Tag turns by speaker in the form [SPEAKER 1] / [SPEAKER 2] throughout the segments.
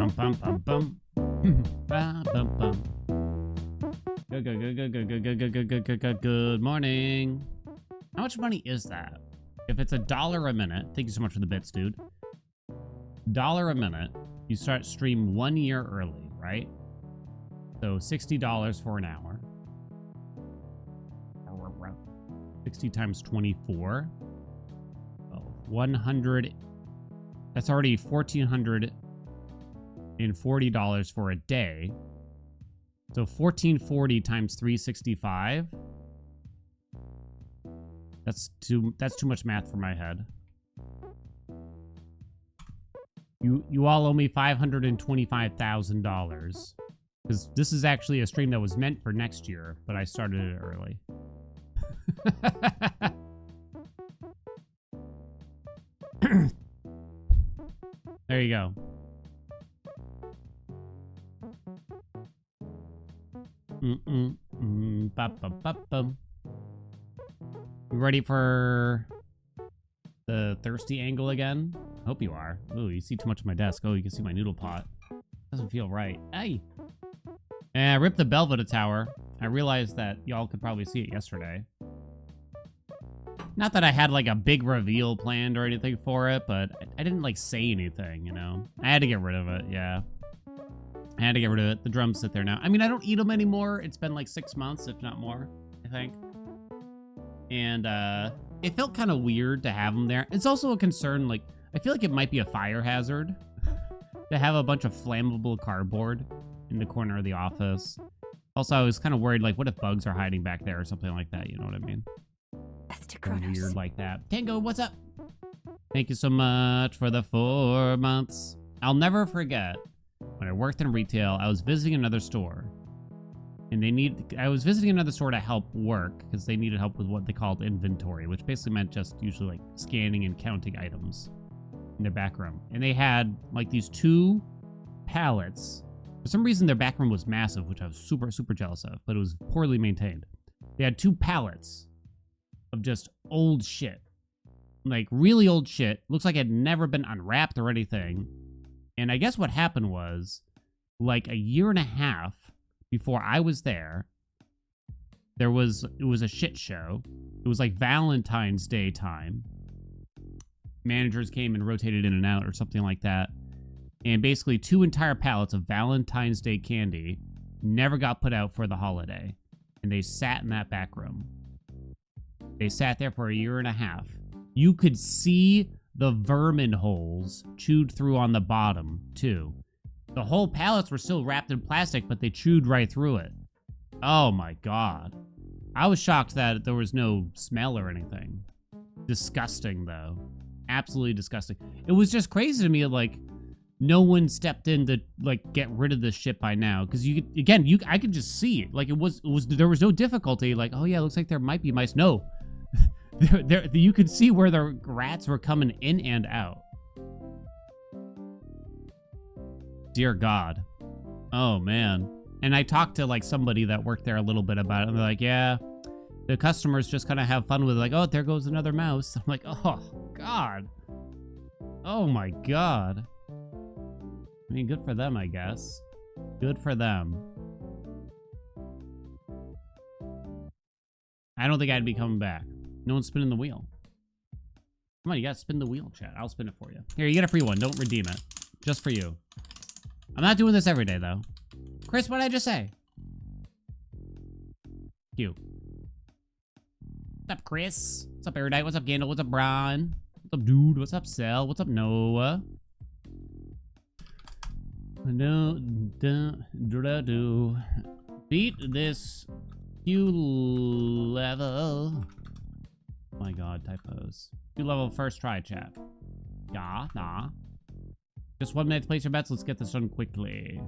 [SPEAKER 1] Bum bum bum bum. Ba, bum bum. Good morning. How much money is that? If it's $1 a minute, thank you so much for the bits, dude. $1 a minute, you start stream 1 year early, right? So $60 for an hour. 60 times 24. Oh, 100. That's already $1,440 for a day. So 1440 times 365. That's too much math for my head. You all owe me $525,000. Because this is actually a stream that was meant for next year, but I started it early. There you go. You ready for the thirsty angle again? I hope you are. Ooh, you see too much of my desk. Oh, you can see my noodle pot. Doesn't feel right. Hey! I ripped the Belvedere Tower. I realized that y'all could probably see it yesterday. Not that I had like a big reveal planned or anything for it, but I didn't like say anything, you know? I had to get rid of it, yeah. I had to get rid of it. The drums sit there now. I mean, I don't eat them anymore. It's been like 6 months, if not more, I think. And it felt kind of weird to have them there. It's also a concern, like, I feel like it might be a fire hazard to have a bunch of flammable cardboard in the corner of the office. Also, I was kind of worried, like, what if bugs are hiding back there or something like that? You know what I mean? Weird like that. Tango, what's up? Thank you so much for the 4 months. I'll never forget when I worked in retail, I was visiting another store. And I was visiting another store to help work because they needed help with what they called inventory, which basically meant just usually like scanning and counting items in their back room. And they had like these 2 pallets. For some reason, their back room was massive, which I was super, super jealous of, but it was poorly maintained. They had 2 pallets of just old shit. Like really old shit. Looks like it had never been unwrapped or anything. And I guess what happened was like a year and a half before I was there, it was a shit show. It was like Valentine's Day time. Managers came and rotated in and out or something like that. And basically 2 entire pallets of Valentine's Day candy never got put out for the holiday. And they sat in that back room. They sat there for a year and a half. You could see the vermin holes chewed through on the bottom, too. The whole pallets were still wrapped in plastic, but they chewed right through it. Oh my god. I was shocked that there was no smell or anything. Disgusting, though. Absolutely disgusting. It was just crazy to me, like, no one stepped in to, like, get rid of this shit by now. Because, I could just see it. Like, there was no difficulty. Like, oh yeah, it looks like there might be mice. No. You could see where the rats were coming in and out. Dear God. Oh, man. And I talked to, like, somebody that worked there a little bit about it, and they're like, yeah, the customers just kind of have fun with it. Like, oh, there goes another mouse. I'm like, oh, God. Oh, my God. I mean, good for them, I guess. Good for them. I don't think I'd be coming back. No one's spinning the wheel. Come on, you gotta spin the wheel, chat. I'll spin it for you. Here, you get a free one. Don't redeem it. Just for you. I'm not doing this every day, though. Chris, what did I just say? You. What's up, Chris? What's up, Erudite? What's up, Gandalf? What's up, Brian? What's up, Dude? What's up, Cell? What's up, Noah? Beat this Q level. Oh my god, typos. Q level first try, chat. Yeah, nah. Just 1 minute to place your bets. Let's get this done quickly.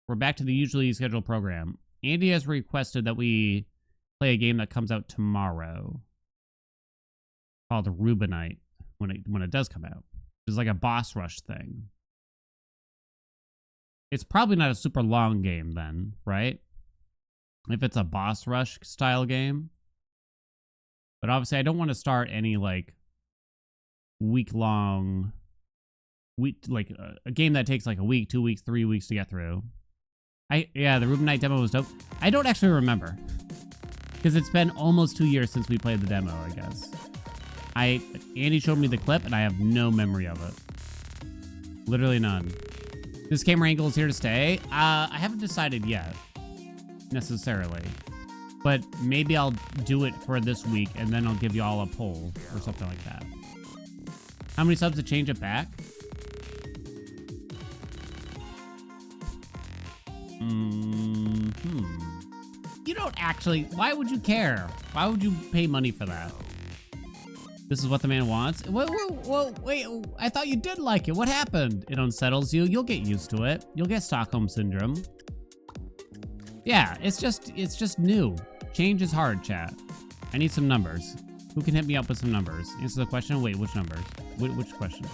[SPEAKER 1] We're back to the usually scheduled program. Andy has requested that we play a game that comes out tomorrow called Rubinite when it does come out. It's like a boss rush thing. It's probably not a super long game then, right? If it's a boss rush style game. But obviously I don't want to start any like week-long a game that takes like a week, 2 weeks, 3 weeks to get through. Yeah, the Ruben Knight demo was dope. I don't actually remember because it's been almost 2 years since we played the demo, I guess. Andy showed me the clip and I have no memory of it. Literally none. This camera angle is here to stay. I haven't decided yet, necessarily. But maybe I'll do it for this week and then I'll give you all a poll or something like that. How many subs to change it back? You don't actually... Why would you care? Why would you pay money for that? This is what the man wants? Whoa, wait, I thought you did like it. What happened? It unsettles you. You'll get used to it. You'll get Stockholm Syndrome. Yeah, it's just new. Change is hard, chat. I need some numbers. Who can hit me up with some numbers? Answer the question. Wait, which numbers? Which question?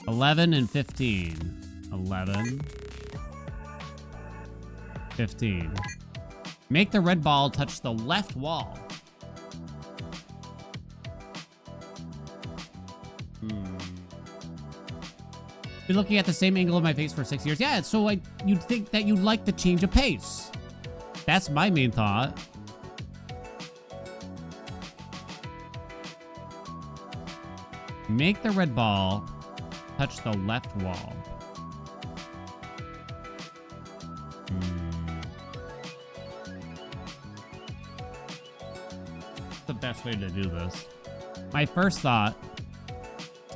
[SPEAKER 1] 11 and 15. 11. 15. Make the red ball touch the left wall. Been looking at the same angle of my face for 6 years. Yeah, so you'd think that you'd like the change of pace. That's my main thought. Make the red ball touch the left wall. What's the best way to do this? My first thought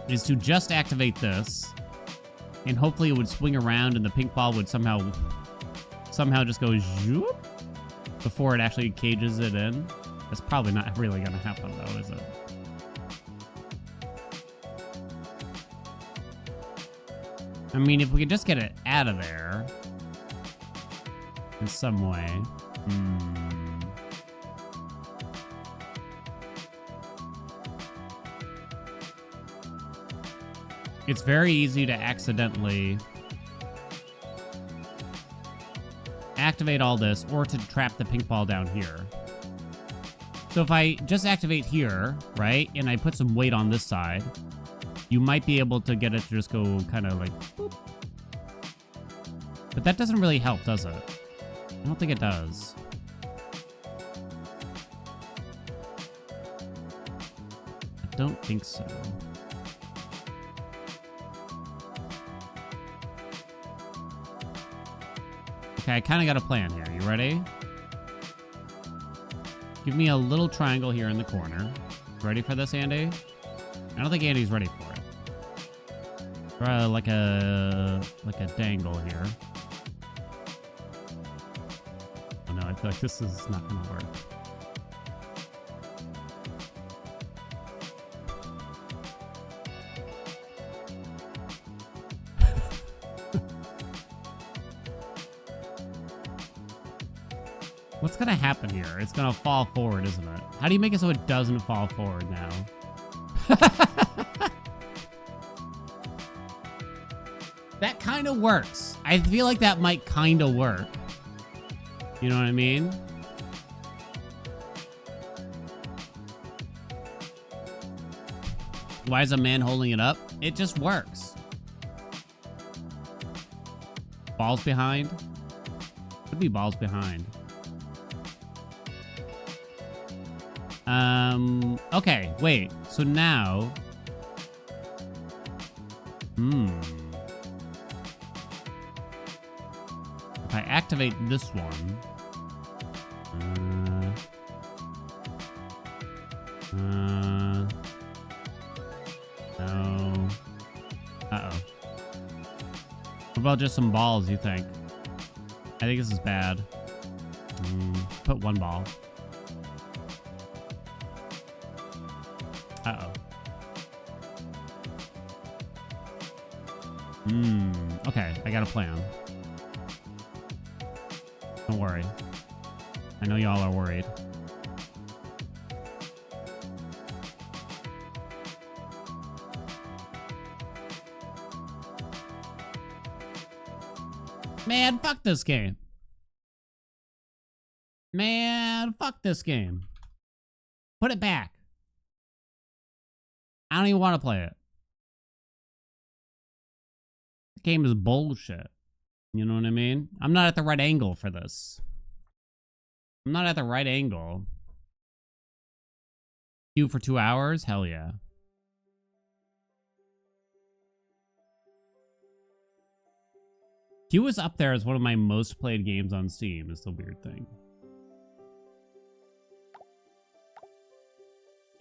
[SPEAKER 1] is to just activate this, and hopefully it would swing around and the pink ball would somehow just go zoop before it actually cages it in. That's probably not really gonna happen though, is it? I mean, if we could just get it out of there in some way. It's very easy to accidentally activate all this or to trap the pink ball down here. So if I just activate here, right, and I put some weight on this side, you might be able to get it to just go kind of like boop. But that doesn't really help, does it? I don't think it does. I don't think so. Okay, I kind of got a plan here. You ready? Give me a little triangle here in the corner. Ready for this, Andy? I don't think Andy's ready for it. Try like a dangle here. Oh no, I feel like this is not gonna work. What's gonna happen here? It's gonna fall forward, isn't it? How do you make it so it doesn't fall forward now? That kind of works. I feel like that might kind of work. You know what I mean? Why is a man holding it up? It just works. Balls behind? Could be balls behind. Okay, wait. So now... If I activate this one... No. Uh-oh. What about just some balls, you think? I think this is bad. Put one ball. Uh-oh. Okay, I got a plan. Don't worry. I know y'all are worried. Man, fuck this game. Man, fuck this game. Put it back. I don't even want to play it. game is bullshit. You know what I mean? I'm not at the right angle for this. I'm not at the right angle. Queue for 2 hours? Hell yeah. Q is up there as one of my most played games on Steam, is the weird thing.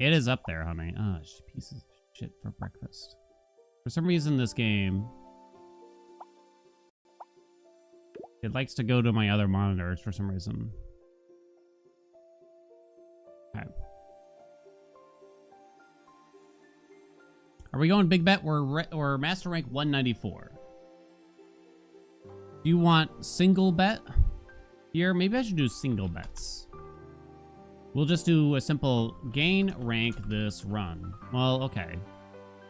[SPEAKER 1] It is up there, honey. Oh, pieces of shit for breakfast. For some reason, this game... it likes to go to my other monitors for some reason. Okay. Are we going big bet? We're master rank 194. Do you want single bet here? Maybe I should do single bets. We'll just do a simple gain rank this run. Well, okay.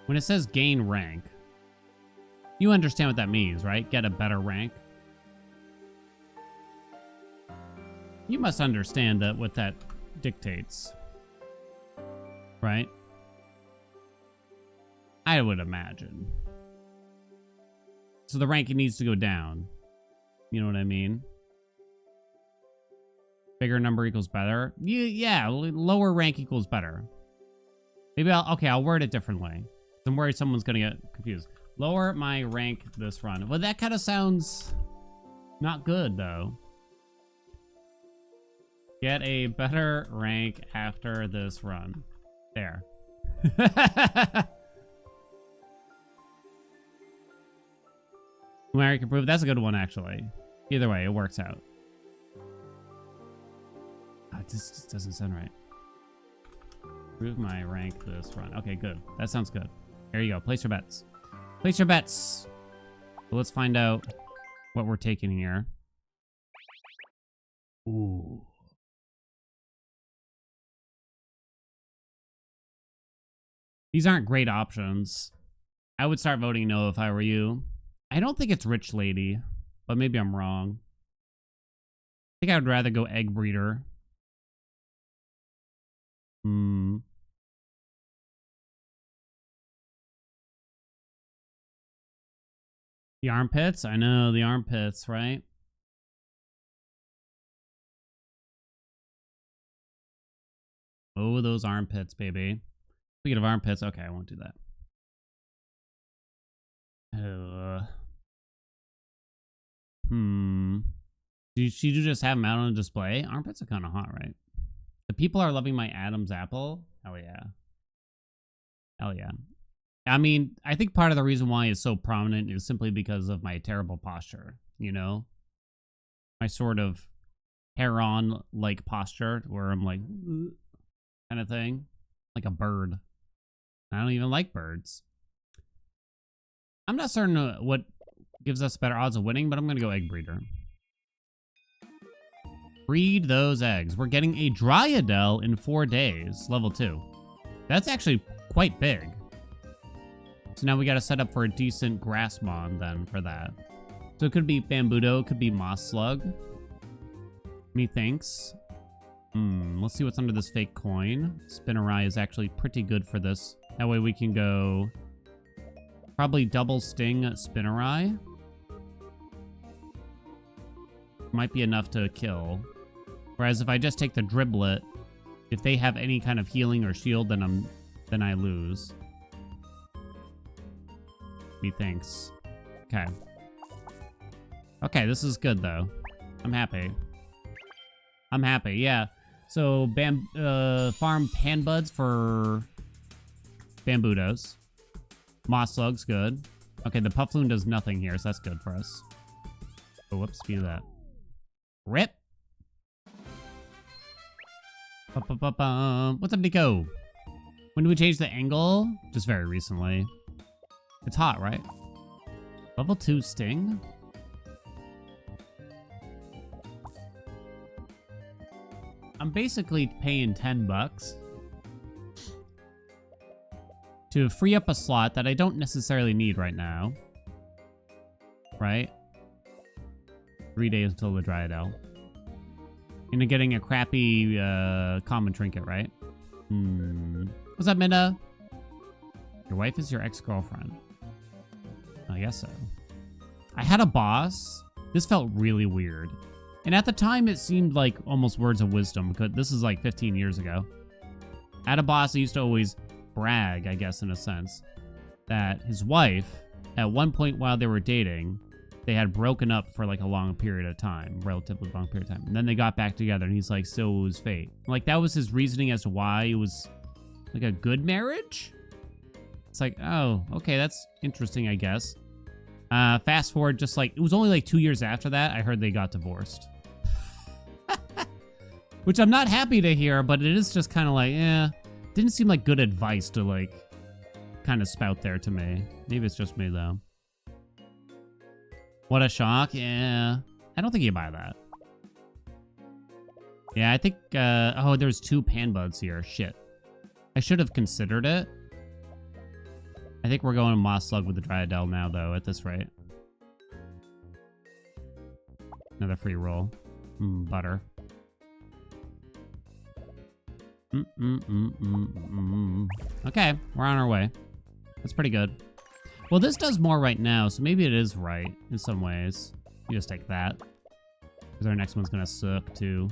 [SPEAKER 1] When it says gain rank, you understand what that means, right? Get a better rank. You must understand that what that dictates, right? I would imagine. So the ranking needs to go down. You know what I mean? Bigger number equals better. Yeah, lower rank equals better. Maybe I'll word it differently. I'm worried someone's gonna get confused. Lower my rank this run. Well, that kind of sounds not good though. Get a better rank after this run. There. Numeric improvement. That's a good one, actually. Either way, it works out. This just doesn't sound right. Improve my rank this run. Okay, good. That sounds good. There you go. Place your bets. Place your bets. So let's find out what we're taking here. Ooh. These aren't great options. I would start voting no if I were you. I don't think it's Rich Lady, but maybe I'm wrong. I think I would rather go Egg Breeder. The armpits? I know, the armpits, right? Oh, those armpits, baby. Speaking of armpits, okay, I won't do that. Did you just have them out on display? Armpits are kind of hot, right? The people are loving my Adam's apple. Hell yeah. Hell yeah. I mean, I think part of the reason why it's so prominent is simply because of my terrible posture, you know? My sort of hair-on-like posture where I'm like, kind of thing. Like a bird. I don't even like birds. I'm not certain what gives us better odds of winning, but I'm going to go Egg Breeder. Breed those eggs. We're getting a Dryadel in 4 days, level 2. That's actually quite big. So now we got to set up for a decent Grassmon then for that. So it could be Bambudo, it could be Moss Slug. Methinks. Let's see what's under this fake coin. Spinnerai is actually pretty good for this. That way we can go probably double sting Spinnerai. Might be enough to kill. Whereas if I just take the Driblet, if they have any kind of healing or shield, then I lose. Methinks. Okay. Okay, this is good though. I'm happy. I'm happy, yeah. So farm Panbuds for Bambudos. Moss Slug's good. Okay, the Puffloon does nothing here, so that's good for us. Oh, whoops, speed of that. Rip. What's up, Nico? When did we change the angle? Just very recently. It's hot, right? Level 2 Sting? I'm basically paying $10 to free up a slot that I don't necessarily need right now. Right? 3 days until the Dryadel. And getting a crappy common trinket, right? What's up, Minda? Your wife is your ex-girlfriend. I guess so. I had a boss. This felt really weird. And at the time, it seemed like almost words of wisdom, because this is like 15 years ago. I had a boss that used to always brag, I guess, in a sense, that his wife, at one point while they were dating, they had broken up for like a long period of time, relatively long period of time. And then they got back together, and he's like, so it was fate. Like, that was his reasoning as to why it was like a good marriage? It's like, oh, okay, that's interesting, I guess. Fast forward, just like, it was only like 2 years after that, I heard they got divorced. Which I'm not happy to hear, but it is just kind of like, didn't seem like good advice to like kind of spout there to me. Maybe it's just me though. What a shock. Yeah, I don't think you buy that. Yeah, I think, oh, there's 2 pan buds here. Shit. I should have considered it. I think we're going Moss Slug with the Dryadel now, though, at this rate. Another free roll. Butter. Okay, we're on our way. That's pretty good. Well, this does more right now, so maybe it is right in some ways. You just take that. Because our next one's going to suck, too.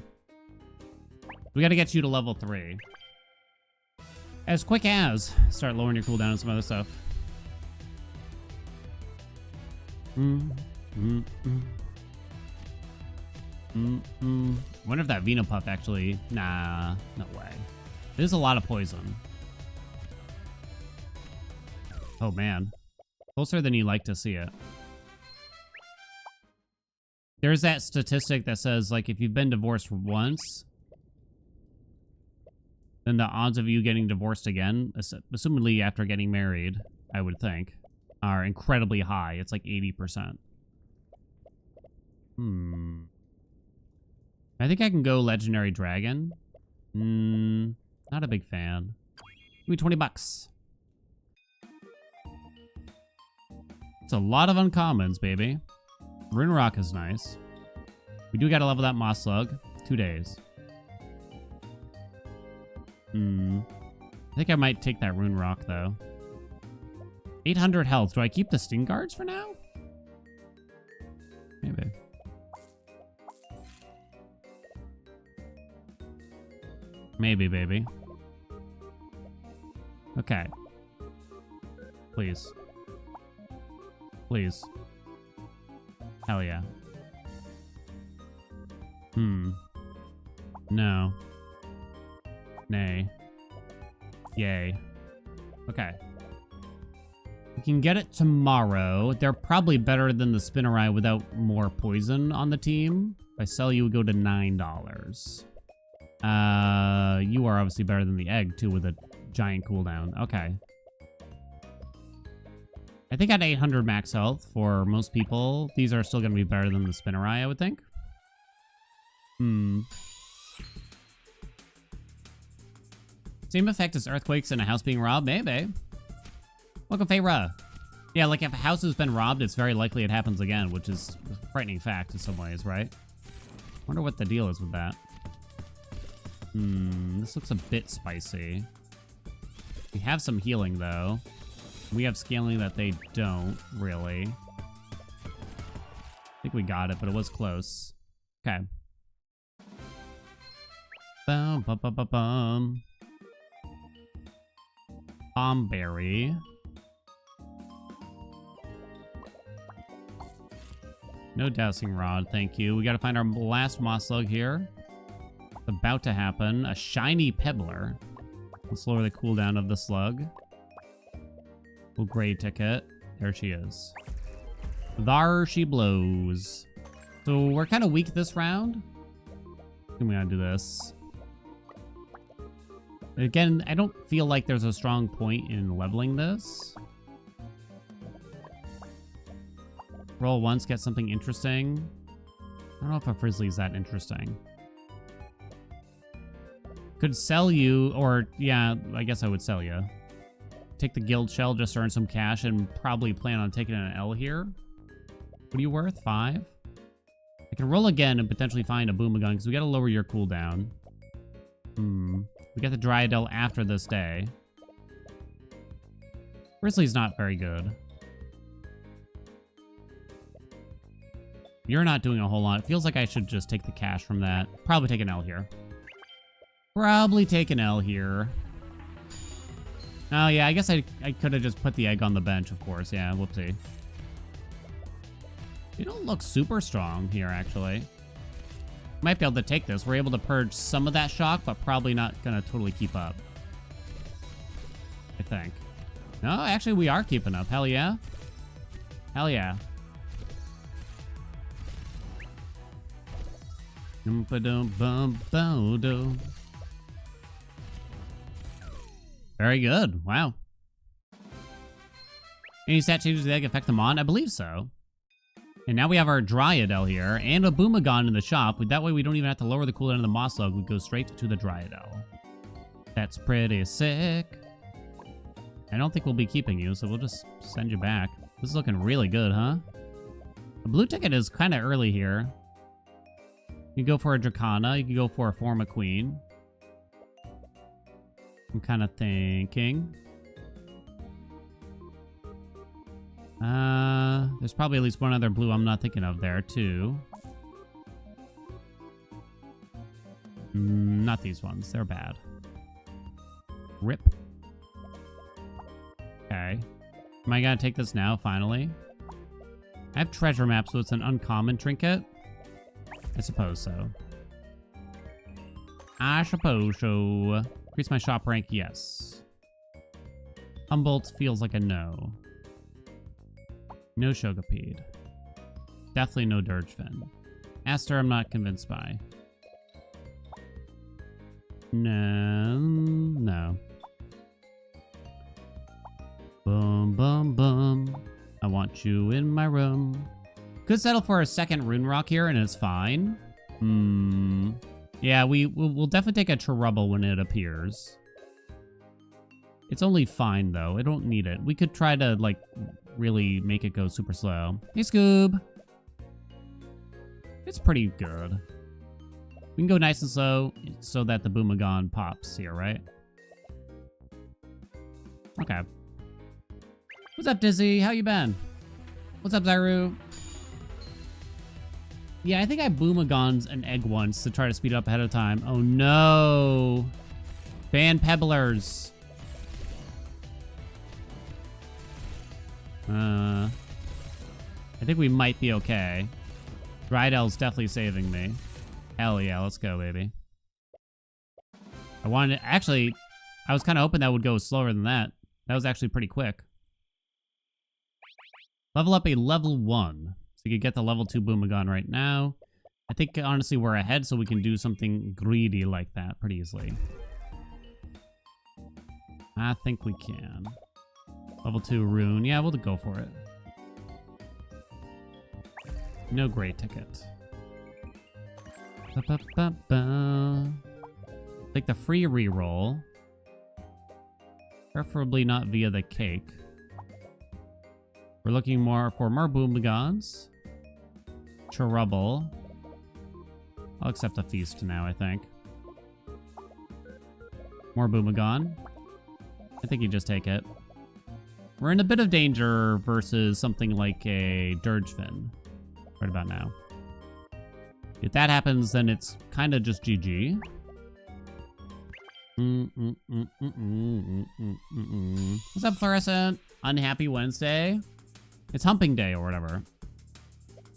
[SPEAKER 1] We got to get you to level 3. As quick as start lowering your cooldown and some other stuff. Wonder if that Venupuff actually... Nah, no way. There's a lot of poison. Oh, man. Closer than you like to see it. There's that statistic that says, like, if you've been divorced once... then the odds of you getting divorced again, assumedly after getting married, I would think, are incredibly high. It's like 80%. I think I can go Legendary Dragon. Not a big fan. Give me 20 bucks. It's a lot of uncommons, baby. Rune Rock is nice. We do gotta level that Moss Slug. 2 days. I think I might take that Rune Rock, though. 800 health. Do I keep the Sting Guards for now? Maybe. Maybe, baby. Okay. Please. Please. Hell yeah. No. Nay. Yay. Okay. We can get it tomorrow. They're probably better than the Spinnerai without more poison on the team. If I sell you, we go to $9. You are obviously better than the egg, too, with a giant cooldown. Okay. I think at 800 max health for most people, these are still going to be better than the Spinnerai, I would think. Same effect as earthquakes and a house being robbed? Maybe. Welcome, Feyra. Yeah, like if a house has been robbed, it's very likely it happens again, which is a frightening fact in some ways, right? Wonder what the deal is with that. This looks a bit spicy. We have some healing, though. We have scaling that they don't, really. I think we got it, but it was close. Okay. Bum, bum, bum, bum, bum. Bombberry. No dowsing rod, thank you. We gotta find our last Moss Slug here. It's about to happen. A shiny Pebbler. Let's lower the cooldown of the slug. Little gray ticket. There she is. There she blows. So we're kind of weak this round. I'm gonna do this. Again, I don't feel like there's a strong point in leveling this. Roll once, get something interesting. I don't know if a Frizzly is that interesting. Could sell you, or yeah, I guess I would sell you. Take the guild shell, just earn some cash, and probably plan on taking an L here. What are you worth? 5? I can roll again and potentially find a Boomagun, because we gotta lower your cooldown. We got the Dryadel after this day. Frizzly's not very good. You're not doing a whole lot. It feels like I should just take the cash from that. Probably take an L here. Probably take an L here. Oh, yeah, I guess I could have just put the egg on the bench, of course. Yeah, whoopsie. You don't look super strong here, actually. Might be able to take this. We're able to purge some of that shock, but probably not going to totally keep up. I think. No, actually, we are keeping up. Hell yeah. Hell yeah. Very good. Wow. Any stat changes to the egg affect them on? I believe so. And now we have our Dryadel here and a Boomagon in the shop. That way we don't even have to lower the cooldown of the Moss Lug. We go straight to the Dryadel. That's pretty sick. I don't think we'll be keeping you, so we'll just send you back. This is looking really good, huh? The blue ticket is kind of early here. You can go for a Dracana. You can go for a Forma Queen. I'm kind of thinking. There's probably at least one other blue I'm not thinking of there, too. Not these ones. They're bad. Rip. Okay. Am I gonna take this now, finally? I have treasure map, so it's an uncommon trinket. I suppose so. I suppose so. Increase my shop rank, yes. Humboldt feels like a no. No Shogapede. Definitely no Dirgefin. Aster, I'm not convinced by. No. No. Boom, boom, boom. I want you in my room. Could settle for a second Rune Rock here, and it's fine. Yeah, we'll definitely take a Trouble when it appears. It's only fine, though. I don't need it. We could try to, like, really make it go super slow. Hey, Scoob. It's pretty good. We can go nice and slow so that the Boomagon pops here, right? Okay. What's up, Dizzy? How you been? What's up, Zyru? Yeah, I think I Boomagons an egg once to try to speed it up ahead of time. Oh, no. Ban Pebblers. I think we might be okay. Drydel's definitely saving me. Hell yeah, let's go, baby. I wanted to, actually, I was kind of hoping that would go slower than that. That was actually pretty quick. Level up a level 1. So you could get the level 2 Boomagon right now. I think, honestly, we're ahead, so we can do something greedy like that pretty easily. I think we can. Level 2 Rune. Yeah, we'll go for it. No gray ticket. Take the free reroll. Preferably not via the cake. We're looking for more Boomagons. Trouble. I'll accept a feast now, I think. More Boomagon. I think you just take it. We're in a bit of danger versus something like a Dirgefin right about now. If that happens, then it's kind of just GG. What's up, Fluorescent? Unhappy Wednesday? It's humping day or whatever.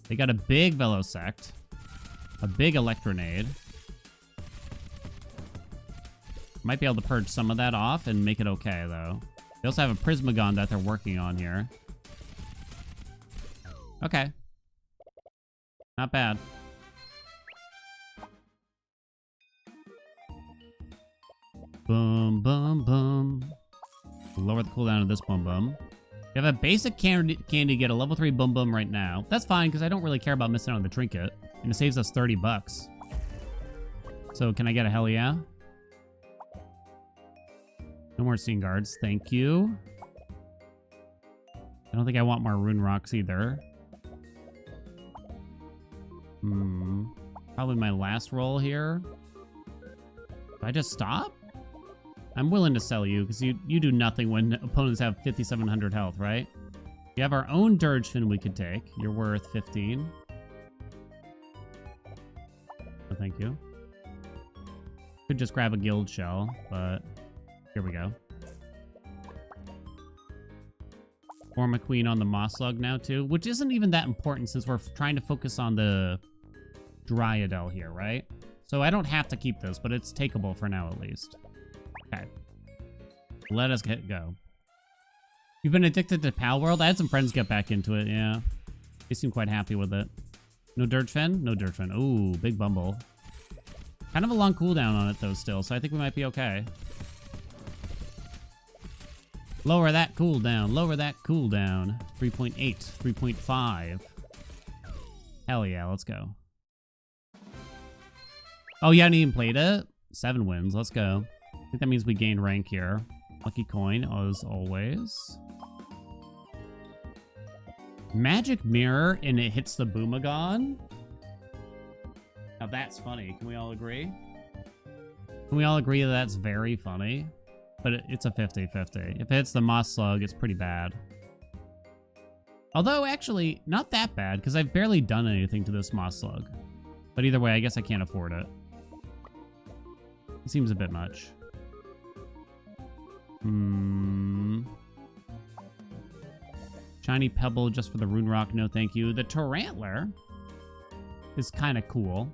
[SPEAKER 1] They got a big Velosect. A big Electronade. Might be able to purge some of that off and make it okay, though. They also have a Prismagon that they're working on here. Okay. Not bad. Boom, boom, boom. Lower the cooldown of this Boom Boom. You have a basic candy to get a level 3 Boom Boom right now. That's fine, because I don't really care about missing out on the trinket. And it saves us 30 bucks. So can I get a hell yeah? No more Scene Guards, thank you. I don't think I want more Rune Rocks either. Probably my last roll here. Do I just stop? I'm willing to sell you, because you do nothing when opponents have 5,700 health, right? We have our own Dirgefin we could take. You're worth 15. thank you. Could just grab a guild shell, but here we go. Form a queen on the moss slug now too, which isn't even that important since we're trying to focus on the Dryadel here, right? So I don't have to keep this, but it's takeable for now at least. Okay. Let us go. You've been addicted to Pal World? I had some friends get back into it, yeah. They seem quite happy with it. No Dirtfen? No Dirtfen. Ooh, big Bumble. Kind of a long cooldown on it though still, so I think we might be okay. Lower that cooldown. Lower that cooldown. 3.8. 3.5. Hell yeah, let's go. Oh, you hadn't even played it? 7 wins. Let's go. I think that means we gained rank here. Lucky coin, as always. Magic mirror, and it hits the Boomagon. Now that's funny. Can we all agree? Can we all agree that that's very funny? But it's a 50-50. If it hits the Moss Slug, it's pretty bad. Although, actually, not that bad, because I've barely done anything to this Moss Slug. But either way, I guess I can't afford it. It seems a bit much. Shiny Pebble just for the Rune Rock, no thank you. The Tarantler is kind of cool.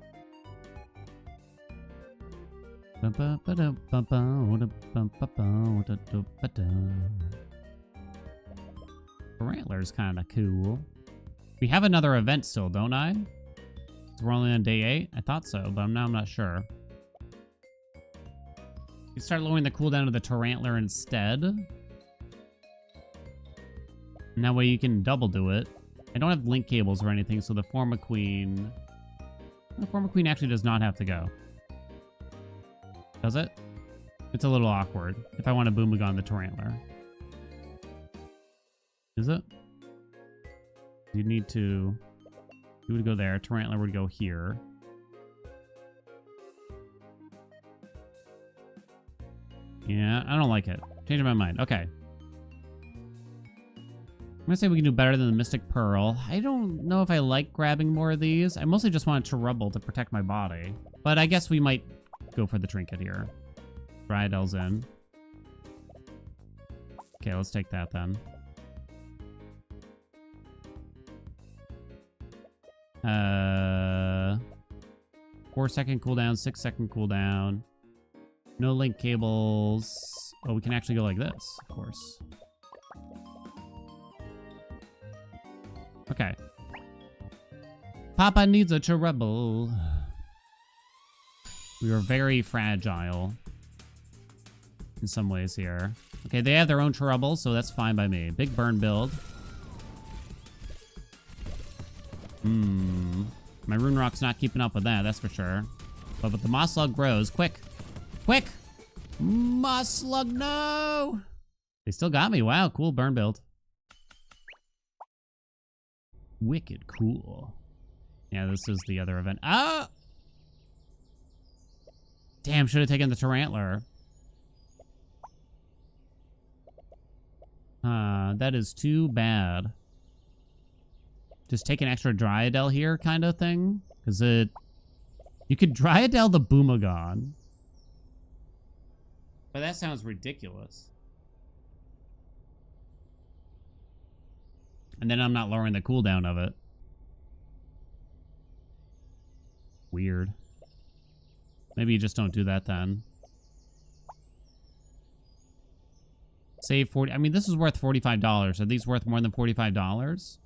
[SPEAKER 1] Tarantler is kind of cool. We have another event still, don't I? We're only on day 8? I thought so, but now I'm not sure. You start lowering the cooldown of the Tarantler instead. And that way you can double do it. I don't have link cables or anything, so the Forma Queen... The Forma Queen actually does not have to go. Does it? It's a little awkward if I want to Boomagon the Tarantler. Is it? You need to... You would go there. Tarantler would go here. Yeah, I don't like it. Changing my mind. Okay. I'm gonna say we can do better than the Mystic Pearl. I don't know if I like grabbing more of these. I mostly just wanted to rubble to protect my body. But I guess we might go for the trinket here. Dryadel's in. Okay, let's take that then. 4-second cooldown, 6-second cooldown. No link cables. Oh, we can actually go like this, of course. Okay. Papa needs a trouble. We are very fragile in some ways here. Okay, they have their own trouble, so that's fine by me. Big burn build. My Rune Rock's not keeping up with that, that's for sure. But the Moss Slug grows. Quick! Quick! Moss Slug, no! They still got me. Wow, cool burn build. Wicked cool. Yeah, this is the other event. Ah! Damn, should have taken the Tarantler. That is too bad. Just take an extra Dryadel here kind of thing. Because it... You could Dryadel the Boomagon. But that sounds ridiculous. And then I'm not lowering the cooldown of it. Weird. Maybe you just don't do that then. Save 40. I mean, this is worth $45. Are these worth more than $45?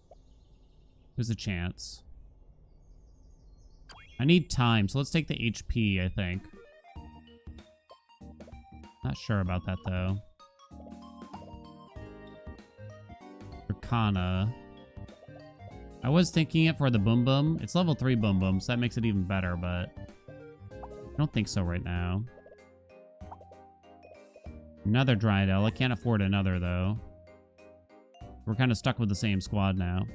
[SPEAKER 1] There's a chance. I need time, so let's take the HP, I think. Not sure about that, though. Arcana. I was thinking it for the Boom Boom. It's level 3 Boom Boom, so that makes it even better, but... I don't think so right now. Another Dryadel. I can't afford another, though. We're kind of stuck with the same squad now.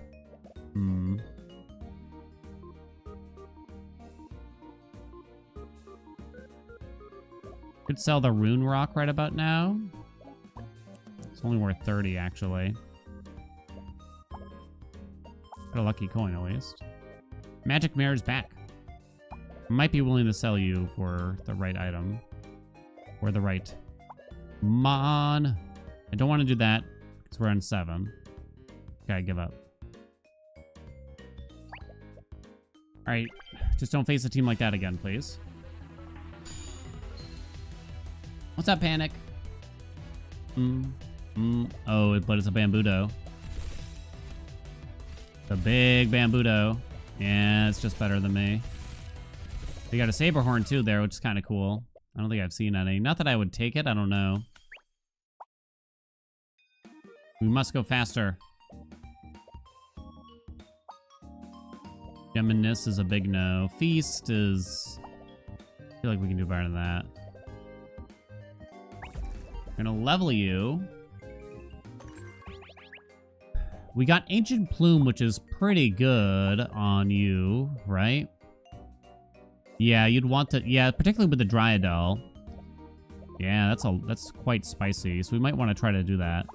[SPEAKER 1] Could sell the Rune Rock right about now. It's only worth 30, actually. Got a lucky coin, at least. Magic Mirror's back. I might be willing to sell you for the right item. Or the right mon. I don't want to do that because we're on 7. Okay, I give up. Alright, just don't face a team like that again, please. What's up, Panic? Oh, but it's a Bambudo. The big Bambudo. Yeah, it's just better than me. We got a Saberhorn too there, which is kind of cool. I don't think I've seen any. Not that I would take it, I don't know. We must go faster. Geminis is a big no. Feast is... I feel like we can do better than that. We're gonna level you. We got Ancient Plume, which is pretty good on you, right? Yeah, you'd want to... Yeah, particularly with the Dryadel. Yeah, that's quite spicy, so we might want to try to do that.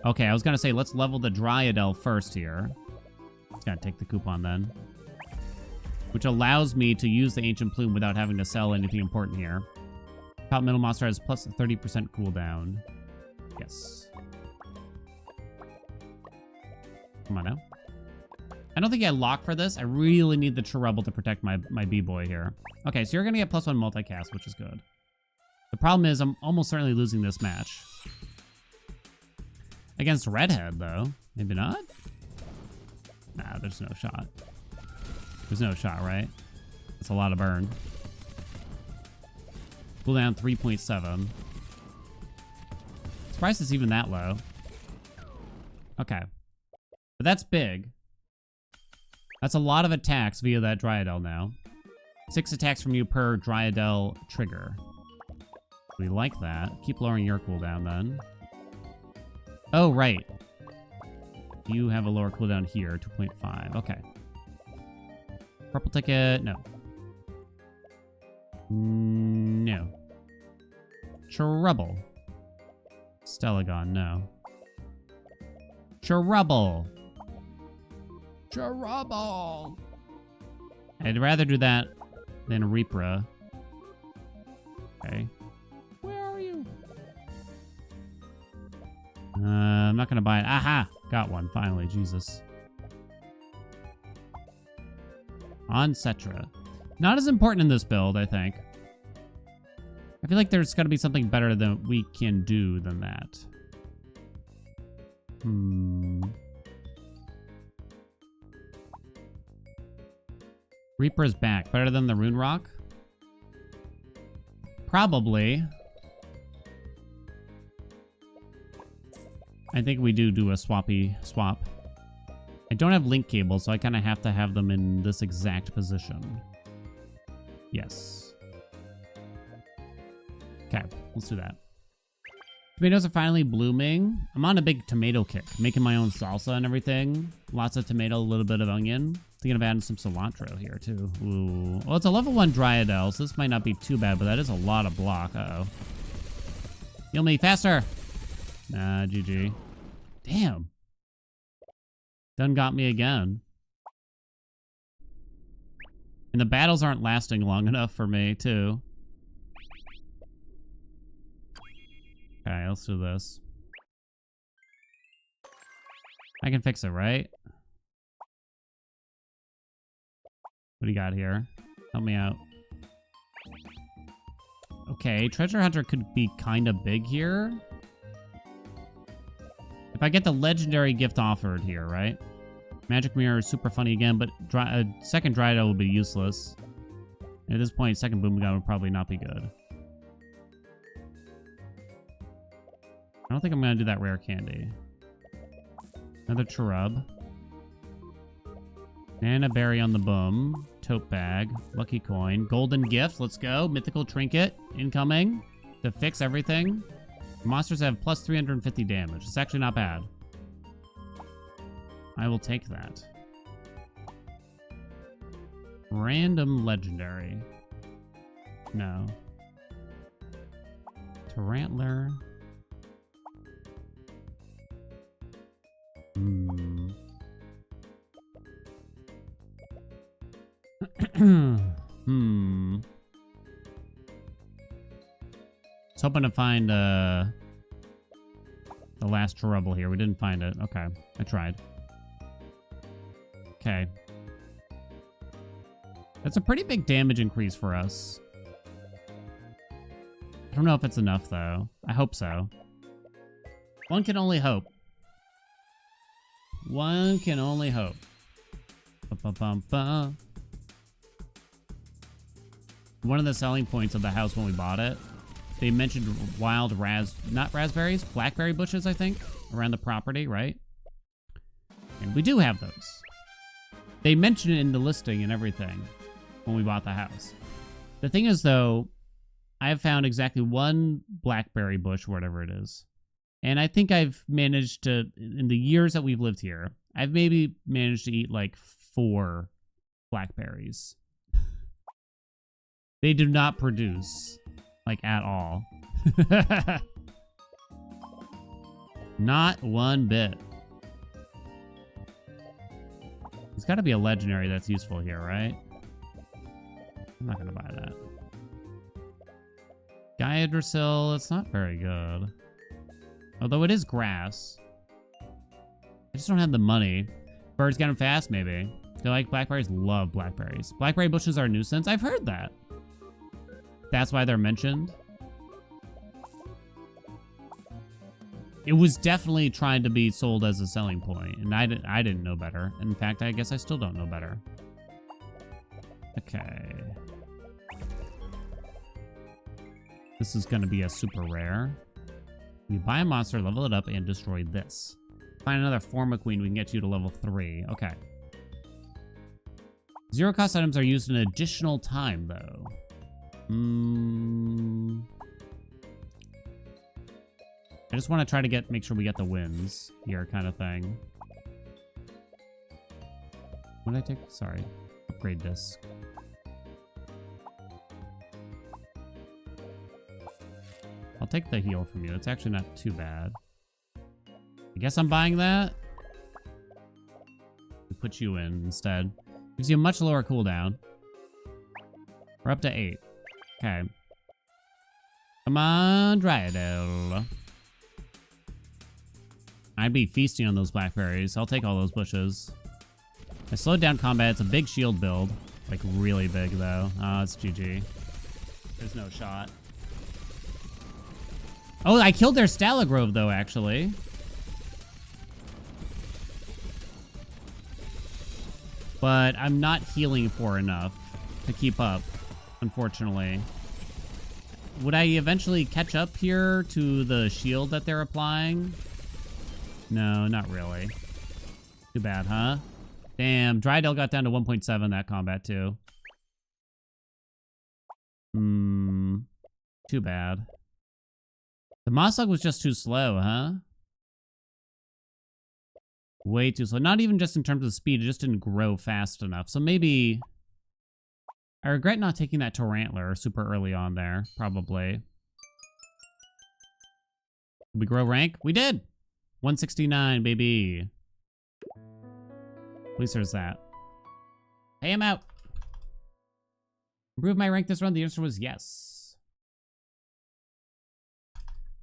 [SPEAKER 1] Okay, I was gonna say, let's level the Dryadel first here. Just gotta take the coupon then. Which allows me to use the Ancient Plume without having to sell anything important here. Top middle monster has plus 30% cooldown. Yes. Come on now. I don't think I lock for this. I really need the Cherubble to protect my B-boy here. Okay, so you're going to get +1 multicast, which is good. The problem is I'm almost certainly losing this match. Against Redhead, though. Maybe not? Nah, there's no shot. There's no shot, right? That's a lot of burn. Cooldown 3.7. Surprised it's even that low. Okay. But that's big. That's a lot of attacks via that Dryadel now. 6 attacks from you per Dryadel trigger. We like that. Keep lowering your cooldown then. Oh, right. You have a lower cooldown here, 2.5. Okay. Purple ticket, no. No. Cherubble. Stellagon, no. Cherubble. Cherubble. I'd rather do that than Reapra. Okay. Where are you? I'm not gonna buy it. Aha! Got one, finally. Jesus. On Cetra. Not as important in this build, I think. I feel like there's gotta be something better than we can do than that. Reaper's back. Better than the Rune Rock? Probably. I think we do a swap. I don't have link cables, so I kind of have to have them in this exact position. Yes. Okay, let's do that. Tomatoes are finally blooming. I'm on a big tomato kick, making my own salsa and everything. Lots of tomato, a little bit of onion. Thinking of adding some cilantro here, too. Ooh. Well, it's a level 1 Dryadel, so this might not be too bad, but that is a lot of block. Uh-oh. Heal me faster! Nah, GG. Damn. Done got me again. And the battles aren't lasting long enough for me, too. Okay, let's do this. I can fix it, right? What do you got here? Help me out. Okay, Treasure Hunter could be kind of big here. If I get the legendary gift offered here, right? Magic Mirror is super funny again, but second Dryadel will be useless. And at this point, second Boom Gun would probably not be good. I don't think I'm going to do that rare candy. Another Cherub. Nana Berry on the Boom. Tote Bag. Lucky Coin. Golden Gift. Let's go. Mythical Trinket. Incoming. To fix everything. Monsters have plus 350 damage. It's actually not bad. I will take that. Random Legendary. No. Tarantler. Hmm. I was hoping to find the last trouble here. We didn't find it. Okay. I tried. Okay. That's a pretty big damage increase for us. I don't know if it's enough, though. I hope so. One can only hope. One can only hope. Ba-ba-bum-ba. One of the selling points of the house when we bought it, they mentioned wild not raspberries, blackberry bushes, I think, around the property, right? And we do have those. They mentioned it in the listing and everything when we bought the house. The thing is, though, I have found exactly one blackberry bush, whatever it is. And I think I've managed to, in the years that we've lived here, I've maybe managed to eat like 4 blackberries. They do not produce, like, at all. Not one bit. There's got to be a legendary that's useful here, right? I'm not going to buy that. Gaiadrasil, it's not very good. Although it is grass. I just don't have the money. Birds get them fast, maybe. Do you like blackberries? Love blackberries. Blackberry bushes are a nuisance. I've heard that. That's why they're mentioned. It was definitely trying to be sold as a selling point, and I didn't know better. In fact, I guess I still don't know better. Okay. This is going to be a super rare. We buy a monster, level it up, and destroy this. Find another Forma Queen, we can get you to level 3. Okay. 0 cost items are used an additional time, though. I just want to try to make sure we get the wins here, kind of thing. What did I take? Sorry. Upgrade disc. I'll take the heal from you. It's actually not too bad. I guess I'm buying that. We put you in instead. Gives you a much lower cooldown. We're up to 8. Okay. Come on, Dryadel. I'd be feasting on those blackberries. I'll take all those bushes. I slowed down combat. It's a big shield build. Like, really big, though. Oh, it's GG. There's no shot. Oh, I killed their Stalagrove, though, actually. But I'm not healing for enough to keep up, unfortunately. Would I eventually catch up here to the shield that they're applying? No, not really. Too bad, huh? Damn, Drydell got down to 1.7 that combat, too. Too bad. The Mossog was just too slow, huh? Way too slow. Not even just in terms of speed, it just didn't grow fast enough. So maybe... I regret not taking that Tarantler super early on there, probably. Did we grow rank? We did! 169, baby. At least there's that. Hey, I'm out. Improve my rank this run? The answer was yes.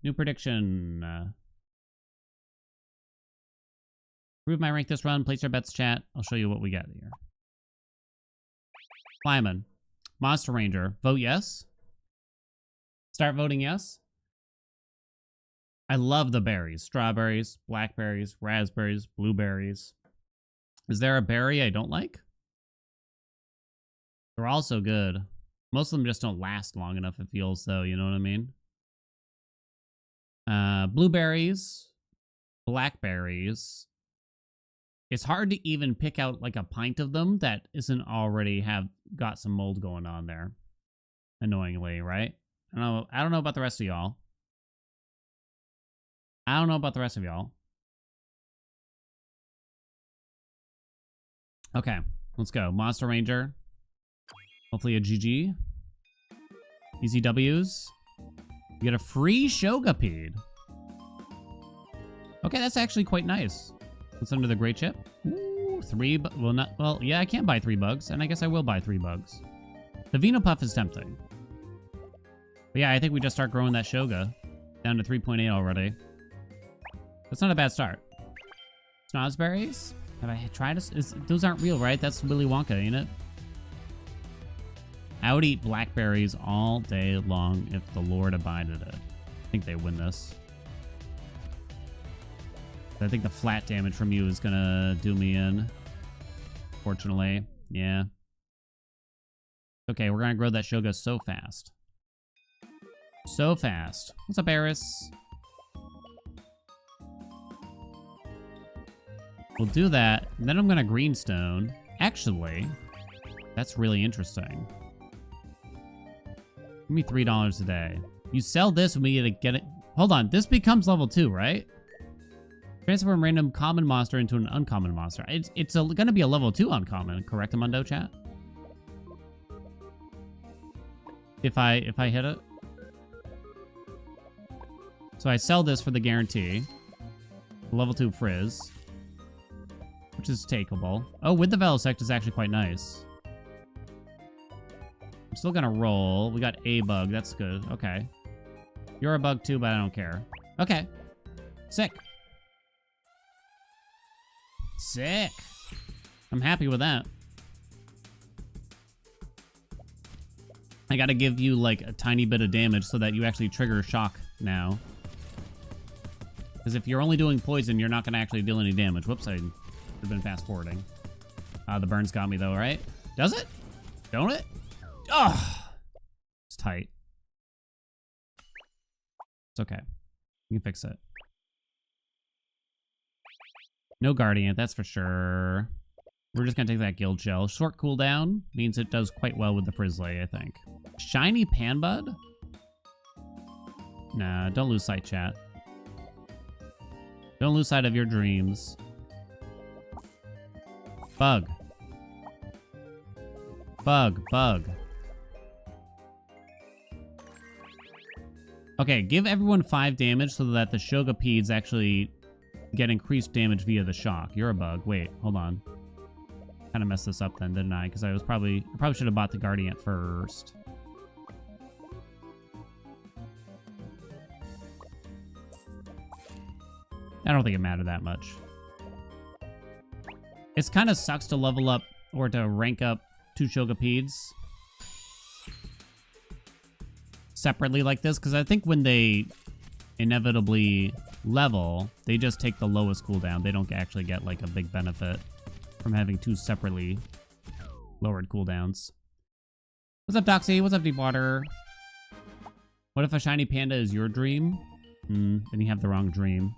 [SPEAKER 1] New prediction. Improve my rank this run. Place your bets, chat. I'll show you what we get here. Flyman. Monster Ranger. Vote yes. Start voting yes. I love the berries. Strawberries, blackberries, raspberries, blueberries. Is there a berry I don't like? They're all so good. Most of them just don't last long enough, it feels, though. You know what I mean? Blueberries, blackberries. It's hard to even pick out like a pint of them that isn't already got some mold going on there. Annoyingly, right? I don't know about the rest of y'all. Okay, let's go. Monster Ranger. Hopefully a GG. Easy W's. You get a free Shogapede. Okay, that's actually quite nice. What's under the great chip? Ooh, 3 well, yeah, I can't buy 3 bugs, and I guess I will buy 3 bugs. The Venupuff is tempting. But yeah, I think we just start growing that Shoga down to 3.8 already. That's not a bad start. Snozzberries? Have I tried this? Those aren't real, right? That's Willy Wonka, ain't it? I would eat blackberries all day long if the Lord abided it. I think they win this. I think the flat damage from you is gonna do me in. Fortunately, yeah. Okay, we're gonna grow that Shoga so fast. So fast. What's up, Eris? We'll do that, and then I'm gonna greenstone. Actually, that's really interesting. Give me $3 a day. You sell this and we get it. Hold on, this becomes level 2, right? Transform random common monster into an uncommon monster. It's gonna be a level 2 uncommon, correct, Amundo chat? If I hit it. So I sell this for the guarantee. Level 2 Frizz. Which is takeable. Oh, with the Velisect is actually quite nice. I'm still gonna roll. We got a bug. That's good. Okay. You're a bug too, but I don't care. Okay. Sick. Sick. I'm happy with that. I gotta give you like a tiny bit of damage so that you actually trigger shock now. Because if you're only doing poison, you're not gonna actually deal any damage. Whoops, I should have been fast forwarding. The burns got me though, right? Does it? Don't it? Oh, it's tight. It's okay. You can fix it. No Guardian, that's for sure. We're just gonna take that Guild Shell. Short cooldown means it does quite well with the Frizzly, I think. Shiny Panbud? Nah, don't lose sight, chat. Don't lose sight of your dreams. Bug. Bug, bug. Okay, give everyone 5 damage so that the Shogapeds actually get increased damage via the shock. You're a bug. Wait, hold on. Kind of messed this up then, didn't I? Because I probably should have bought the Guardian first. I don't think it mattered that much. It's kind of sucks to level up or to rank up 2 Shogapeds separately like this, because I think when they inevitably level, they just take the lowest cooldown. They don't actually get like a big benefit from having 2 separately lowered cooldowns. What's up, Doxy? What's up, Deepwater? What if a shiny panda is your dream? Then you have the wrong dream.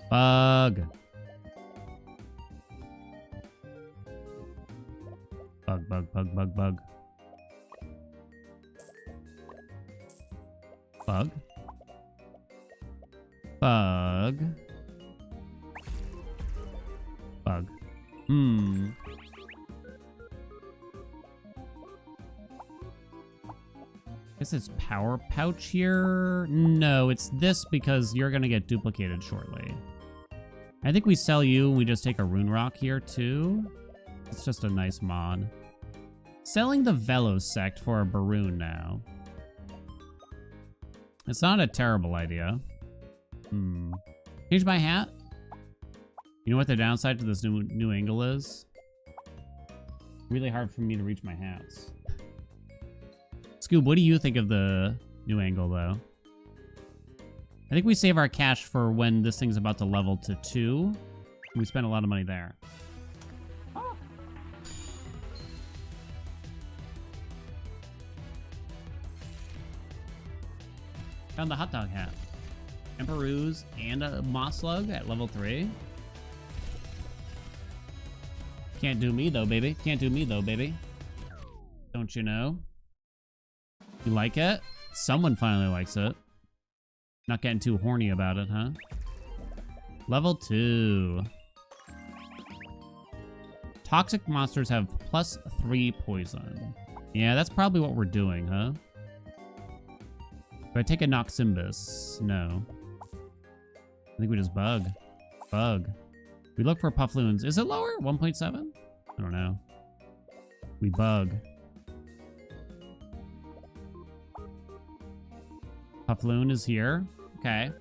[SPEAKER 1] Bug. Bug, bug, bug, bug, bug. Bug. Bug. Bug. Guess it's Power Pouch here? No, it's this because you're gonna get duplicated shortly. I think we sell you and we just take a Rune Rock here too. It's just a nice mod. Selling the Velosect for a Baroon now. It's not a terrible idea. Change my hat? You know what the downside to this new angle is? Really hard for me to reach my hats. Scoob, what do you think of the new angle, though? I think we save our cash for when this thing's about to level to 2. We spend a lot of money there. Found the hot dog hat. Emperor's and a Moss Slug at level 3. Can't do me though, baby. Can't do me though, baby. Don't you know? You like it? Someone finally likes it. Not getting too horny about it, huh? Level 2. Toxic monsters have +3 poison. Yeah, that's probably what we're doing, huh? Do I take a Noximbus? No. I think we just bug. Bug. We look for Puffloons. Is it lower? 1.7? I don't know. We bug. Puffloon is here. Okay.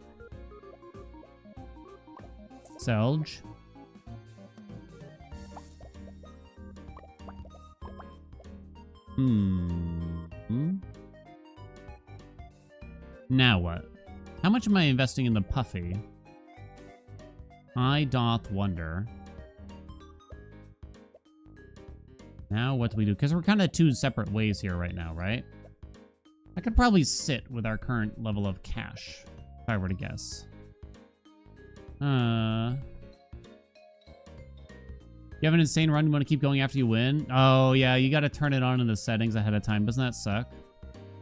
[SPEAKER 1] Selge. Now what? How much am I investing in the Puffy? I doth wonder. Now what do we do? Because we're kind of two separate ways here right now, right? I could probably sit with our current level of cash, if I were to guess. You have an insane run, you want to keep going after you win? Oh, yeah, you got to turn it on in the settings ahead of time. Doesn't that suck?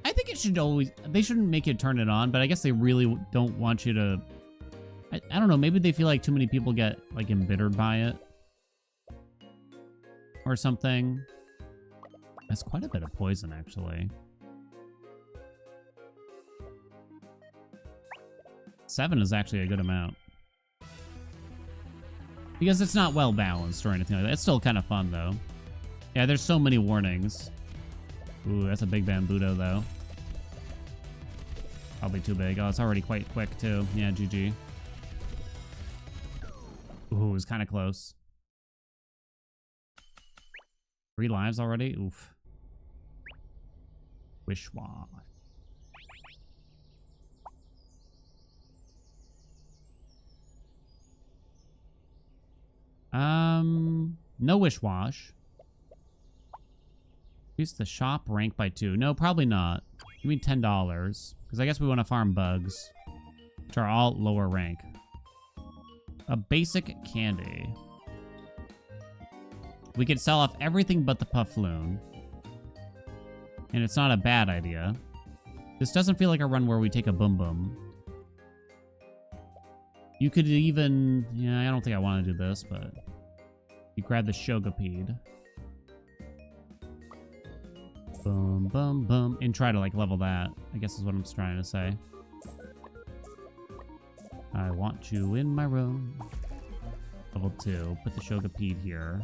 [SPEAKER 1] I think it should always... They shouldn't make you turn it on, but I guess they really don't want you to... I don't know, maybe they feel like too many people get, like, embittered by it. Or something. That's quite a bit of poison, actually. 7 is actually a good amount. Because it's not well balanced or anything like that. It's still kind of fun, though. Yeah, there's so many warnings. Ooh, that's a big Bambuto, though. Probably too big. Oh, it's already quite quick, too. Yeah, GG. Ooh, it was kind of close. 3 lives already? Oof. Wishwa. No Wishwash. Increase the shop rank by 2. No, probably not. Give me $10. Because I guess we want to farm bugs. Which are all lower rank. A basic candy. We could sell off everything but the Puffloon. And it's not a bad idea. This doesn't feel like a run where we take a Boom Boom. You could even... Yeah, I don't think I want to do this, but... You grab the Shogapede. Boom, boom, boom. And try to, like, level that. I guess is what I'm trying to say. I want you in my room. Level 2. Put the Shogapede here.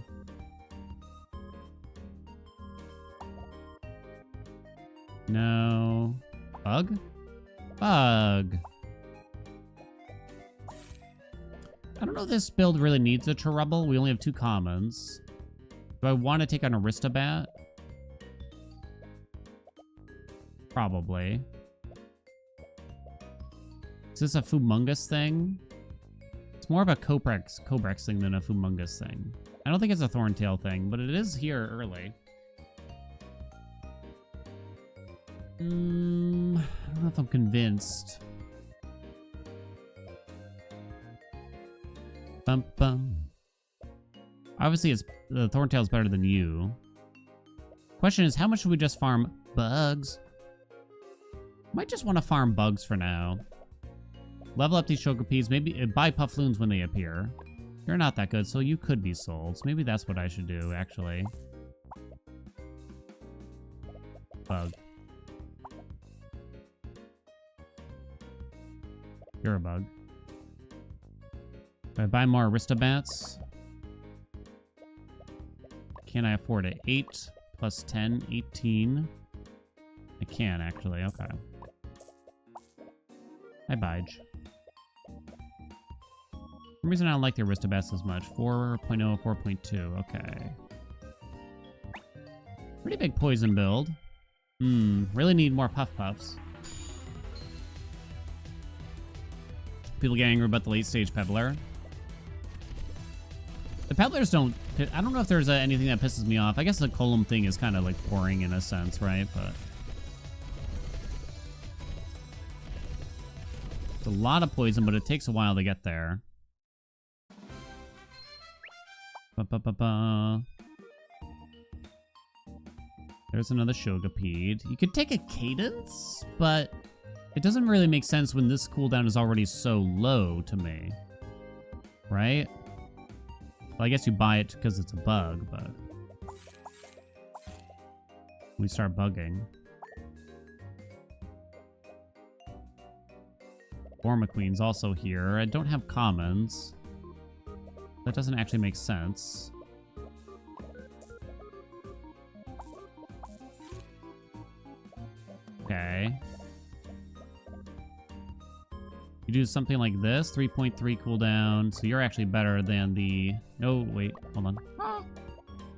[SPEAKER 1] No. Bug? Bug. I don't know if this build really needs a Terubble. We only have 2 commons. Do I want to take on Aristobat? Probably. Is this a Fumungus thing? It's more of a Cobrex thing than a Fumungus thing. I don't think it's a Thorntail thing, but it is here early. I don't know if I'm convinced. Bum, bum. Obviously, the Thorntail's better than you. Question is, how much should we just farm bugs? Might just want to farm bugs for now. Level up these Chocopedes. Maybe buy Puffloons when they appear. You're not that good, so you could be sold. So maybe that's what I should do, actually. Bug. You're a bug. If I buy more Aristobats, can I afford it? 8 plus 10, 18. I can, actually. Okay. Hi, Bige. For some reason, I don't like the Aristobats as much. 4.0, 4.2. Okay. Pretty big poison build. Really need more Puff Puffs. People get angry about the late stage Pebbler. The Pebblers don't... I don't know if there's anything that pisses me off. I guess the Column thing is kind of like boring in a sense, right? But... it's a lot of poison, but it takes a while to get there. Ba-ba-ba-ba. There's another Shogapede. You could take a Cadence, but it doesn't really make sense when this cooldown is already so low to me. Right? Well, I guess you buy it because it's a bug, but... we start bugging. Orma Queen's also here. I don't have commons. That doesn't actually make sense. Okay. You do something like this, 3.3 cooldown, so you're actually better than the... No, wait, hold on.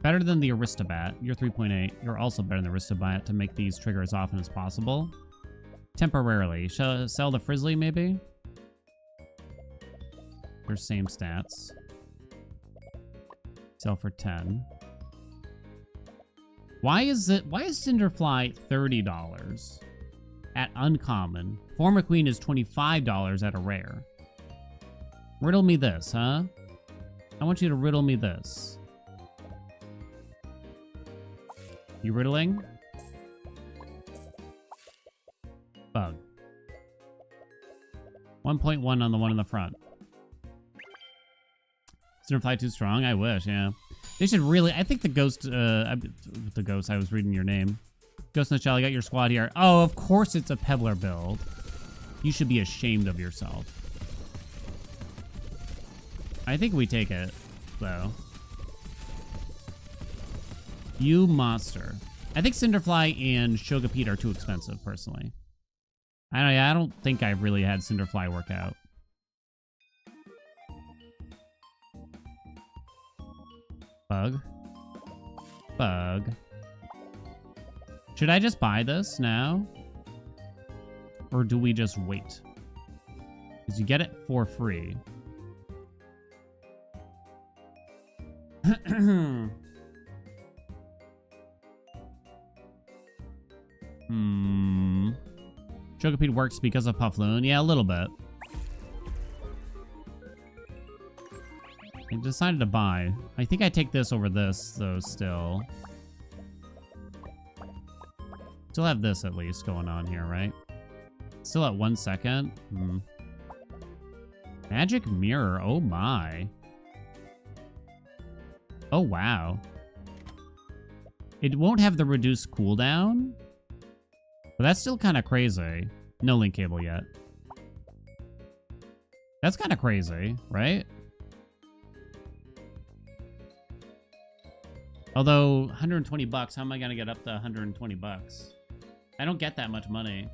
[SPEAKER 1] Better than the Aristobat. You're 3.8. You're also better than the Aristobat to make these trigger as often as possible. Temporarily. Sell the Frizzly, maybe? They're same stats. Sell for 10. Why is Cinderfly $30 at uncommon? Former Queen is $25 at a rare. Riddle me this, huh? I want you to riddle me this. You riddling? Bug. 1.1 on the one in the front. Cinderfly too strong? I wish, yeah. They should really... I think the Ghost... the Ghost, I was reading your name. Ghost in the Shell, I got your squad here. Oh, of course it's a Pebbler build. You should be ashamed of yourself. I think we take it, though. You monster. I think Cinderfly and Shogapede are too expensive, personally. I don't think I've really had Cinderfly work out. Bug. Bug. Should I just buy this now? Or do we just wait? Because you get it for free. Shogapede works because of Puffloon. Yeah, a little bit. I decided to buy. I think I take this over this, though, still. Still have this, at least, going on here, right? Still at 1 second. Magic Mirror. Oh, my. Oh, wow. It won't have the reduced cooldown. But that's still kind of crazy. No link cable yet. That's kind of crazy, right? Although, 120 bucks, how am I going to get up to 120 bucks? I don't get that much money.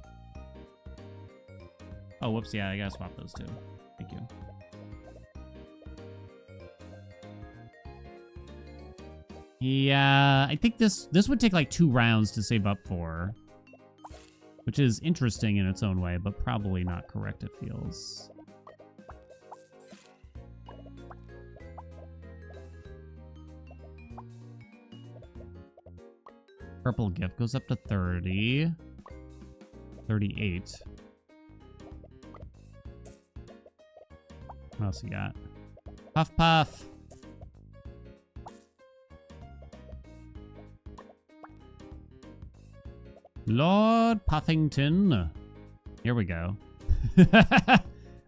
[SPEAKER 1] Oh, whoops, yeah, I gotta swap those two. Thank you. Yeah, I think this would take like 2 rounds to save up for. Which is interesting in its own way, but probably not correct, it feels. Purple gift goes up to 30. 38. What else you got? Puff Puff! Lord Puffington. Here we go.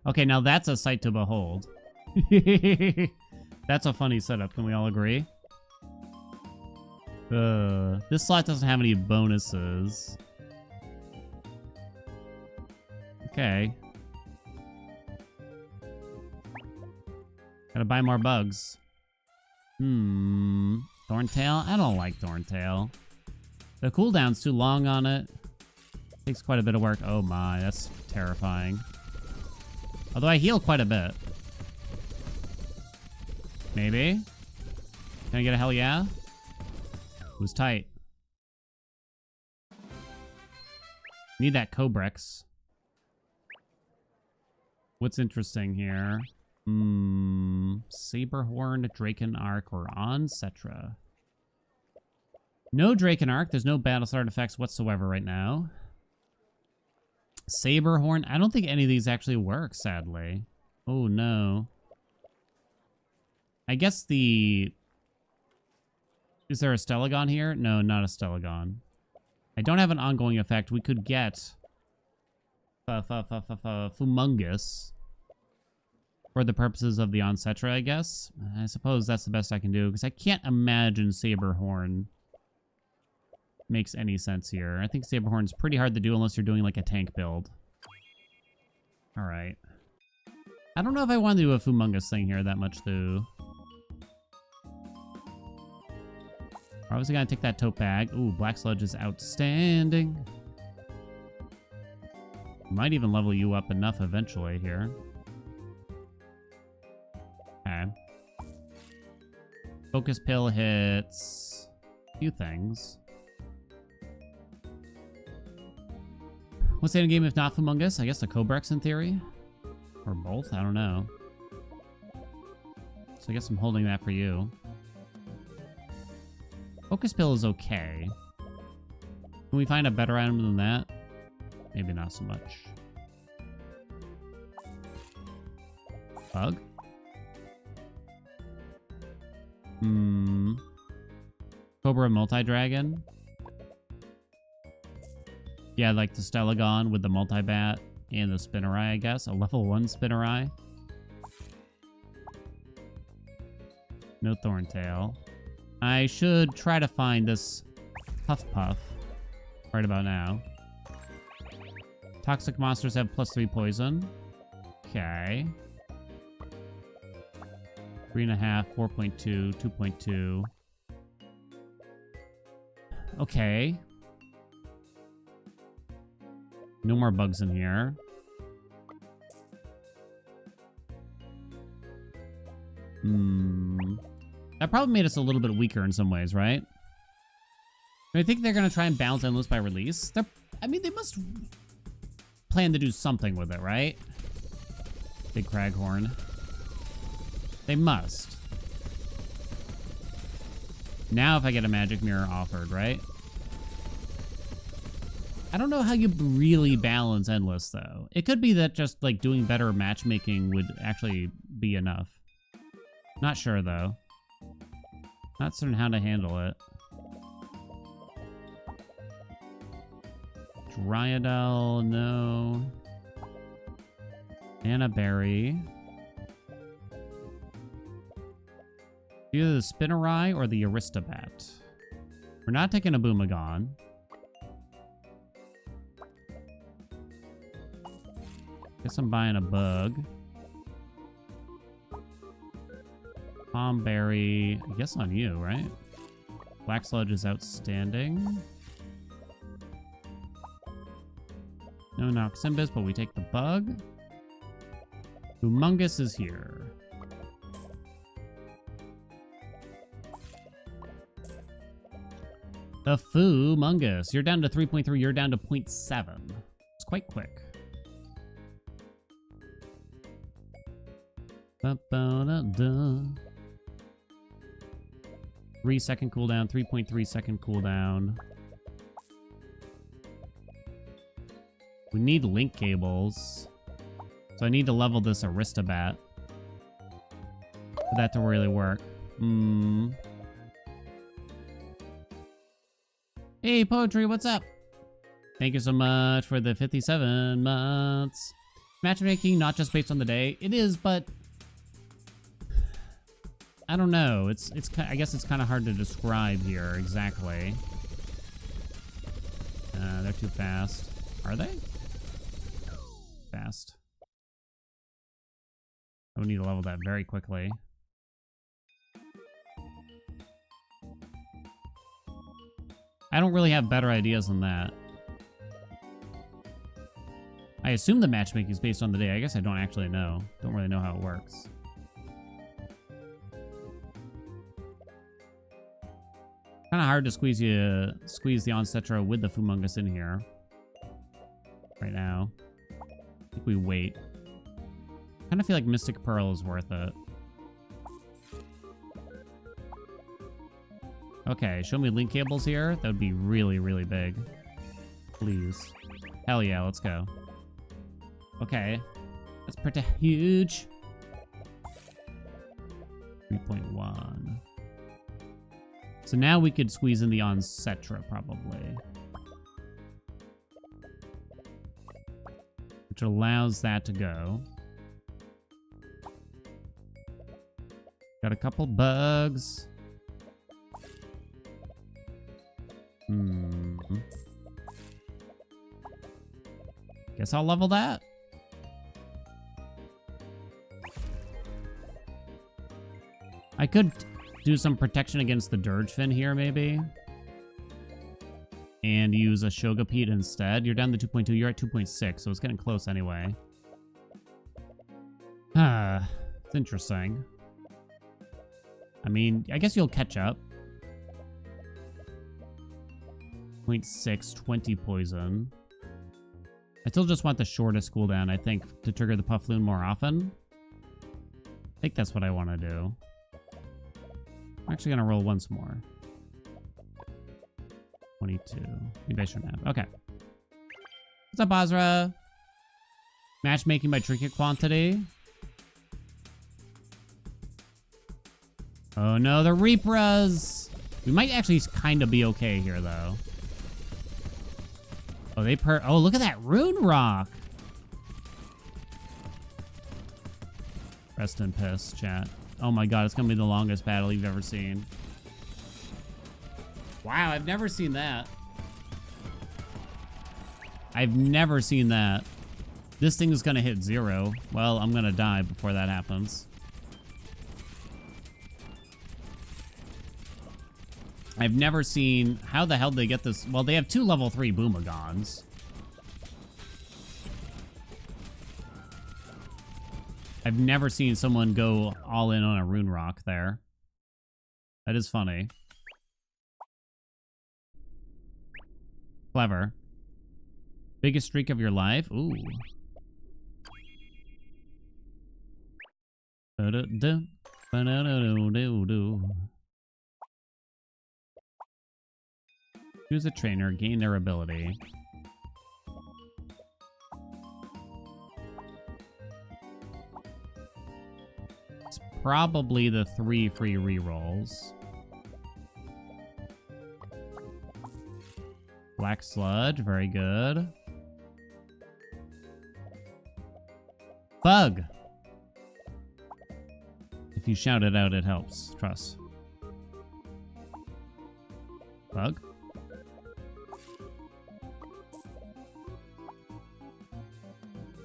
[SPEAKER 1] Okay, now that's a sight to behold. That's a funny setup. Can we all agree? This slot doesn't have any bonuses. Okay. Gotta buy more bugs. Thorntail? I don't like Thorntail. The cooldown's too long on it. Takes quite a bit of work. Oh my, that's terrifying. Although I heal quite a bit. Maybe? Can I get a hell yeah? It was tight. Need that Cobrex. What's interesting here? Saberhorn, Drakenarch, or Oncetra. No Drakenarch. There's no Battle artifacts whatsoever right now. Saberhorn. I don't think any of these actually work, sadly. Oh, no. I guess the... Is there a Stellagon here? No, not a Stellagon. I don't have an ongoing effect. We could get... Fumungus. For the purposes of the Oncetra, I guess. I suppose that's the best I can do, because I can't imagine Saberhorn makes any sense here. I think Saberhorn's pretty hard to do unless you're doing like a tank build. Alright. I don't know if I want to do a Fumungus thing here that much, though. Obviously gotta take that tote bag. Ooh, Black Sludge is outstanding. Might even level you up enough eventually here. Okay. Focus Pill hits a few things. What's the end game if not Fumungus? I guess the Cobrex in theory? Or both? I don't know. So I guess I'm holding that for you. Focus Pill is okay. Can we find a better item than that? Maybe not so much. Bug? Cobra Multi-Dragon? Yeah, like the Stellagon with the Multi-Bat and the Spinnerai, I guess. A level 1 Spinnerai. No Thorntail. I should try to find this Puff Puff right about now. Toxic monsters have +3 poison. Okay. 3.5, 4.2, 2.2. Okay. No more bugs in here. That probably made us a little bit weaker in some ways, right? I think they're going to try and balance Endless by release. I mean, they must plan to do something with it, right? Big Craghorn. They must. Now if I get a magic mirror offered, right? I don't know how you really balance Endless, though. It could be that just, like, doing better matchmaking would actually be enough. Not sure, though. Not certain how to handle it. Dryadel, no. Berry. Either the Spinnerai or the Aristobat. We're not taking a Boomagon. Guess I'm buying a bug. Berry, I guess on you, right? Black Sludge is outstanding. No Noxembus, but we take the bug. Humungus is here. The Fumungus. You're down to 3.3. You're down to 0.7. It's quite quick. Ba-ba-da-da. 3-second cooldown, 3.3-second cooldown. We need link cables. So I need to level this Aristobat for that to really work. Hey, Poetry, what's up? Thank you so much for the 57 months. Matchmaking, not just based on the day. It is, but I don't know. I guess it's kind of hard to describe here exactly. They're too fast. Are they? Fast. I would need to level that very quickly. I don't really have better ideas than that. I assume the matchmaking is based on the day. I guess I don't actually know. Don't really know how it works. Kind of hard to squeeze the Oncetra with the Fumungus in here right now. I think we wait. Kind of feel like Mystic Pearl is worth it. Okay, show me link cables here. That would be really, really big. Please. Hell yeah, let's go. Okay. That's pretty huge. 3.1. So now we could squeeze in the Oncetra, probably. Which allows that to go. Got a couple bugs. Guess I'll level that. I could do some protection against the Dirge Fin here, maybe. And use a Shogapede instead. You're down to 2.2. You're at 2.6, so it's getting close anyway. It's interesting. I mean, I guess you'll catch up. 0.6, 20 poison. I still just want the shortest cooldown, I think, to trigger the Puffloon more often. I think that's what I want to do. I'm actually going to roll once more. 22. Maybe I shouldn't have. Okay. What's up, Azra? Matchmaking by trinket quantity. Oh no, the Reapras! We might actually kind of be okay here, though. Oh, oh, look at that Rune Rock! Rest in piss, chat. Oh my god, it's gonna be the longest battle you've ever seen. Wow, I've never seen that. I've never seen that. This thing is gonna hit 0. Well, I'm gonna die before that happens. I've never seen... How the hell did they get this? Well, they have 2 level 3 Boomagons. I've never seen someone go all in on a Rune Rock there. That is funny. Clever. Biggest streak of your life? Ooh. Ba-da-da. Ba-da-da-do-do-do. Choose a trainer, gain their ability. It's probably the 3 free rerolls. Black Sludge, very good. Bug! If you shout it out, it helps. Trust. Bug?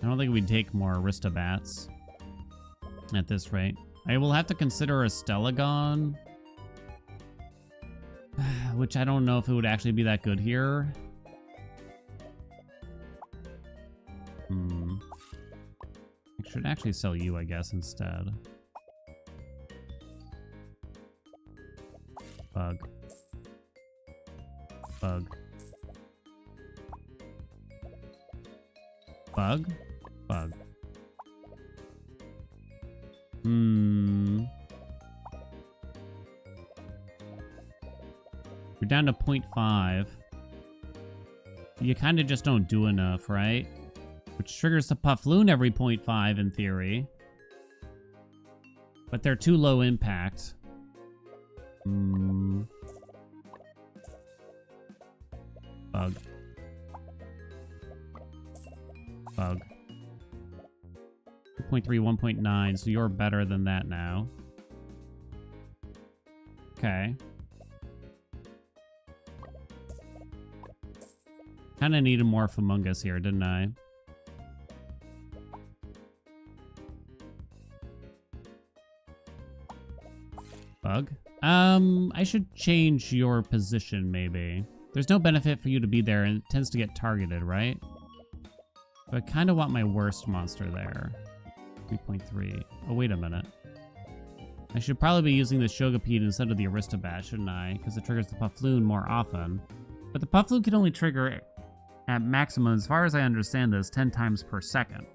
[SPEAKER 1] I don't think we'd take more Aristobats at this rate. I will have to consider a Stellagon, which I don't know if it would actually be that good here. I should actually sell you, I guess, instead. Bug. Bug. Bug? Bug. You're down to 0.5. You kind of just don't do enough, right? Which triggers the Puffloon every 0.5 in theory. But they're too low impact. Bug. Bug. 2.3, 1.9, so you're better than that now. Okay. Kinda needed more Famungus here, didn't I? Bug? I should change your position, maybe. There's no benefit for you to be there, and it tends to get targeted, right? But I kind of want my worst monster there. 3.3. Oh, wait a minute. I should probably be using the Shogapede instead of the Aristobat, shouldn't I? Because it triggers the Puffloon more often. But the Puffloon can only trigger at maximum, as far as I understand this, 10 times per second.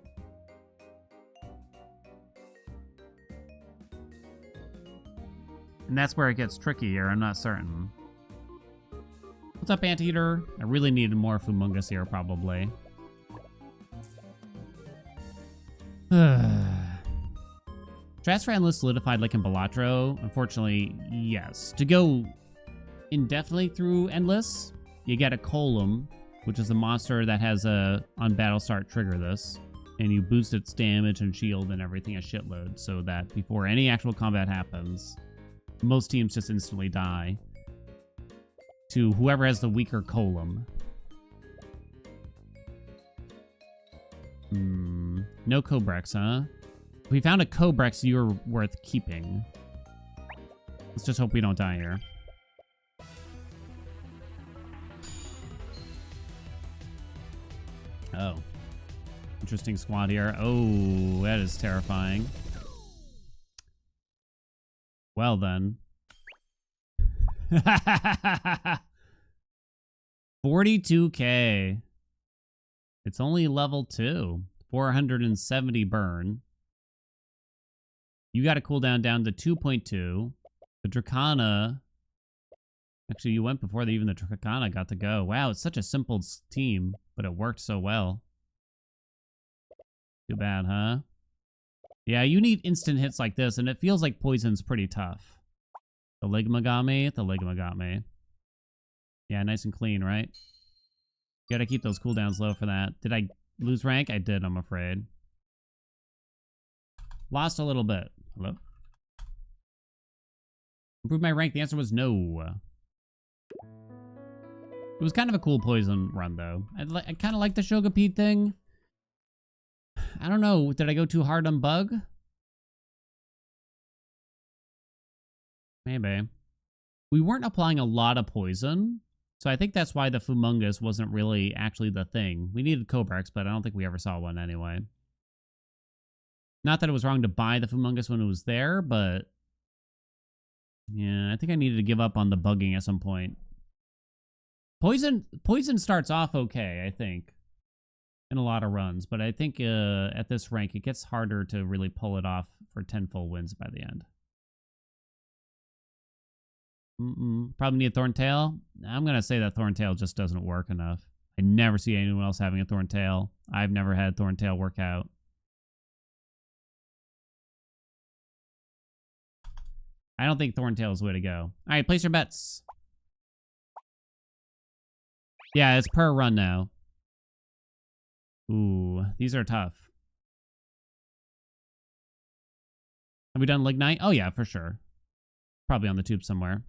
[SPEAKER 1] And that's where it gets trickier, I'm not certain. What's up, Anteater? I really needed more Famungus here, probably. Transfer Endless solidified like in Balatro. Unfortunately, yes. To go indefinitely through Endless, you get a Column, which is a monster that has a, on battle start, trigger this. And you boost its damage and shield and everything a shitload, so that before any actual combat happens, most teams just instantly die to whoever has the weaker Column. No Cobrex, huh? If we found a Cobrex, you're worth keeping. Let's just hope we don't die here. Oh. Interesting squad here. Oh, that is terrifying. Well then. 42k. It's only level 2. 470 burn. You got a cooldown down to 2.2. The Dracana. Actually, you went before even the Dracana got to go. Wow, it's such a simple team, but it worked so well. Too bad, huh? Yeah, you need instant hits like this, and it feels like poison's pretty tough. The Ligma got me. The Ligma got me. Yeah, nice and clean, right? You gotta keep those cooldowns low for that. Did I lose rank? I did, I'm afraid. Lost a little bit. Hello? Improve my rank? The answer was no. It was kind of a cool poison run, though. I kind of like the Shogapede thing. I don't know. Did I go too hard on Bug? Maybe. We weren't applying a lot of poison, so I think that's why the Fumungus wasn't really actually the thing. We needed Cobrex, but I don't think we ever saw one anyway. Not that it was wrong to buy the Fumungus when it was there, but yeah, I think I needed to give up on the bugging at some point. Poison starts off okay, I think, in a lot of runs, but I think at this rank, it gets harder to really pull it off for 10 full wins by the end. Probably need a Thorntail. I'm going to say that Thorntail just doesn't work enough. I never see anyone else having a Thorntail. I've never had Thorntail work out. I don't think Thorntail is the way to go. All right, place your bets. Yeah, it's per run now. Ooh, these are tough. Have we done Lignite? Oh, yeah, for sure. Probably on the tube somewhere.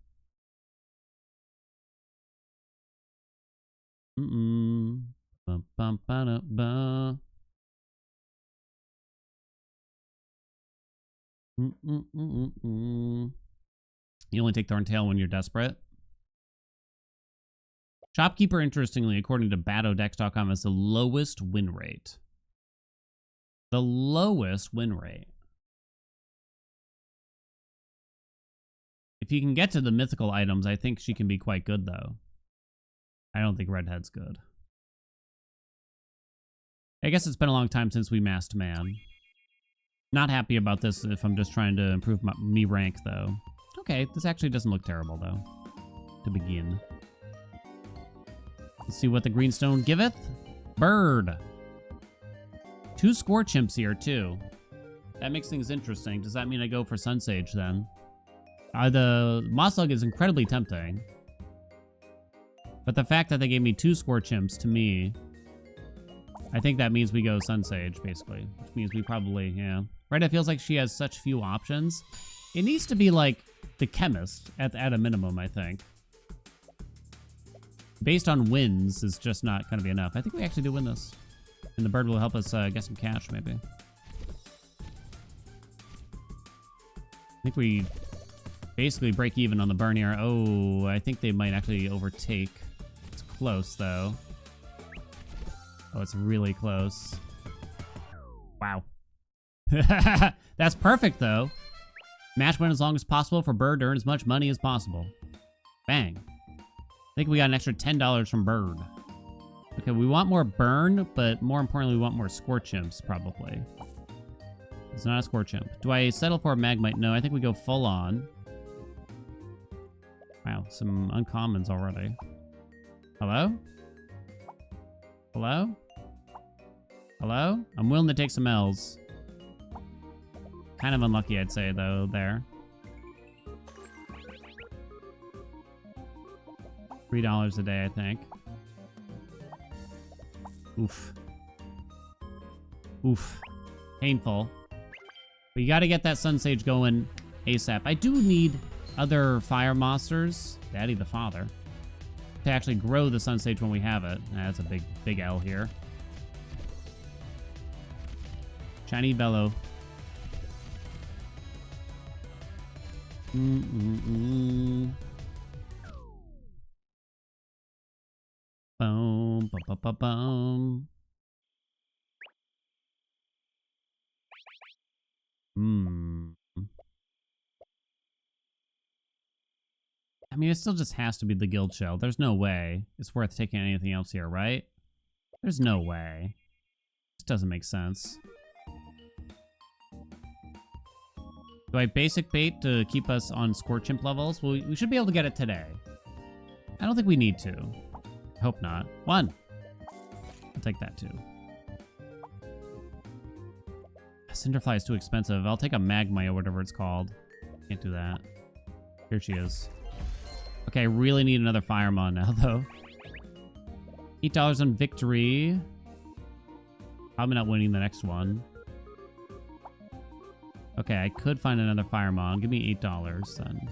[SPEAKER 1] Bum, bum, ba-da-ba. You only take Thorntail when you're desperate. Shopkeeper, interestingly, according to Batodex.com, has the lowest win rate. The lowest win rate. If you can get to the mythical items, I think she can be quite good, though. I don't think Redhead's good. I guess it's been a long time since we masked Man. Not happy about this if I'm just trying to improve me rank, though. Okay, this actually doesn't look terrible, though, to begin. Let's see what the greenstone giveth. Bird. 2 score chimps here, too. That makes things interesting. Does that mean I go for Sunsage, then? The Moslug is incredibly tempting. But the fact that they gave me 2 score chimps, to me, I think that means we go Sunsage, basically. Which means we probably, yeah. Right, it feels like she has such few options. It needs to be like the Chemist at a minimum, I think. Based on wins is just not going to be enough. I think we actually do win this. And the bird will help us get some cash, maybe. I think we basically break even on the burn here. Oh, I think they might actually overtake. It's close, though. Oh, it's really close. Wow. That's perfect, though. Match win as long as possible for Bird to earn as much money as possible. Bang. I think we got an extra $10 from Bird. Okay, we want more burn, but more importantly, we want more score chimps, probably. It's not a score chimp. Do I settle for a Magmite? No, I think we go full on. Wow, some uncommons already. Hello? Hello? Hello? I'm willing to take some L's. Kind of unlucky, I'd say, though, there. $3 a day, I think. Oof. Oof. Painful. But you gotta get that Sunsage going ASAP. I do need other fire monsters, Daddy the Father, to actually grow the Sunsage when we have it. That's a big L here. Shiny Bellow. Boom, boom, boom, boom, boom. I mean, it still just has to be the guild shell. There's no way it's worth taking anything else here, right? There's no way. This doesn't make sense. Do I basic bait to keep us on Scorch Imp levels? Well, we should be able to get it today. I don't think we need to. Hope not. 1. I'll take that too. Cinderfly is too expensive. I'll take a Magma or whatever it's called. Can't do that. Here she is. Okay, I really need another Firemon now, though. $8 on victory. Probably not winning the next one. Okay, I could find another Firemon. Give me $8 then.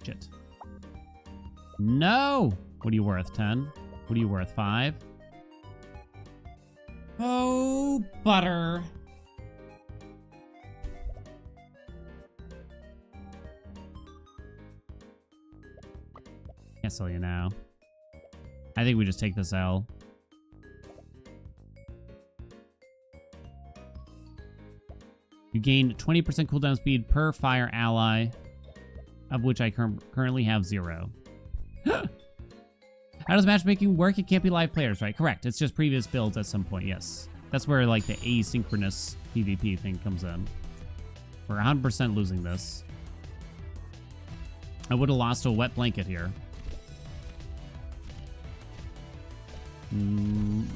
[SPEAKER 1] Shit. No! What are you worth? 10? What are you worth? 5? Oh, butter. Can't sell you now. I think we just take this L. You gain 20% cooldown speed per fire ally, of which I currently have 0. How does matchmaking work? It can't be live players, right? Correct. It's just previous builds at some point, yes. That's where, like, the asynchronous PvP thing comes in. We're 100% losing this. I would have lost a wet blanket here.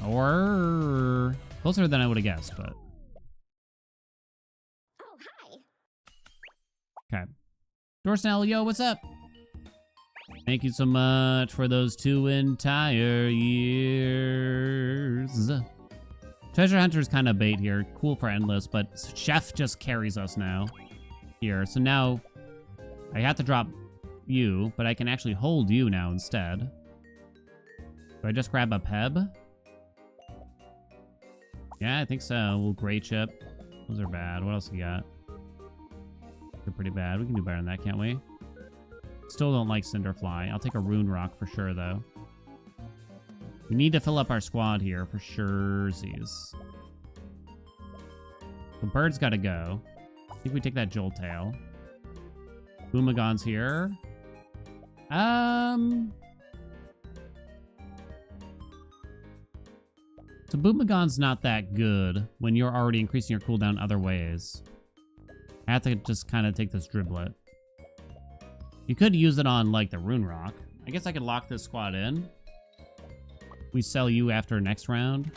[SPEAKER 1] Or closer than I would have guessed, but...
[SPEAKER 2] Oh, hi.
[SPEAKER 1] Okay. Dorsnell, yo, what's up? Thank you so much for those 2 entire years. Treasure Hunter's kind of bait here. Cool for Endless, but Chef just carries us now. Here. So now I have to drop you, but I can actually hold you now instead. Do I just grab a Peb? Yeah, I think so. Well, Great Chip. Those are bad. What else we got? They're pretty bad. We can do better than that, can't we? Still don't like Cinderfly. I'll take a Rune Rock for sure, though. We need to fill up our squad here for sure. The bird's got to go. I think we take that Joltail. Boomagon's here. So Boomagon's not that good when you're already increasing your cooldown other ways. I have to just kind of take this Driblet. You could use it on, like, the Rune Rock. I guess I could lock this squad in. We sell you after next round.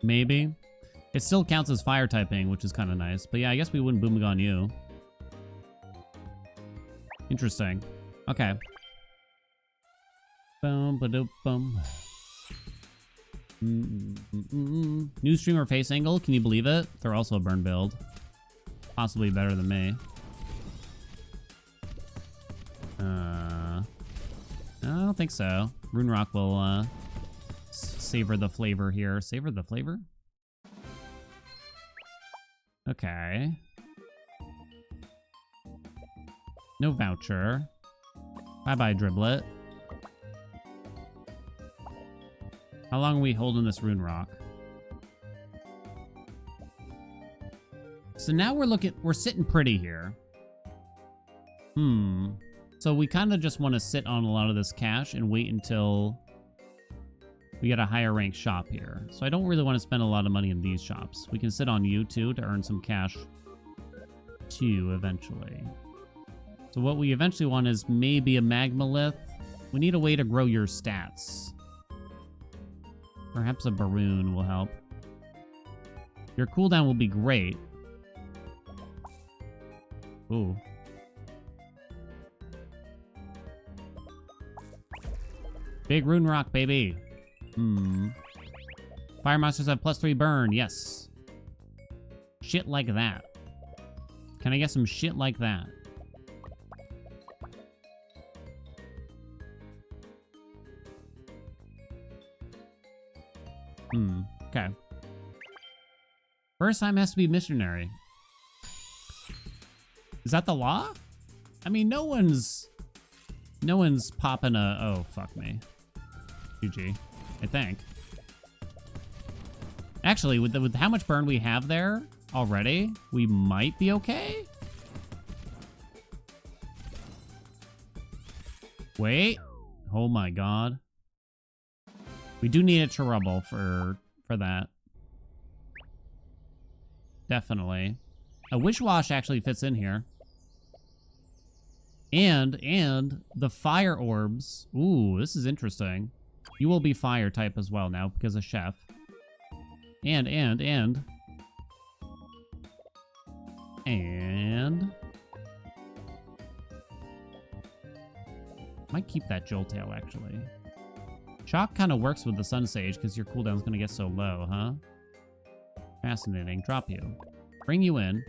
[SPEAKER 1] Maybe. It still counts as fire typing, which is kind of nice. But yeah, I guess we wouldn't Boomagon you. Interesting. Okay. Boom, ba-doop, boom. New streamer face angle, can you believe it? They're also a burn build. Possibly better than me. I don't think so. Rune Rock will savor the flavor here. Savor the flavor? Okay. No voucher. Bye-bye, Driblet. How long are we holding this Rune Rock? So now we're sitting pretty here. So we kind of just want to sit on a lot of this cash and wait until we get a higher rank shop here. So I don't really want to spend a lot of money in these shops. We can sit on you too to earn some cash too eventually. So what we eventually want is maybe a Magmalith. We need a way to grow your stats. Perhaps a Baroon will help. Your cooldown will be great. Ooh. Big Rune Rock, baby. Fire monsters have +3 burn. Yes. Shit like that. Can I get some shit like that? Okay. First time has to be missionary. Is that the law? I mean, no one's popping a... Oh, fuck me. GG, I think. Actually, with how much burn we have there already, we might be okay. Wait. Oh my god. We do need a Cherubble for that. Definitely. A Wish Wash actually fits in here. And the fire orbs. Ooh, this is interesting. You will be fire type as well now because of Chef. And. Might keep that Jolt Tail, actually. Shock kind of works with the Sun Sage because your cooldown's going to get so low, huh? Fascinating. Drop you. Bring you in.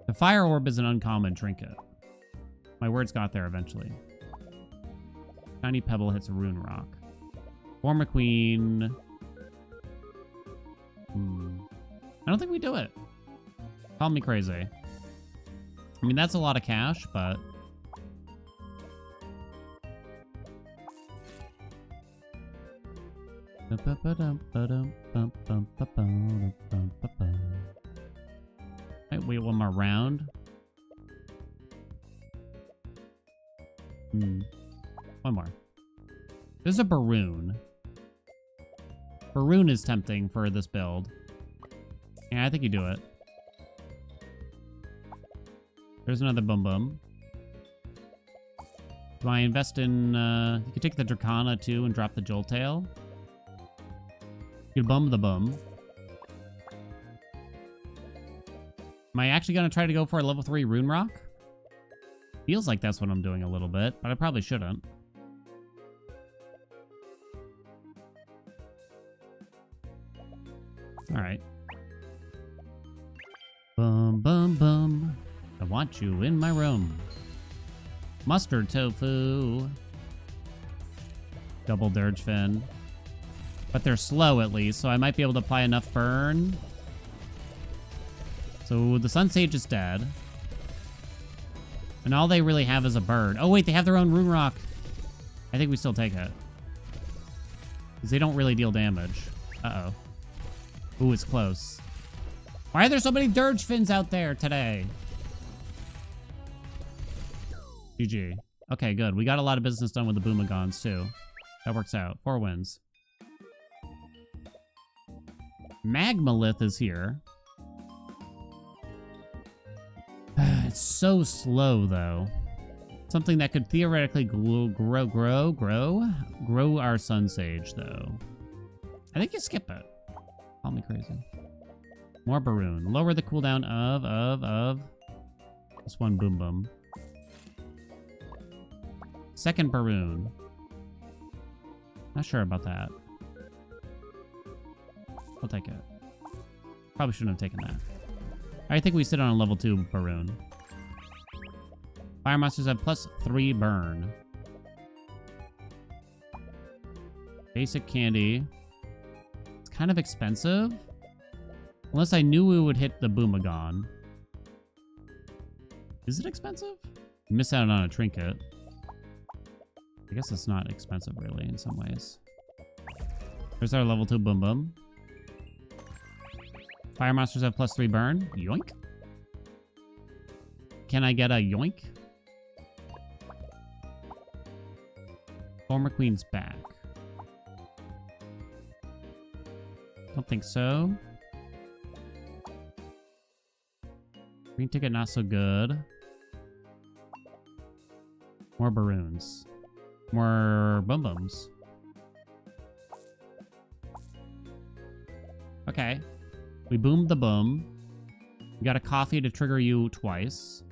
[SPEAKER 1] The Fire Orb is an uncommon trinket. My words got there eventually. Tiny Pebble hits a Rune Rock. Form a Queen. I don't think we do it. Call me crazy. I mean, that's a lot of cash, but... Might wait one more round. One more. There's a Baroon. Baroon is tempting for this build. Yeah, I think you do it. There's another Boom Boom. Do I invest in... you could take the Dracana too and drop the Jolt Tail. You could bum the bum. Am I actually going to try to go for a level 3 Rune Rock? Feels like that's what I'm doing a little bit, but I probably shouldn't. Alright. Bum, bum, bum. I want you in my room. Mustard tofu. Double Dirge Fin. But they're slow at least, so I might be able to apply enough burn. So the Sun Sage is dead. And all they really have is a bird. Oh wait, they have their own Rune Rock. I think we still take it. Because they don't really deal damage. Uh-oh. Ooh, it's close. Why are there so many Dirge Fins out there today? GG. Okay, good. We got a lot of business done with the Boomagons, too. That works out. 4 wins. Magmalith is here. It's so slow, though. Something that could theoretically grow our Sun Sage, though. I think you skip it. Call me crazy. More Baroon. Lower the cooldown of this one Boom Boom. Second Baroon. Not sure about that. I'll take it. Probably shouldn't have taken that. I think we sit on a level 2 Baroon. Fire monsters have +3 burn. Basic candy. It's kind of expensive. Unless I knew we would hit the Boomagon. Is it expensive? Miss out on a trinket. I guess it's not expensive really in some ways. There's our level 2 Boom Boom. Fire monsters have +3 burn. Yoink. Can I get a yoink? Former Queen's back. Don't think so. Green ticket not so good. More Baroons. More Boom Booms. Okay. We boomed the boom. We got a coffee to trigger you twice.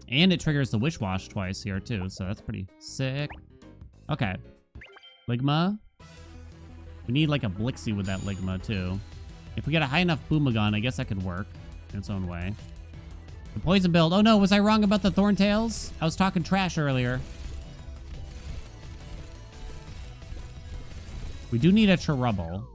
[SPEAKER 1] And it triggers the Wish Wash twice here too, so that's pretty sick. Okay. Ligma. We need like a Blixie with that Ligma too. If we get a high enough Boomagon, I guess that could work in its own way. The poison build. Oh no, was I wrong about the Thorntails? I was talking trash earlier. We do need a Cherubble.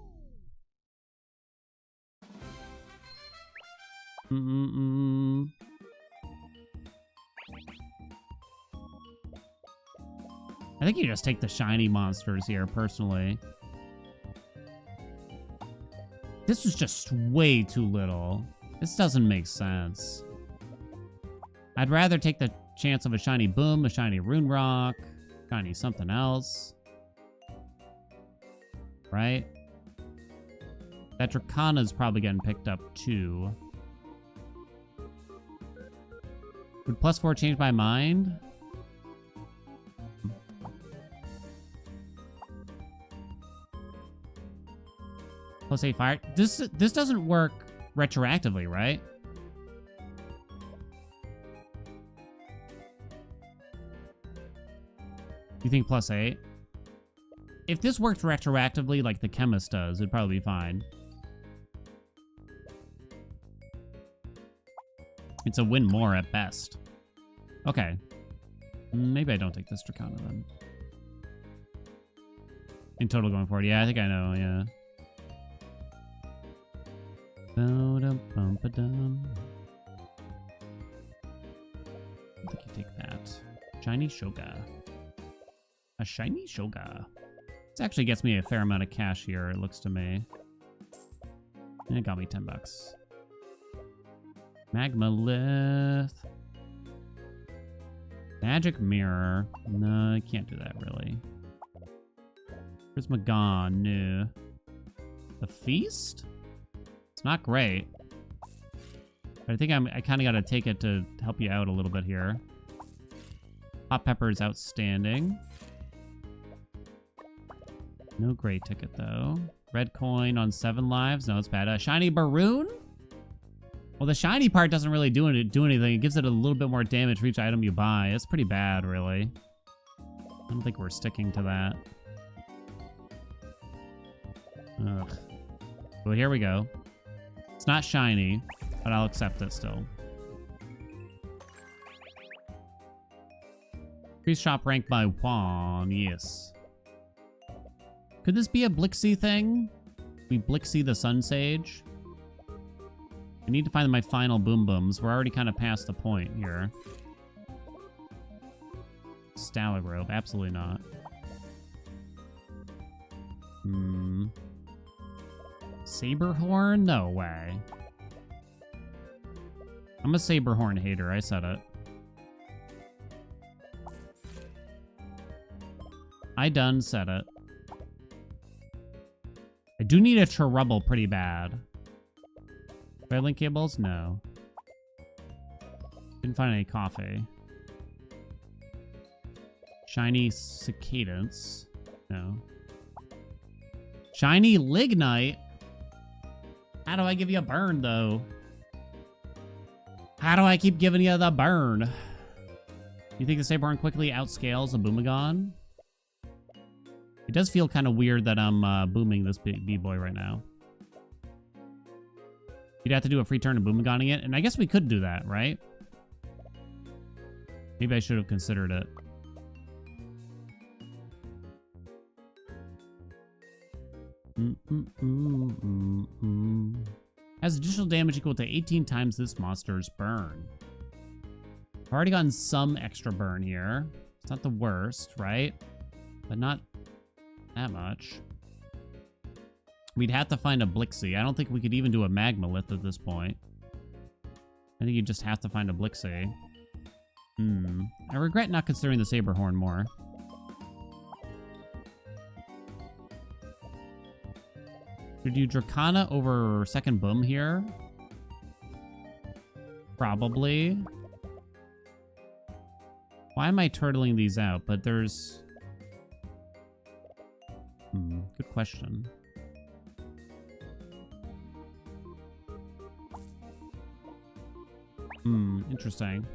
[SPEAKER 1] I think you just take the shiny monsters here, personally. This was just way too little. This doesn't make sense. I'd rather take the chance of a shiny Boom, a shiny Rune Rock, shiny something else. Right? That Dracana's probably getting picked up too. Would +4 change my mind? +8 fire. This doesn't work retroactively, right? You think +8? If this worked retroactively like the chemist does, it'd probably be fine. It's a win more at best. Okay. Maybe I don't take this Dracana then. In total going forward. Yeah, I think I know, yeah. I think you take that. Shiny Shoga. A shiny Shoga. This actually gets me a fair amount of cash here, it looks to me. And it got me $10. Magmalith. Magic Mirror. No, I can't do that, really. Prismagon. No. The Feast? It's not great. But I think I kind of got to take it to help you out a little bit here. Hot Pepper is outstanding. No great ticket, though. Red coin on 7 lives. No, it's bad. Shiny Baroon? Well, the shiny part doesn't really do anything. It gives it a little bit more damage for each item you buy. It's pretty bad, really. I don't think we're sticking to that. Ugh. Well, here we go. It's not shiny, but I'll accept it still. Increase shop rank by 1, yes. Could this be a Blixie thing? We Blixie the Sun Sage? I need to find my final Boom Booms. We're already kind of past the point here. Stalagrope, absolutely not. Saberhorn? No way. I'm a Saberhorn hater, I said it. I done said it. I do need a Cherubble pretty bad. Link cables? No. Didn't find any coffee. Shiny Cicadance? No. Shiny Lignite? How do I give you a burn, though? How do I keep giving you the burn? You think the Saberhorn quickly outscales a Boomagon? It does feel kind of weird that I'm booming this B-boy right now. You'd have to do a free turn of Boomagoning it, and I guess we could do that, right? Maybe I should have considered it. Has additional damage equal to 18 times this monster's burn. I've already gotten some extra burn here. It's not the worst, right? But not that much. We'd have to find a Blixie. I don't think we could even do a Magmalith at this point. I think you just have to find a Blixie. I regret not considering the Saberhorn more. Should do Dracana over second Boom here? Probably. Why am I turtling these out? But there's... good question. Interesting.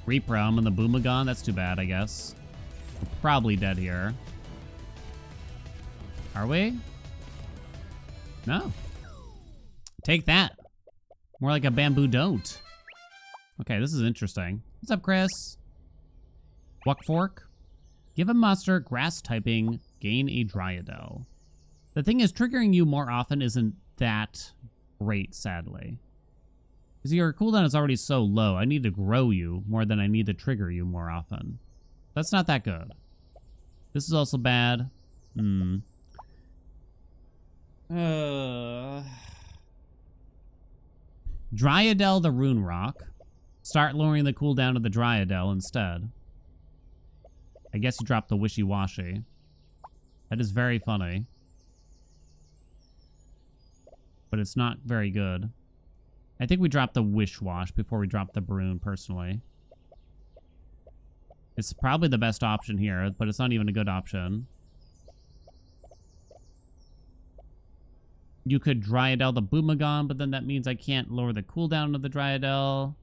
[SPEAKER 1] Reprom and the Boomagon, that's too bad, I guess. We're probably dead here. Are we? No. Take that. More like a bamboo don't. Okay, this is interesting. What's up, Chris? Buck Fork. Give a monster grass typing, gain a Dryadel. The thing is, triggering you more often isn't that great, sadly. Because your cooldown is already so low. I need to grow you more than I need to trigger you more often. That's not that good. This is also bad. Dryadel the Rune Rock. Start lowering the cooldown of the Dryadel instead. I guess you dropped the Wishy-Washy. That is very funny. But it's not very good. I think we dropped the Wish-Wash before we dropped the Barune, personally. It's probably the best option here, but it's not even a good option. You could Dryadel the Boomagon, but then that means I can't lower the cooldown of the Dryadel.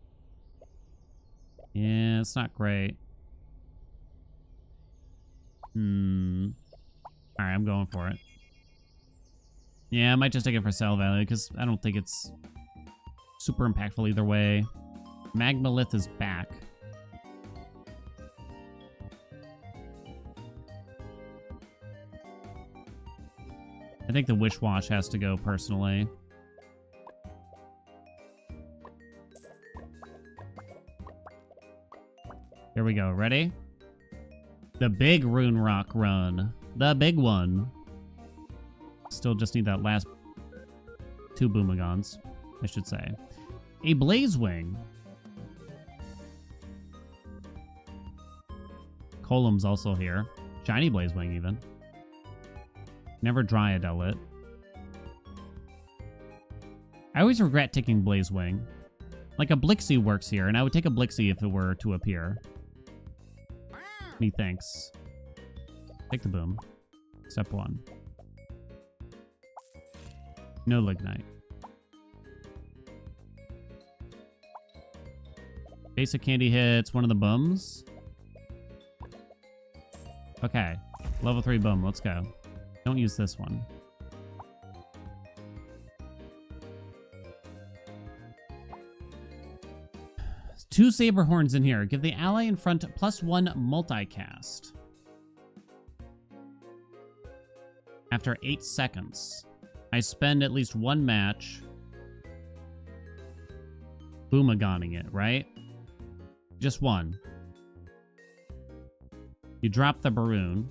[SPEAKER 1] Yeah, it's not great. Alright, I'm going for it. Yeah, I might just take it for sale value, because I don't think it's super impactful either way. Magmalith is back. I think the Wish-Wash has to go, personally. Here we go. Ready? The big Rune Rock run. The big one. Still just need that last 2 Boomagons, I should say. A Blazewing. Column's also here. Shiny Blazewing, even. Never Dryadel it. I always regret taking Blazewing. Like, a Blixie works here, and I would take a Blixie if it were to appear. Methinks. Take the Boom. Step 1. No Lignite. Basic candy hits one of the Booms. Okay. Level 3 Boom. Let's go. Don't use this one. Two Saber Horns in here. Give the ally in front +1 multicast. After 8 seconds. I spend at least 1 match Boomagoning it, right? Just 1. You drop the Barune.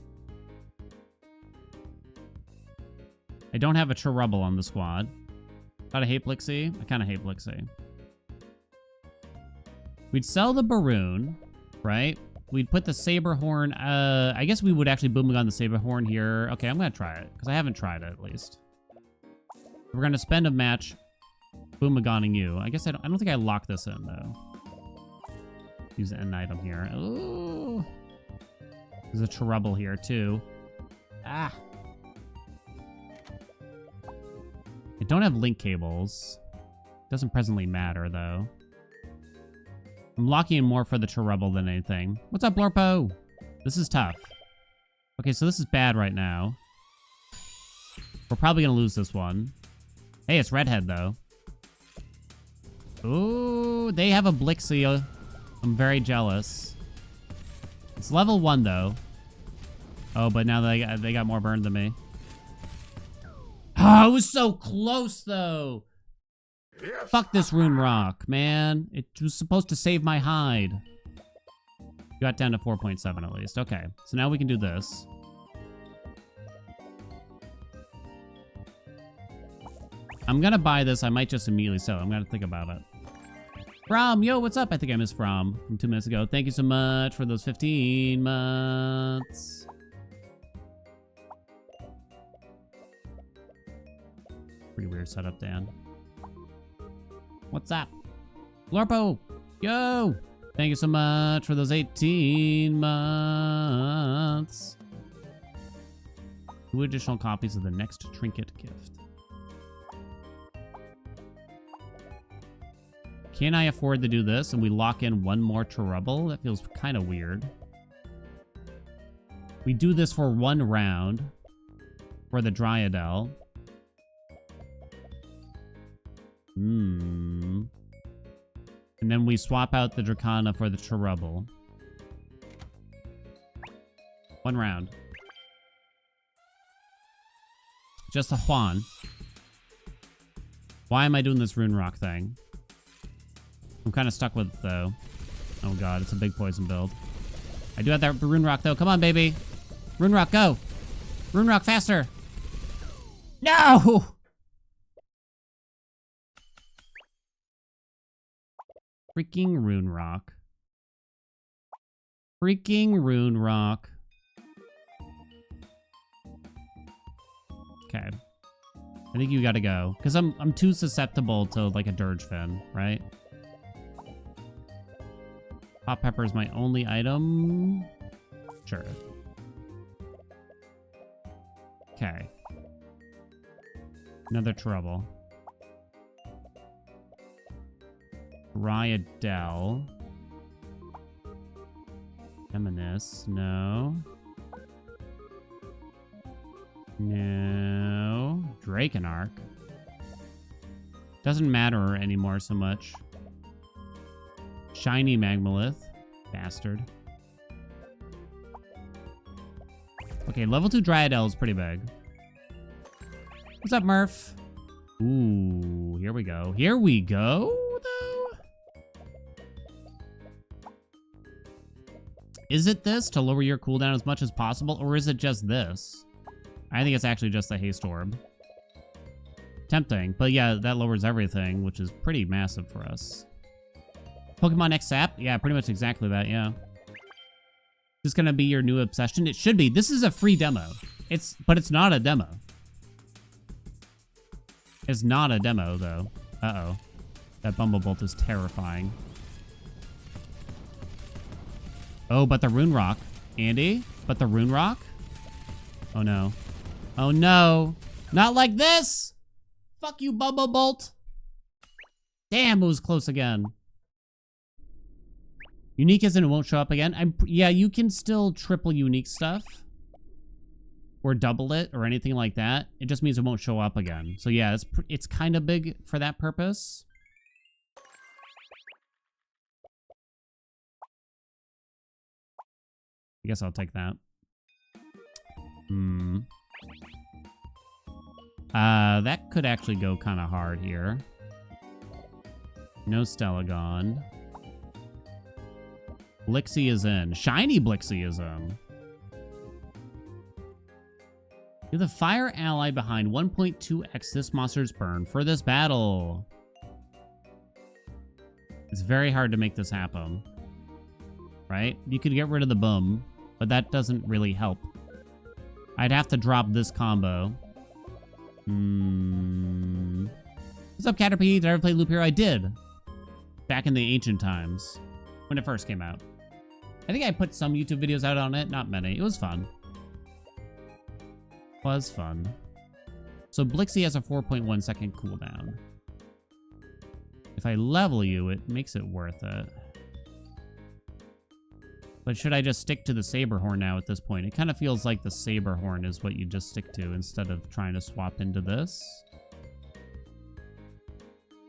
[SPEAKER 1] I don't have a Cherubble on the squad. Gotta hate Blixie. I kind of hate Blixie. We'd sell the Barune, right? We'd put the Saberhorn. I guess we would actually Boomagon the Saberhorn here. Okay, I'm gonna try it because I haven't tried it at least. We're gonna spend a match Boomagoning you. I guess I don't think I locked this in though. Use an item here. Ooh, there's a Cherubble here too. Ah. I don't have link cables. Doesn't presently matter, though. I'm locking in more for the Cherubble than anything. What's up, Lorpo? This is tough. Okay, so this is bad right now. We're probably going to lose this one. Hey, it's Redhead, though. Ooh, they have a Blixie. I'm very jealous. It's level 1, though. Oh, but now they got more burn than me. Oh, it was so close, though. Yes. Fuck this Rune Rock, man. It was supposed to save my hide. Got down to 4.7 at least. Okay, so now we can do this. I'm gonna buy this. I might just immediately sell it. I'm gonna think about it. From, yo, what's up? I think I missed from 2 minutes ago. Thank you so much for those 15 months. Pretty weird setup, Dan. What's up? Lorpo! Yo! Thank you so much for those 18 months. 2 additional copies of the next trinket gift. Can I afford to do this and we lock in 1 more Cherubble? That feels kind of weird. We do this for 1 round for the Dryadel. And then we swap out the Dracana for the Cherubble. 1 round. Just a Juan. Why am I doing this rune rock thing? I'm kind of stuck with it, though. Oh, God. It's a big poison build. I do have that rune rock, though. Come on, baby. Rune rock, go. Rune rock, faster. No! Freaking rune rock. Freaking rune rock. Okay. I think you gotta go. Because I'm too susceptible to like a dirge fin, right? Hot pepper is my only item. Sure. Okay. Another trouble. Ryadel. Eminus, no. No. Drakenarch. Doesn't matter anymore so much. Shiny Magmalith. Bastard. Okay, level 2 Dryadel is pretty big. What's up, Murph? Ooh, here we go. Here we go, though? Is it this to lower your cooldown as much as possible, or is it just this? I think it's actually just the Haste Orb. Tempting, but yeah, that lowers everything, which is pretty massive for us. Pokemon X Sap? Yeah, pretty much exactly that, yeah. Is this gonna be your new obsession? It should be. This is a free demo. But it's not a demo. It's not a demo, though. Uh-oh. That Bumblebolt is terrifying. Oh, but the Rune Rock. Andy? But the Rune Rock? Oh, no. Oh, no. Not like this! Fuck you, Bumblebolt. Damn, it was close again. Unique isn't, it won't show up again. Yeah, you can still triple unique stuff. Or double it, or anything like that. It just means it won't show up again. So yeah, it's kind of big for that purpose. I guess I'll take that. That could actually go kind of hard here. No Stellagon. Blixie is in. Shiny Blixie is in. You're the fire ally behind 1.2x this monster's burn for this battle. It's very hard to make this happen. Right? You could get rid of the boom, but that doesn't really help. I'd have to drop this combo. What's up, Caterpie? Did I ever play Loop Hero? I did. Back in the ancient times. When it first came out. I think I put some YouTube videos out on it. Not many. It was fun. Was fun. So Blixie has a 4.1 second cooldown. If I level you, it makes it worth it. But should I just stick to the Saberhorn now at this point? It kind of feels like the Saberhorn is what you just stick to instead of trying to swap into this.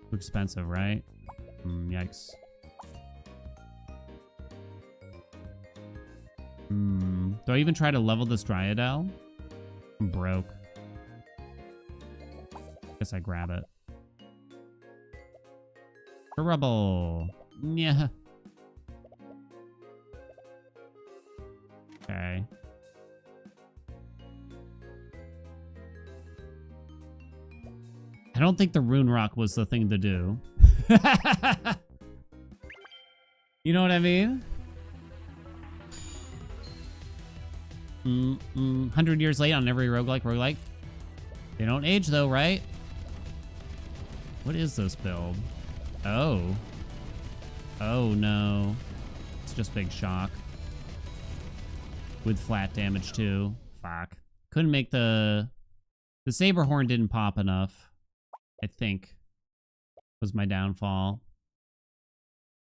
[SPEAKER 1] Too expensive, right? Yikes. Do I even try to level this Dryadel? I'm broke. Guess I grab it. Rubble. Yeah. Okay. I don't think the Rune Rock was the thing to do. You know what I mean? 100 years late on every roguelike. They don't age though, right? What is this build? Oh. Oh no. It's just big shock. With flat damage too. Fuck. Couldn't make the Saberhorn didn't pop enough. I think. Was my downfall.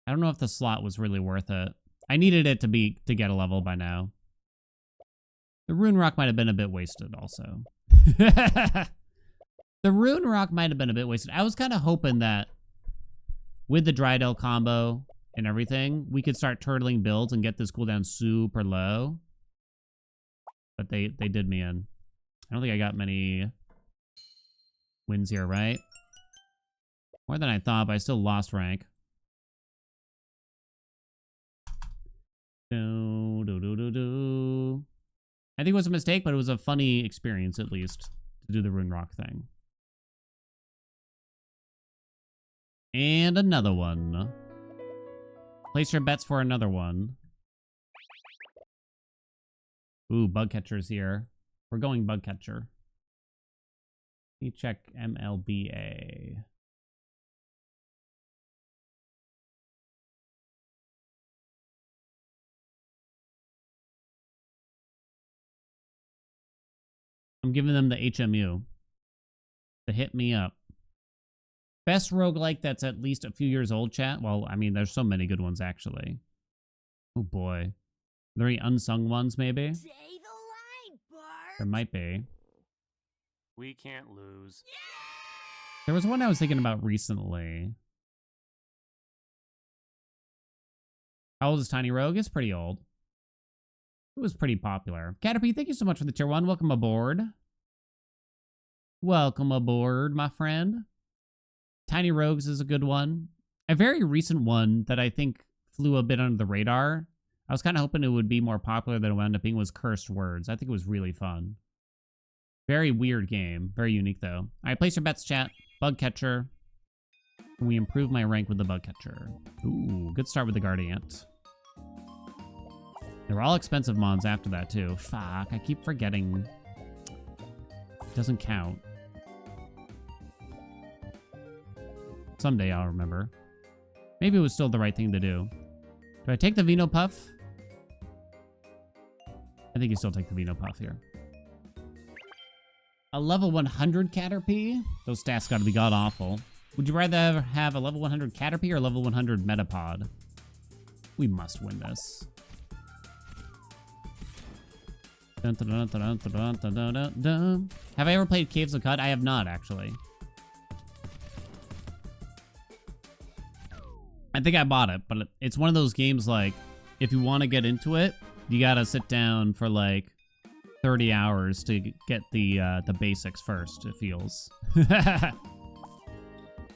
[SPEAKER 1] I don't know if the slot was really worth it. I needed it to get a level by now. The Rune Rock might have been a bit wasted also. The Rune Rock might have been a bit wasted. I was kind of hoping that with the Dryadel combo and everything, we could start turtling builds and get this cooldown super low. But they did me in. I don't think I got many wins here, right? More than I thought, but I still lost rank. Do, do, do, do, do. I think it was a mistake, but it was a funny experience, at least, to do the Rune Rock thing. And another one. Place your bets for another one. Ooh, bug catcher's here. We're going bug catcher. Let me check MLBA. I'm giving them the HMU. To hit me up. Best roguelike that's at least a few years old, chat? Well, I mean, there's so many good ones, actually. Oh, boy. Are there any unsung ones, maybe?
[SPEAKER 2] Say the line, Bart.
[SPEAKER 1] There might be.
[SPEAKER 3] We can't lose.
[SPEAKER 1] There was one I was thinking about recently. How old is Tiny Rogue? It's pretty old. It was pretty popular. Caterpie, thank you so much for the tier 1. Welcome aboard. Welcome aboard, my friend. Tiny Rogues is a good one. A very recent one that I think flew a bit under the radar. I was kind of hoping it would be more popular than it wound up being was Cursed Words. I think it was really fun. Very weird game. Very unique, though. All right, place your bets, chat. Bug Catcher. Can we improve my rank with the Bug Catcher? Ooh, good start with the Guardiant. They were all expensive mons after that, too. Fuck, I keep forgetting. It doesn't count. Someday I'll remember. Maybe it was still the right thing to do. Do I take the Vino Puff? I think you still take the Vino Puff here. A level 100 Caterpie? Those stats gotta be god-awful. Would you rather have a level 100 Caterpie or level 100 Metapod? We must win this. Dun, dun, dun, dun, dun, dun, dun, dun, dun. Have I ever played Caves of Cut? I have not, actually. I think I bought it, but it's one of those games, like, if you want to get into it, you gotta sit down for, like, 30 hours to get the basics first, it feels.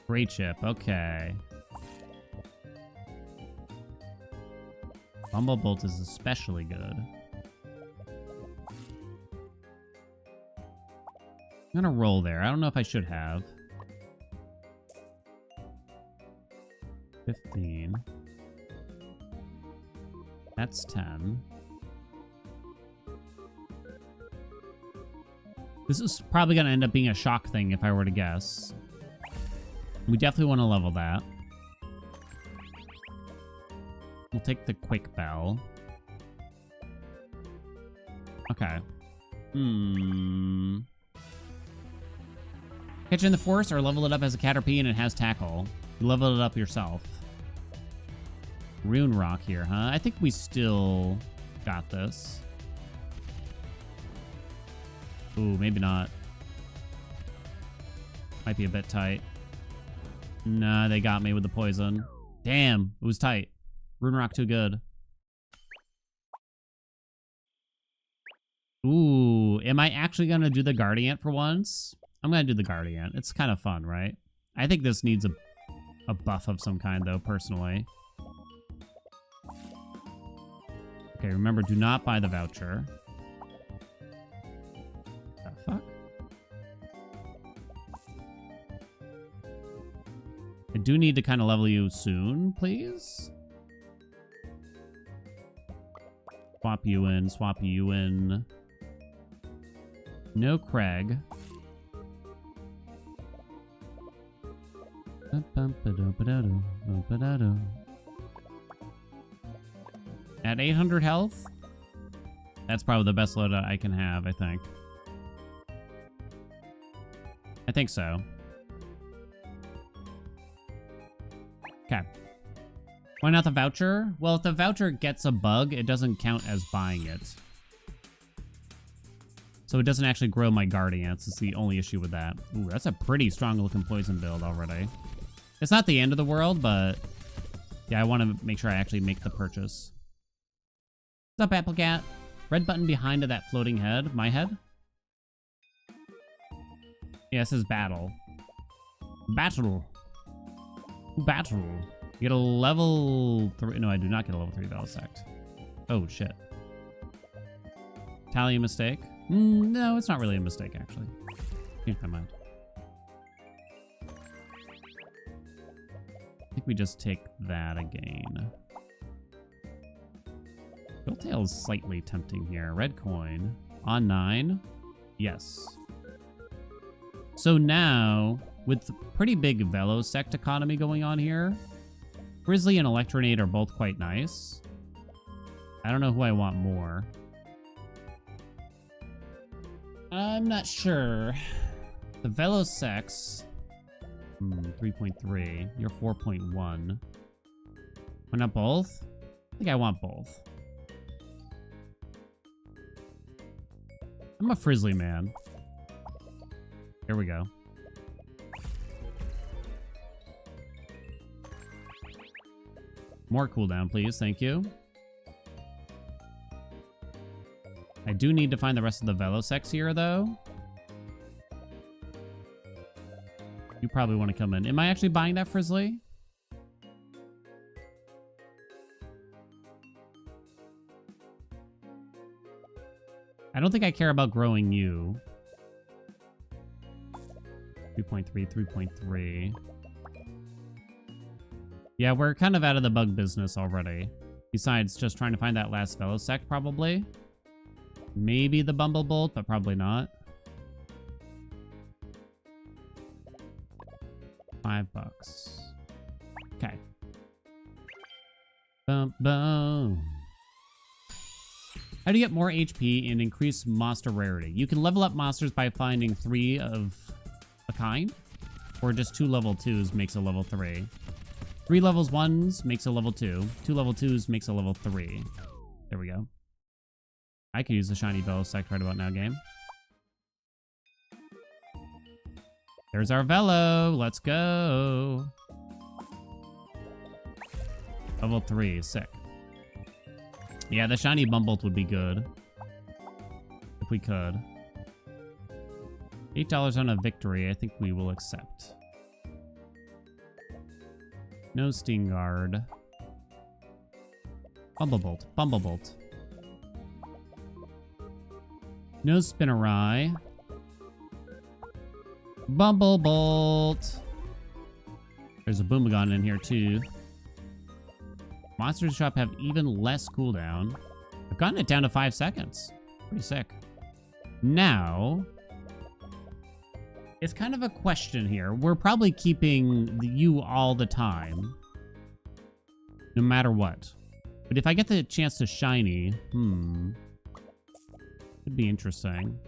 [SPEAKER 1] Great ship, okay. Bumblebolt is especially good. I'm gonna roll there. I don't know if I should have. 15. That's 10. This is probably going to end up being a shock thing if I were to guess. We definitely want to level that. We'll take the Quick Bell. Okay. Catch it in the forest or level it up as a Caterpie and it has Tackle. You level it up yourself. Rune Rock here, huh? I think we still got this. Ooh, maybe not. Might be a bit tight. Nah, they got me with the poison. Damn, it was tight. Rune Rock too good. Ooh, am I actually gonna do the Guardian for once? I'm gonna do the Guardian. It's kind of fun, right? I think this needs a buff of some kind, though, personally. Okay, remember, do not buy the voucher. The fuck? I do need to kind of level you soon, please. Swap you in, swap you in. No Craig. At 800 health? That's probably the best loadout I can have, I think. I think so. Okay. Why not the voucher? Well, if the voucher gets a bug, it doesn't count as buying it. So it doesn't actually grow my Guardians. It's the only issue with that. Ooh, that's a pretty strong looking poison build already. It's not the end of the world, but yeah, I want to make sure I actually make the purchase. What's up, Applecat? Red button behind that floating head. My head? Yeah, it says battle. Battle. Battle. You get a level 3. No, I do not get a level 3 Velisect. Oh, shit. Tally a mistake? No, it's not really a mistake, actually. Changed my mind. I think we just take that again. Tail is slightly tempting here. Red coin. On 9. Yes. So now, with pretty big Velosect economy going on here, Grizzly and Electronate are both quite nice. I don't know who I want more. I'm not sure. The Velosects... 3.3. You're 4.1. Why not both? I think I want both. I'm a Frizzly man. Here we go. More cooldown, please. Thank you. I do need to find the rest of the Velosects here, though. You probably want to come in. Am I actually buying that Frizzly? I don't think I care about growing you. 3.3, 3.3. Yeah, we're kind of out of the bug business already. Besides just trying to find that last Velosect, probably. Maybe the Bumblebolt, but probably not. $5. Okay. Boom, boom. How do you get more HP and increase monster rarity? You can level up monsters by finding 3 of a kind, or just 2 level 2s makes a level 3. 3 levels 1s makes a level 2. 2 level 2s makes a level 3. There we go. I could use the shiny Velosect right about now, game. There's our Velo. Let's go. Level 3. Sick. Yeah, the shiny Bumbolt would be good. If we could. $8 on a victory. I think we will accept. No Sting Guard. Bumblebolt. Bumblebolt. No Spinnerai. Bumblebolt. There's a Boomagon in here too. Monsters Shop have even less cooldown. I've gotten it down to 5 seconds. Pretty sick. Now, it's kind of a question here. We're probably keeping you all the time. No matter what. But if I get the chance to shiny, could be interesting.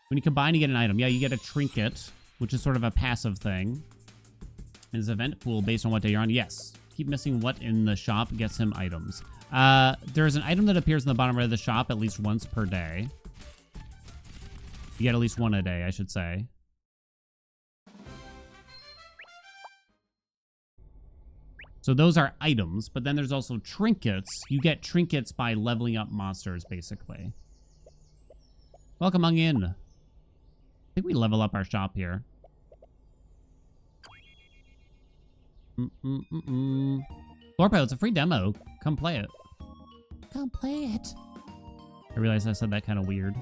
[SPEAKER 1] When you combine, you get an item. Yeah, you get a trinket, which is sort of a passive thing. Is event pool based on what day you're on? Yes. Keep missing what in the shop gets him items. There's an item that appears in the bottom right of the shop at least once per day. You get at least 1 a day, I should say. So those are items, but then there's also trinkets. You get trinkets by leveling up monsters, basically. Welcome on in. I think we level up our shop here. Floorpile, it's a free demo. Come play it. Come play it. I realized I said that kind of weird.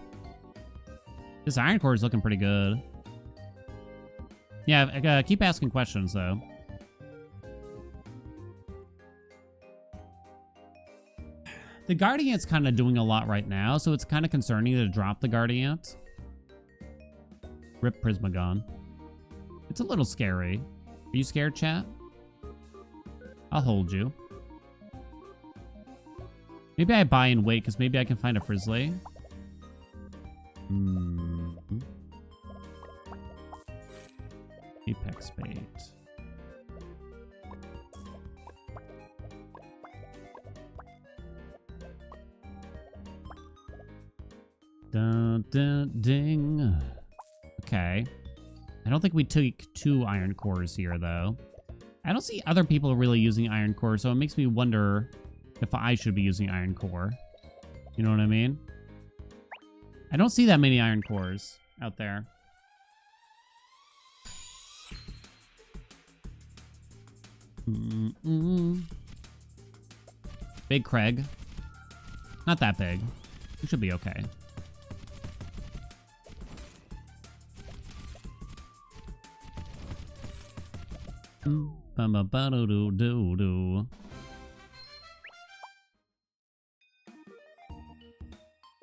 [SPEAKER 1] This Iron Core is looking pretty good. Yeah, keep asking questions, though. The Guardiant's kind of doing a lot right now, so it's kind of concerning to drop the Guardiant. Rip Prismagon. It's a little scary. Are you scared, chat? I'll hold you. Maybe I buy and wait, because maybe I can find a Frizzly. Apex Bait. Dun, dun, ding. Okay. I don't think we took 2 Iron Cores here, though. I don't see other people really using Iron Core, so it makes me wonder if I should be using Iron Core. You know what I mean? I don't see that many Iron Cores out there. Big Craig. Not that big. It should be okay.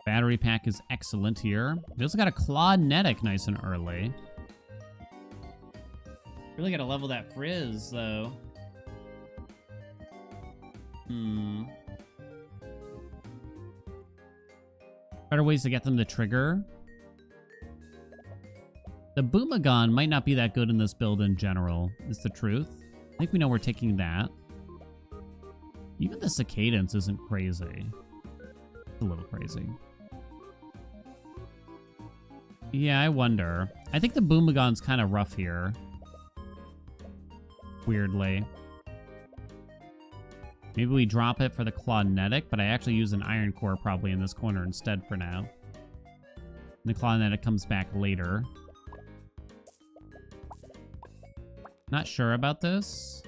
[SPEAKER 1] Battery pack is excellent here. We also got a Clawnetic nice and early. Really gotta level that Frizz, though. Better ways to get them to trigger. The Boomagon might not be that good in this build in general, is the truth. I think we know we're taking that. Even the Cicadance isn't crazy. It's a little crazy. Yeah, I wonder. I think the Boomagon's kind of rough here. Weirdly. Maybe we drop it for the Clawnetic, but I actually use an Iron Core probably in this corner instead for now. The Clawnetic comes back later. Not sure about this.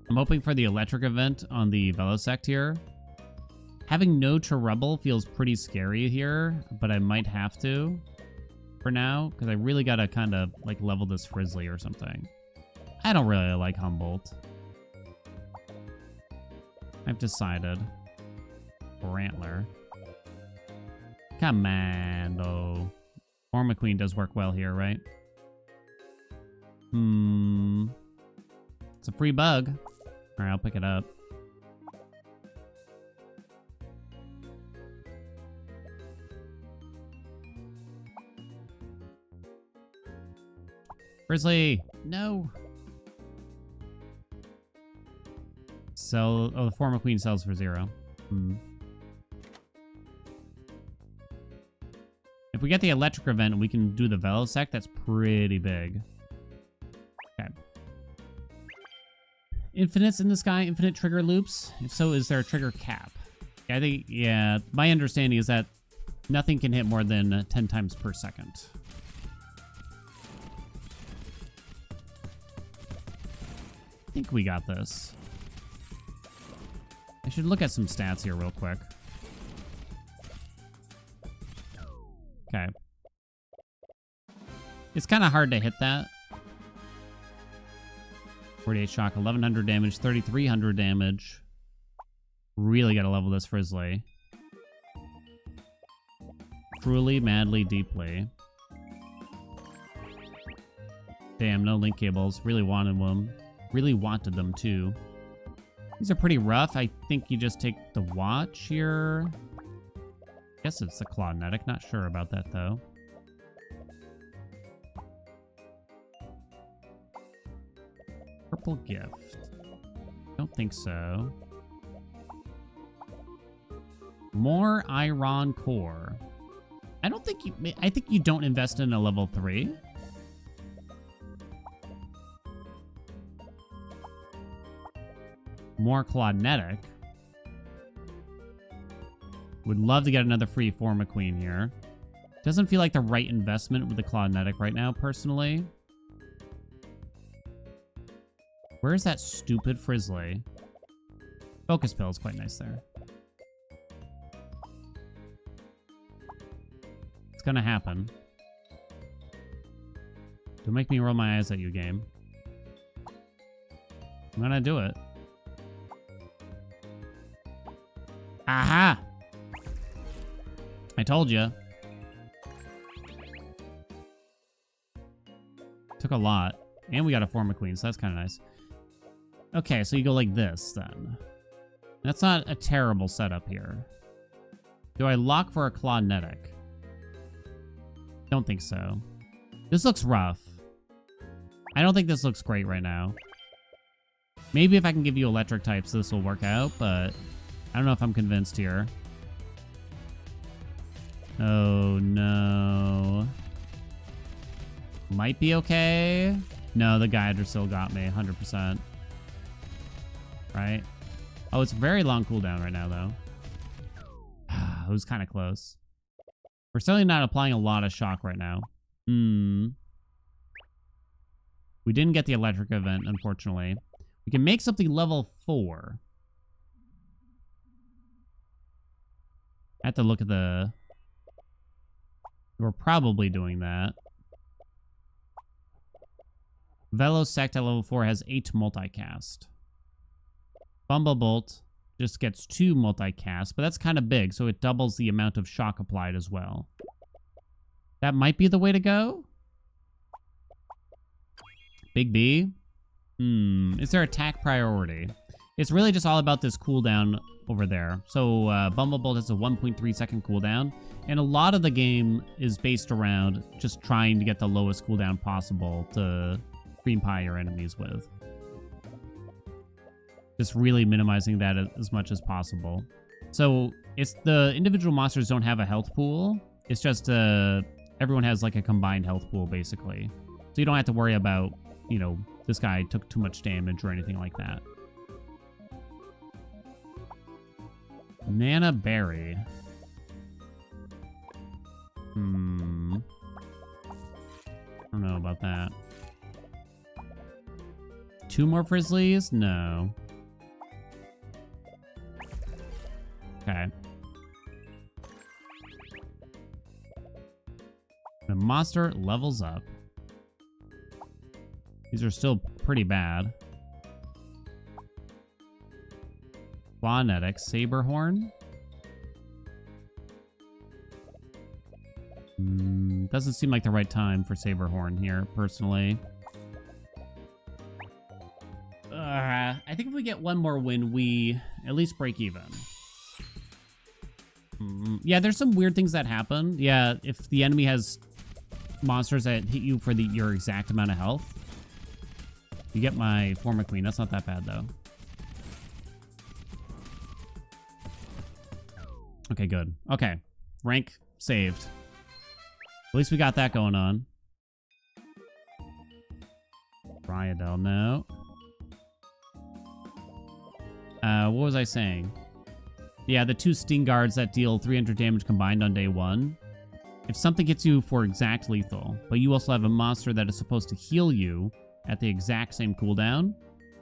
[SPEAKER 1] I'm hoping for the electric event on the Velosect here. Having no Trouble feels pretty scary here, but I might have to for now, because I really gotta kind of like level this Frizzly or something. I don't really like Humboldt. I've decided. Brantler. Come on, though. Orma Queen does work well here, right? It's a free bug. Alright, I'll pick it up. Grizzly! No! Sell. Oh, the Forma Queen sells for 0. If we get the electric event and we can do the Velosect, that's pretty big. Okay. Infinites in the sky, infinite trigger loops. If so, is there a trigger cap? I think, yeah, my understanding is that nothing can hit more than 10 times per second. I think we got this. I should look at some stats here real quick. Okay. It's kind of hard to hit that. 48 shock, 1100 damage, 3300 damage. Really gotta level this Frizzly. Truly, madly, deeply. Damn, no link cables. Really wanted them. Really wanted them too. These are pretty rough. I think you just take the watch here. Guess it's the Clawnetic. Not sure about that though. Purple gift. Don't think so. More Iron Core. I don't think you... I think you don't invest in a level 3. More Clawnetic. Would love to get another free Forma Queen here. Doesn't feel like the right investment with the Clawnetic right now, personally. Where's that stupid Frizzly? Focus Pill is quite nice there. It's gonna happen. Don't make me roll my eyes at you, game. I'm gonna do it. Aha! I told you. Took a lot. And we got a Forma Queen, so that's kind of nice. Okay, so you go like this, then. That's not a terrible setup here. Do I lock for a Clawnetic? Don't think so. This looks rough. I don't think this looks great right now. Maybe if I can give you electric types, this will work out, but I don't know if I'm convinced here. Oh, no. Might be okay. No, the Gyder still got me, 100%. Right? Oh, it's very long cooldown right now, though. It was kind of close. We're certainly not applying a lot of shock right now. We We didn't get the electric event, unfortunately. We can make something level 4. I have to look at the... We're probably doing that. Velosect at level 4 has 8 multicast. Bumblebolt just gets 2 multicast, but that's kind of big, so it doubles the amount of shock applied as well. That might be the way to go. Big B? Is there attack priority? It's really just all about this cooldown over there. So Bumblebolt has a 1.3 second cooldown, and a lot of the game is based around just trying to get the lowest cooldown possible to cream pie your enemies with. Just really minimizing that as much as possible. So it's the individual monsters don't have a health pool. It's just everyone has like a combined health pool basically. So you don't have to worry about, you know, this guy took too much damage or anything like that. Nana Berry. I don't know about that. 2 more Frizzlies? No. Okay. The monster levels up. These are still pretty bad. Clawnetic, Saberhorn. Doesn't seem like the right time for Saberhorn here, personally. I think if we get one more win, we at least break even. Yeah, there's some weird things that happen. Yeah, if the enemy has monsters that hit you for your exact amount of health, you get my Forma Queen. That's not that bad, though. Okay, good. Okay. Rank saved. At least we got that going on. Ryadel, no. What was I saying? Yeah, the 2 Sting Guards that deal 300 damage combined on day 1. If something hits you for exact lethal, but you also have a monster that is supposed to heal you at the exact same cooldown,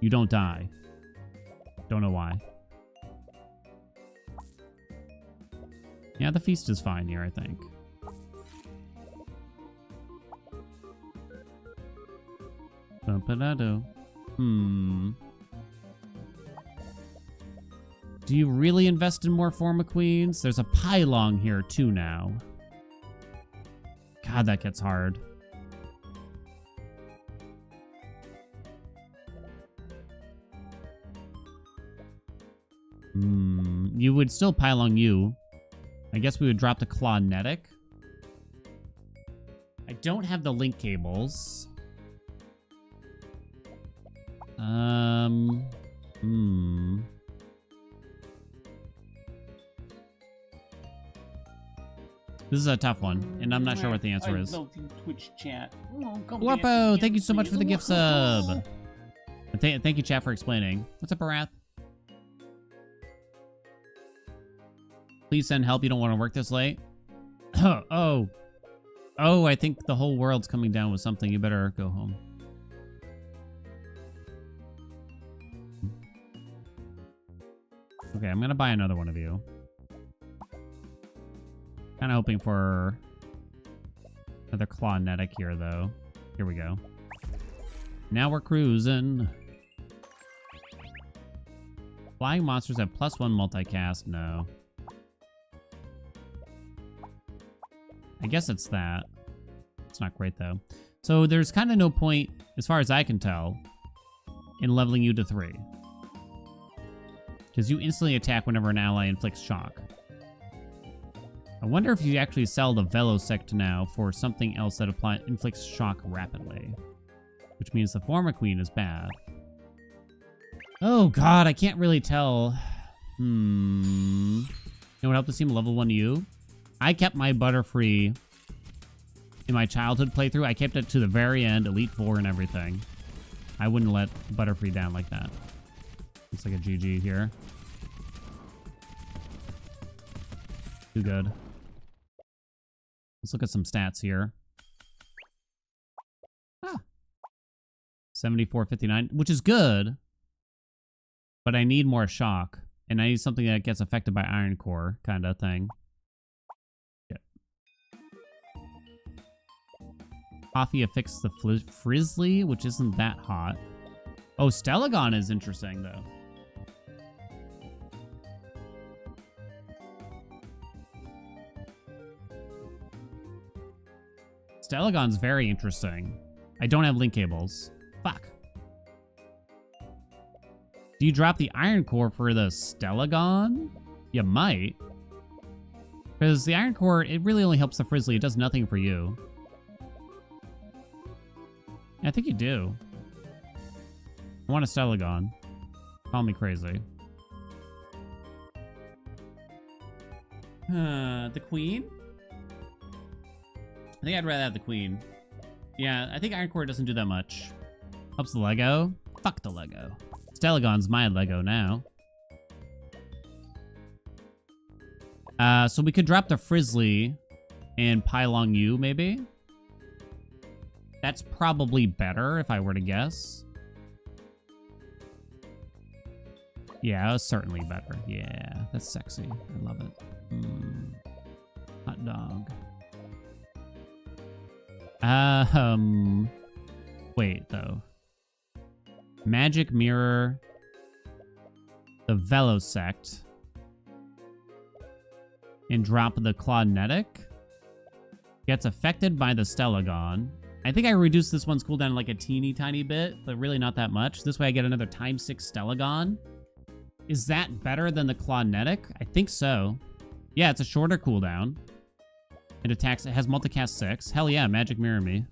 [SPEAKER 1] you don't die. Don't know why. Yeah, the feast is fine here, I think. Bumpadado. Do you really invest in more Forma Queens? There's a Pylong here, too, now. God, that gets hard. You would still Pylong you. I guess we would drop the Clawnetic. I don't have the link cables. This is a tough one, and I'm not sure what the answer is.
[SPEAKER 3] Twitch chat.
[SPEAKER 1] Warpo, thank you so much for the gift sub. Thank you, chat, for explaining. What's up, Barath? Please send help. You don't want to work this late. Oh, I think the whole world's coming down with something. You better go home. Okay, I'm gonna buy another one of you. Kind of hoping for another Clawnetic here, though. Here we go. Now we're cruising. Flying monsters have +1 multicast. No. I guess it's that. It's not great, though. So there's kind of no point, as far as I can tell, in leveling you to 3. Because you instantly attack whenever an ally inflicts shock. I wonder if you actually sell the Velosect now for something else that inflicts shock rapidly. Which means the Forma Queen is bad. Oh god, I can't really tell. You know what helped this team level 1 you? I kept my Butterfree in my childhood playthrough. I kept it to the very end, Elite 4 and everything. I wouldn't let Butterfree down like that. Looks like a GG here. Too good. Let's look at some stats here. 74.59, which is good, but I need more shock, and I need something that gets affected by Iron Core kind of thing. Shit. Coffee affixes the Frizzly, which isn't that hot. Oh, Stellagon is interesting, though. Stellagon's very interesting. I don't have link cables. Fuck. Do you drop the Iron Core for the Stellagon? You might. Because the Iron Core, it really only helps the Frizzly. It does nothing for you. Yeah, I think you do. I want a Stellagon. Call me crazy. The Queen? I think I'd rather have the Queen. Yeah, I think Iron Core doesn't do that much. Helps the Lego. Fuck the Lego. Stellagon's my Lego now. So we could drop the Frizzly and Pylon U, maybe? That's probably better, if I were to guess. Yeah, it's certainly better. Yeah, that's sexy. I love it. Hot dog. Wait, though. Magic Mirror. The Velosect. And drop the Clawnetic. Gets affected by the Stellagon. I think I reduced this one's cooldown like a teeny tiny bit, but really not that much. This way I get another ×6 Stellagon. Is that better than the Clawnetic? I think so. Yeah, it's a shorter cooldown. It attacks, it has multicast 6. Hell yeah, Magic Mirror me.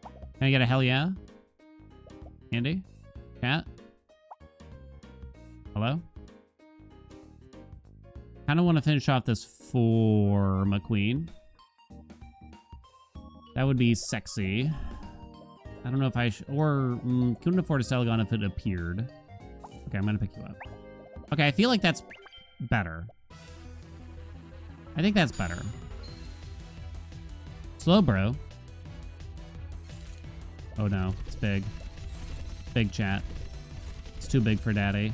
[SPEAKER 1] Can I get a hell yeah? Andy? Cat? Hello? Kind of want to finish off this for McQueen. That would be sexy. I don't know if I should, or couldn't afford a Stellagon if it appeared. Okay, I'm gonna pick you up. Okay, I feel like that's better. I think that's better. Slow, bro. Oh no, it's big. Big chat. It's too big for daddy.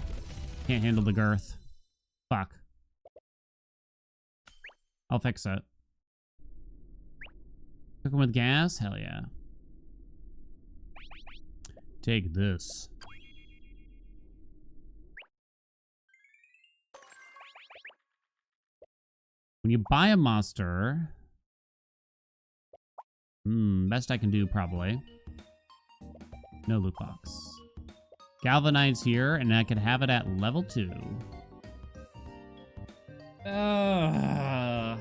[SPEAKER 1] Can't handle the girth. Fuck. I'll fix it. Cook him with gas? Hell yeah. Take this. When you buy a monster... best I can do, probably. No loot box. Galvanize here, and I can have it at level 2. I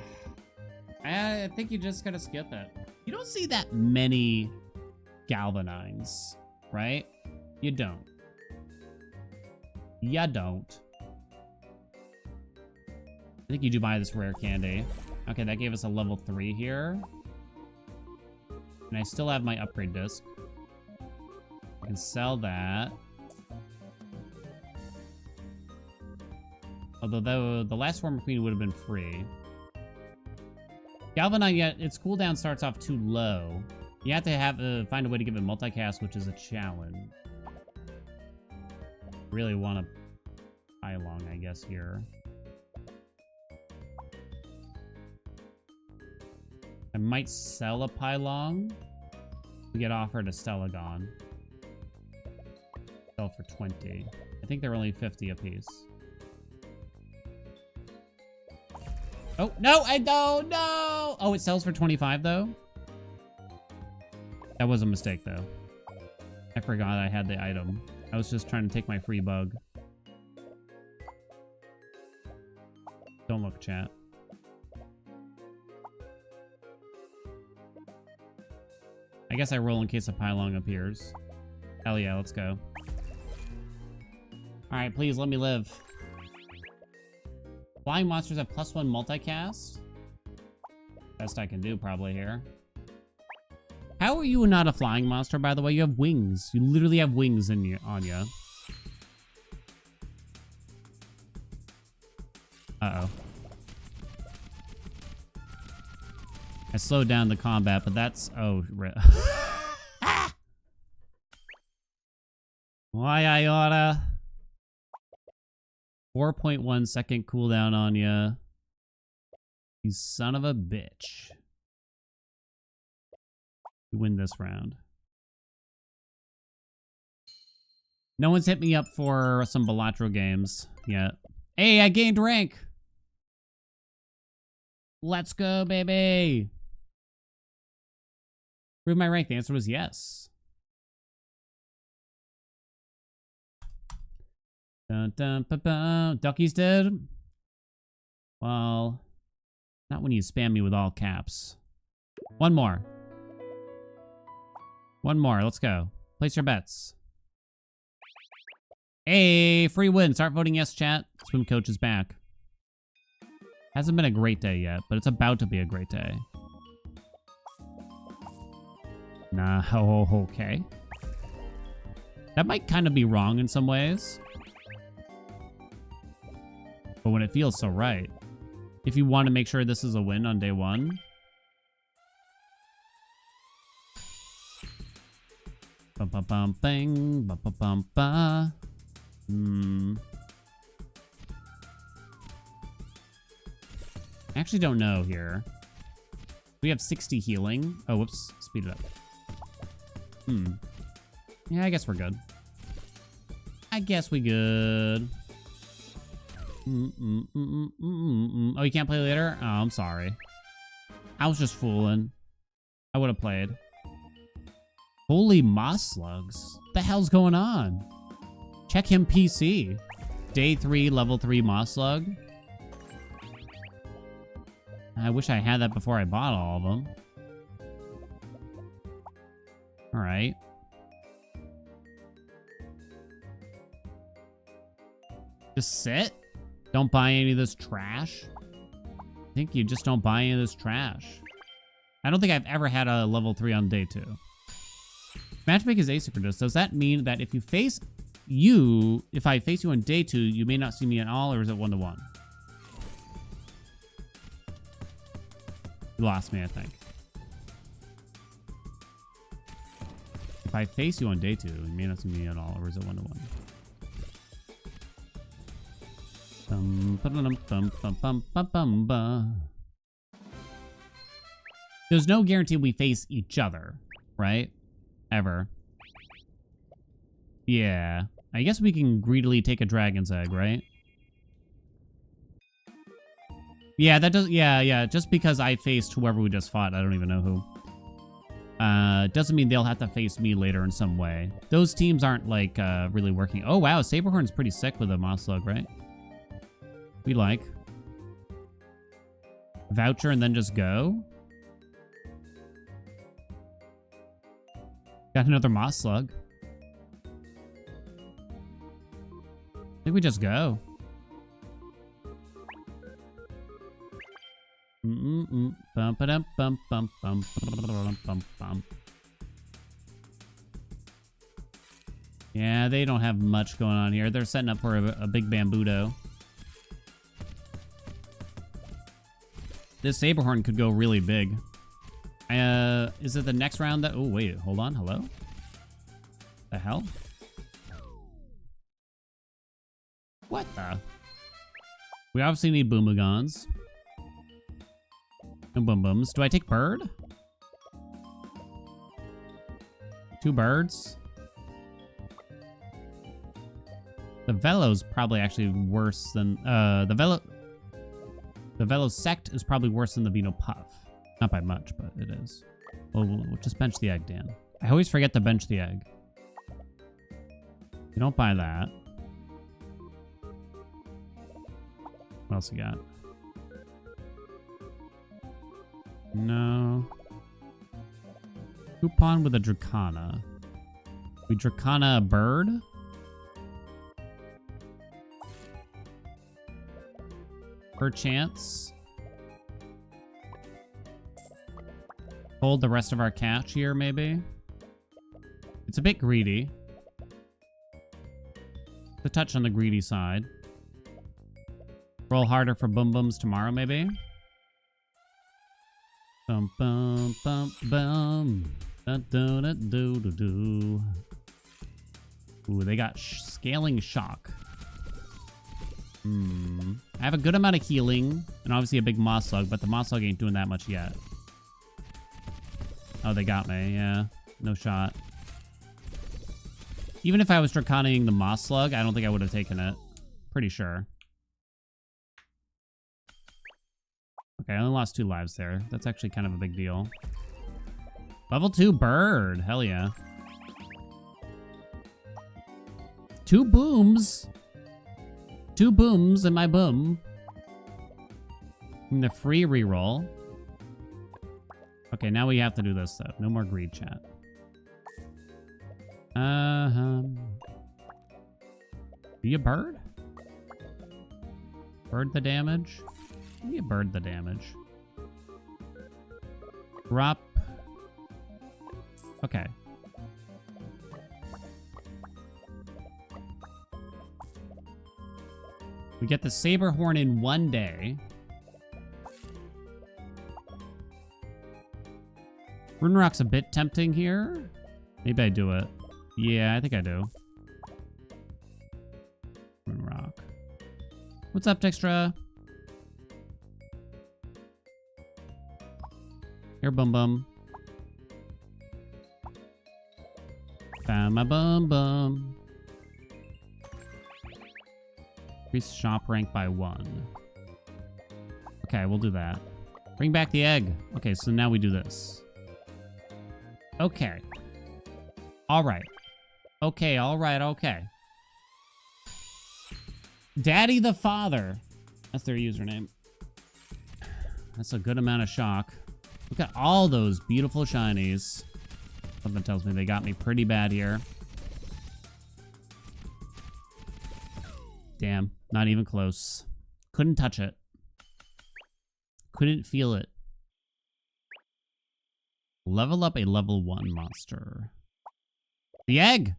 [SPEAKER 1] think you just gotta skip it. You don't see that many Galvanize, right? You don't. You don't. I think you do buy this rare candy. Okay, that gave us a level 3 here. And I still have my upgrade disc. I can sell that. Although the last Former Queen would have been free. Galvanize, yet its cooldown starts off too low. You have to find a way to give it multicast, which is a challenge. Really want a Pylon, I guess, here. I might sell a Pylon to get offered a Stellagon. Sell for 20. I think they're only 50 apiece. Oh, no, I don't, no! Oh, it sells for 25, though? That was a mistake, though. I forgot I had the item. I was just trying to take my free bug. Don't look, chat. I guess I roll in case a Pylon appears. Hell yeah, let's go. Alright, please let me live. Flying monsters have +1 multicast. Best I can do probably here. How are you not a flying monster, by the way? You have wings. You literally have wings on you. Uh-oh. I slowed down the combat, but that's... Oh, Why I oughta. 4.1 second cooldown on ya. You son of a bitch. You win this round. No one's hit me up for some Balatro games yet. Hey, I gained rank. Let's go, baby. Prove my rank. The answer was yes. Dun, dun, ba, ba. Ducky's dead? Well, not when you spam me with all caps. One more. One more. Let's go. Place your bets. Hey, free win. Start voting yes, chat. Swim coach is back. Hasn't been a great day yet, but it's about to be a great day. Nah, oh, okay. That might kind of be wrong in some ways. But when it feels so right. If you want to make sure this is a win on day one. Bum bum bum bang, bum bum bum ba. I actually don't know here. We have 60 healing. Oh, whoops. Speed it up. Yeah, I guess we're good. I guess we good. Oh, you can't play later? Oh, I'm sorry. I was just fooling. I would have played. Holy moss slugs. What the hell's going on? Check him PC. Day 3, level 3 moss slug. I wish I had that before I bought all of them. Alright. Just sit? Don't buy any of this trash? I think you just don't buy any of this trash. I don't think I've ever had a level 3 on day 2. Matchmaking is asynchronous. Does that mean that if you face you, if I face you on day 2, you may not see me at all, or is it 1-to-1? You lost me, I think. If I face you on day 2, you may not see me at all, or is it 1-to-1? There's no guarantee we face each other, right? Ever. Yeah. I guess we can greedily take a dragon's egg, right? Yeah, that does. Yeah. Just because I faced whoever we just fought, I don't even know who. Doesn't mean they'll have to face me later in some way. Those teams aren't like really working. Oh wow, Saberhorn's pretty sick with a moss slug, right? We like voucher and then just go. Got another moss slug. I think we just go. Yeah, they don't have much going on here. They're setting up for a big bambudo. This Saberhorn could go really big. Is it the next round that... Oh, wait. Hold on. Hello? The hell? What the? We obviously need boomagons. And boom booms. Do I take bird? 2 birds? The Velo's probably actually worse than... The Velo Sect is probably worse than the Vino Puff. Not by much, but it is. We'll just bench the egg, Dan. I always forget to bench the egg. You don't buy that. What else you got? No. Coupon with a Dracana. We Dracana a bird? Perchance. Hold the rest of our cash here, maybe? It's a bit greedy. The touch on the greedy side. Roll harder for boom booms tomorrow, maybe? Bum bum bum bum. Da, do, da, do, do, do. Ooh, they got scaling shock. I have a good amount of healing, and obviously a big moss slug, but the moss slug ain't doing that much yet. Oh, they got me, yeah. No shot. Even if I was draconining the moss slug, I don't think I would have taken it. Pretty sure. Okay, I only lost 2 lives there. That's actually kind of a big deal. Level 2 bird. Hell yeah. 2 booms. 2 booms in my boom. The free reroll. Okay, now we have to do this though. No more greed, chat. Be a bird? Bird the damage? Be a bird the damage. Drop. Okay. We get the saber horn in 1 day. Rune Rock's a bit tempting here. Maybe I do it. Yeah, I think I do. Rune Rock. What's up, Dextra? Here, Bum Bum. Found my Bum Bum. Increase shop rank by 1. Okay, we'll do that. Bring back the egg. Okay, so now we do this. Okay. All right. Okay, all right, okay. Daddy the Father. That's their username. That's a good amount of shock. Look at all those beautiful shinies. Something tells me they got me pretty bad here. Damn, not even close. Couldn't touch it. Couldn't feel it. Level up a level 1 monster. The egg!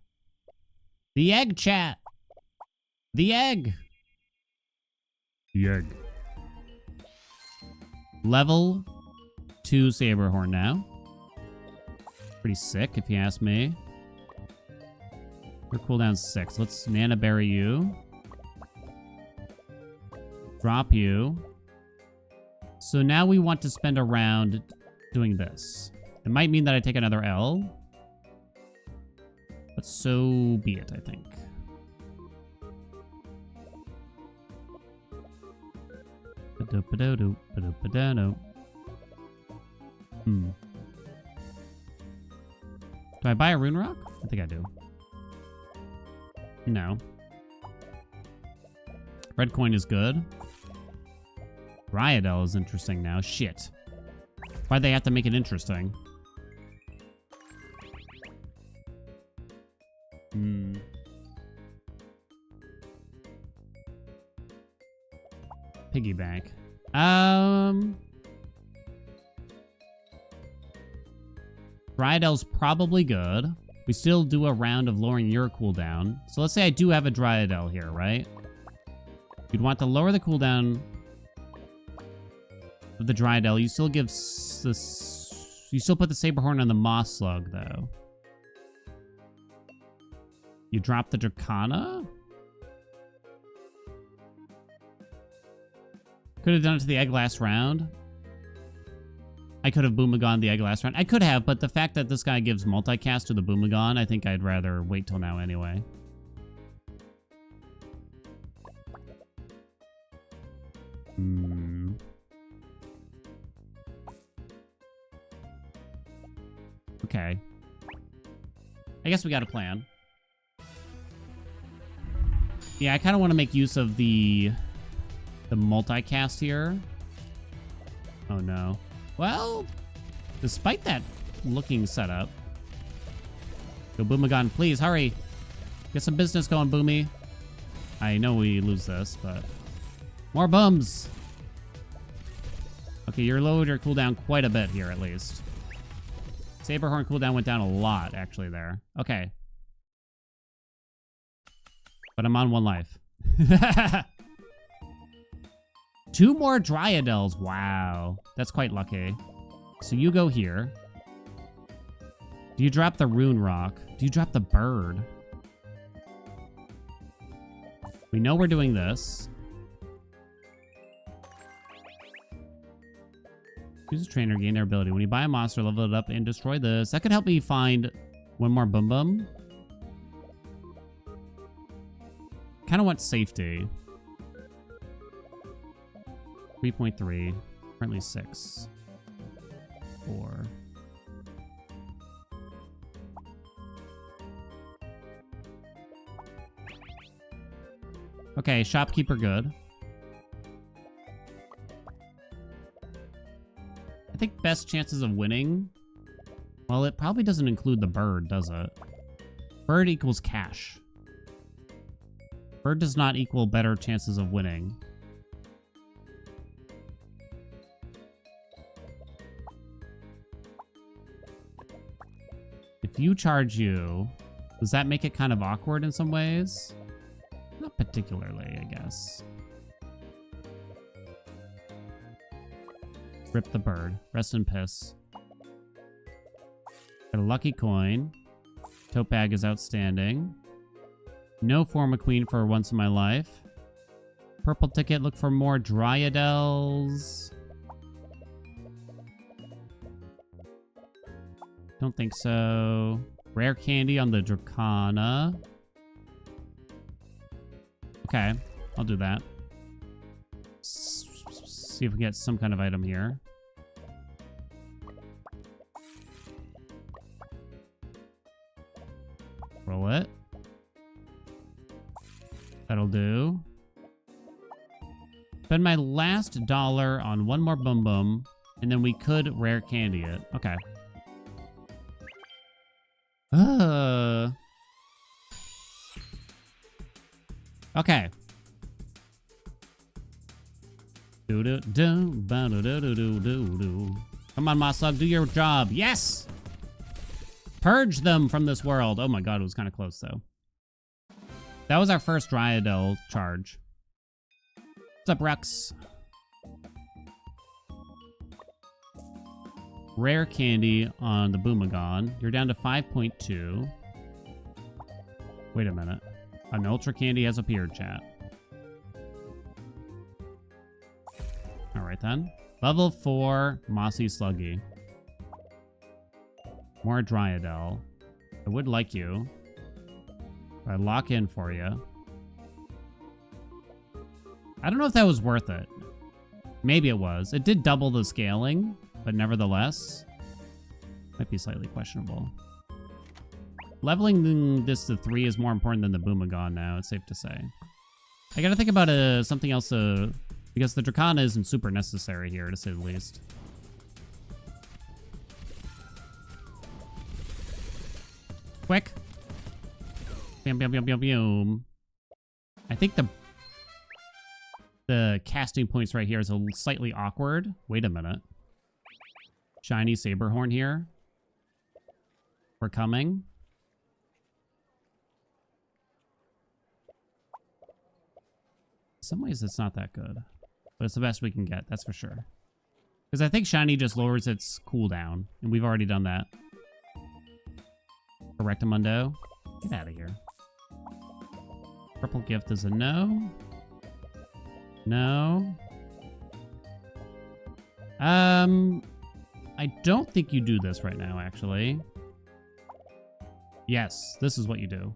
[SPEAKER 1] The egg, chat! The egg! The egg. Level 2 Saberhorn now. Pretty sick, if you ask me. Your cooldown's 6. Let's Nana Berry you. Drop you. So now we want to spend a round doing this. It might mean that I take another L. But so be it, I think. Do I buy a Rune Rock? I think I do. No. Red coin is good. Riadel is interesting now. Shit. Why'd they have to make it interesting? Piggy bank. Dryadel's probably good. We still do a round of lowering your cooldown. So let's say I do have a Dryadel here, right? You'd want to lower the cooldown of the Dryadel. You still give this. You still put the Saberhorn on the Moss Slug, though. You drop the Dracana? Could have done it to the egg last round. I could have Boomagon the egg last round. I could have, but the fact that this guy gives multicast to the Boomagon, I think I'd rather wait till now anyway. Okay. I guess we got a plan. Yeah, I kind of want to make use of the multicast here. Oh no. Well, despite that looking setup. Go Boomagon, please, hurry. Get some business going, Boomy. I know we lose this, but... More bums! Okay, you're lowered your cooldown quite a bit here, at least. Saberhorn cooldown went down a lot, actually, there. Okay. But I'm on 1 life. 2 more Dryadels. Wow. That's quite lucky. So you go here. Do you drop the Rune Rock? Do you drop the bird? We know we're doing this. Choose a trainer, gain their ability. When you buy a monster, level it up and destroy this. That could help me find one more Boom Boom. Kind of want safety. 3.3. Currently 6. 4. Okay, shopkeeper good. I think best chances of winning. Well, it probably doesn't include the bird, does it? Bird equals cash. Bird does not equal better chances of winning. If you charge you, does that make it kind of awkward in some ways? Not particularly, I guess. Rip the bird. Rest in piss. Got a lucky coin. Tote bag is outstanding. No Forma Queen for once in my life. Purple ticket. Look for more Dryadels. Don't think so. Rare candy on the Dracana. Okay, I'll do that. See if we get some kind of item here. Roll it. That'll do. Spend my last dollar on one more Boom Boom, and then we could rare candy it. Okay. Okay. Come on, Mossog, do your job. Yes! Purge them from this world. Oh my god, it was kind of close, though. That was our first Dryadel charge. What's up, Rux? Rare candy on the Boomagon. You're down to 5.2. Wait a minute. An ultra candy has appeared, chat. Alright then. Level 4 Mossy Sluggy. More Dryadel. I would like you. I'd lock in for you. I don't know if that was worth it. Maybe it was. It did double the scaling, but nevertheless, might be slightly questionable. Leveling this to 3 is more important than the Boomagon now, it's safe to say. I gotta think about something else, because the Dracana isn't super necessary here, to say the least. Quick. Bam, bam, bam, bam, bam. I think the casting points right here is a slightly awkward. Wait a minute. Shiny Saberhorn here. We're coming. In some ways, it's not that good. But it's the best we can get, that's for sure. Because I think Shiny just lowers its cooldown. And we've already done that. Correctamundo. Get out of here. Purple gift is a no. No. I don't think you do this right now, actually. Yes, this is what you do.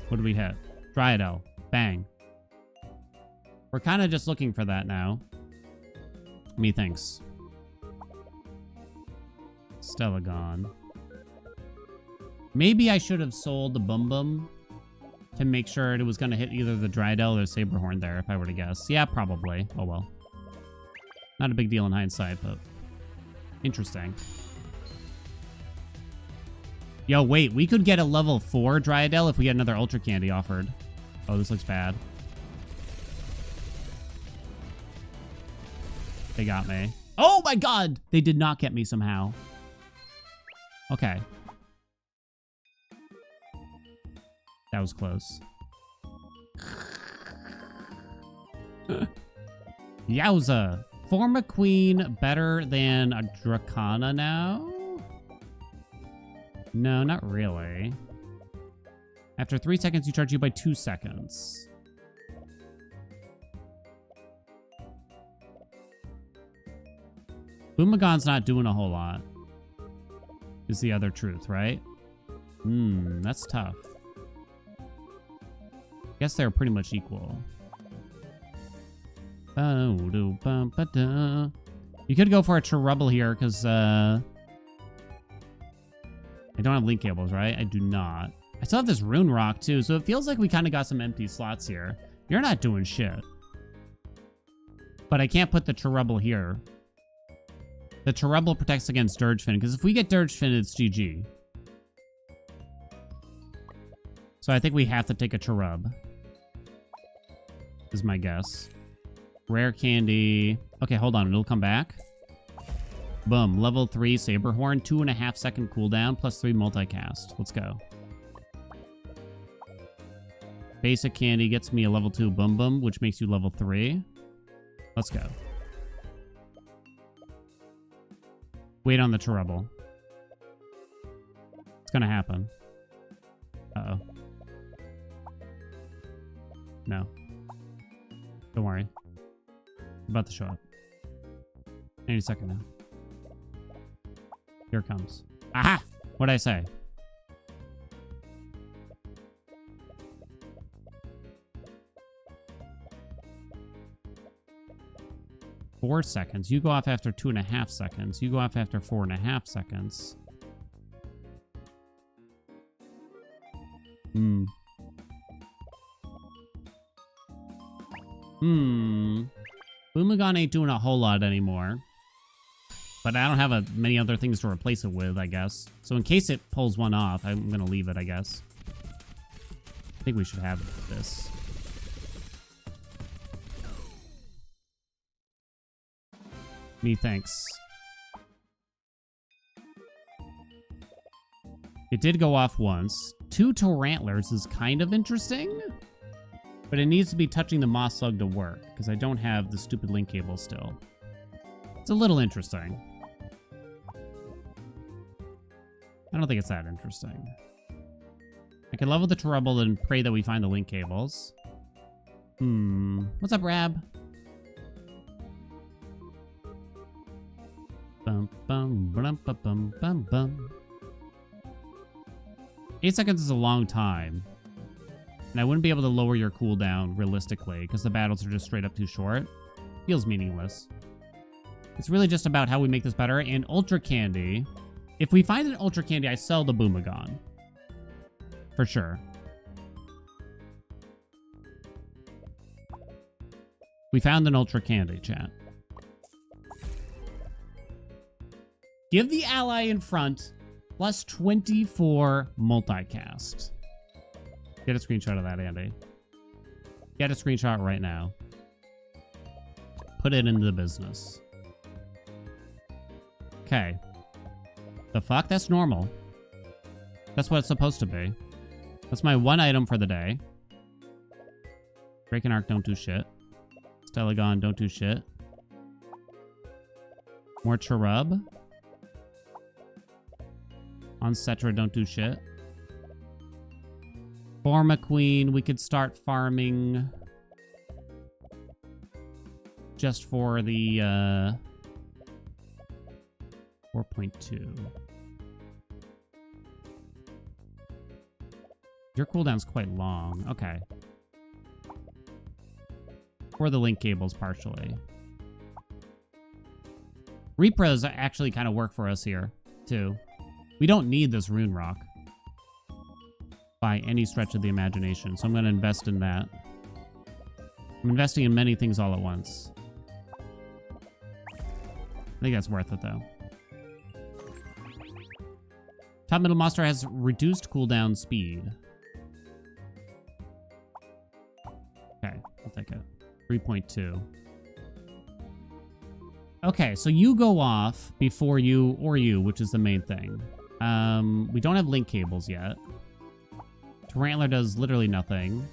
[SPEAKER 1] What do we hit? Dryadel. Bang. We're kind of just looking for that now. Methinks. Stella gone. Maybe I should have sold the Boom Boom to make sure it was going to hit either the Dryadel or Saberhorn there, if I were to guess. Yeah, probably. Oh, well. Not a big deal in hindsight, but interesting. Yo, wait. We could get a level 4 Dryadel if we get another Ultra Candy offered. Oh, this looks bad. They got me. Oh my god! They did not get me somehow. Okay. That was close. Yowza. Forma Queen better than a Dracana now? No, not really. After 3 seconds, you charge you by 2 seconds. Boomagon's not doing a whole lot. Is the other truth, right? That's tough. Guess they're pretty much equal. You could go for a Cherubble here, because, I don't have link cables, right? I do not. I still have this Rune Rock, too, so it feels like we kind of got some empty slots here. You're not doing shit. But I can't put the Cherubble here. The Cherubble protects against Dirgefin, because if we get Dirgefin, it's GG. So I think we have to take a Cherub. Is my guess. Rare candy. Okay, hold on. It'll come back. Boom. Level 3 Saberhorn. 2.5 second cooldown. Plus 3 multicast. Let's go. Basic candy gets me a level 2 Boom Boom, which makes you level 3. Let's go. Wait on the Cherubble. It's gonna happen. Uh-oh. No. Don't worry. It's about to show up. Any second now. Here it comes. Aha! What'd I say? Four seconds. You go off after 2.5 seconds. You go off after 4.5 seconds. Boomagon ain't doing a whole lot anymore. But I don't have many other things to replace it with, I guess. So in case it pulls one off, I'm going to leave it, I guess. I think we should have this. Methinks. It did go off once. 2 Tarantlers is kind of interesting. But it needs to be touching the Moss Slug to work, because I don't have the stupid link cable still. It's a little interesting. I don't think it's that interesting. I can level the Cherubble and pray that we find the link cables. What's up, Rab? Bum, bum, bum, bum, bum, bum, bum. 8 seconds is a long time. And I wouldn't be able to lower your cooldown realistically because the battles are just straight up too short. Feels meaningless. It's really just about how we make this better. And Ultra Candy. If we find an Ultra Candy, I sell the Boomagon. For sure. We found an Ultra Candy, chat. Give the ally in front plus 24 multicast. Get a screenshot of that, Andy. Get a screenshot right now. Put it into the business. Okay. The fuck? That's normal. That's what it's supposed to be. That's my one item for the day. Breaking Arc, don't do shit. Stellagon, don't do shit. More Cherub. On Cetra, don't do shit. Forma Queen, we could start farming just for the 4.2. Your cooldown's quite long. Okay. For the link cables, partially. Repros actually kind of work for us here, too. We don't need this Rune Rock by any stretch of the imagination, so I'm going to invest in that. I'm investing in many things all at once. I think that's worth it, though. Top Middle Monster has reduced cooldown speed. Okay, I'll take it. 3.2. Okay, so you go off before you, or you, which is the main thing. We don't have link cables yet. Tarantler does literally nothing.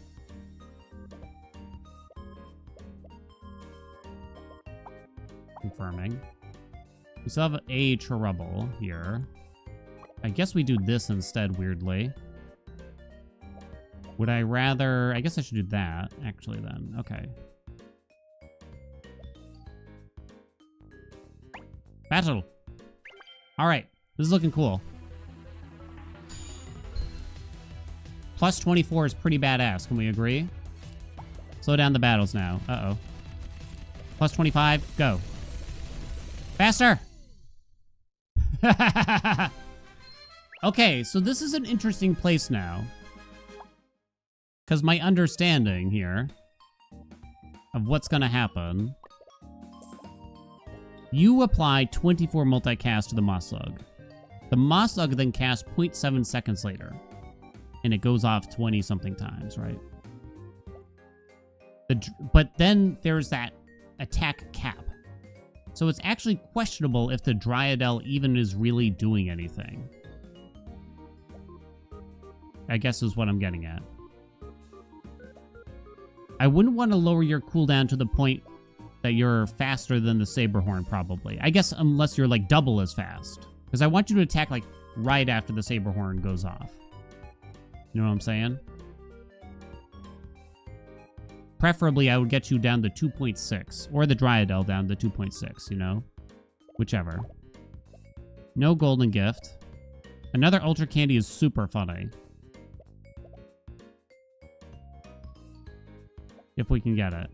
[SPEAKER 1] Confirming. We still have a Cherubble here. I guess we do this instead, weirdly. Would I rather... I guess I should do that, actually, then. Okay. Battle. All right. This is looking cool. Plus 24 is pretty badass. Can we agree? Slow down the battles now. Uh-oh. Plus 25. Go. Faster. Okay, so this is an interesting place now. Because my understanding here of what's going to happen, you apply 24 multicast to the Moslug. The Moslug then casts 0.7 seconds later, and it goes off 20-something times, right? But then there's that attack cap. So it's actually questionable if the Dryadel even is really doing anything. I guess is what I'm getting at. I wouldn't want to lower your cooldown to the point that you're faster than the Saberhorn, probably. I guess unless you're like double as fast. Because I want you to attack like right after the Saberhorn goes off. You know what I'm saying? Preferably, I would get you down to 2.6. Or the Dryadel down to 2.6, you know? Whichever. No golden gift. Another Ultra Candy is super funny. If we can get it.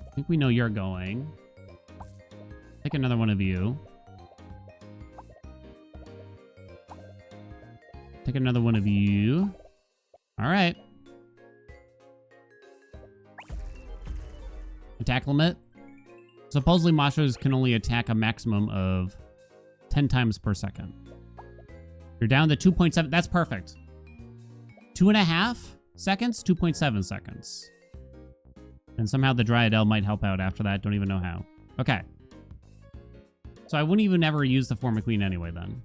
[SPEAKER 1] I think we know you're going. Take another one of you. Take another one of you. All right. Attack limit. Supposedly, Mashos can only attack a maximum of 10 times per second. You're down to 2.7. That's perfect. 2.5 seconds, 2.7 seconds. And somehow the Dryadel might help out after that. Don't even know how. Okay. So I wouldn't even ever use the Forma Queen anyway then.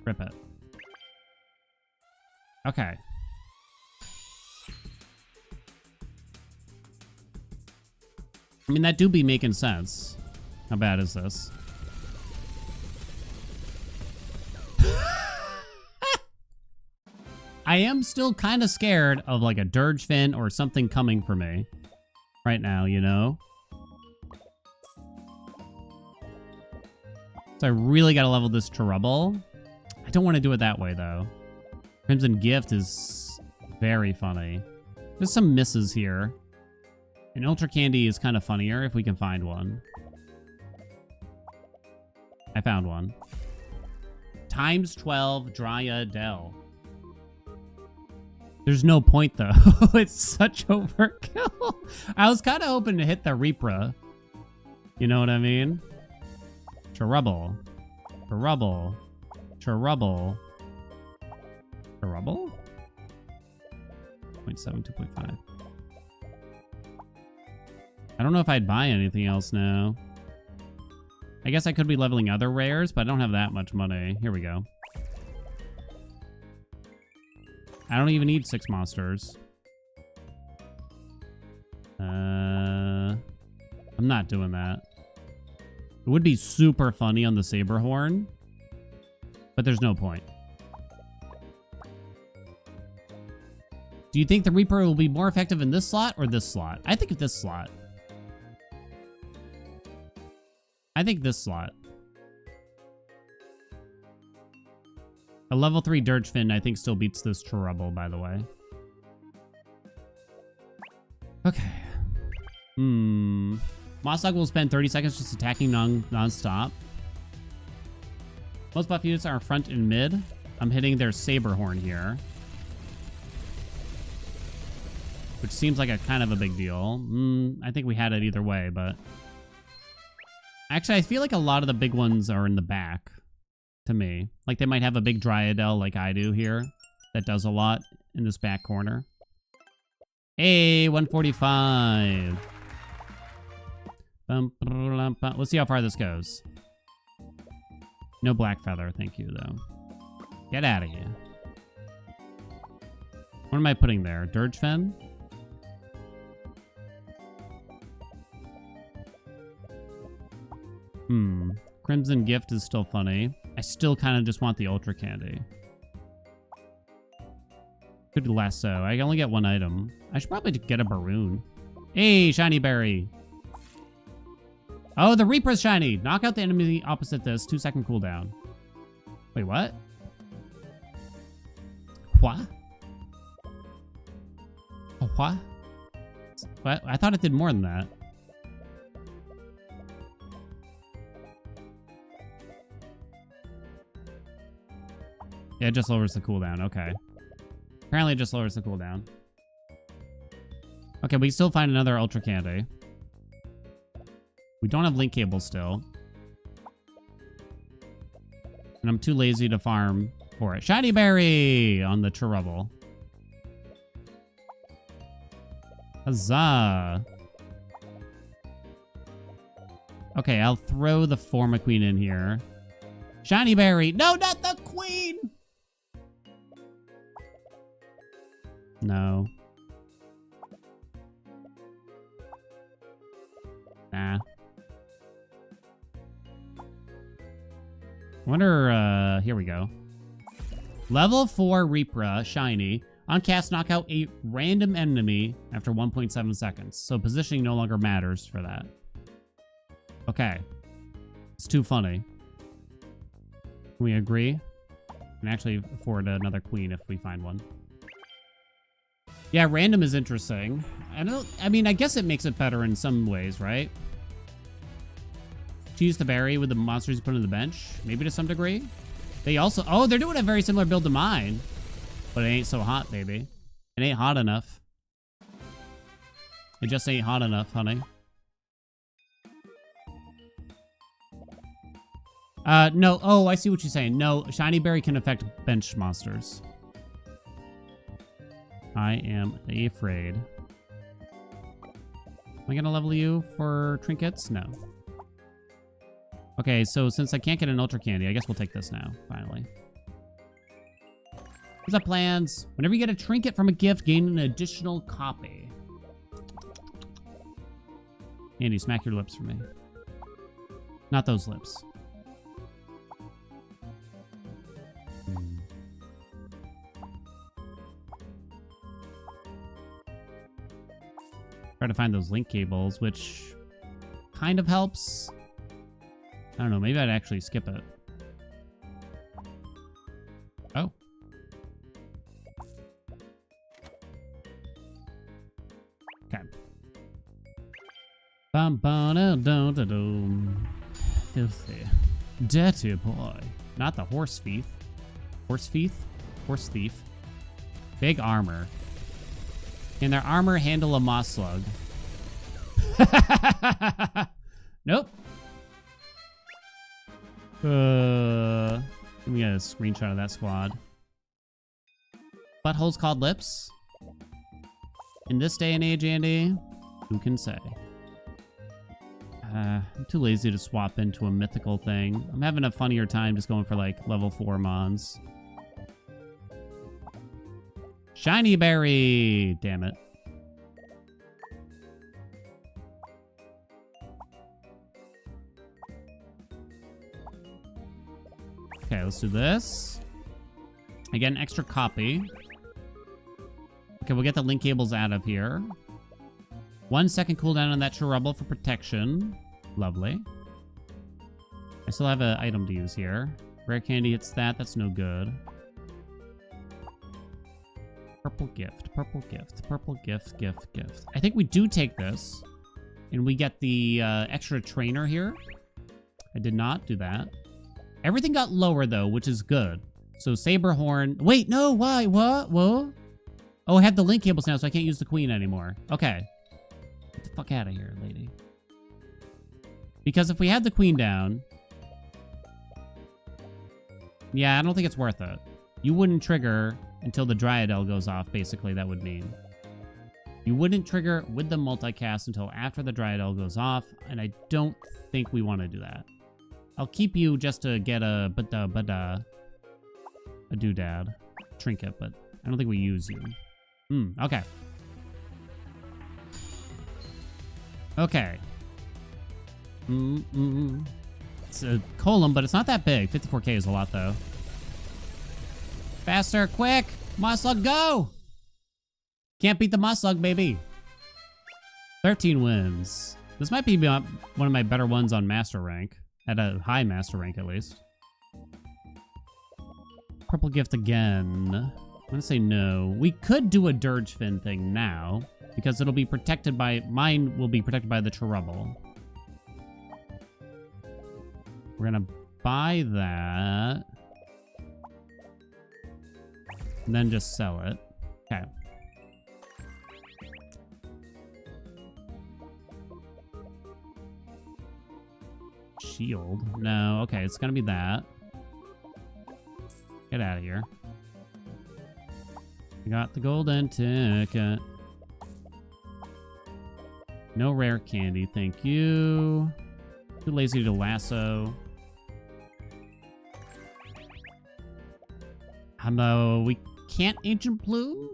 [SPEAKER 1] Rip it. Okay. I mean, that do be making sense. How bad is this? I am still kind of scared of like a Dirge Fin or something coming for me right now, you know? So I really got to level this Trouble. I don't want to do it that way, though. Crimson Gift is very funny. There's some misses here. And Ultra Candy is kind of funnier if we can find one. I found one. Times 12 Dryadel. There's no point, though. It's such overkill. I was kind of hoping to hit the Reaper. You know what I mean? Trouble. Trouble. Trouble. Trouble? 0.7, 2.5. I don't know if I'd buy anything else now. I guess I could be leveling other rares, but I don't have that much money. Here we go. I don't even need 6 monsters. I'm not doing that. It would be super funny on the Saberhorn, but there's no point. Do you think the Reaper will be more effective in this slot or this slot? I think this slot. I think this slot. A level 3 Dirge Fin, I think, still beats this Trouble, by the way. Okay. Moslug will spend 30 seconds just attacking non-stop. Most buff units are front and mid. I'm hitting their Saberhorn here. Which seems like a kind of a big deal. I think we had it either way, but... Actually, I feel like a lot of the big ones are in the back. To me. Like they might have a big Dryadel like I do here. That does a lot in this back corner. Hey, 145. Let's see how far this goes. No Black Feather, thank you, though. Get out of here. What am I putting there? Dirge Fen? Crimson Gift is still funny. I still kind of just want the Ultra Candy. Could lasso. I only get one item. I should probably get a Baroon. Hey, shiny berry. Oh, the Reaper's shiny. Knock out the enemy opposite this. 2-second cooldown. Wait, what? What? What? What? I thought it did more than that. Yeah, it just lowers the cooldown. Okay. Apparently it just lowers the cooldown. Okay, we still find another Ultra Candy. We don't have link cables still. And I'm too lazy to farm for it. Shiny Berry on the Trouble. Huzzah. Okay, I'll throw the Forma Queen in here. Shiny Berry. No, not the Queen! No. Nah. I wonder, here we go. Level 4 Reaper, shiny. On cast, knock out a random enemy after 1.7 seconds. So positioning no longer matters for that. Okay. It's too funny. Can we agree? Can actually afford another queen if we find one. Yeah, random is interesting. I mean, I guess it makes it better in some ways, right? Choose the berry with the monsters you put on the bench. Maybe to some degree. They also... Oh, they're doing a very similar build to mine. But it ain't so hot, baby. It ain't hot enough. It just ain't hot enough, honey. No. Oh, I see what you're saying. No, shiny berry can affect bench monsters. I am afraid. Am I gonna level you for trinkets? No. Okay, so since I can't get an Ultra Candy, I guess we'll take this now, finally. What's up, plans? Whenever you get a trinket from a gift, gain an additional copy. Andy, smack your lips for me. Not those lips. Try to find those link cables, which kind of helps. I don't know, maybe I'd actually skip it. Oh. Okay. Bum ba da dum da dum. Filthy. Dirty boy. Not the horse thief. Horse thief? Horse thief. Big armor. Can their armor handle a moss slug? Nope. Give me a screenshot of that squad. Buttholes called lips? In this day and age, Andy, who can say? I'm too lazy to swap into a mythical thing. I'm having a funnier time just going for like level 4 mons. Shiny berry! Damn it. Okay, let's do this. I get an extra copy. Okay, we'll get the link cables out of here. 1 second cooldown on that Cherubble for protection. Lovely. I still have an item to use here. Rare candy hits that. That's no good. Purple gift, purple gift, purple gift, gift. I think we do take this. And we get the extra trainer here. I did not do that. Everything got lower, though, which is good. So Saberhorn... Wait, no, why? What? Whoa? Oh, I have the link cables now, so I can't use the queen anymore. Okay. Get the fuck out of here, lady. Because if we had the queen down... Yeah, I don't think it's worth it. You wouldn't trigger until the Dryadel goes off, basically, that would mean. You wouldn't trigger with the multicast until after the Dryadel goes off, and I don't think we want to do that. I'll keep you just to get a doodad trinket, but I don't think we use you. Okay. Okay. It's a column, but it's not that big. 54k is a lot, though. Faster, quick! Moslug, go! Can't beat the Moslug, baby. 13 wins. This might be one of my better ones on Master Rank. At a high Master Rank, at least. Purple gift again. I'm gonna say no. We could do a Dirge Fin thing now, because it'll be protected by... Mine will be protected by the Trouble. We're gonna buy that. And then just sell it. Okay. Shield. No, okay, it's gonna be that. Get out of here. I got the golden ticket. No rare candy, thank you. Too lazy to lasso. We can't Ancient Plume?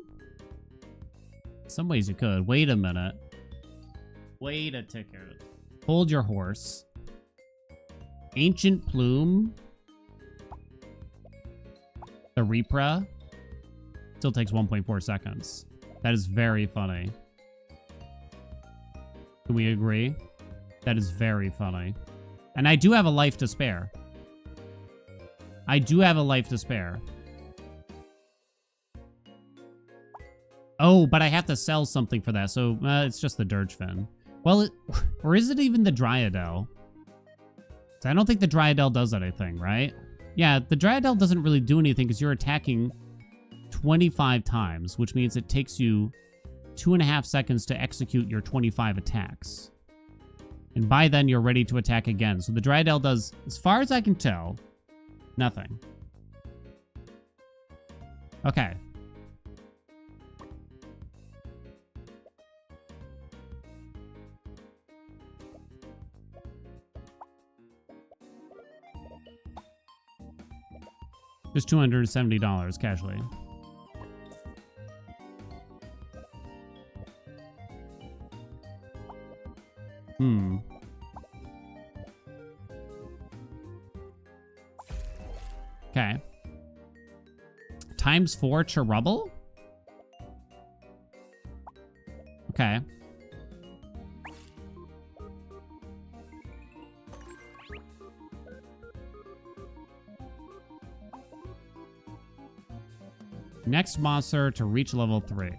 [SPEAKER 1] Some ways you could. Wait a minute. Wait a ticket. Hold your horse. Ancient Plume. The Repra. Still takes 1.4 seconds. That is very funny. Can we agree? That is very funny. And I do have a life to spare. I do have a life to spare. Oh, but I have to sell something for that, so it's just the Dirge Fin. Well, or is it even the Dryadel? So I don't think the Dryadel does anything, right? Yeah, the Dryadel doesn't really do anything because you're attacking 25 times, which means it takes you 2.5 seconds to execute your 25 attacks. And by then, you're ready to attack again. So the Dryadel does, as far as I can tell, nothing. Okay. Just $270 casually. Okay. ×4 Cherubble? Okay. Next monster to reach level 3.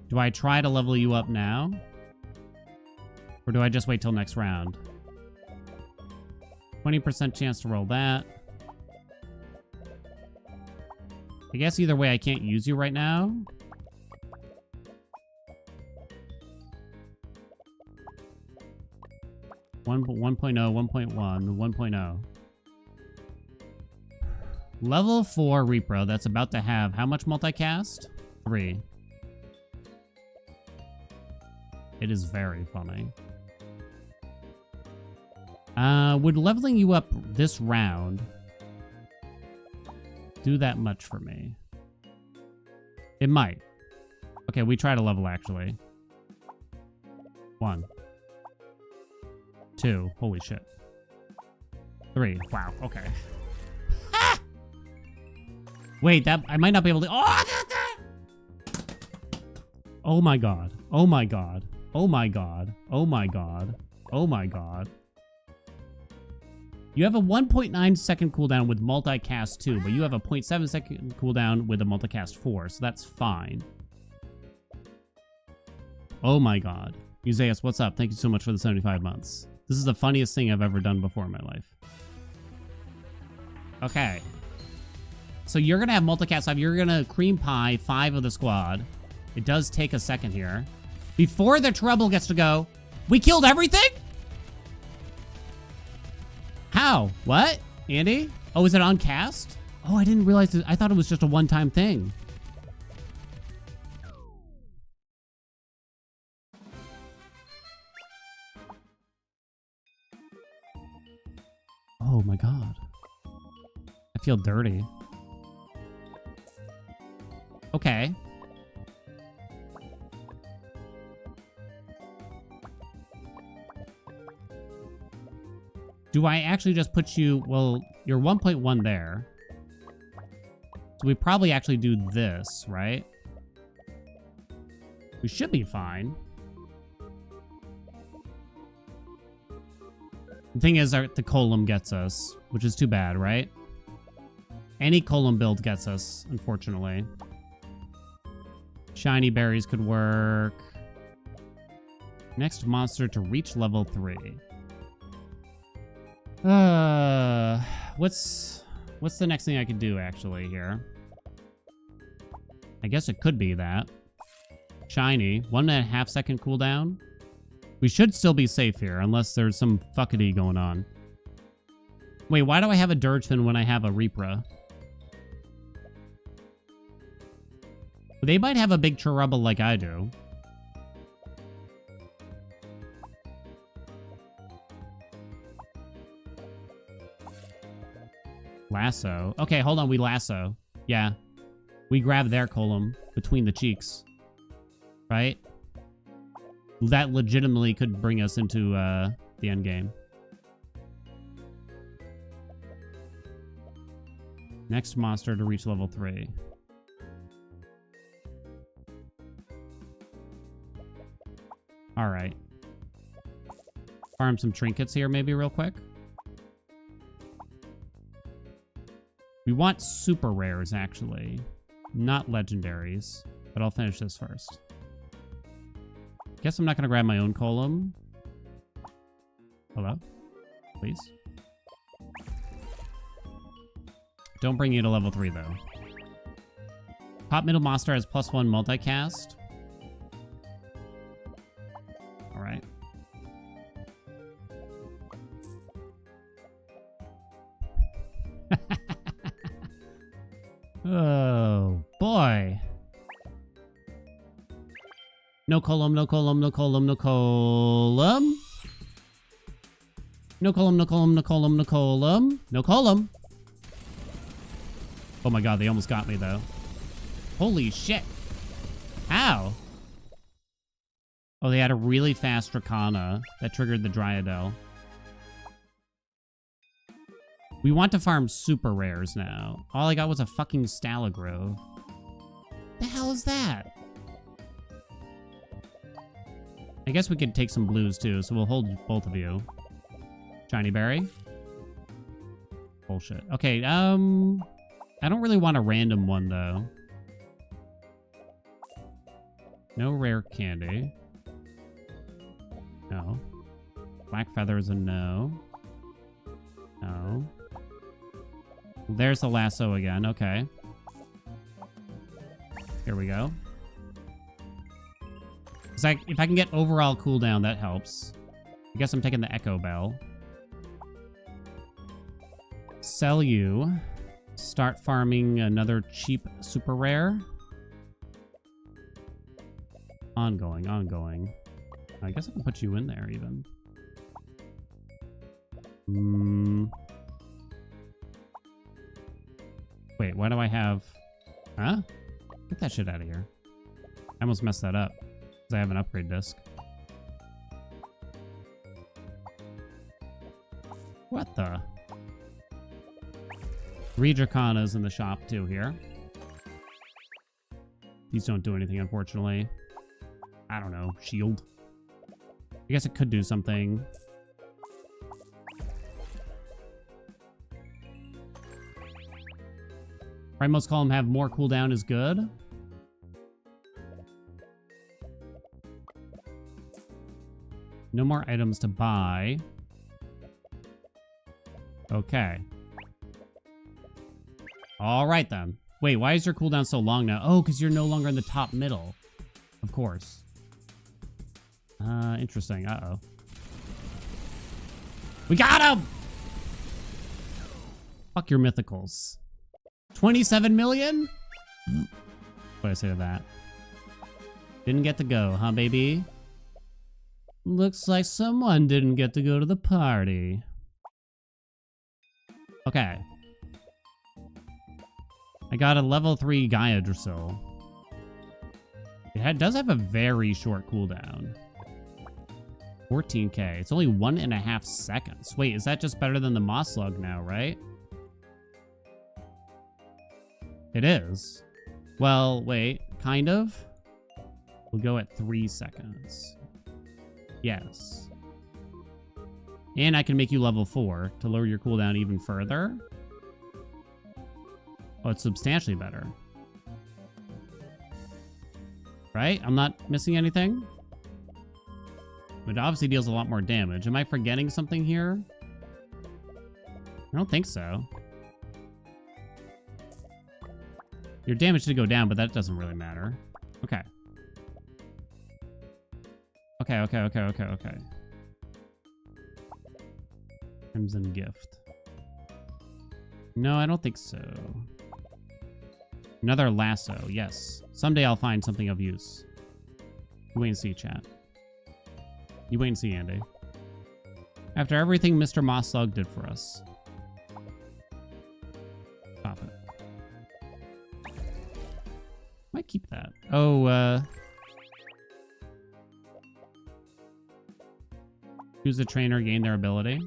[SPEAKER 1] Do I try to level you up now? Or do I just wait till next round? 20% chance to roll that. I guess either way I can't use you right now. One 1.0, 1.1, 1.0. Level 4 Repro that's about to have how much multicast? 3. It is very funny. Would leveling you up this round do that much for me? It might. Okay, we try to level actually. 1. 2. Holy shit. 3. Wow, okay. Wait, that I might not be able to. Oh my god. Oh my god. Oh my god. Oh my god. Oh my god. You have a 1.9 second cooldown with multicast 2, but you have a 0.7 second cooldown with a multicast 4, so that's fine. Oh my god. Uzeus, what's up? Thank you so much for the 75 months. This is the funniest thing I've ever done before in my life. Okay. So you're going to have multicast 5. You're going to cream pie 5 of the squad. It does take a second here. Before the Trouble gets to go, we killed everything? How? What? Andy? Oh, is it on cast? Oh, I didn't realize it. I thought it was just a one-time thing. Oh my god. I feel dirty. Okay. Do I actually just put you... Well, you're 1.1 there. So we probably actually do this, right? We should be fine. The thing is, the column gets us, which is too bad, right? Any column build gets us, unfortunately. Shiny berries could work. Next monster to reach level 3. What's the next thing I could do, actually, here? I guess it could be that. Shiny. 1.5 second cooldown. We should still be safe here, unless there's some fuckity going on. Wait, why do I have a Dirgefin when I have a Reapra? They might have a big trouble like I do. Lasso. Okay, hold on. We lasso. Yeah. We grab their column between the cheeks. Right? That legitimately could bring us into the end game. Next monster to reach level 3. All right. Farm some trinkets here maybe real quick. We want super rares, actually. Not legendaries. But I'll finish this first. Guess I'm not going to grab my own column. Hello? Please? Don't bring you to level 3, though. Top middle monster has +1 multicast. Alright. Oh, boy. No column, no column, no column, no column. No column, no column, no column, no column. No column. Oh my god, they almost got me, though. Holy shit. How? Oh, they had a really fast Dracana that triggered the Dryadel. We want to farm super rares now. All I got was a fucking Stalagrove. The hell is that? I guess we could take some blues too, so we'll hold both of you. Shiny berry. Bullshit. Okay, I don't really want a random one though. No rare candy. No. Black feather is a no. No. There's the lasso again. Okay. Here we go. If I can get overall cooldown, that helps. I guess I'm taking the Echo Bell. Sell you. Start farming another cheap super rare. Ongoing, ongoing. I guess I can put you in there even. Wait, why do I have... Huh? Get that shit out of here. I almost messed that up. Because I have an upgrade disc. What the? 3 Dracanas in the shop too here. These don't do anything, unfortunately. I don't know. Shield. I guess it could do something. Rightmost column have more cooldown is good. No more items to buy. Okay. All right, then. Wait, why is your cooldown so long now? Oh, because you're no longer in the top middle. Of course. Interesting. Uh-oh. We got him! Fuck your mythicals. 27 million? What do I say to that? Didn't get to go, huh, baby? Looks like someone didn't get to go to the party. Okay. I got a level 3 Gaia Drasil. It does have a very short cooldown. 14k. It's only 1.5 seconds. Wait, is that just better than the Moslug now, right? It is. Well, wait. Kind of. We'll go at 3 seconds. Yes. And I can make you level 4 to lower your cooldown even further. Oh, it's substantially better. Right? I'm not missing anything? It obviously deals a lot more damage. Am I forgetting something here? I don't think so. Your damage did go down, but that doesn't really matter. Okay. Okay. Crimson Gift. No, I don't think so. Another lasso, yes. Someday I'll find something of use. You wait and see, chat. You wait and see, Andy. After everything Mr. Mosslug did for us. Stop it. Might keep that. Oh, choose a trainer, gain their ability.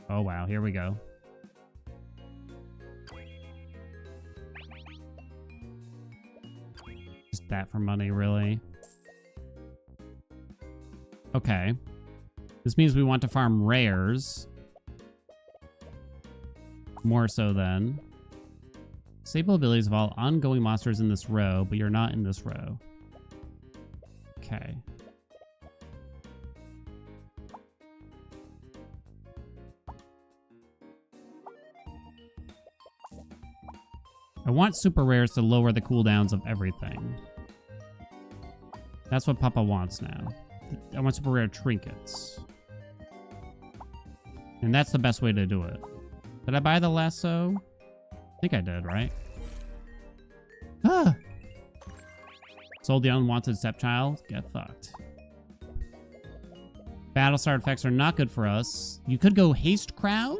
[SPEAKER 1] Oh, wow. Here we go. Just that for money, really? Okay. This means we want to farm rares. More so then. Disable abilities of all ongoing monsters in this row, but you're not in this row. Okay. I want super rares to lower the cooldowns of everything. That's what Papa wants now. I want super rare trinkets. And that's the best way to do it. Did I buy the lasso? I think I did, right? Ah! Sold the unwanted stepchild? Get fucked. Battlestar effects are not good for us. You could go Haste Crown,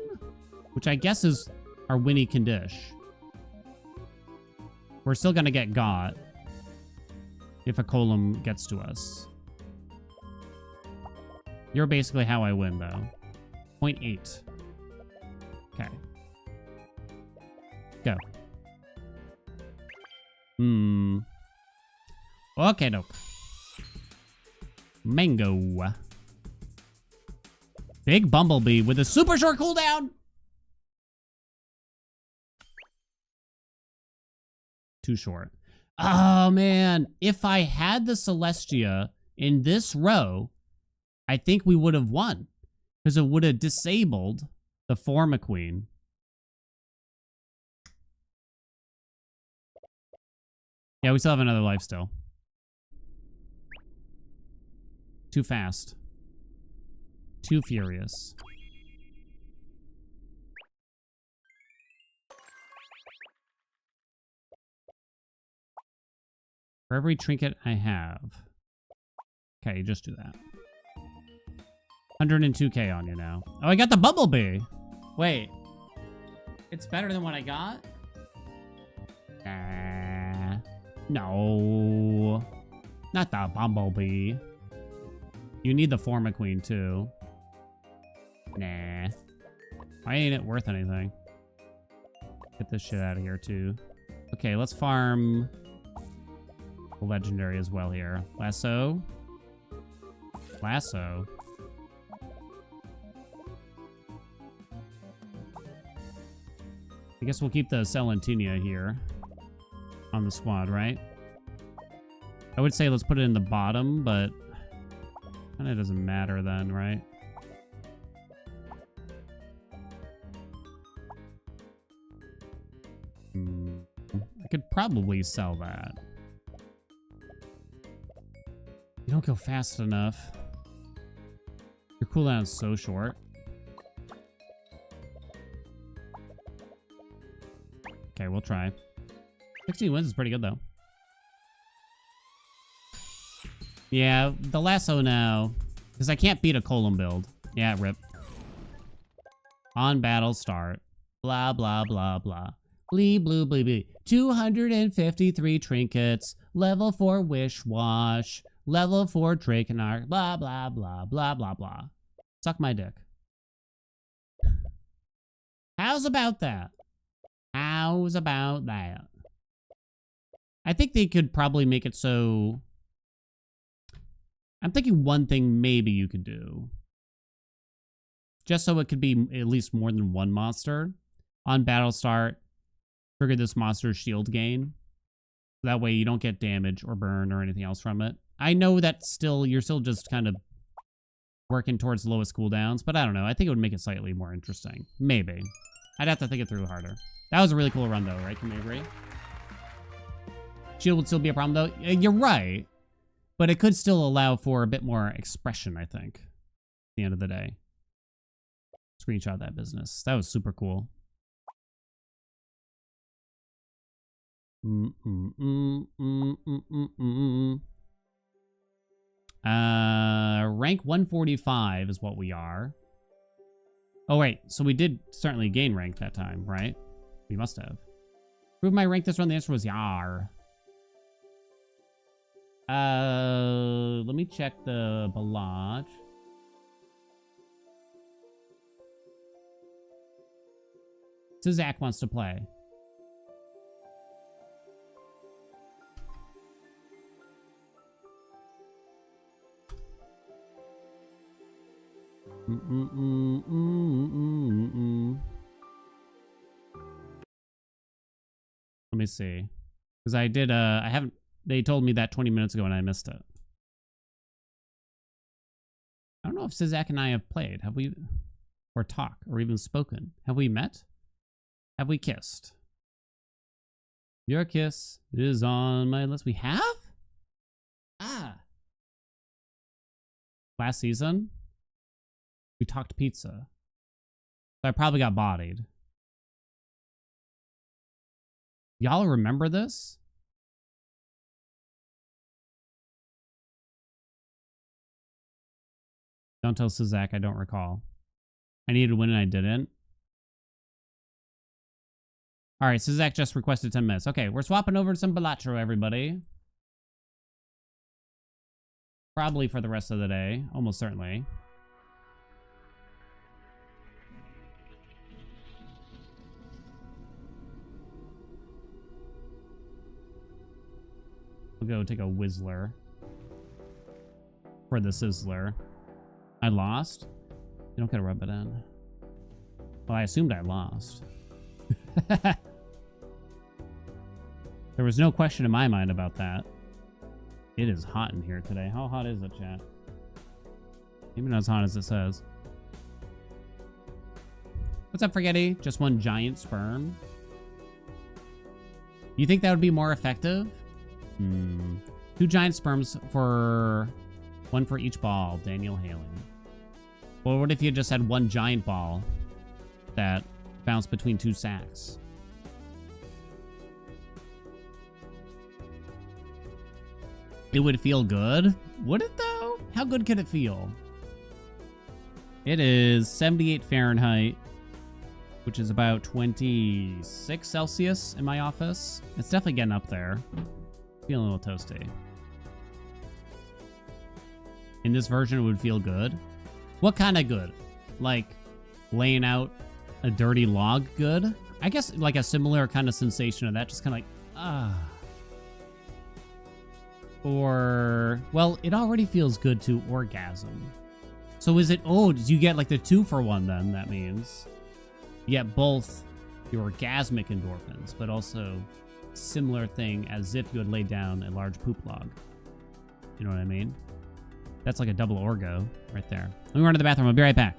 [SPEAKER 1] which I guess is our Winnie Condish. We're still gonna get got if a column gets to us. You're basically how I win, though. 0.8. Okay. Go. Okay, nope. Mango. Big Bumblebee with a super short cooldown. Too short. Oh, man. If I had the Celestia in this row, I think we would have won. Because it would have disabled the Forma Queen. Yeah, we still have another life still. Too fast. Too furious. For every trinket I have. Okay, you just do that. 102k on you now. Oh, I got the Bumblebee. Wait. It's better than what I got? No. Not the Bumblebee. You need the Forma Queen, too. Nah. Why ain't it worth anything? Get this shit out of here, too. Okay, let's farm the legendary as well here. Lasso. Lasso. I guess we'll keep the Celentina here on the squad, right? I would say let's put it in the bottom, but kind of doesn't matter then, right? I could probably sell that. You don't go fast enough. Your cooldown's so short. Okay, we'll try. 16 wins is pretty good, though. Yeah, the lasso now. Because I can't beat a column build. Yeah, rip. On battle start. Blah, blah, blah, blah. Blee, blue, blee, blee. 253 trinkets. Level 4 wish wash. Level 4 Drakenarch. Blah, blah, blah, blah, blah, blah. Suck my dick. How's about that? How's about that? I think they could probably make it so I'm thinking one thing maybe you could do, just so it could be at least more than one monster. On battle start, trigger this monster's shield gain. That way you don't get damage or burn or anything else from it. I know that you're still just kind of working towards the lowest cooldowns, but I don't know. I think it would make it slightly more interesting. Maybe. I'd have to think it through harder. That was a really cool run though, right? Can we agree? Shield would still be a problem though. You're right. But it could still allow for a bit more expression, I think. At the end of the day. Screenshot that business. That was super cool. Rank 145 is what we are. Oh wait, so we did certainly gain rank that time, right? We must have. Prove my rank this run. The answer was Yar. Let me check the Balatro. Zach wants to play. Let me see. Because I did, I haven't, they told me that 20 minutes ago and I missed it. I don't know if Sizak and I have played. Have we, or talked, or even spoken? Have we met? Have we kissed? Your kiss is on my list. We have? Ah. Last season? We talked pizza. So I probably got bodied. Y'all remember this? Don't tell Sizak I don't recall. I needed to win and I didn't. Alright, Sizak just requested 10 minutes. Okay, we're swapping over to some Balatro, everybody. Probably for the rest of the day. Almost certainly. We'll go take a Whizzler. For the Sizzler. I lost? You don't gotta rub it in. Well, I assumed I lost. There was no question in my mind about that. It is hot in here today. How hot is it, chat? Maybe not as hot as it says. What's up, Forgetty? Just one giant sperm? You think that would be more effective? 2 giant sperms for... 1 for each ball, Daniel Haelian. Well, what if you just had 1 giant ball that bounced between 2 sacks? It would feel good? Would it though? How good could it feel? It is 78 Fahrenheit, which is about 26 Celsius in my office. It's definitely getting up there. Feeling a little toasty. In this version, it would feel good. What kind of good? Like laying out a dirty log good? I guess like a similar kind of sensation of that, just kind of like, ah. Or, well, it already feels good to orgasm. So is it, oh, did you get like the 2-for-1 then, that means? You get both the orgasmic endorphins, but also similar thing as if you had laid down a large poop log. You know what I mean? That's like a double orgo right there. Let me run to the bathroom. I'll be right back.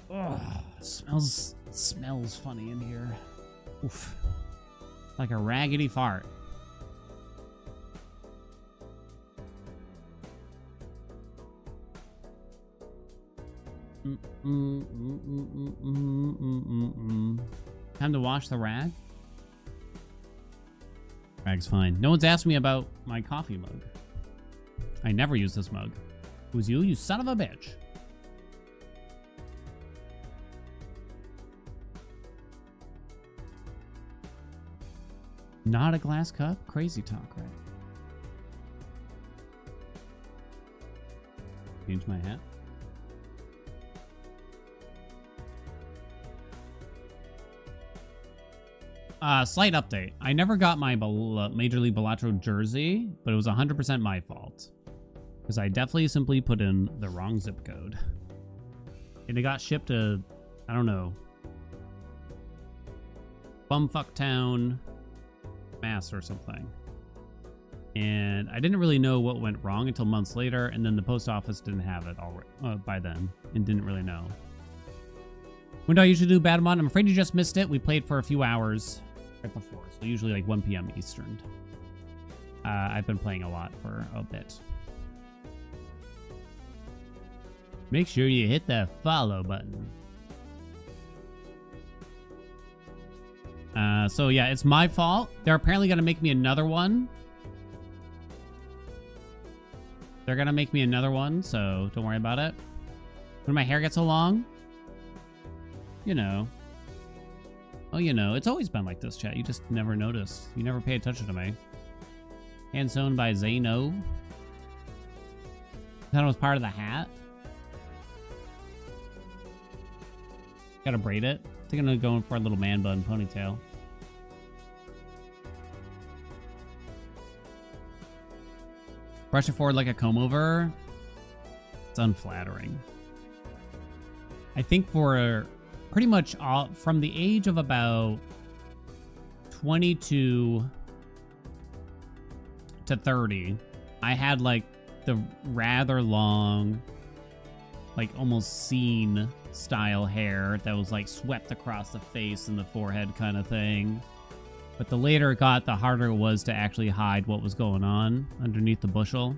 [SPEAKER 1] Ugh, smells funny in here. Oof. Like a raggedy fart. Time to wash the rag? Rag's fine. No one's asked me about my coffee mug. I never use this mug. Who's you? You son of a bitch. Not a glass cup? Crazy talk, right? Change my hat. Slight update. I never got my Major League Balatro jersey, but it was 100% my fault. Because I definitely simply put in the wrong zip code. And it got shipped to, I don't know, Bumfuck Town, Mass or something. And I didn't really know what went wrong until months later, and then the post office didn't have it already, by then, and didn't really know. When do I usually do Batomon? I'm afraid you just missed it. We played for a few hours right before, so usually like 1 p.m. Eastern. I've been playing a lot for a bit. Make sure you hit that follow button. So yeah, it's my fault. They're apparently gonna make me another one. They're gonna make me another one, so don't worry about it. When my hair gets so long, you know. Oh, you know, it's always been like this, chat. You just never notice. You never pay attention to me. Hand sewn by Zano. That was part of the hat. Gotta braid it. I think I'm gonna go in for a little man bun ponytail. Brush it forward like a comb over. It's unflattering. I think for pretty much all from the age of about 22 to 30, I had like the rather long, like almost scene style hair that was like swept across the face and the forehead kind of thing. But the later it got, the harder it was to actually hide what was going on underneath the bushel.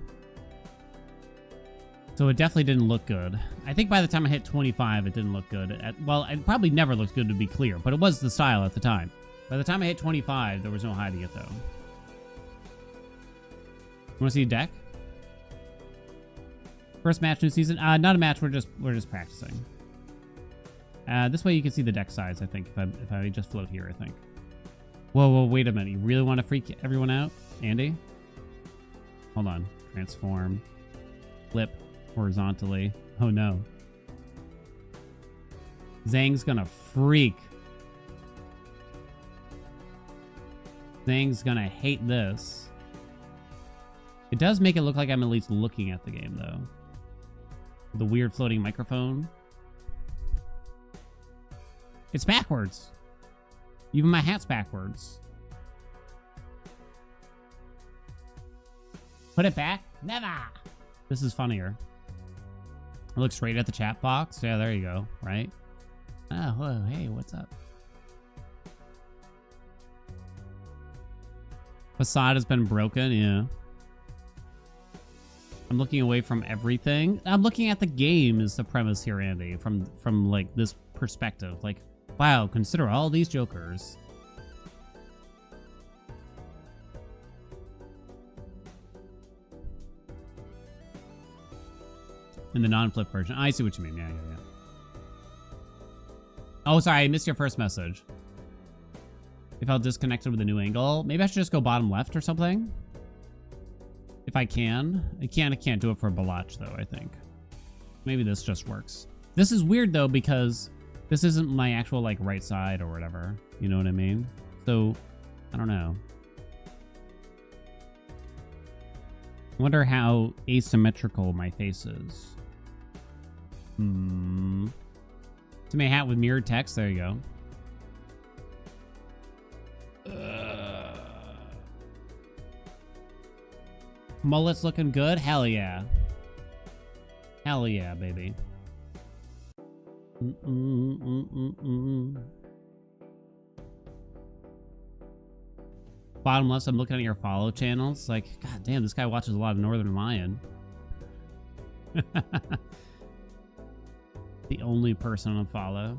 [SPEAKER 1] So it definitely didn't look good. I think by the time I hit 25, it didn't look good. Well, it probably never looked good, to be clear, but it was the style at the time. By the time I hit 25, there was no hiding it, though. Want to see a deck? First match new season? Not a match. We're just practicing. This way you can see the deck size, I think, if I just float here, I think. Whoa, wait a minute. You really want to freak everyone out, Andy? Hold on. Transform. Flip horizontally. Oh, no. Zhang's gonna freak. Zhang's gonna hate this. It does make it look like I'm at least looking at the game, though. The weird floating microphone. It's backwards. Even my hat's backwards. Put it back? Never! This is funnier. I look straight at the chat box. Yeah, there you go. Right? Oh, whoa, hey, what's up? Facade has been broken, yeah. I'm looking away from everything. I'm looking at the game is the premise here, Andy, from like this perspective. Like, wow, consider all these jokers. In the non-flip version. I see what you mean. Yeah. Oh, sorry, I missed your first message. If I felt disconnected with a new angle, maybe I should just go bottom left or something. If I can. I can't do it for Balatro, though, I think. Maybe this just works. This is weird, though, because this isn't my actual, like, right side or whatever. You know what I mean? So, I don't know. I wonder how asymmetrical my face is. To my hat with mirrored text. There you go. Mullet's looking good. Hell yeah. Hell yeah, baby. Bottom left, I'm looking at your follow channels. Like, god damn, this guy watches a lot of Northern Lion. The only person on follow.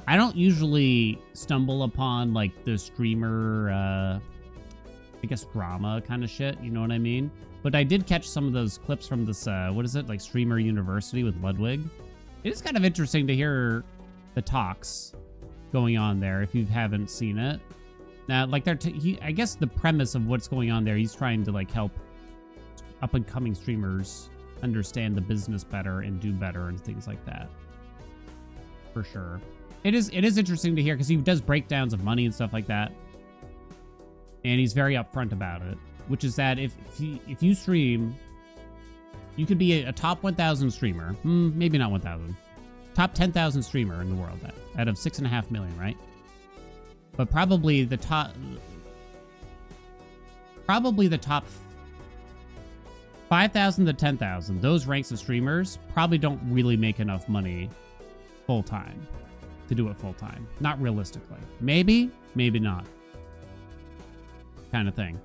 [SPEAKER 1] I don't usually stumble upon like the streamer, I guess drama kind of shit. You know what I mean? But I did catch some of those clips from this, what is it? Like Streamer University with Ludwig. It is kind of interesting to hear the talks going on there if you haven't seen it. Now, like I guess the premise of what's going on there, he's trying to like help up and coming streamers understand the business better and do better and things like that. For sure. It is interesting to hear because he does breakdowns of money and stuff like that. And he's very upfront about it, which is that if you stream, you could be a top 1,000 streamer. Maybe not 1,000. Top 10,000 streamer in the world out of 6.5 million, right? But probably the top 5,000 to 10,000, those ranks of streamers probably don't really make enough money full time to do it full time. Not realistically. Maybe, maybe not. Kind of thing.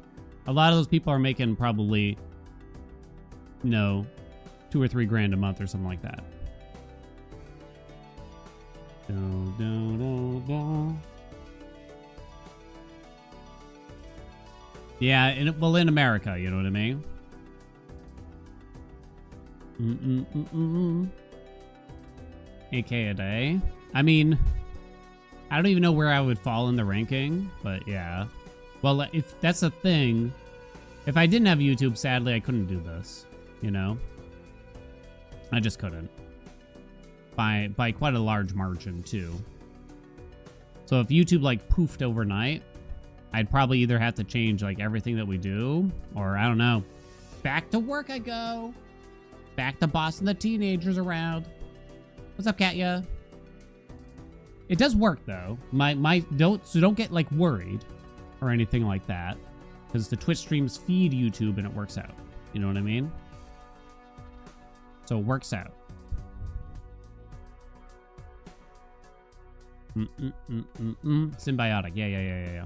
[SPEAKER 1] A lot of those people are making probably, you know, 2 or 3 grand a month or something like that. Yeah, in America, you know what I mean? AK a day. I mean, I don't even know where I would fall in the ranking, but yeah. Well, if that's a thing, if I didn't have YouTube, sadly, I couldn't do this, you know? I just couldn't. By quite a large margin, too. So if YouTube, like, poofed overnight, I'd probably either have to change, like, everything that we do, or, I don't know, back to work I go. Back to bossing the teenagers around. What's up, Katya? It does work, though. Don't get, like, worried or anything like that, because the Twitch streams feed YouTube and it works out. You know what I mean? So it works out. Symbiotic. Yeah.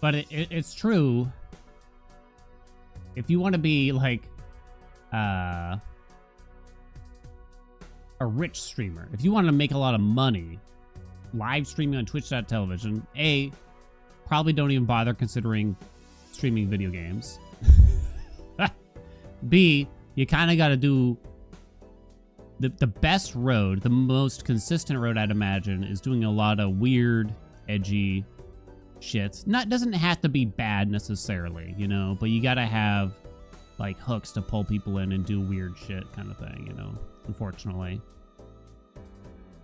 [SPEAKER 1] But it's true. If you want to be like a rich streamer, if you want to make a lot of money live streaming on twitch.tv, probably don't even bother considering streaming video games. B, you kind of got to do the best road, the most consistent road, I'd imagine, is doing a lot of weird, edgy shit. Doesn't have to be bad necessarily, you know, but you got to have like hooks to pull people in and do weird shit kind of thing, you know, unfortunately.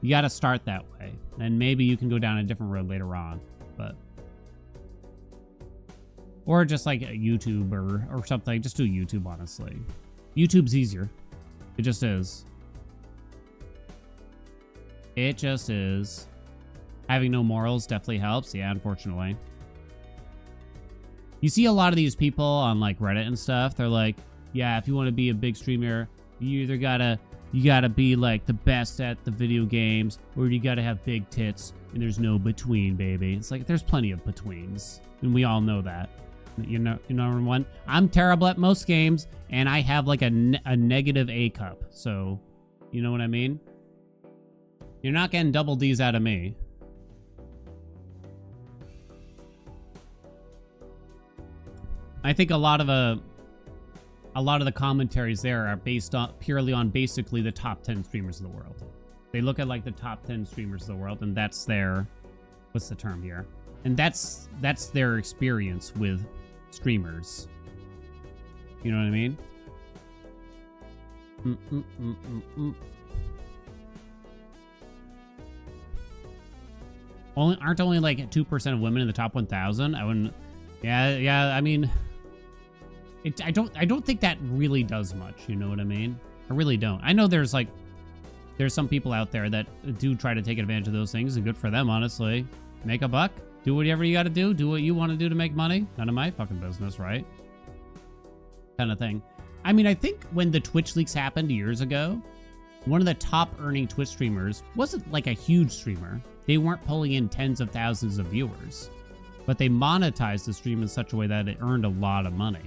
[SPEAKER 1] You got to start that way, and maybe you can go down a different road later on, but or just like a YouTube or something. Just do YouTube, honestly. YouTube's easier. It just is. It just is. Having no morals definitely helps. Yeah, unfortunately. You see a lot of these people on like Reddit and stuff. They're like, yeah, if you want to be a big streamer, you either you gotta be like the best at the video games, or you gotta have big tits, and there's no between, baby. It's like there's plenty of betweens, and we all know that. You know, number one, I'm terrible at most games, and I have like a negative A cup. So, you know what I mean? You're not getting double D's out of me. I think a lot of the commentaries there are based on purely on basically the top 10 streamers of the world. They look at like the top 10 streamers of the world, and that's their, what's the term here? And that's their experience with streamers. You know what I mean? Aren't only like 2% of women in the top 1,000? I wouldn't. Yeah. I mean, I don't think that really does much. You know what I mean? I really don't. I know there's some people out there that do try to take advantage of those things, and good for them, honestly. Make a buck. Do whatever you got to do. Do what you want to do to make money. None of my fucking business, right? Kind of thing. I mean, I think when the Twitch leaks happened years ago, one of the top earning Twitch streamers wasn't like a huge streamer. They weren't pulling in tens of thousands of viewers, but they monetized the stream in such a way that it earned a lot of money.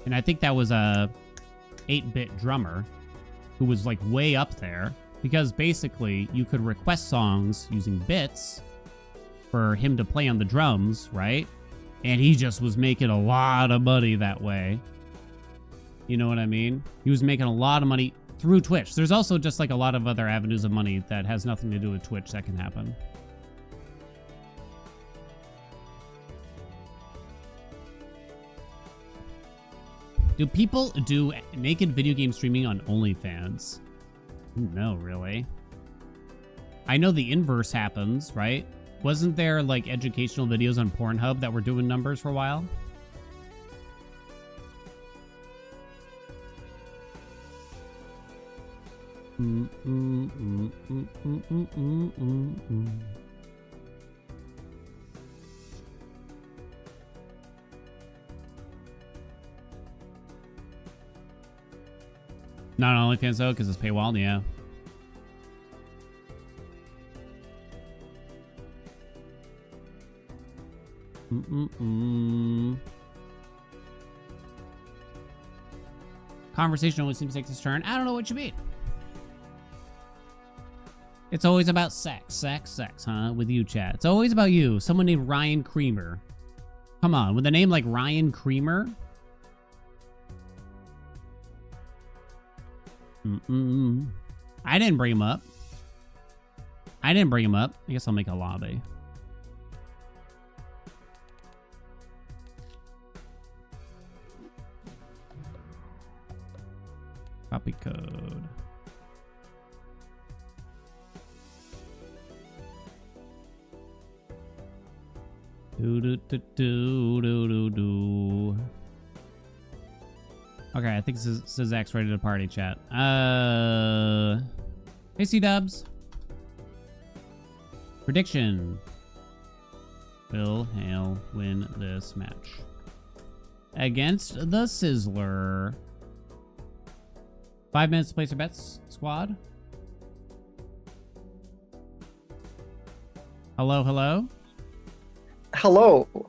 [SPEAKER 1] And I think that was a 8-bit drummer who was like way up there because basically you could request songs using bits for him to play on the drums, right? And he just was making a lot of money that way. You know what I mean? He was making a lot of money through Twitch. There's also just like a lot of other avenues of money that has nothing to do with Twitch that can happen. Do people do naked video game streaming on OnlyFans? No, really. I know the inverse happens, right? Wasn't there like educational videos on Pornhub that were doing numbers for a while? Not on OnlyFans though, because it's paywall, yeah. Conversation always seems to take this turn. I don't know what you mean. It's always about sex, huh? With you, chat. It's always about you. Someone named Ryan Creamer. Come on, with a name like Ryan Creamer? I didn't bring him up. I guess I'll make a lobby. Copy code. Do. Okay, I think Zach's ready to party, chat. Hey, C-dubs. Prediction. Will Hale win this match? Against the Sizzler. 5 minutes to place your bets, squad. Hello.
[SPEAKER 4] Hello.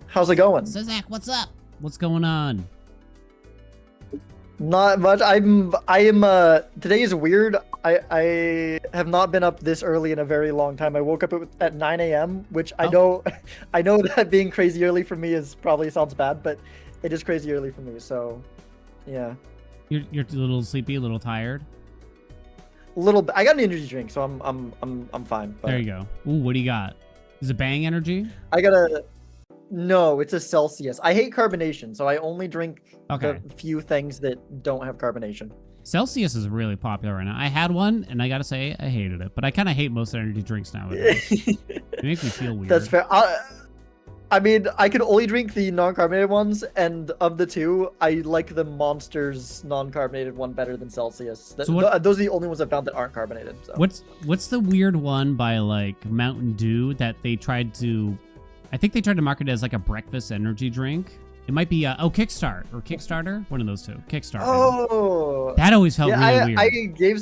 [SPEAKER 4] How's it going?
[SPEAKER 1] So Zach, what's up? What's going on?
[SPEAKER 4] Not much. I am today is weird. I have not been up this early in a very long time. I woke up at 9 a.m., which I know that being crazy early for me is probably sounds bad, but it is crazy early for me. So, yeah.
[SPEAKER 1] You're a little sleepy, a little tired.
[SPEAKER 4] A little bit. I got an energy drink, so I'm fine. But
[SPEAKER 1] there you go. Ooh, what do you got? Is it Bang Energy?
[SPEAKER 4] No, it's a Celsius. I hate carbonation, so I only drink
[SPEAKER 1] the
[SPEAKER 4] few things that don't have carbonation.
[SPEAKER 1] Celsius is really popular right now. I had one, and I gotta say, I hated it. But I kind of hate most energy drinks nowadays. It makes me feel weird.
[SPEAKER 4] That's fair. I mean, I can only drink the non-carbonated ones, and of the two, I like the Monsters non-carbonated one better than Celsius. Those are the only ones I found that aren't carbonated. So.
[SPEAKER 1] What's the weird one by like Mountain Dew that they tried to? I think they tried to market it as like a breakfast energy drink. It might be Kickstarter, one of those two. Kickstarter.
[SPEAKER 4] Oh,
[SPEAKER 1] that always felt really weird.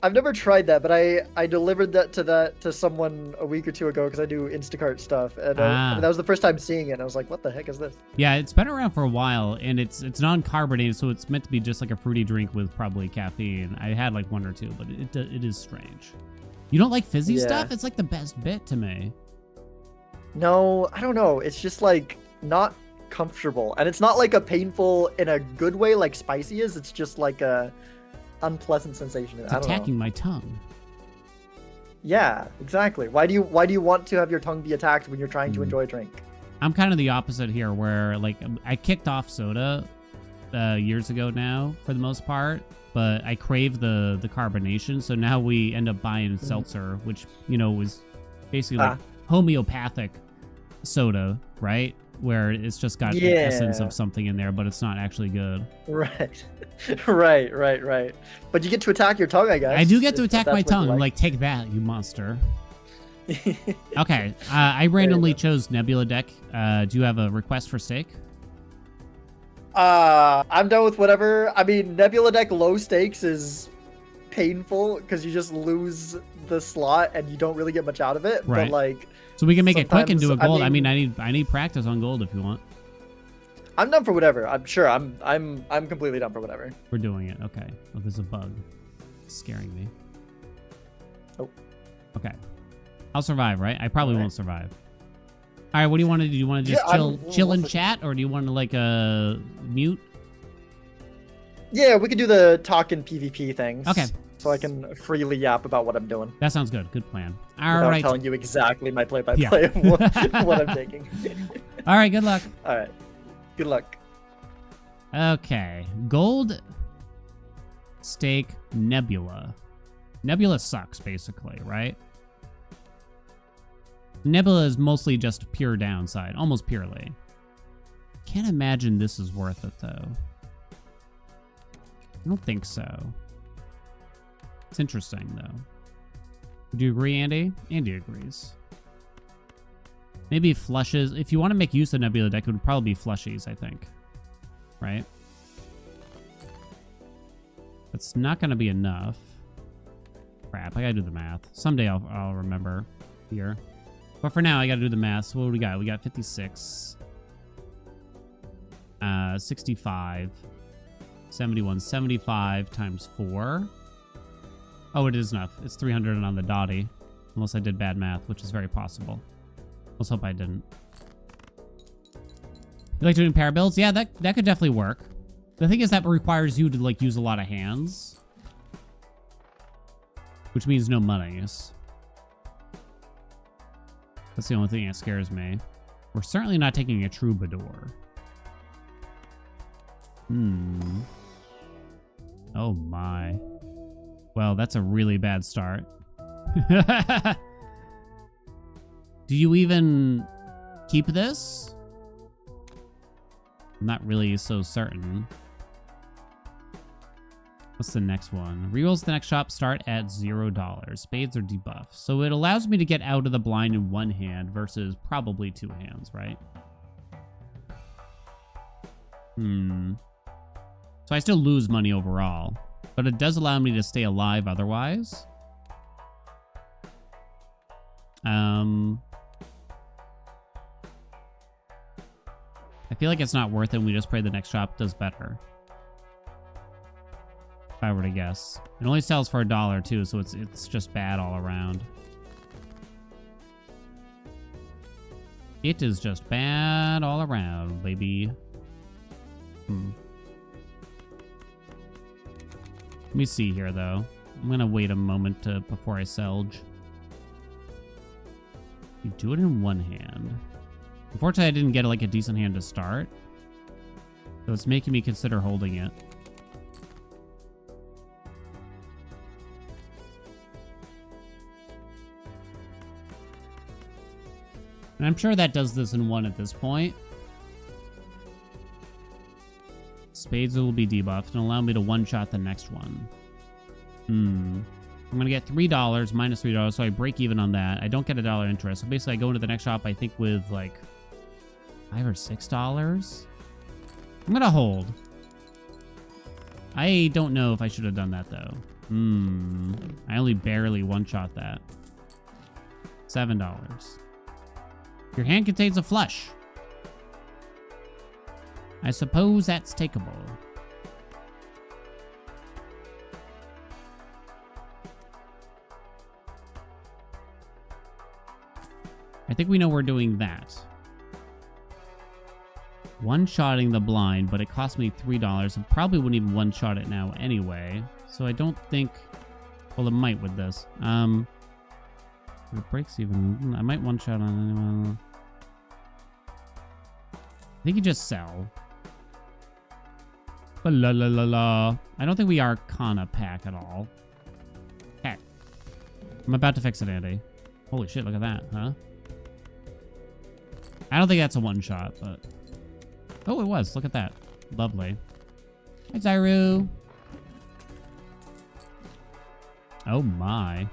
[SPEAKER 4] I've never tried that, but I delivered that to someone a week or two ago because I do Instacart stuff, and that was the first time seeing it. And I was like, "What the heck is this?" Yeah,
[SPEAKER 1] it's been around for a while, and it's non-carbonated, so it's meant to be just like a fruity drink with probably caffeine. I had like one or two, but it is strange. You don't like fizzy stuff? It's like the best bit to me.
[SPEAKER 4] No, I don't know. It's just like not comfortable, and it's not like a painful in a good way like spicy is. It's just like a unpleasant sensation.
[SPEAKER 1] It's attacking my tongue.
[SPEAKER 4] Yeah, exactly. Why do you want to have your tongue be attacked when you're trying to enjoy a drink?
[SPEAKER 1] I'm kind of the opposite here, where like I kicked off soda years ago now for the most part, but I crave the carbonation, so now we end up buying seltzer, which was basically like homeopathic soda, right? Where it's just got the essence of something in there, but it's not actually good.
[SPEAKER 4] Right. Right. But you get to attack your tongue, I guess.
[SPEAKER 1] I do get to attack my tongue. Like, take that, you monster. Okay, I randomly chose Nebula deck. Do you have a request for steak?
[SPEAKER 4] I'm done with whatever. I mean, Nebula deck low stakes is painful because you just lose the slot and you don't really get much out of it.
[SPEAKER 1] Right.
[SPEAKER 4] But like,
[SPEAKER 1] So we can make it quick and do a
[SPEAKER 4] sometimes-
[SPEAKER 1] gold. I mean, I need practice on gold if you want.
[SPEAKER 4] I'm done for whatever. I'm sure. I'm completely done for whatever.
[SPEAKER 1] We're doing it. Okay. Oh, there's a bug. It's scaring me.
[SPEAKER 4] Oh.
[SPEAKER 1] Okay. I'll survive, right? I probably
[SPEAKER 4] All right.
[SPEAKER 1] won't survive. All right. What do you want to do? Do you want to just
[SPEAKER 4] Yeah,
[SPEAKER 1] chill in
[SPEAKER 4] we'll-
[SPEAKER 1] chat, or do you want to like mute?
[SPEAKER 4] Yeah, we could do the talk and PvP things.
[SPEAKER 1] Okay.
[SPEAKER 4] So I can freely yap about what I'm doing
[SPEAKER 1] That sounds good. Good plan. All
[SPEAKER 4] without
[SPEAKER 1] right.
[SPEAKER 4] telling you exactly my play-by-play of what I'm taking.
[SPEAKER 1] All right. Good luck.
[SPEAKER 4] All right. Good luck.
[SPEAKER 1] Okay. Gold, steak, Nebula. Nebula sucks, basically, right? Nebula is mostly just pure downside, almost purely. Can't imagine this is worth it, though. I don't think so. It's interesting, though. Would you agree, Andy? Andy agrees. Maybe flushes. If you want to make use of Nebula deck, it would probably be flushies, I think. Right? That's not going to be enough. Crap, I gotta do the math. Someday I'll remember here. But for now, I gotta do the math. So what do we got? We got 56. 65. 71. 75 times 4. Oh, it is enough. It's 300 on the dotty. Unless I did bad math, which is very possible. Let's hope I didn't. You like doing pair builds? Yeah, that could definitely work. The thing is that requires you to like use a lot of hands. Which means no monies. That's the only thing that scares me. We're certainly not taking a troubadour. Oh my. Well, that's a really bad start. Do you even keep this? I'm not really so certain. What's the next one? Rerolls the next shop start at $0. Spades are debuffed. So it allows me to get out of the blind in one hand versus probably two hands, right? So I still lose money overall, but it does allow me to stay alive otherwise. I feel like it's not worth it. We just pray the next shop does better. If I were to guess. It only sells for $1 too, so it's just bad all around. It is just bad all around, baby. Let me see here, though. I'm gonna wait a moment before I selge. You do it in one hand. Unfortunately, I didn't get like a decent hand to start, so it's making me consider holding it. And I'm sure that does this in one at this point. Spades will be debuffed and allow me to one-shot the next one. I'm going to get $3 minus $3, so I break even on that. I don't get $1 interest. So basically, I go into the next shop, I think, with like $5 or $6. I'm going to hold. I don't know if I should have done that, though. I only barely one-shot that. $7. Your hand contains a flush. I suppose that's takeable. I think we know we're doing that. One-shotting the blind, but it cost me $3. I probably wouldn't even one-shot it now anyway. So I don't think... Well, it might with this. It breaks even. I might one-shot on anyone. I think you just sell. La la la la. I don't think we Arcana pack at all. Heck. I'm about to fix it, Andy. Holy shit, look at that, huh? I don't think that's a one-shot, but... Oh, it was. Look at that. Lovely. Hi, Zyru. Oh, my.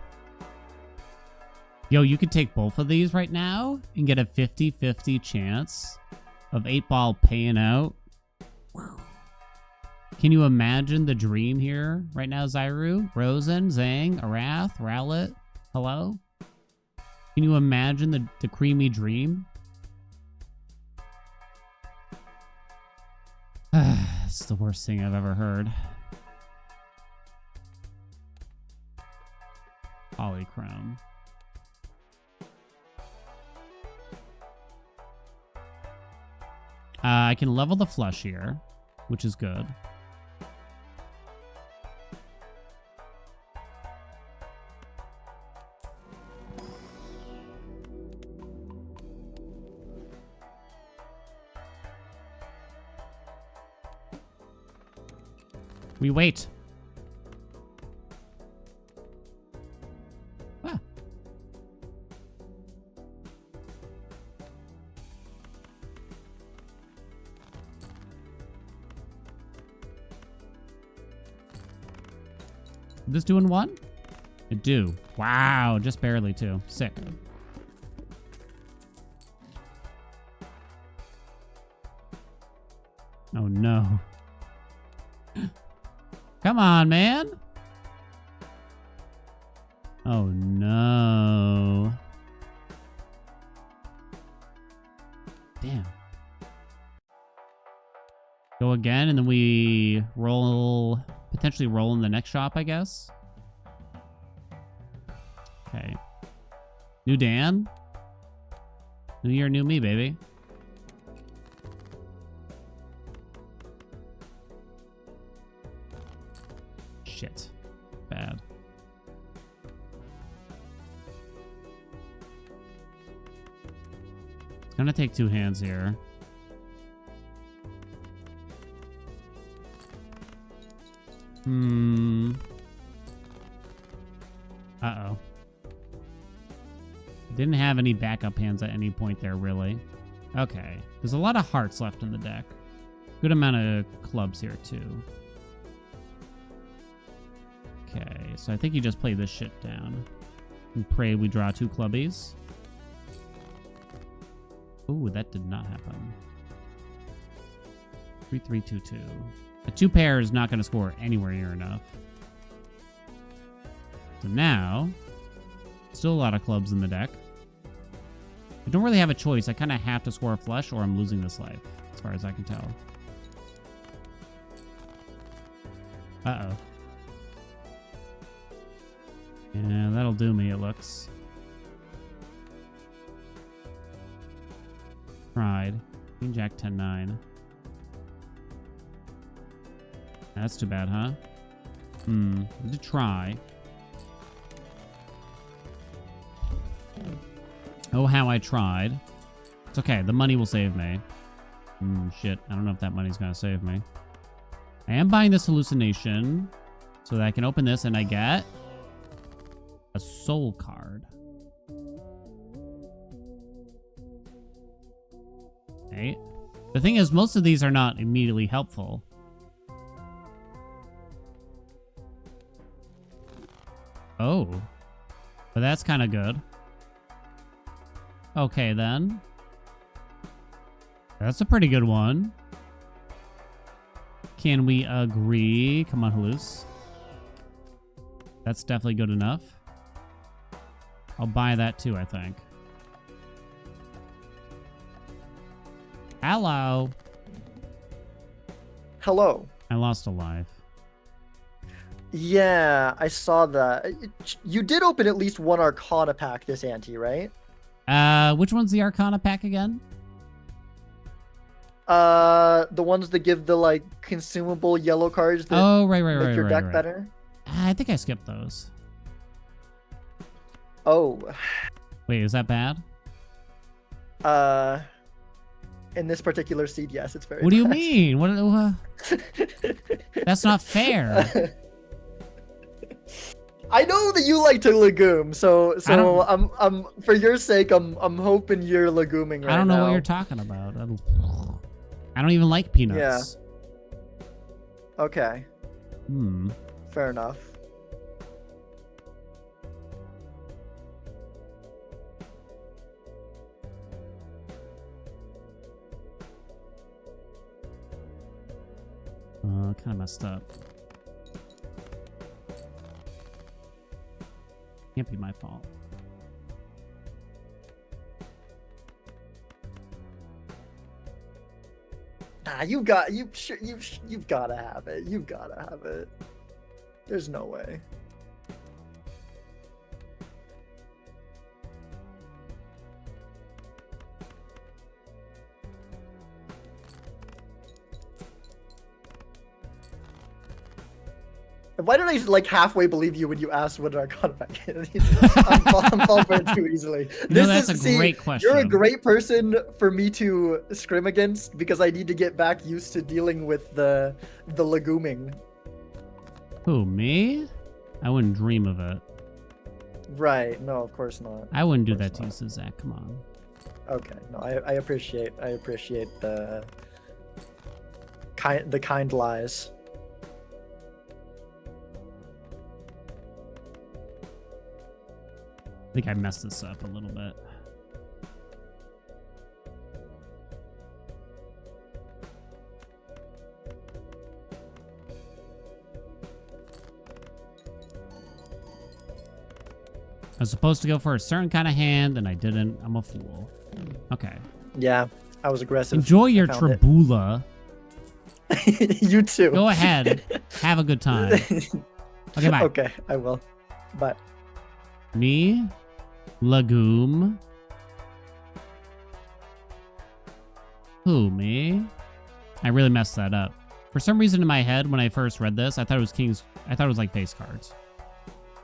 [SPEAKER 1] Yo, you could take both of these right now and get a 50-50 chance of 8-ball paying out. Whew. Can you imagine the dream here right now, Zyru? Rosen, Zang, Arath, Rowlet. Hello? Can you imagine the creamy dream? It's the worst thing I've ever heard. Polychrome. I can level the flush here, which is good. We wait. Ah. This doing one? It do. Wow, just barely too. Sick. Oh no. Come on, man. Oh, no. Damn. Go again, and then we roll, potentially roll in the next shop, I guess. Okay. New Dan. New year, new me, baby. Shit. Bad. It's gonna take two hands here. Uh-oh. Didn't have any backup hands at any point there, really. Okay. There's a lot of hearts left in the deck. Good amount of clubs here, too. Okay, so I think you just play this shit down. And pray we draw two clubbies. Ooh, that did not happen. 3-3-2-2. A two pair is not going to score anywhere near enough. So now, still a lot of clubs in the deck. I don't really have a choice. I kind of have to score a flush or I'm losing this life, as far as I can tell. Uh-oh. Yeah, that'll do me, it looks. Tried. Queen, Jack, 10-9. That's too bad, huh? I did try. Oh, how I tried. It's okay. The money will save me. Shit. I don't know if that money's gonna save me. I am buying this hallucination so that I can open this and I get a soul card. Okay. The thing is, most of these are not immediately helpful. Oh. But that's kind of good. Okay, then. That's a pretty good one. Can we agree? Come on, Halluce. That's definitely good enough. I'll buy that too, I think. Hello.
[SPEAKER 4] Hello.
[SPEAKER 1] I lost a life.
[SPEAKER 4] Yeah, I saw that. You did open at least one Arcana pack this ante, right?
[SPEAKER 1] Which one's the Arcana pack again?
[SPEAKER 4] The ones that give the like consumable yellow cards that make your deck better.
[SPEAKER 1] I think I skipped those.
[SPEAKER 4] Oh.
[SPEAKER 1] Wait, is that bad?
[SPEAKER 4] In this particular seed, yes, it's very
[SPEAKER 1] What do you
[SPEAKER 4] bad.
[SPEAKER 1] mean? What? That's not fair.
[SPEAKER 4] I know that you like to legume, so I'm for your sake, I'm hoping you're leguming right now.
[SPEAKER 1] I don't know what you're talking about. I don't even like peanuts.
[SPEAKER 4] Yeah. Okay.
[SPEAKER 1] Hmm.
[SPEAKER 4] Fair enough.
[SPEAKER 1] Kind of messed up. Can't be my fault.
[SPEAKER 4] Nah, you've gotta have it. You've gotta have it. There's no way. Why did I like halfway believe you when you asked what Arcana back in? I'm falling for it too easily.
[SPEAKER 1] No, that's a great question.
[SPEAKER 4] You're a great person for me to scrim against because I need to get back used to dealing with the leguming.
[SPEAKER 1] Who, me? I wouldn't dream of it.
[SPEAKER 4] Right. No, of course not.
[SPEAKER 1] I wouldn't do that to you, Zach. Come on.
[SPEAKER 4] Okay. No, I appreciate the kind lies.
[SPEAKER 1] I think I messed this up a little bit. I was supposed to go for a certain kind of hand, and I didn't. I'm a fool. Okay.
[SPEAKER 4] Yeah, I was aggressive.
[SPEAKER 1] Enjoy your Tribula.
[SPEAKER 4] You too.
[SPEAKER 1] Go ahead. Have a good time. Okay, bye.
[SPEAKER 4] Okay, I will. Bye.
[SPEAKER 1] Me, legume. Who, me? I really messed that up. For some reason in my head, when I first read this, I thought it was kings. I thought it was like face cards.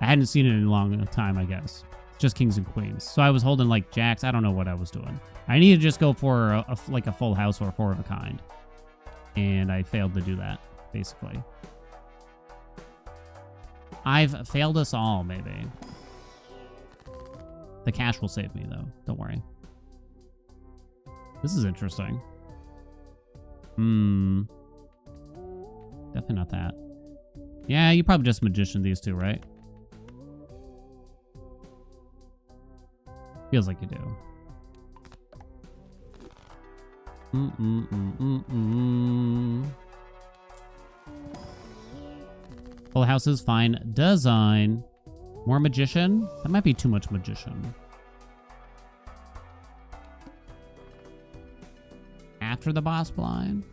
[SPEAKER 1] I hadn't seen it in a long time, I guess. It's just kings and queens. So I was holding like jacks. I don't know what I was doing. I needed to just go for like a full house or a four of a kind. And I failed to do that, basically. I've failed us all, maybe. The cash will save me, though. Don't worry. This is interesting. Definitely not that. Yeah, you probably just magician these two, right? Feels like you do. Full houses, fine design. More magician? That might be too much magician. After the boss blind?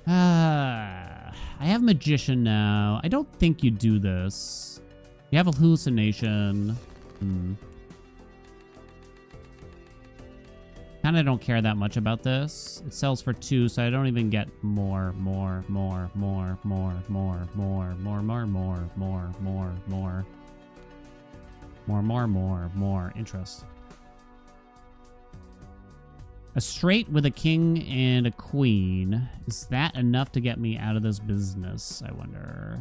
[SPEAKER 1] I have magician now. I don't think you do this. You have a hallucination. Kind of don't care that much about this. It sells for 2, so I don't even get more interest. A straight with a king and a queen. Is that enough to get me out of this business, I wonder?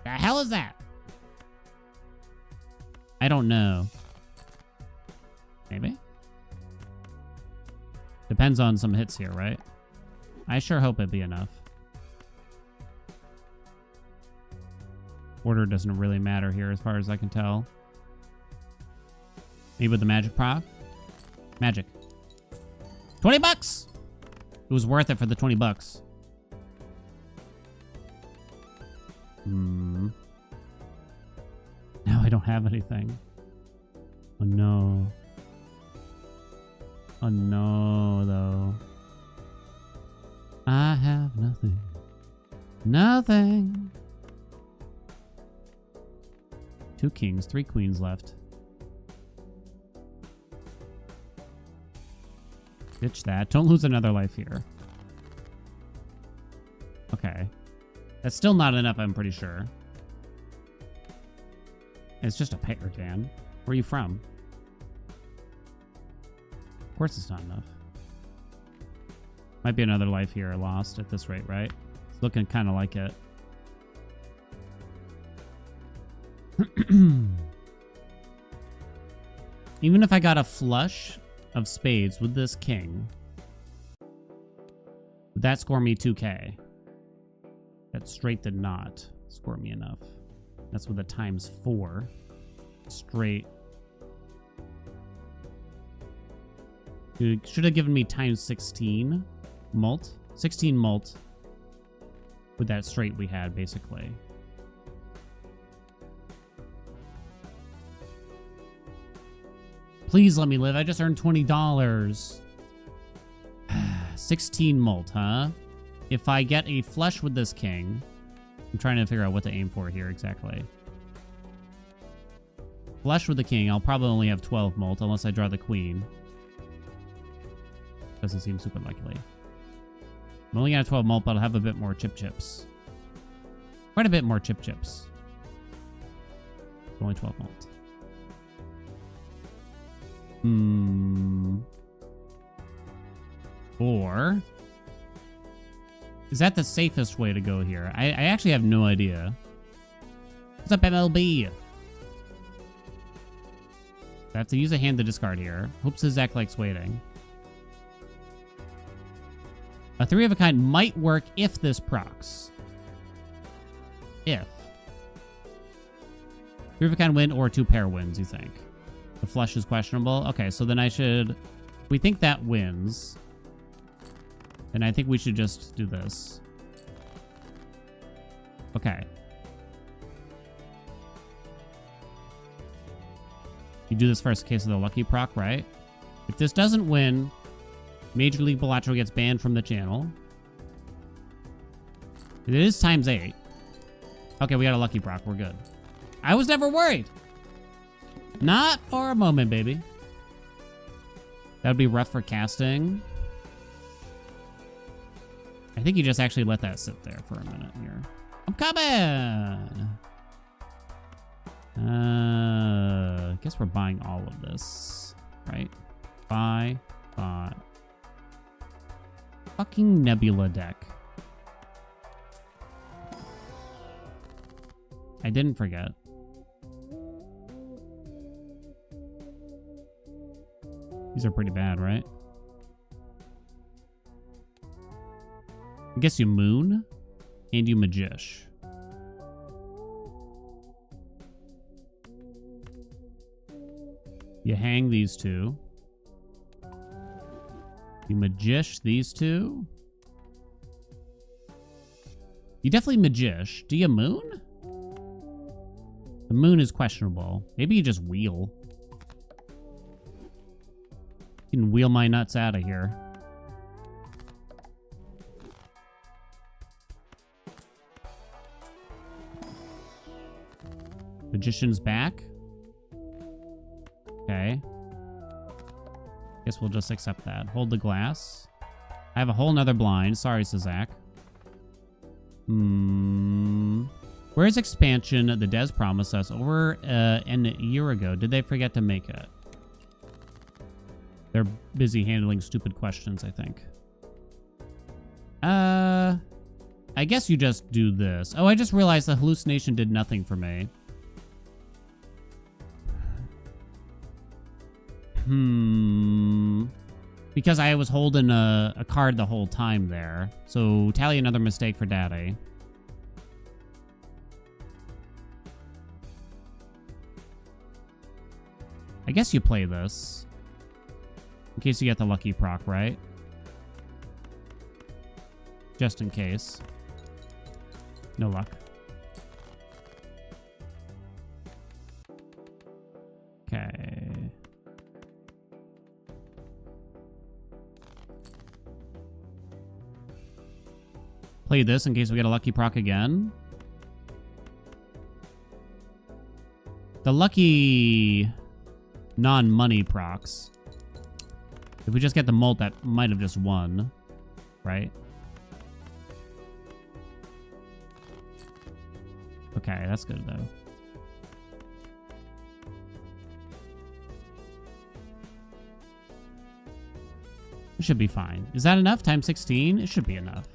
[SPEAKER 1] The hell is that? I don't know. Maybe? Depends on some hits here, right? I sure hope it'd be enough. Order doesn't really matter here as far as I can tell. Maybe with the magic proc? Magic. 20 bucks! It was worth it for the 20 bucks. No, I don't have anything. Oh no. Oh no, though. I have nothing. Nothing. 2 kings, 3 queens left. Ditch that. Don't lose another life here. Okay. That's still not enough, I'm pretty sure. It's just a pair, Dan. Where are you from? Of course it's not enough. Might be another life here lost at this rate, right? It's looking kind of like it. Even if I got a flush of spades with this king, would that score me 2k? That straight did not score me enough. That's with a ×4. Straight. Dude, should have given me ×16. Mult? 16 mult. With that straight we had, basically. Please let me live. I just earned $20. 16 mult, huh? If I get a flush with this king... I'm trying to figure out what to aim for here exactly. Flush with the king. I'll probably only have 12 mult unless I draw the queen. Doesn't seem super likely. I'm only gonna have 12 mult, but I'll have a bit more chips. Quite a bit more chips. Only 12 mult. Or... is that the safest way to go here? I actually have no idea. What's up, MLB? I have to use a hand to discard here. Hopes Zach likes waiting. A 3 of a kind might work if this procs. If. 3 of a kind win or 2 pair wins, you think? The flush is questionable? Okay, so then I should... if we think that wins... then I think we should just do this. Okay. You do this first in case of the lucky proc, right? If this doesn't win, Major League Balatro gets banned from the channel. It is times 8. Okay, we got a lucky proc. We're good. I was never worried. Not for a moment, baby. That would be rough for casting. I think you just actually let that sit there for a minute here. I'm coming! I guess we're buying all of this, right? Buy. Fucking Nebula deck. I didn't forget. These are pretty bad, right? I guess you Moon and you Magish. You hang these two. You Magish these two. You definitely Magish. Do you Moon? The Moon is questionable. Maybe you just wheel. You can wheel my nuts out of here. Magician's back. Okay. Guess we'll just accept that. Hold the glass. I have a whole nother blind. Sorry, Sazak. Where's expansion the Des promised us over a year ago? Did they forget to make it? They're busy handling stupid questions, I think. I guess you just do this. Oh, I just realized the hallucination did nothing for me. Because I was holding a card the whole time there. So tally another mistake for Daddy. I guess you play this. In case you get the lucky proc, right? Just in case. No luck. Okay. Play this in case we get a lucky proc again. The lucky non-money procs. If we just get the mult, that might have just won, right? Okay, that's good though. It should be fine. Is that enough? Times 16? It should be enough.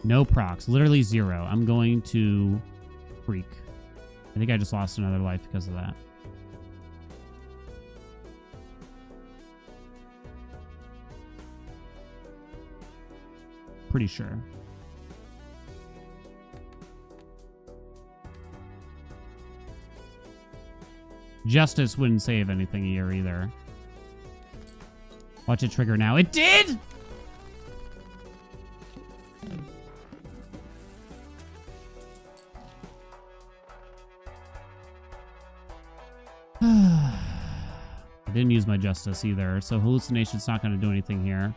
[SPEAKER 1] No procs. Literally 0. I'm going to freak. I think I just lost another life because of that. Pretty sure. Justice wouldn't save anything here either. Watch it trigger now. It did! I didn't use my justice either, so hallucination's not going to do anything here.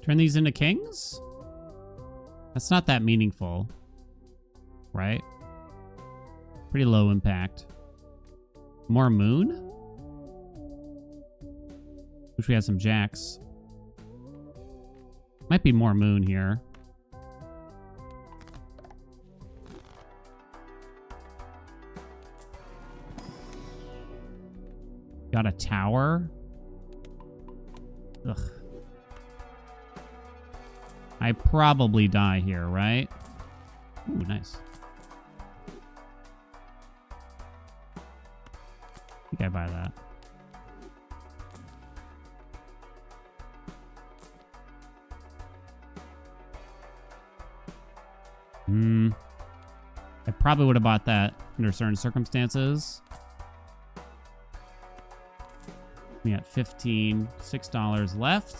[SPEAKER 1] Turn these into kings? That's not that meaningful, right? Pretty low impact. More moon? Wish we had some jacks. Might be more moon here. Got a tower? Ugh. I probably die here, right? Ooh, nice. I think I buy that. I probably would have bought that under certain circumstances. We got $6 left.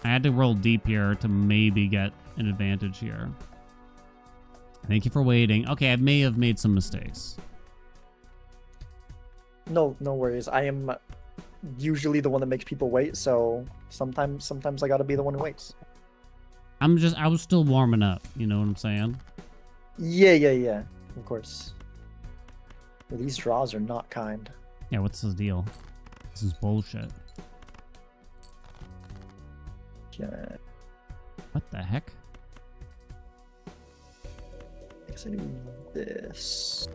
[SPEAKER 1] I had to roll deep here to maybe get an advantage here. Thank you for waiting. Okay, I may have made some mistakes.
[SPEAKER 4] No worries. I am usually the one that makes people wait, so sometimes I gotta be the one who waits.
[SPEAKER 1] I was still warming up, you know what I'm saying?
[SPEAKER 4] Yeah. Of course. Well, these draws are not kind.
[SPEAKER 1] Yeah, what's the deal? This is bullshit.
[SPEAKER 4] Yeah.
[SPEAKER 1] What the heck?
[SPEAKER 4] I guess I do this.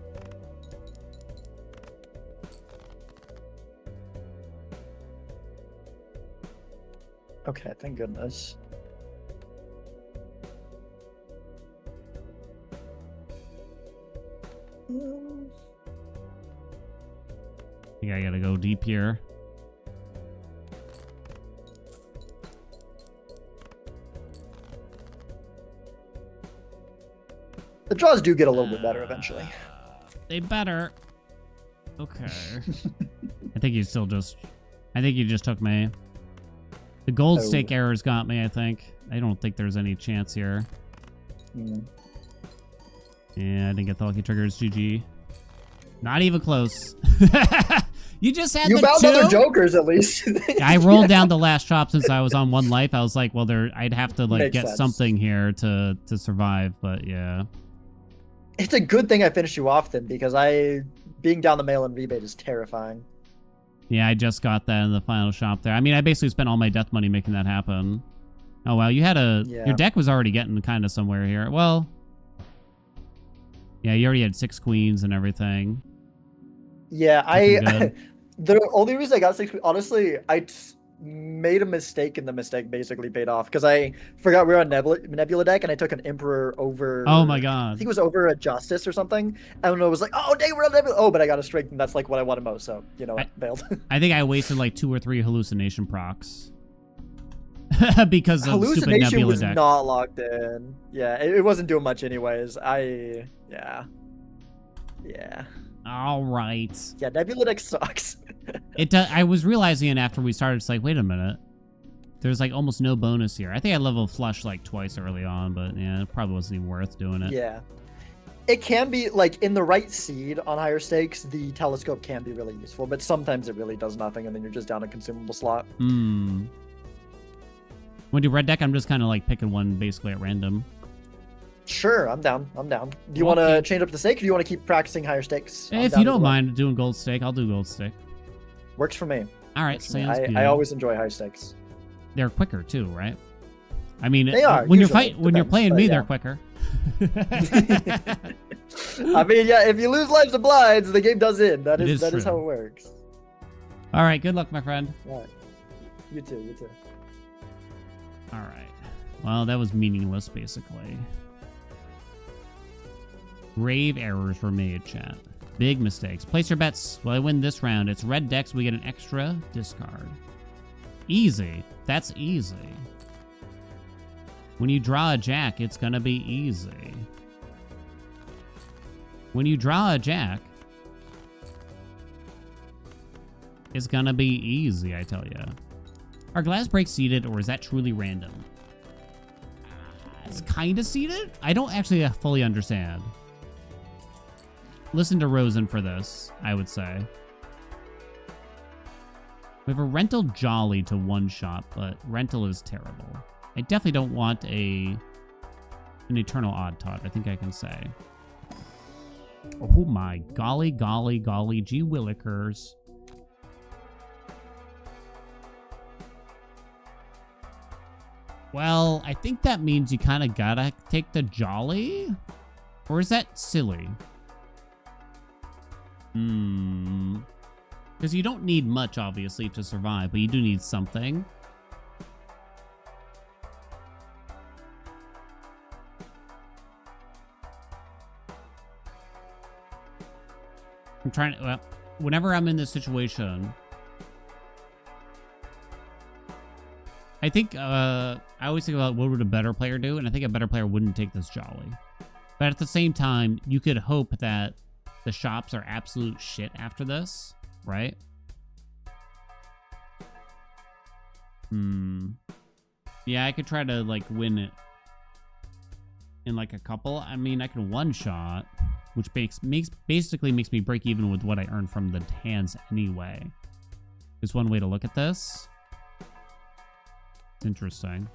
[SPEAKER 4] Okay, thank goodness.
[SPEAKER 1] I think I gotta go deep here.
[SPEAKER 4] The draws do get a little bit better eventually.
[SPEAKER 1] They better. Okay. I think you just took me. The gold stake errors got me, I think. I don't think there's any chance here. Yeah, I didn't get the lucky triggers. GG. Not even close. You just had
[SPEAKER 4] you
[SPEAKER 1] the
[SPEAKER 4] found
[SPEAKER 1] two?
[SPEAKER 4] other jokers at least.
[SPEAKER 1] I rolled down the last chop since I was on one life. I was like, well, I'd have to like
[SPEAKER 4] Makes
[SPEAKER 1] get
[SPEAKER 4] sense.
[SPEAKER 1] something here to survive, but yeah.
[SPEAKER 4] It's a good thing I finished you off then, because being down the mail and rebate is terrifying.
[SPEAKER 1] Yeah, I just got that in the final shop there. I mean, I basically spent all my death money making that happen. Oh, wow. You had your deck was already getting kind of somewhere here. Well, yeah, you already had 6 queens and everything.
[SPEAKER 4] Yeah,
[SPEAKER 1] Looking
[SPEAKER 4] the only reason I got 6 queens, honestly, made a mistake and the mistake basically paid off because I forgot we were on Nebula deck and I took an Emperor over.
[SPEAKER 1] Oh my god!
[SPEAKER 4] I think it was over a Justice or something. And it was like, oh dang, we're on Nebula. Oh, but I got a Strength and that's like what I wanted most. So you know, I bailed.
[SPEAKER 1] I think I wasted like 2 or 3 hallucination procs because of stupid
[SPEAKER 4] Hallucination
[SPEAKER 1] Nebula
[SPEAKER 4] was
[SPEAKER 1] deck.
[SPEAKER 4] not locked in. Yeah, it wasn't doing much anyways. Yeah.
[SPEAKER 1] All right.
[SPEAKER 4] Yeah, Nebula deck sucks.
[SPEAKER 1] I was realizing it after we started. It's like, wait a minute. There's like almost no bonus here. I think I leveled Flush like twice early on, but yeah, it probably wasn't even worth doing it.
[SPEAKER 4] Yeah. It can be, like, in the right seed on higher stakes, the telescope can be really useful, but sometimes it really does nothing, and then you're just down a consumable slot.
[SPEAKER 1] When you do red deck, I'm just kind of like picking one basically at random.
[SPEAKER 4] Sure, I'm down. Do you want to change up the stake, or do you want to keep practicing higher stakes?
[SPEAKER 1] If you don't mind doing gold stake, I'll do gold stake.
[SPEAKER 4] Works for me.
[SPEAKER 1] All right, sounds good.
[SPEAKER 4] I always enjoy high stakes.
[SPEAKER 1] They're quicker too, right? I mean,
[SPEAKER 4] they are.
[SPEAKER 1] When
[SPEAKER 4] usually.
[SPEAKER 1] you're playing me, they're quicker.
[SPEAKER 4] I mean, yeah, if you lose lives and blinds, the game does end. That is how it works.
[SPEAKER 1] All right, good luck, my friend.
[SPEAKER 4] All right. You too.
[SPEAKER 1] All right. Well, that was meaningless, basically. Grave errors were made, chat. Big mistakes. Place your bets. Well, I win this round. It's red decks. We get an extra discard. Easy. That's easy. When you draw a jack, it's gonna be easy. When you draw a jack, it's gonna be easy, I tell ya. Are glass breaks seeded, or is that truly random? It's kind of seated? I don't actually fully understand. Listen to Rosen for this, I would say. We have a rental Jolly to one shot, but rental is terrible. I definitely don't want an Eternal Odd Tot, I think I can say. Oh my golly, golly, golly, gee willikers. Well, I think that means you kind of gotta take the Jolly? Or is that silly? Because you don't need much, obviously, to survive, but you do need something. I'm trying to, well, whenever I'm in this situation, I think, I always think about what would a better player do, and I think a better player wouldn't take this Jolly. But at the same time, you could hope that the shops are absolute shit after this, right? Yeah, I could try to, like, win it in, like, a couple. I mean, I can one-shot, which basically makes me break even with what I earn from the hands anyway. There's one way to look at this. It's interesting.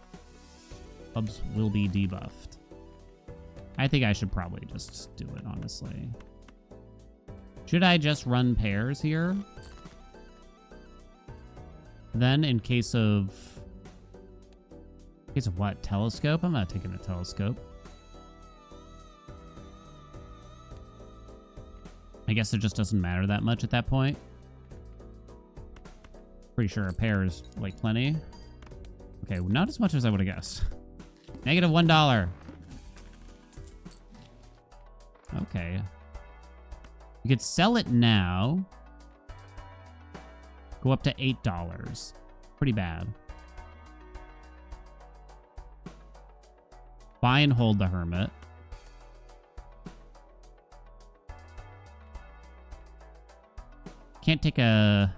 [SPEAKER 1] Clubs will be debuffed. I think I should probably just do it, honestly. Should I just run pairs here? Then, in case of what? Telescope? I'm not taking a telescope. I guess it just doesn't matter that much at that point. Pretty sure a pair is, like, plenty. Okay, well, not as much as I would have guessed. Negative $1. Okay. You could sell it now. Go up to $8. Pretty bad. Buy and hold the Hermit. Can't take a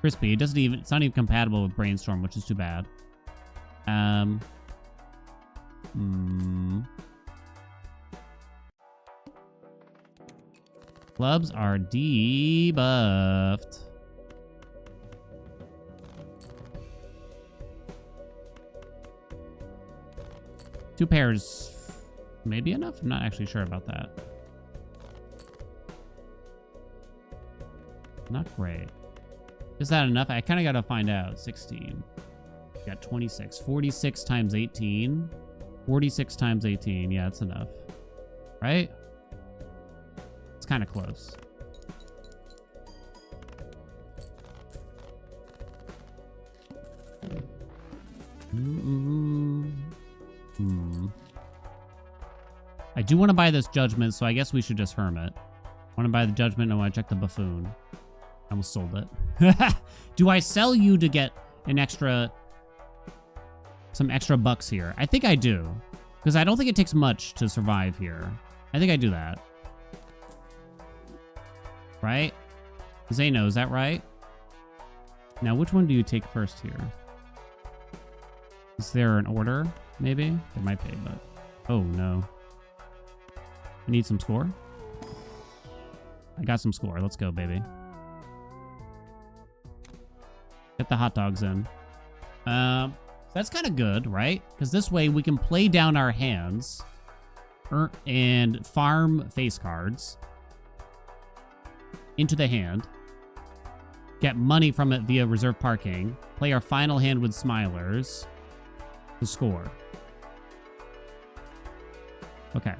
[SPEAKER 1] Crispy. It doesn't even, it's not even compatible with Brainstorm, which is too bad. Clubs are debuffed. Two pairs may be enough. I'm not actually sure about that. Not great. Is that enough? I kind of got to find out. 16. Got 26. 46 times 18. 46 times 18. Yeah, that's enough. Right? It's kind of close. I do want to buy this Judgment, so I guess we should just Hermit. I want to buy the Judgment, and I want to check the Buffoon. I almost sold it. Do I sell you to get an extra... some extra bucks here? I think I do. Because I don't think it takes much to survive here. I think I do that. Right? Zeno, is that right? Now, which one do you take first here? Is there an order, maybe? There might be, but... oh, no. I need some score? I got some score. Let's go, baby. Get the hot dogs in. That's kind of good, right? Because this way we can play down our hands and farm face cards into the hand, get money from it via reserve parking, play our final hand with Smilers to score. Okay.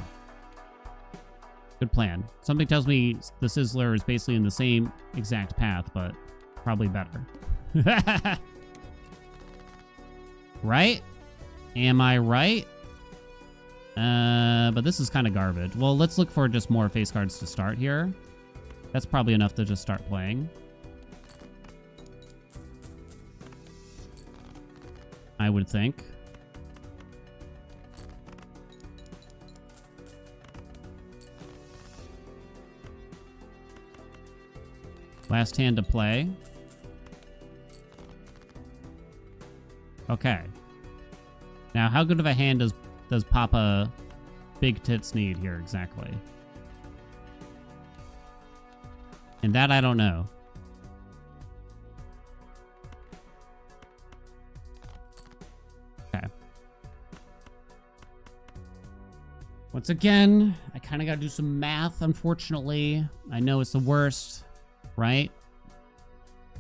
[SPEAKER 1] Good plan. Something tells me the Sizzler is basically in the same exact path, but probably better. Right? Am I right? But this is kind of garbage. Well, let's look for just more face cards to start here. That's probably enough to just start playing. I would think. Last hand to play. Okay. Now, how good of a hand does does Papa Big Tits need here exactly? And that I don't know. Okay. Once again, I kind of got to do some math, unfortunately. I know it's the worst, right?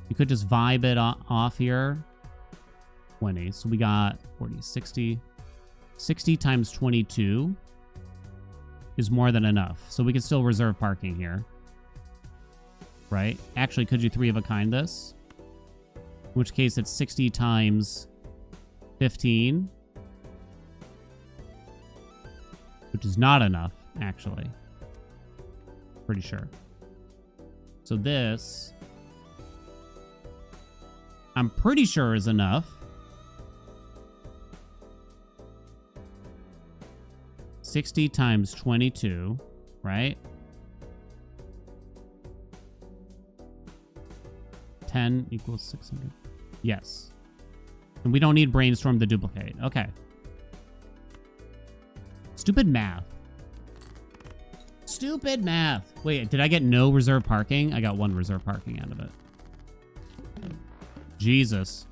[SPEAKER 1] You could just vibe it off here. 20. So we got 40, 60. 60 times 22 is more than enough. So we can still reserve parking here. Right? Actually, could you 3 of a kind this? In which case it's 60 times 15. Which is not enough, actually. Pretty sure. So this, I'm pretty sure is enough. 60 times 22, right? 10 equals 600. Yes. And we don't need brainstorm to duplicate. Okay. Stupid math. Stupid math. Wait, did I get no reserve parking? I got 1 reserve parking out of it. Jesus.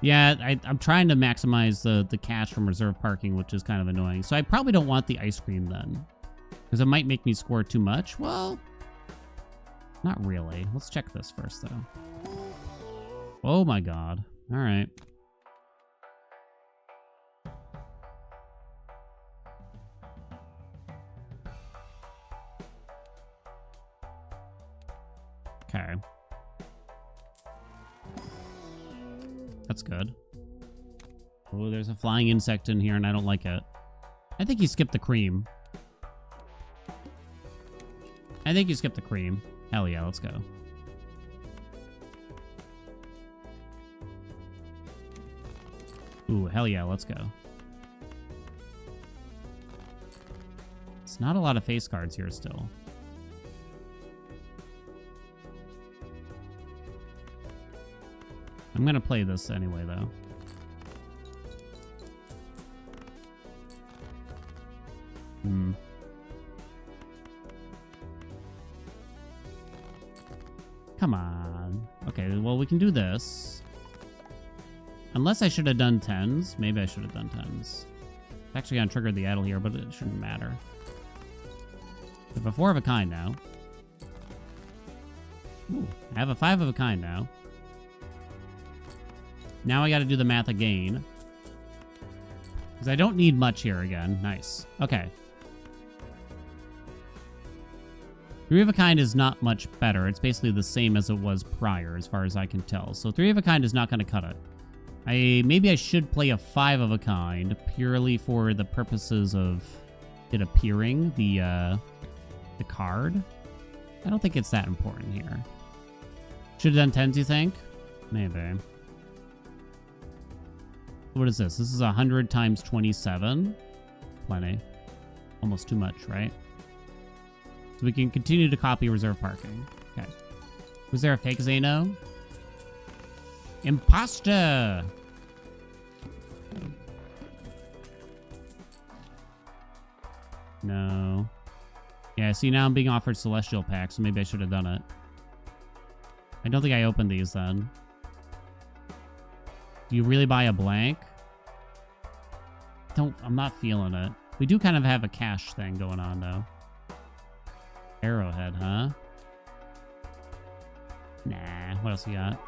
[SPEAKER 1] Yeah, I'm trying to maximize the cash from reserve parking, which is kind of annoying. So I probably don't want the ice cream then. Because it might make me score too much. Well, not really. Let's check this first, though. Oh my god. All right. Okay. That's good. Oh, there's a flying insect in here, and I don't like it. I think you skipped the cream. I think you skipped the cream. Hell yeah, let's go. Ooh, hell yeah, let's go. It's not a lot of face cards here still. I'm gonna play this anyway, though. Come on. Okay, well, we can do this. Unless I should have done 10s. Maybe I should have done 10s. It's actually gonna trigger the idle here, but it shouldn't matter. I have a 4 of a kind now. Ooh, I have a 5 of a kind now. Now I gotta do the math again. Because I don't need much here again. Nice. Okay. 3 of a kind is not much better. It's basically the same as it was prior, as far as I can tell. So 3 of a kind is not going to cut it. Maybe I should play a 5 of a kind, purely for the purposes of it appearing, the card. I don't think it's that important here. Should have done 10s, you think? Maybe. What is this? This is 100 times 27. Plenty. Almost too much, right? So we can continue to copy reserve parking. Okay. Was there a fake Zeno? Imposter! No. Yeah, see, now I'm being offered Celestial Pack, so maybe I should have done it. I don't think I opened these then. Do you really buy a blank? I'm not feeling it. We do kind of have a cash thing going on, though. Arrowhead, huh? Nah, what else you got?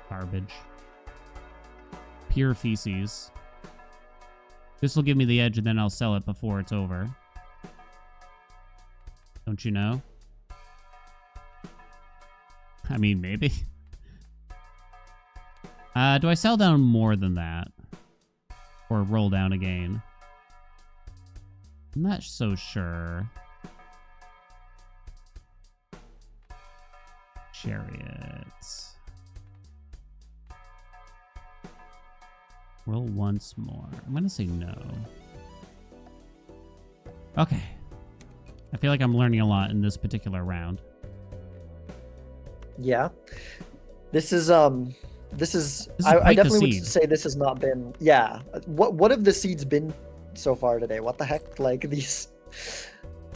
[SPEAKER 1] Garbage. Pure feces. This will give me the edge, and then I'll sell it before it's over. Don't you know? I mean, maybe. Do I sell down more than that? Or roll down again? I'm not so sure. Chariots. Roll once more. I'm gonna say no. Okay. I feel like I'm learning a lot in this particular round.
[SPEAKER 4] Yeah. This is This is
[SPEAKER 1] quite
[SPEAKER 4] I
[SPEAKER 1] the
[SPEAKER 4] definitely would
[SPEAKER 1] seed.
[SPEAKER 4] say this has not been. Yeah. What have the seeds been so far today? What the heck? Like these,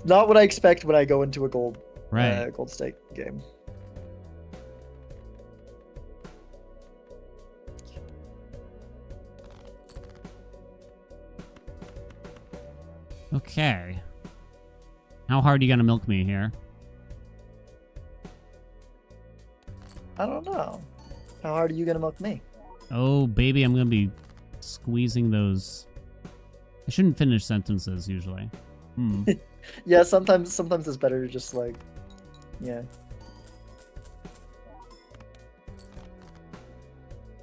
[SPEAKER 4] not what I expect when I go into a
[SPEAKER 1] Right.
[SPEAKER 4] gold stake game.
[SPEAKER 1] Okay. How hard are you gonna milk me here?
[SPEAKER 4] I don't know. How hard are you gonna milk me?
[SPEAKER 1] Oh, baby, I'm gonna be squeezing those. I shouldn't finish sentences usually. Hmm.
[SPEAKER 4] Yeah, sometimes it's better to just like, yeah.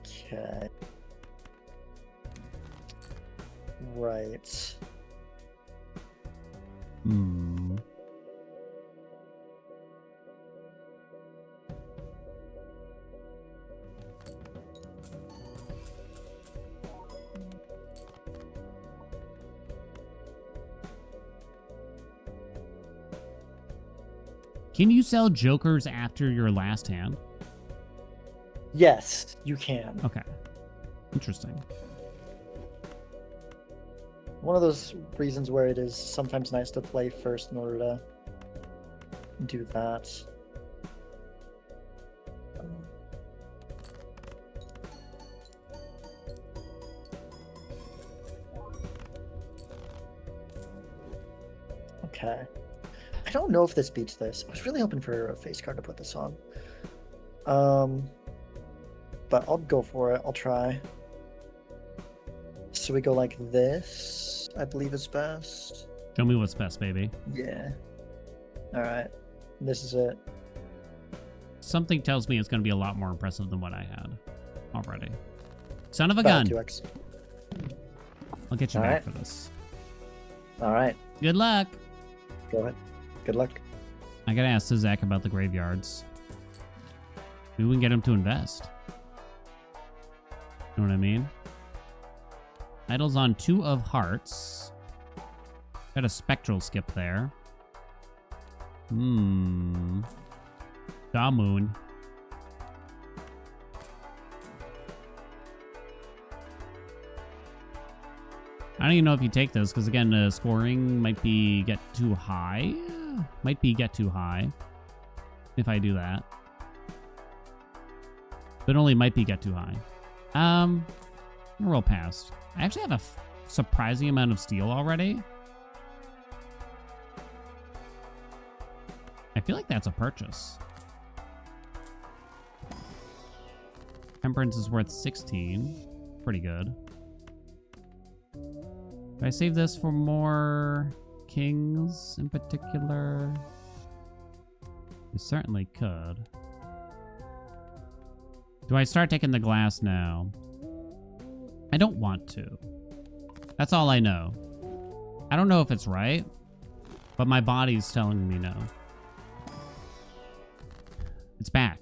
[SPEAKER 4] Okay. Right.
[SPEAKER 1] Hmm. Can you sell jokers after your last hand?
[SPEAKER 4] Yes, you can.
[SPEAKER 1] Okay. Interesting.
[SPEAKER 4] One of those reasons where it is sometimes nice to play first in order to do that. Okay. I don't know if this beats this. I was really hoping for a face card to put this on. But I'll go for it. I'll try. So we go like this, I believe is best.
[SPEAKER 1] Show me what's best, baby.
[SPEAKER 4] Yeah. Alright. This is it.
[SPEAKER 1] Something tells me it's going to be a lot more impressive than what I had already. Son of a gun.
[SPEAKER 4] 2x.
[SPEAKER 1] I'll get you
[SPEAKER 4] All
[SPEAKER 1] back
[SPEAKER 4] right.
[SPEAKER 1] for this.
[SPEAKER 4] Alright.
[SPEAKER 1] Good luck.
[SPEAKER 4] Go ahead. Good luck.
[SPEAKER 1] I got to ask Zach about the graveyards. Maybe we can get him to invest. You know what I mean? Idle's on 2 of hearts. Got a spectral skip there. Moon. I don't even know if you take this, because again, scoring might be get too high. Might be get too high. If I do that. But only might be get too high. I'm gonna roll past. I actually have a surprising amount of steel already. I feel like that's a purchase. Temperance is worth 16. Pretty good. Do I save this for more kings in particular? You certainly could. Do I start taking the glass now? I don't want to. That's all I know. I don't know if it's right, but my body's telling me no. It's back.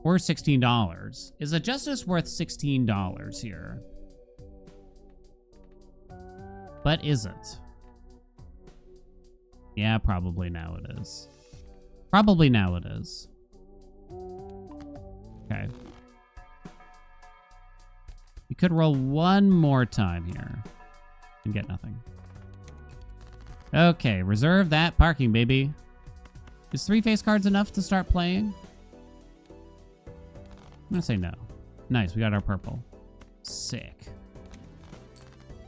[SPEAKER 1] Or $16. Is a justice worth $16 here? But is it? Yeah, probably now it is. Probably now it is. Okay. You could roll one more time here and get nothing. Okay, reserve that parking, baby. Is 3 face cards enough to start playing? I'm gonna say no. Nice, we got our purple. Sick.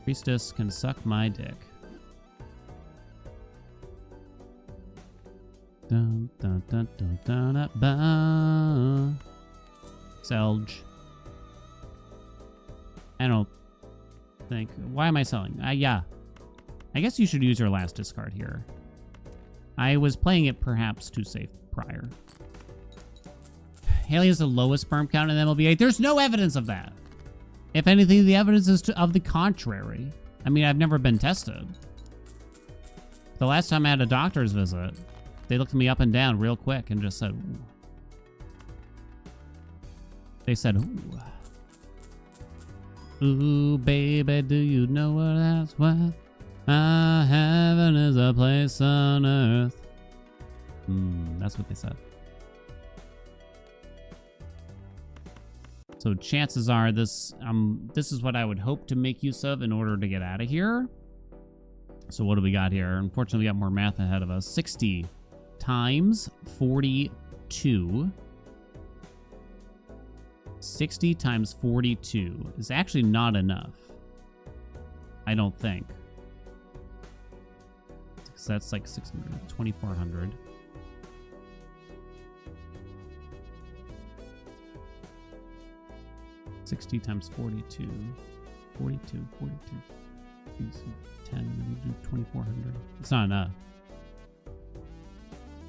[SPEAKER 1] Priestess can suck my dick. Dun, dun, dun, dun, dun, dun, dun. Selge. I don't think. Why am I selling? Yeah. I guess you should use your last discard here. I was playing it perhaps too safe prior. Haelian is the lowest sperm count in MLB8. There's no evidence of that. If anything, the evidence is of the contrary. I mean, I've never been tested. The last time I had a doctor's visit, they looked me up and down real quick and just said, ooh. They said, ooh. Ooh, baby, do you know what that's worth? Heaven is a place on earth. That's what they said. So chances are this is what I would hope to make use of in order to get out of here. So what do we got here? Unfortunately, we got more math ahead of us. 60 times 42. 60 times 42 is actually not enough. I don't think. So that's like 600, 2,400. $60 times 42. 42. 10, and then you do 2,400. It's not enough.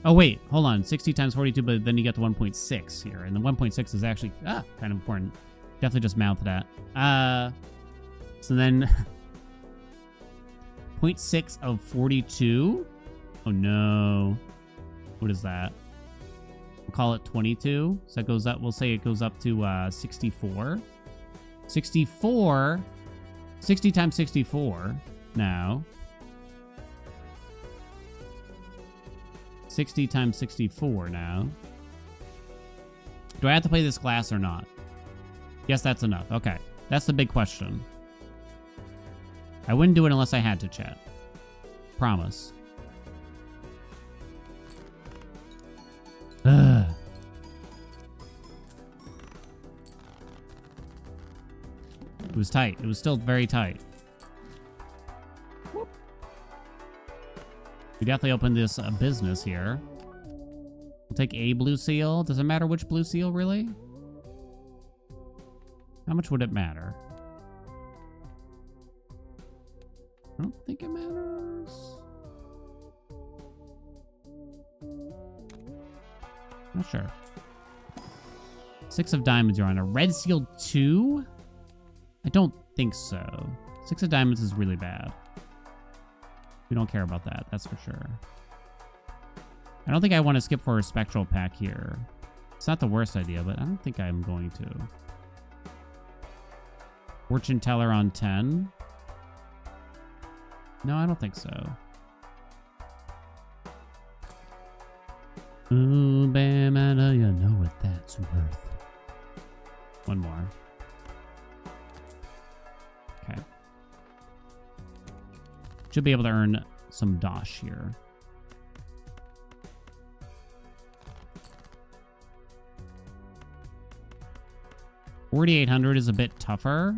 [SPEAKER 1] Oh, wait. Hold on. 60 times 42, but then you get the 1.6 here. And the 1.6 is actually kind of important. Definitely just mouth that. So then 0.6 of 42. Oh, no. What is that? We'll call it 22. So that goes up. We'll say it goes up to 64. 64. 60 times 64 now. 60 times 64 now. Do I have to play this glass or not? Yes, that's enough. Okay. That's the big question. I wouldn't do it unless I had to, chat. Promise. Ugh. It was tight. It was still very tight. Whoop. We definitely opened this business here. We'll take a blue seal. Does it matter which blue seal, really? How much would it matter? I don't think it matters. Not sure. 6 of diamonds you're on. A red seal 2? I don't think so. 6 of diamonds is really bad. We don't care about that, that's for sure. I don't think I want to skip for a spectral pack here. It's not the worst idea, but I don't think I'm going to. Fortune teller on 10. No, I don't think so. Ooh, bam, I know you know what that's worth. One more. Okay. Should be able to earn some dosh here. $4,800 is a bit tougher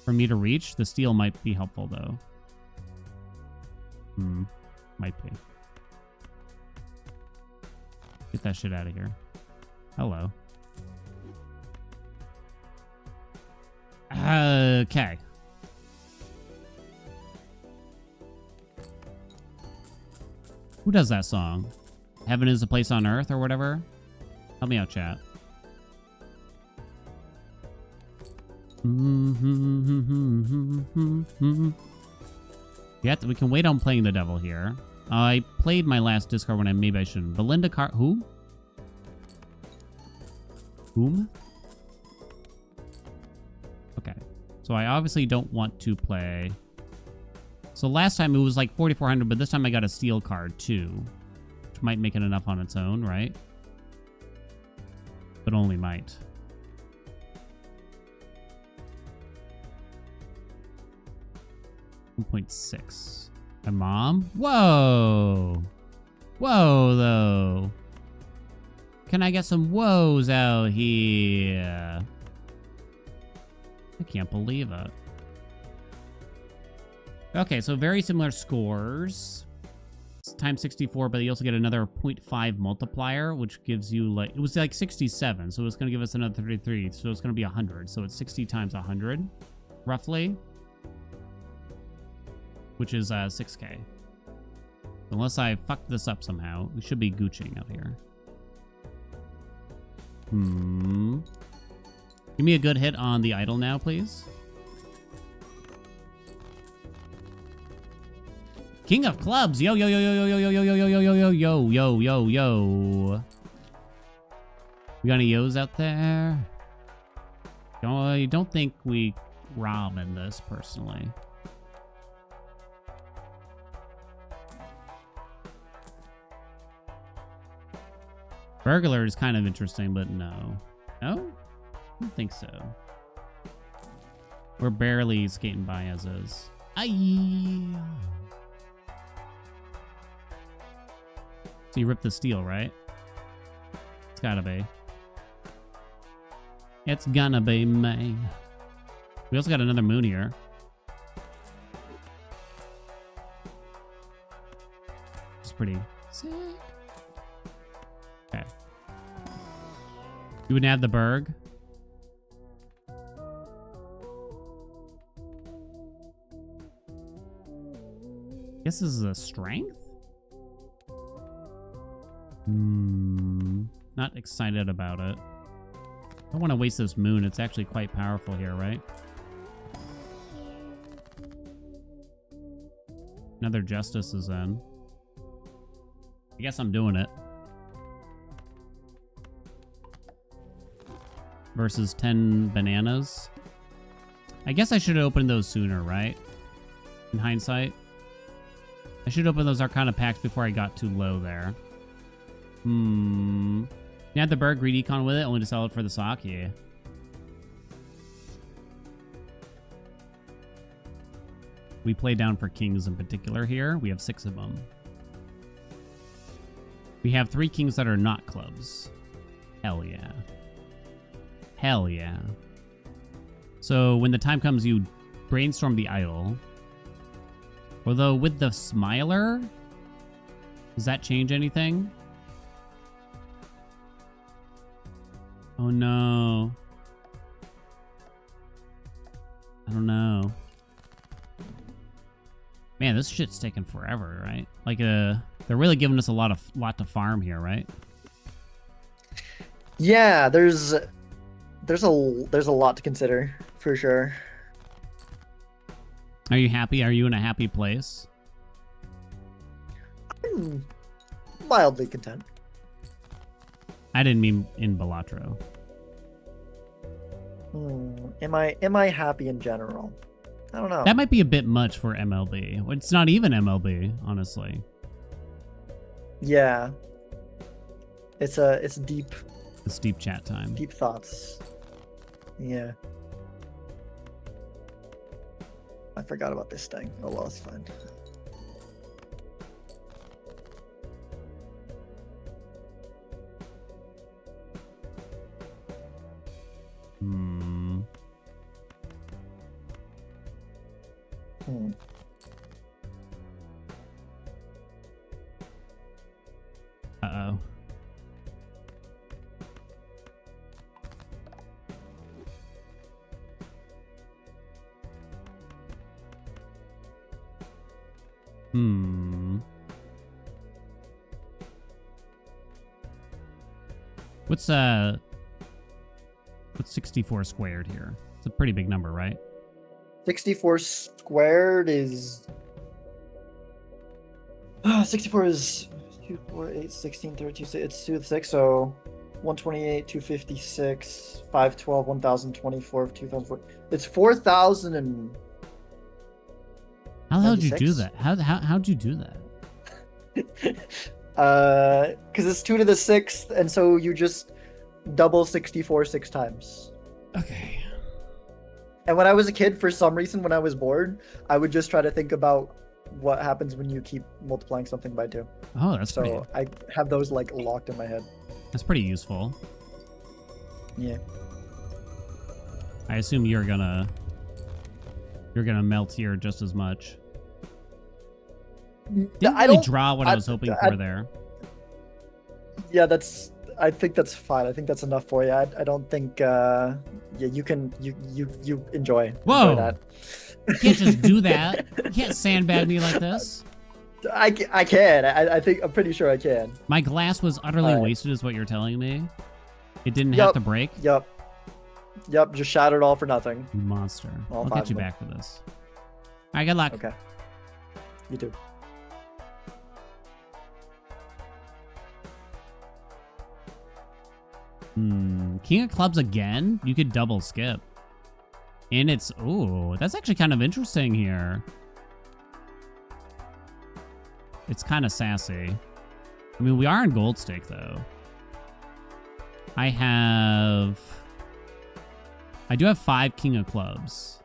[SPEAKER 1] for me to reach. The steel might be helpful, though. Might be. Get that shit out of here. Hello. Okay. Who does that song? Heaven is a place on earth or whatever? Help me out, chat. We can wait on playing the devil here. I played my last discard when maybe I shouldn't. Belinda who? Whom? Okay. So I obviously don't want to play. So last time it was like 4,400, but this time I got a steel card too. Which might make it enough on its own, right? But only might. $1.6. My mom? Whoa! Whoa, though. Can I get some woes out here? I can't believe it. Okay, so very similar scores. It's times 64, but you also get another 0.5 multiplier, which gives you like... It was like 67, so it's going to give us another 33, so it's going to be 100. So it's 60 times 100, roughly. Which is 6K. Unless I fuck this up somehow, we should be gooching out here. Give me a good hit on the idol now, please. King of clubs. Yo, yo, yo, yo, yo, yo, yo, yo, yo, yo, yo, yo, yo, yo, yo, yo. We got any yos out there? I don't think we rob in this, personally. Burglar is kind of interesting, but no. No? don't think so. We're barely skating by as is. Aye. So you ripped the steel, right? It's gotta be. It's gonna be me. We also got another moon here. It's pretty sick. Okay. You wouldn't have the Berg? Guess this is a strength? Not excited about it. I don't want to waste this moon. It's actually quite powerful here, right? Another justice is in. I guess I'm doing it. Versus 10 bananas. I guess I should have opened those sooner, right? In hindsight. I should open those Arcana packs before I got too low there. You had the Berg greed econ with it, only to sell it for the sock? Yeah. We play down for kings in particular here. We have 6 of them. We have 3 kings that are not clubs. Hell yeah. Hell yeah. So when the time comes, you brainstorm the idol. Although with the Smiler, does that change anything? Oh no. I don't know. Man, this shit's taking forever, right? Like they're really giving us a lot to farm here, right?
[SPEAKER 4] Yeah, there's a lot to consider for sure.
[SPEAKER 1] Are you happy? Are you in a happy place?
[SPEAKER 4] I'm mildly content.
[SPEAKER 1] I didn't mean in Balatro.
[SPEAKER 4] Am I happy in general? I don't know.
[SPEAKER 1] That might be a bit much for MLB. It's not even MLB, honestly.
[SPEAKER 4] Yeah. It's deep.
[SPEAKER 1] It's deep chat time.
[SPEAKER 4] Deep thoughts. Yeah. I forgot about this thing. Oh well, it's fine.
[SPEAKER 1] Uh-oh. What's 64 squared here? It's a pretty big number, right?
[SPEAKER 4] 64 squared is 64 is 2, 4, 8, 16, 32, it's 2 to the 6, so 128, 256, 512, 1024, 2004. It's 4,000 and
[SPEAKER 1] how the hell did you do that? How'd you do that?
[SPEAKER 4] Because it's 2 to the 6th, and so you just double 64 6 times.
[SPEAKER 1] Okay.
[SPEAKER 4] And when I was a kid, for some reason, when I was bored, I would just try to think about what happens when you keep multiplying something by 2.
[SPEAKER 1] Oh, that's pretty.
[SPEAKER 4] So I have those like locked in my head.
[SPEAKER 1] That's pretty useful.
[SPEAKER 4] Yeah.
[SPEAKER 1] I assume you're gonna melt here just as much. Didn't really draw what I was hoping for there.
[SPEAKER 4] Yeah, I think that's fine. I think that's enough for you. I don't think yeah, you enjoy.
[SPEAKER 1] Whoa.
[SPEAKER 4] Enjoy that.
[SPEAKER 1] You can't just do that. You can't sandbag me like this.
[SPEAKER 4] I can. I think I'm pretty sure I can.
[SPEAKER 1] My glass was utterly wasted is what you're telling me? It didn't have to break?
[SPEAKER 4] Yep. Just shattered all for nothing.
[SPEAKER 1] You monster. I'll get you back for this. All right, good luck.
[SPEAKER 4] Okay. You too.
[SPEAKER 1] King of clubs again? You could double skip. And it's... Ooh, that's actually kind of interesting here. It's kind of sassy. I mean, we are in gold stake, though. I have I do have 5 King of Clubs.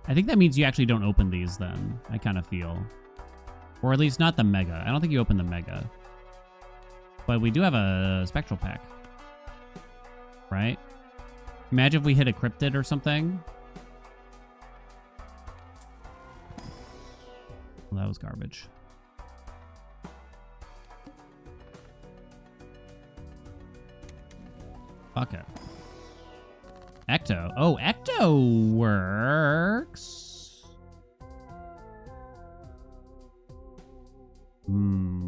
[SPEAKER 1] I think that means you actually don't open these then, I kind of feel. Or at least not the Mega. I don't think you open the Mega. But we do have a Spectral Pack. Right? Imagine if we hit a Cryptid or something. Well, that was garbage. Fuck it. Ecto. Oh, Ecto works.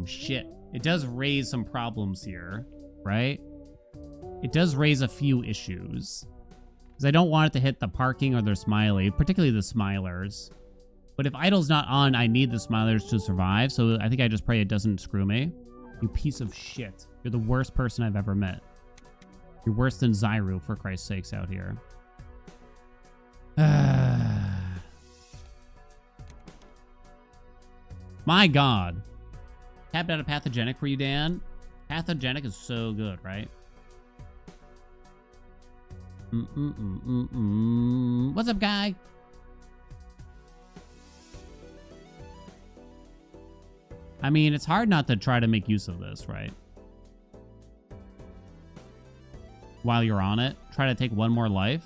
[SPEAKER 1] Shit. It does raise some problems here, right? It does raise a few issues. Because I don't want it to hit the parking or the smiley, particularly the smilers. But if Idle's not on, I need the smilers to survive, so I think I just pray it doesn't screw me. You piece of shit. You're the worst person I've ever met. You're worse than Zyru, for Christ's sakes, out here. My God. Tapped out a Pathogenic for you, Dan. Pathogenic is so good, right? What's up, guy? I mean, it's hard not to try to make use of this, right? While you're on it, try to take one more life.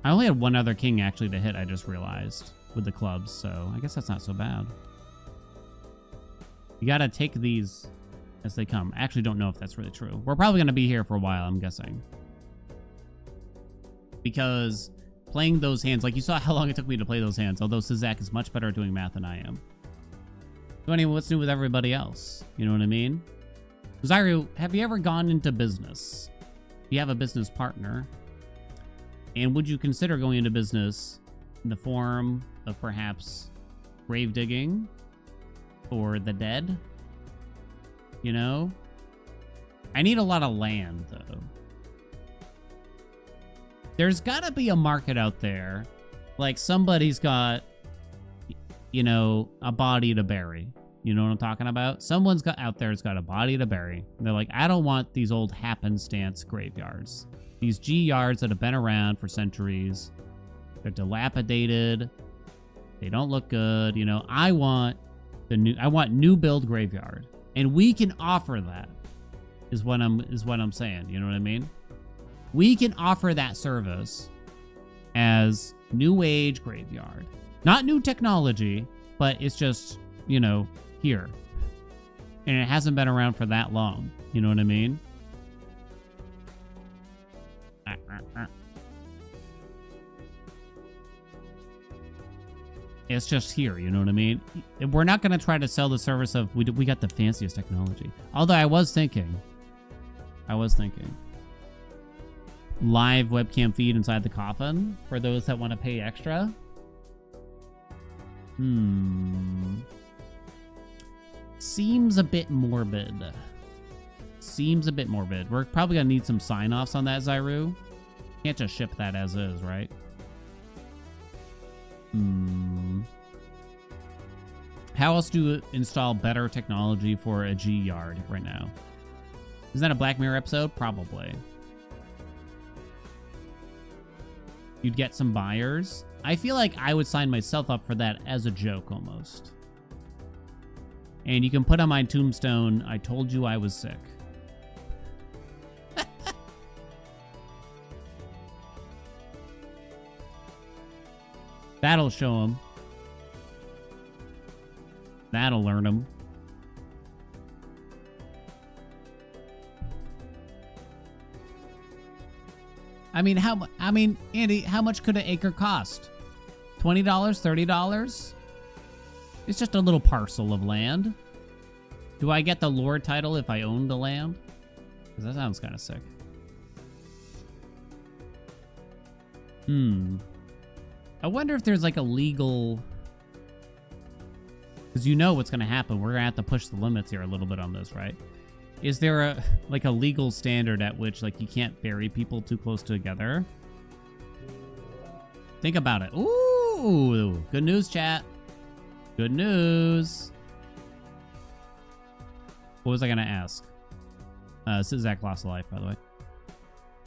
[SPEAKER 1] I only had one other king actually to hit, I just realized, with the clubs, so I guess that's not so bad. You gotta take these as they come. I actually don't know if that's really true. We're probably gonna be here for a while, I'm guessing. Because playing those hands, like you saw how long it took me to play those hands, although Sizak is much better at doing math than I am. So anyway, what's new with everybody else? You know what I mean? Zyru, have you ever gone into business? Do you have a business partner? And would you consider going into business in the form of perhaps grave digging for the dead? You know? I need a lot of land, though. There's gotta be a market out there. Like somebody's got, you know, a body to bury. You know what I'm talking about? Someone's got out there's got a body to bury. And they're like, I don't want these old happenstance graveyards. These G yards that have been around for centuries. They're dilapidated. They don't look good. You know, I want new build graveyard. And we can offer that. Is what I'm saying. You know what I mean? We can offer that service as new age graveyard. Not new technology, but it's just, you know, here. And it hasn't been around for that long. You know what I mean? It's just here, you know what I mean? We're not going to try to sell the service of, we got the fanciest technology. Although I was thinking. Live webcam feed inside the coffin for those that want to pay extra. Seems a bit morbid. We're probably gonna need some sign-offs on that, Zyru. Can't just ship that as is, right? How else do you install better technology for a G yard right now? Is that a Black Mirror episode? Probably. You'd get some buyers. I feel like I would sign myself up for that as a joke almost. And you can put on my tombstone, I told you I was sick. That'll show him. That'll learn him. I mean, Andy, how much could an acre cost? $20, $30? It's just a little parcel of land. Do I get the lord title if I own the land? Because that sounds kind of sick. I wonder if there's like a legal... Because you know what's going to happen. We're going to have to push the limits here a little bit on this, right? Is there a like a legal standard at which like you can't bury people too close together? Think about it. Ooh, good news, chat. Good news. What was I gonna ask? Zach lost a life, by the way.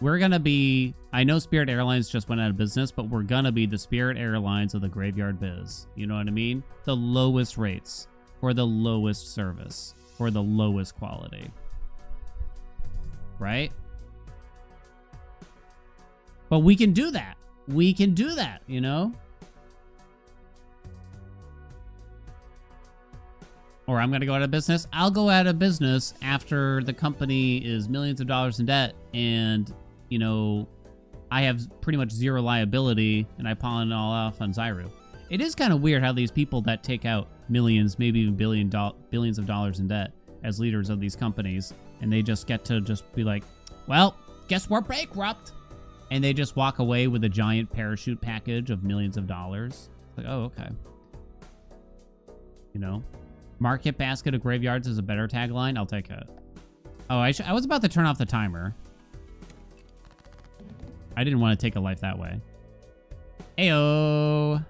[SPEAKER 1] We're gonna be. I know Spirit Airlines just went out of business, but we're gonna be the Spirit Airlines of the graveyard biz. You know what I mean? The lowest rates for the lowest service for the lowest quality. Right? But we can do that. We can do that, you know? Or I'm going to go out of business. I'll go out of business after the company is millions of dollars in debt and, you know, I have pretty much zero liability and I pawn it all off on Zyru. It is kind of weird how these people that take out millions, maybe even billions of dollars in debt as leaders of these companies, and they just get to just be like, well, guess we're bankrupt. And they just walk away with a giant parachute package of millions of dollars. Like, oh, okay. You know? Market basket of graveyards is a better tagline. I'll take it. Oh, I was about to turn off the timer. I didn't want to take a life that way. Ayo.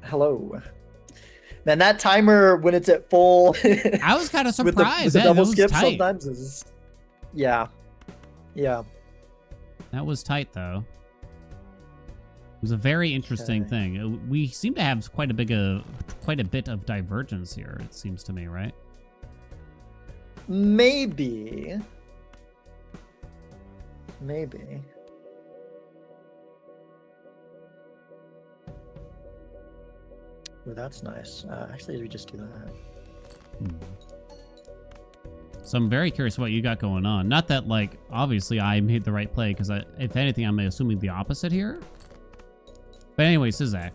[SPEAKER 4] Hello. Man, that timer when it's at full.
[SPEAKER 1] I was kind of surprised.
[SPEAKER 4] With the double skip
[SPEAKER 1] tight.
[SPEAKER 4] sometimes is. Yeah. Yeah.
[SPEAKER 1] That was tight, though. It was a very interesting thing. We seem to have quite a bit of divergence here. It seems to me, right?
[SPEAKER 4] Maybe. Well, that's nice. Actually, we just do that.
[SPEAKER 1] So I'm very curious what you got going on. Not that, like, obviously I made the right play, because if anything, I'm assuming the opposite here. But anyway, Sizak.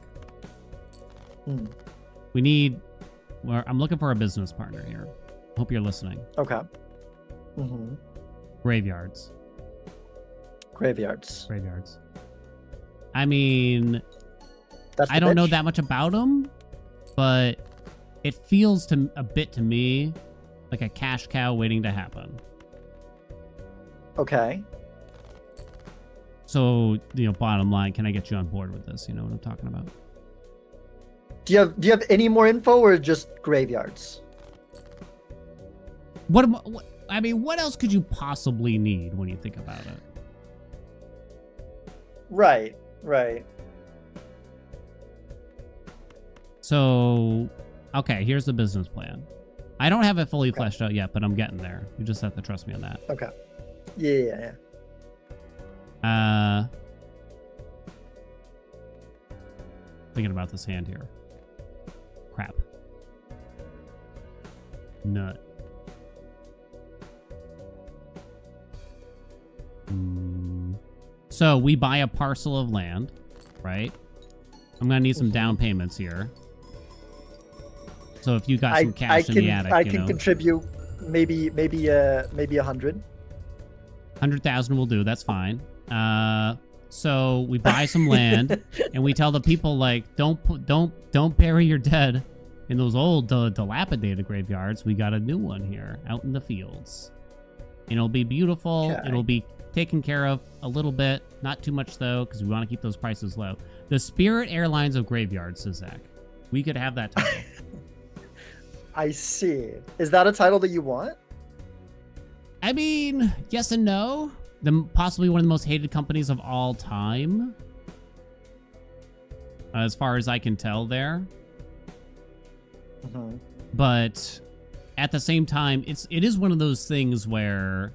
[SPEAKER 1] We need... Well, I'm looking for a business partner here. Hope you're listening.
[SPEAKER 4] Okay.
[SPEAKER 1] Graveyards.
[SPEAKER 4] Graveyards.
[SPEAKER 1] I mean... I don't know that much about them, but it feels a bit to me like a cash cow waiting to happen.
[SPEAKER 4] Okay.
[SPEAKER 1] So, you know, bottom line, can I get you on board with this? You know what I'm talking about?
[SPEAKER 4] Do you have any more info or just graveyards?
[SPEAKER 1] I mean, what else could you possibly need when you think about it?
[SPEAKER 4] Right.
[SPEAKER 1] So, okay, here's the business plan. I don't have it fully fleshed out yet, but I'm getting there. You just have to trust me on that.
[SPEAKER 4] Okay. Yeah.
[SPEAKER 1] Thinking about this hand here. Crap. Nut. So we buy a parcel of land, right? I'm gonna need some down payments here. So if you got some cash in the attic,
[SPEAKER 4] I can contribute maybe 100.
[SPEAKER 1] 100,000 will do. That's fine. So we buy some land and we tell the people, like, don't bury your dead in those old dilapidated graveyards. We got a new one here out in the fields. And it'll be beautiful.
[SPEAKER 4] Okay.
[SPEAKER 1] It'll be taken care of a little bit, not too much though, because we want to keep those prices low. The Spirit Airlines of Graveyards, says Zach. We could have that title.
[SPEAKER 4] I see. Is that a title that you want?
[SPEAKER 1] I mean, yes and no. Possibly one of the most hated companies of all time. As far as I can tell there. But at the same time, it is one of those things where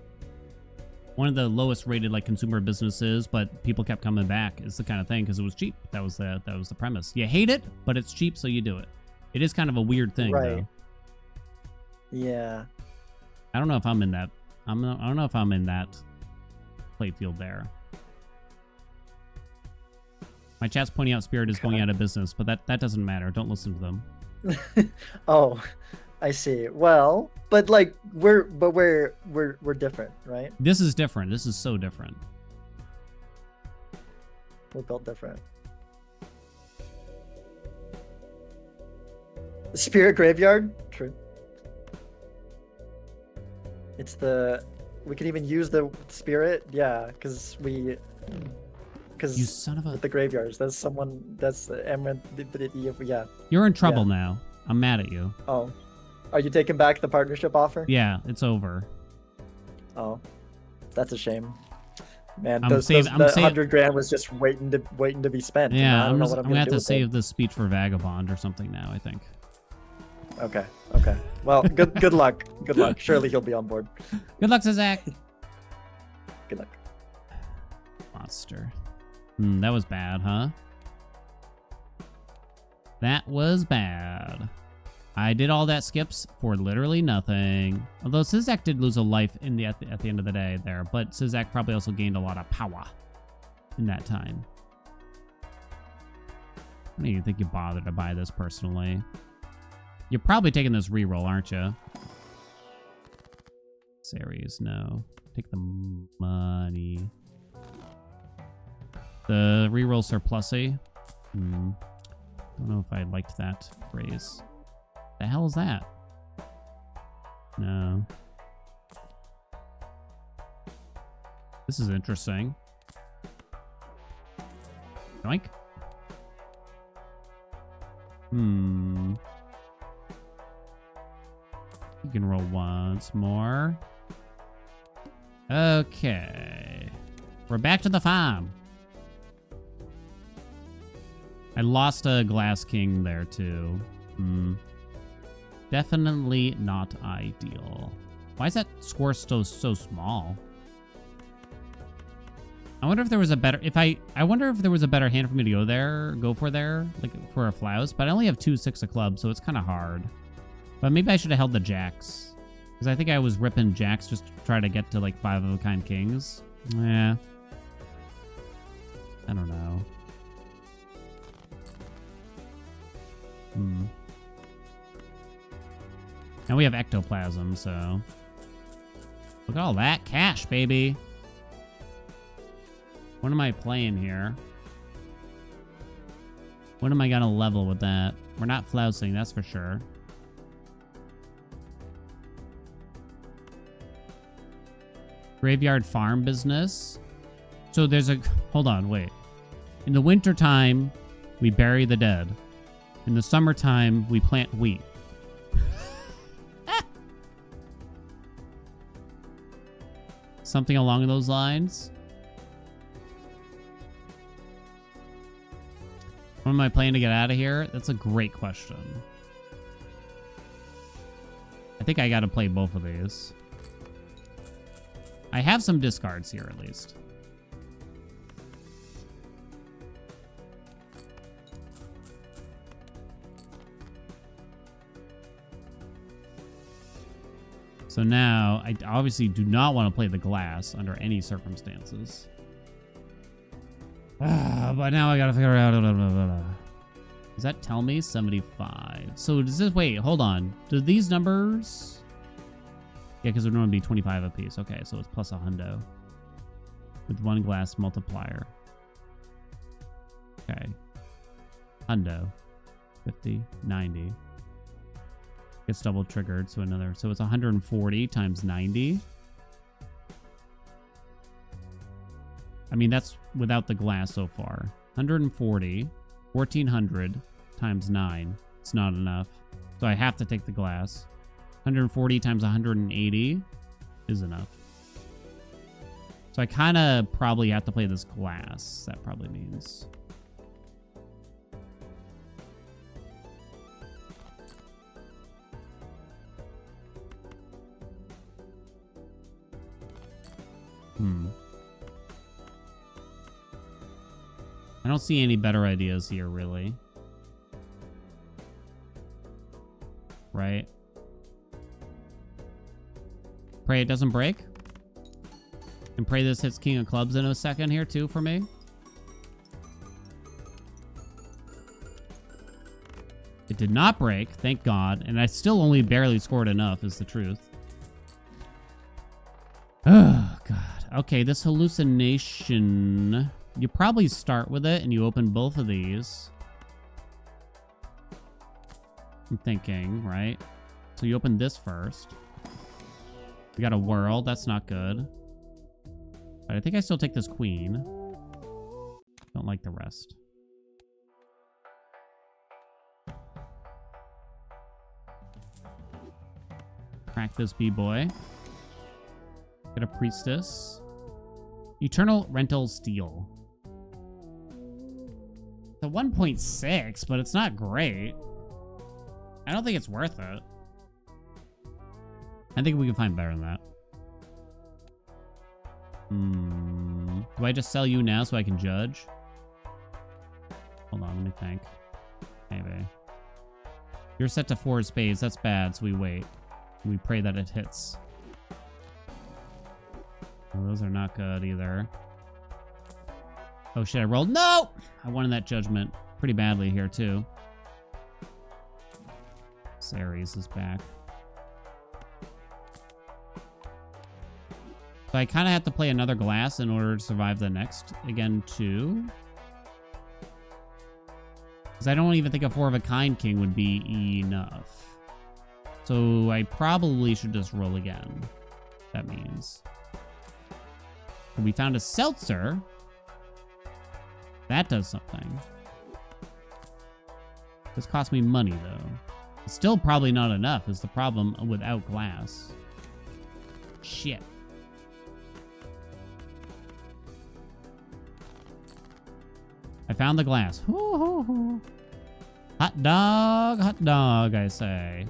[SPEAKER 1] one of the lowest rated like consumer businesses, but people kept coming back. It's the kind of thing because it was cheap. That was the premise. You hate it, but it's cheap, so you do it. It is kind of a weird thing, though.
[SPEAKER 4] Yeah.
[SPEAKER 1] I don't know if I'm in that. I don't know if I'm in that playfield there. My chat's pointing out Spirit is going out of business, but that doesn't matter. Don't listen to them.
[SPEAKER 4] Oh, I see. Well, but like we're different, right?
[SPEAKER 1] This is different. This is so different.
[SPEAKER 4] We're built different. Spirit Graveyard? True. It's we can even use the spirit, yeah, because
[SPEAKER 1] you son of a...
[SPEAKER 4] the graveyards. That's the emerald, yeah.
[SPEAKER 1] You're in trouble now. I'm mad at you.
[SPEAKER 4] Oh. Are you taking back the partnership offer?
[SPEAKER 1] Yeah, it's over.
[SPEAKER 4] Oh, that's a shame. Man,
[SPEAKER 1] I'm
[SPEAKER 4] those,
[SPEAKER 1] save-
[SPEAKER 4] those
[SPEAKER 1] I'm
[SPEAKER 4] the
[SPEAKER 1] save-
[SPEAKER 4] 100 grand was just waiting to be spent. and
[SPEAKER 1] Yeah,
[SPEAKER 4] I
[SPEAKER 1] I'm
[SPEAKER 4] don't know what I'm
[SPEAKER 1] gonna
[SPEAKER 4] gonna
[SPEAKER 1] have
[SPEAKER 4] do
[SPEAKER 1] to
[SPEAKER 4] with
[SPEAKER 1] save
[SPEAKER 4] it.
[SPEAKER 1] this speech for Vagabond or something now, I think.
[SPEAKER 4] Okay. Okay. Well, good luck. Good luck. Surely he'll be on board.
[SPEAKER 1] Good luck, Zach.
[SPEAKER 4] Good luck.
[SPEAKER 1] Monster. That was bad, huh? That was bad. I did all that skips for literally nothing. Although Sizak did lose a life at the end of the day there, but Sizak probably also gained a lot of power in that time. I don't even think you bothered to buy this personally. You're probably taking this reroll, aren't you? Series, no. Take the money. The reroll surplusy. Don't know if I liked that phrase. The hell is that? No. This is interesting. Yoink. You can roll once more. Okay. We're back to the farm. I lost a Glass King there, too. Definitely not ideal. Why is that score so small? I wonder if there was a better... I wonder if there was a better hand for me to go for there, like for a Flouse, but I only have 2 6 of clubs, so it's kind of hard. But maybe I should have held the Jacks. Because I think I was ripping Jacks just to try to get to like 5 of a kind Kings. Yeah. I don't know. And we have ectoplasm, so look at all that cash, baby. What am I playing here? What am I gonna level with that? We're not flousing, that's for sure. Graveyard farm business. So there's a... Hold on, wait. In the wintertime, we bury the dead. In the summertime, we plant wheat. Something along those lines. When am I planning to get out of here? That's a great question. I think I gotta play both of these. I have some discards here, at least. So now, I obviously do not want to play the glass under any circumstances. But now I gotta figure out... Does that tell me 75? So does this... Wait, hold on. Do these numbers... Yeah, because it would normally be 25 apiece. Okay, so it's plus a hundo. With 1 glass multiplier. Okay. Hundo. 50, 90. Gets double triggered, so another... So it's 140 times 90. I mean, that's without the glass so far. 140, 1400 times 9. It's not enough. So I have to take the glass. 140 times 180 is enough. So I kind of probably have to play this glass. That probably means. I don't see any better ideas here, really. Right? Pray it doesn't break. And pray this hits King of Clubs in a second here, too, for me. It did not break, thank God. And I still only barely scored enough, is the truth. Oh, God. Okay, this hallucination... You probably start with it and you open both of these. I'm thinking, right? So you open this first. We got a world. That's not good. But I think I still take this queen. Don't like the rest. Crack this B-boy. Get a priestess. Eternal rental steel. The 1.6, but it's not great. I don't think it's worth it. I think we can find better than that. Do I just sell you now so I can judge? Hold on, let me think. Maybe. You're set to 4 spades. That's bad, so we wait. We pray that it hits. Well, those are not good either. Oh shit, I rolled. No! I won in that judgment pretty badly here, too. Ceres is back. So I kind of have to play another glass in order to survive the next again, too. Because I don't even think a 4 of a kind king would be enough. So I probably should just roll again. That means. And we found a seltzer. That does something. This cost me money, though. It's still probably not enough, is the problem without glass. Shit. I found the glass. Hoo, hoo, hoo. Hot dog, I say.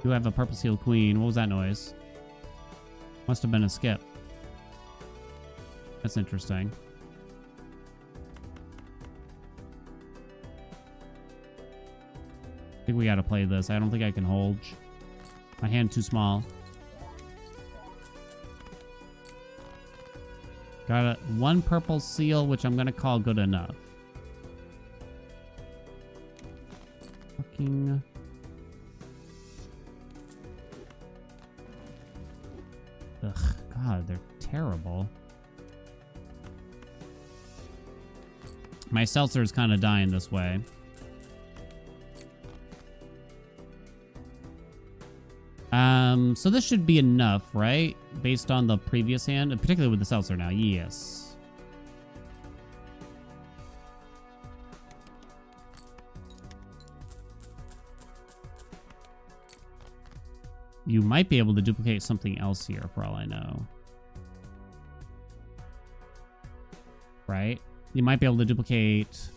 [SPEAKER 1] You have a purple sealed queen. What was that noise? Must have been a skip. That's interesting. I think we gotta play this. I don't think I can hold. My hand too small. Got one purple seal, which I'm gonna call good enough. Fucking... Ugh, God, they're terrible. My seltzer's kind of dying this way. So this should be enough, right? Based on the previous hand, and particularly with the seltzer now. Yes. You might be able to duplicate something else here, for all I know. Right? You might be able to duplicate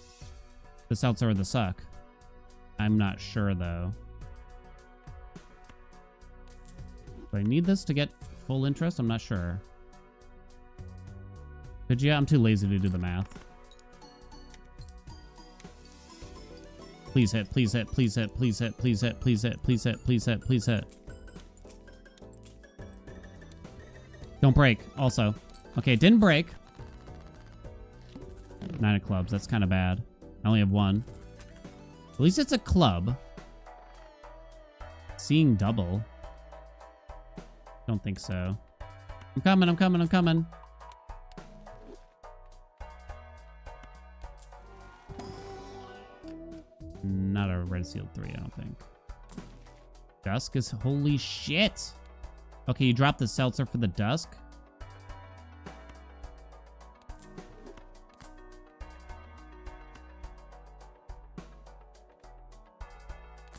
[SPEAKER 1] the seltzer or the suck. I'm not sure, though. Do I need this to get full interest? I'm not sure. But yeah, I'm too lazy to do the math. Please hit, please hit, please hit, please hit, please hit, please hit, please hit, please hit, please hit. Don't break, also. Okay, it didn't break. 9 of clubs, that's kind of bad. I only have 1. At least it's a club. Seeing double. Don't think so. I'm coming, I'm coming, I'm coming. Not a red sealed 3, I don't think. Dusk is holy shit. Okay, you dropped the seltzer for the dusk.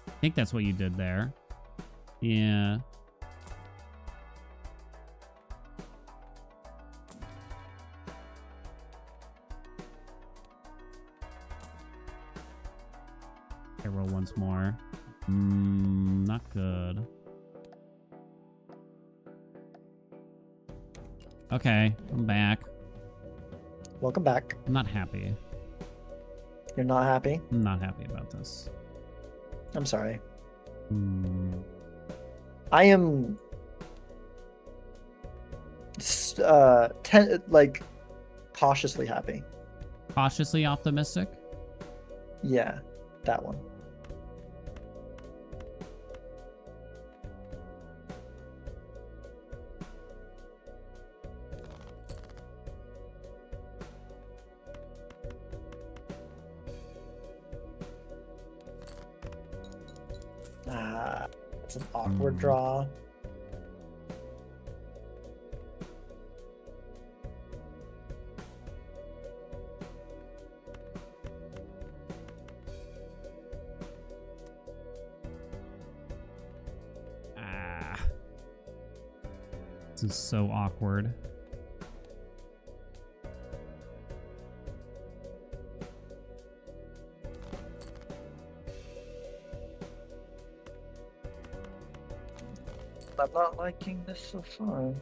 [SPEAKER 1] I think that's what you did there. Yeah. Okay, roll once more. Not good. Okay, I'm back.
[SPEAKER 4] Welcome back.
[SPEAKER 1] I'm not happy.
[SPEAKER 4] You're not happy?
[SPEAKER 1] I'm not happy about this.
[SPEAKER 4] I'm sorry. I am like cautiously happy.
[SPEAKER 1] Cautiously optimistic?
[SPEAKER 4] Yeah, that one. It's an awkward draw.
[SPEAKER 1] This is so awkward.
[SPEAKER 4] I'm not liking this so far.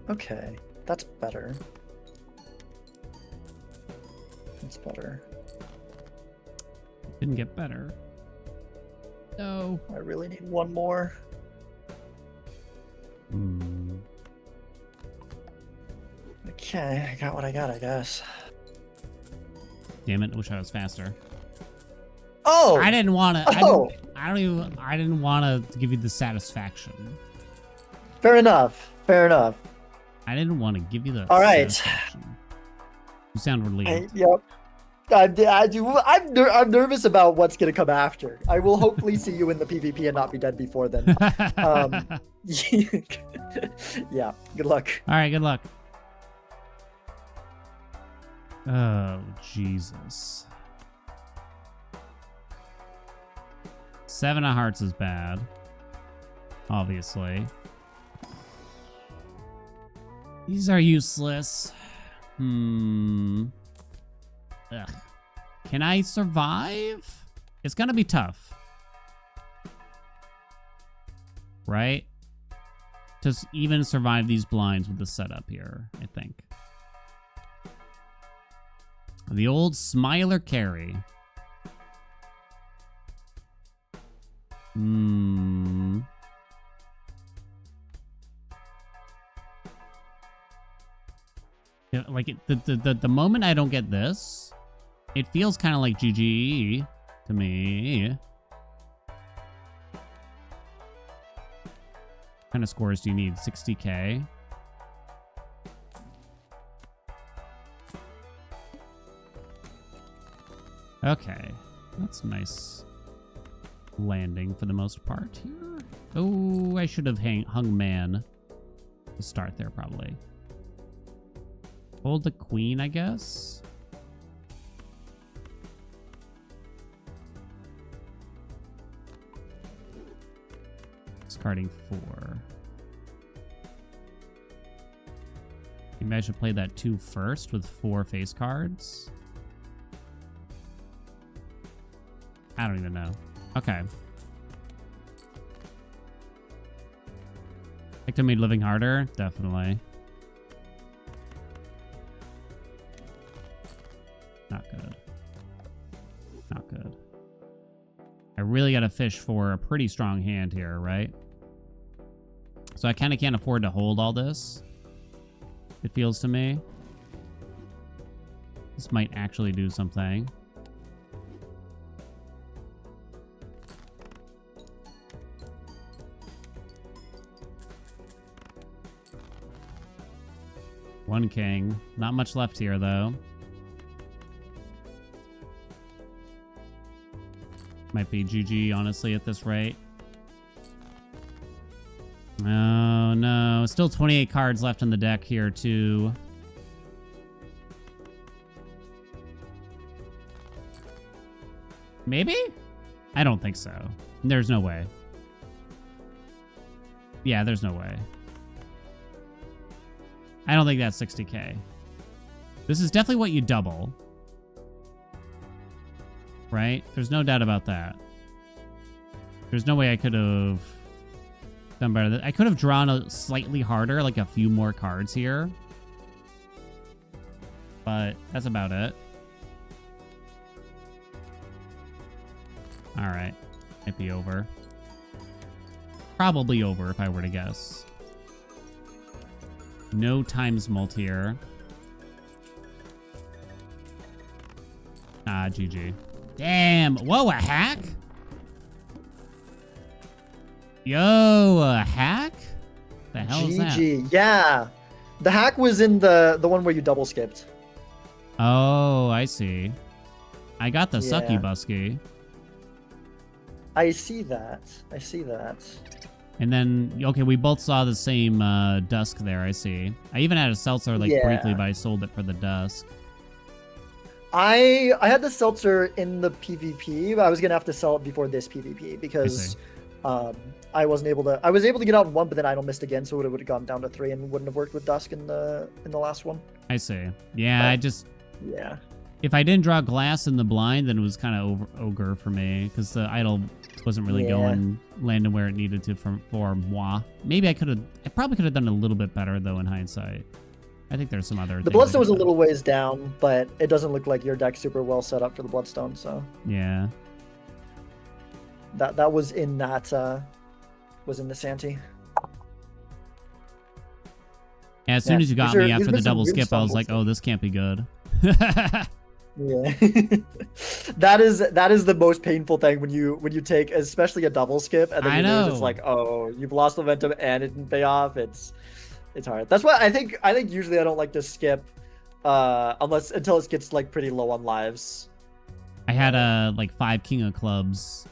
[SPEAKER 4] Okay, that's better. That's better.
[SPEAKER 1] Didn't get better. No.
[SPEAKER 4] I really need one more.
[SPEAKER 1] Hmm.
[SPEAKER 4] Okay, I got what I got, I guess.
[SPEAKER 1] Damn it! I wish I was faster.
[SPEAKER 4] Oh!
[SPEAKER 1] I didn't want to.
[SPEAKER 4] Oh!
[SPEAKER 1] I didn't want to give you the satisfaction.
[SPEAKER 4] Fair enough. Fair enough.
[SPEAKER 1] I didn't want to give you the
[SPEAKER 4] All right.
[SPEAKER 1] satisfaction. You sound relieved.
[SPEAKER 4] Yep. I'm nervous about what's gonna come after. I will hopefully see you in the PvP and not be dead before then. Yeah. Good luck.
[SPEAKER 1] All right. Good luck. Oh, Jesus. 7 of hearts is bad. Obviously. These are useless. Ugh. Can I survive? It's gonna be tough. Right? To even survive these blinds with the setup here, I think. The old Smiler carry. Yeah, like the moment I don't get this, it feels kind of like GG to me. What kind of scores do you need? 60k? Okay, that's a nice landing for the most part here. Oh, I should have hung man to start there probably. Hold the queen, I guess. Discarding 4. Maybe I should play that 2 first with 4 face cards. I don't even know. Okay. Like to made living harder? Definitely. Not good. Not good. I really gotta fish for a pretty strong hand here, right? So I kind of can't afford to hold all this. It feels to me. This might actually do something. One king. Not much left here, though. Might be GG, honestly, at this rate. Oh, no. Still 28 cards left in the deck here, too. Maybe? I don't think so. There's no way. Yeah, there's no way. I don't think that's 60k. This is definitely what you double. Right? There's no doubt about that. There's no way I could have done better. I could have drawn a slightly harder, like a few more cards here. But that's about it. Alright. Might be over. Probably over if I were to guess. No times multi here. Ah, GG. Damn. Whoa, a hack? Yo, a hack? The hell is that?
[SPEAKER 4] GG. Yeah. The hack was in the one where you double skipped.
[SPEAKER 1] Oh, I see. I got the sucky busky.
[SPEAKER 4] I see that. I see that.
[SPEAKER 1] And then, okay, we both saw the same dusk there, I see. I even had a seltzer, like,
[SPEAKER 4] Yeah.
[SPEAKER 1] briefly, but I sold it for the dusk.
[SPEAKER 4] I had the seltzer in the PvP, but I was gonna have to sell it before this PvP because I wasn't able to. I was able to get out in one, but then Idle missed again, so it would have gone down to 3 and wouldn't have worked with Dusk in the last one.
[SPEAKER 1] I see. Yeah,
[SPEAKER 4] But-
[SPEAKER 1] I just...
[SPEAKER 4] Yeah.
[SPEAKER 1] If I didn't draw glass in the blind, then it was kind of ogre for me, because the idol wasn't really landing where it needed to for moi. Maybe I probably could have done a little bit better, though, in hindsight. I think there's some other
[SPEAKER 4] The
[SPEAKER 1] things I
[SPEAKER 4] Bloodstone was a
[SPEAKER 1] could've done.
[SPEAKER 4] little ways down, but it doesn't look like your deck's super well set up for the Bloodstone, so
[SPEAKER 1] Yeah.
[SPEAKER 4] that was in that was in the Santee.
[SPEAKER 1] Yeah, as soon as you got
[SPEAKER 4] These are-
[SPEAKER 1] me
[SPEAKER 4] these
[SPEAKER 1] after
[SPEAKER 4] have
[SPEAKER 1] the
[SPEAKER 4] been some
[SPEAKER 1] double
[SPEAKER 4] weird
[SPEAKER 1] skip, I was
[SPEAKER 4] stumbles.
[SPEAKER 1] like, oh, this can't be good.
[SPEAKER 4] Yeah. that is the most painful thing when you take especially a double skip and then
[SPEAKER 1] I
[SPEAKER 4] you lose. It's
[SPEAKER 1] know.
[SPEAKER 4] like, oh, you've lost momentum and it didn't pay off. It's hard. That's why I think usually I don't like to skip until it gets like pretty low on lives.
[SPEAKER 1] I had like 5 King of Clubs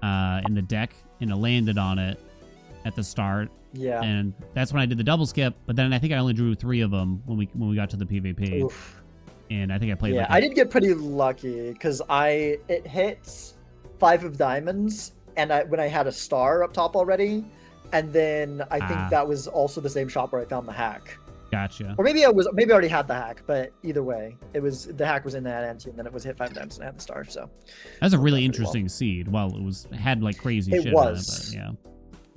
[SPEAKER 1] in the deck, and it landed on it at the start.
[SPEAKER 4] Yeah.
[SPEAKER 1] And that's when I did the double skip, but then I think I only drew 3 of them when we got to the PvP.
[SPEAKER 4] Oof.
[SPEAKER 1] And I think I played
[SPEAKER 4] Yeah,
[SPEAKER 1] like
[SPEAKER 4] I did get pretty lucky because it hits 5 of diamonds and when I had a star up top already, and then I think that was also the same shop where I found the hack.
[SPEAKER 1] Gotcha.
[SPEAKER 4] Or maybe I already had the hack, but either way, the hack was in that ante, and then it was hit 5 times and I had the star. So
[SPEAKER 1] That's a really
[SPEAKER 4] pretty well.
[SPEAKER 1] interesting seed. Well, it had like crazy
[SPEAKER 4] It
[SPEAKER 1] shit
[SPEAKER 4] was.
[SPEAKER 1] in it,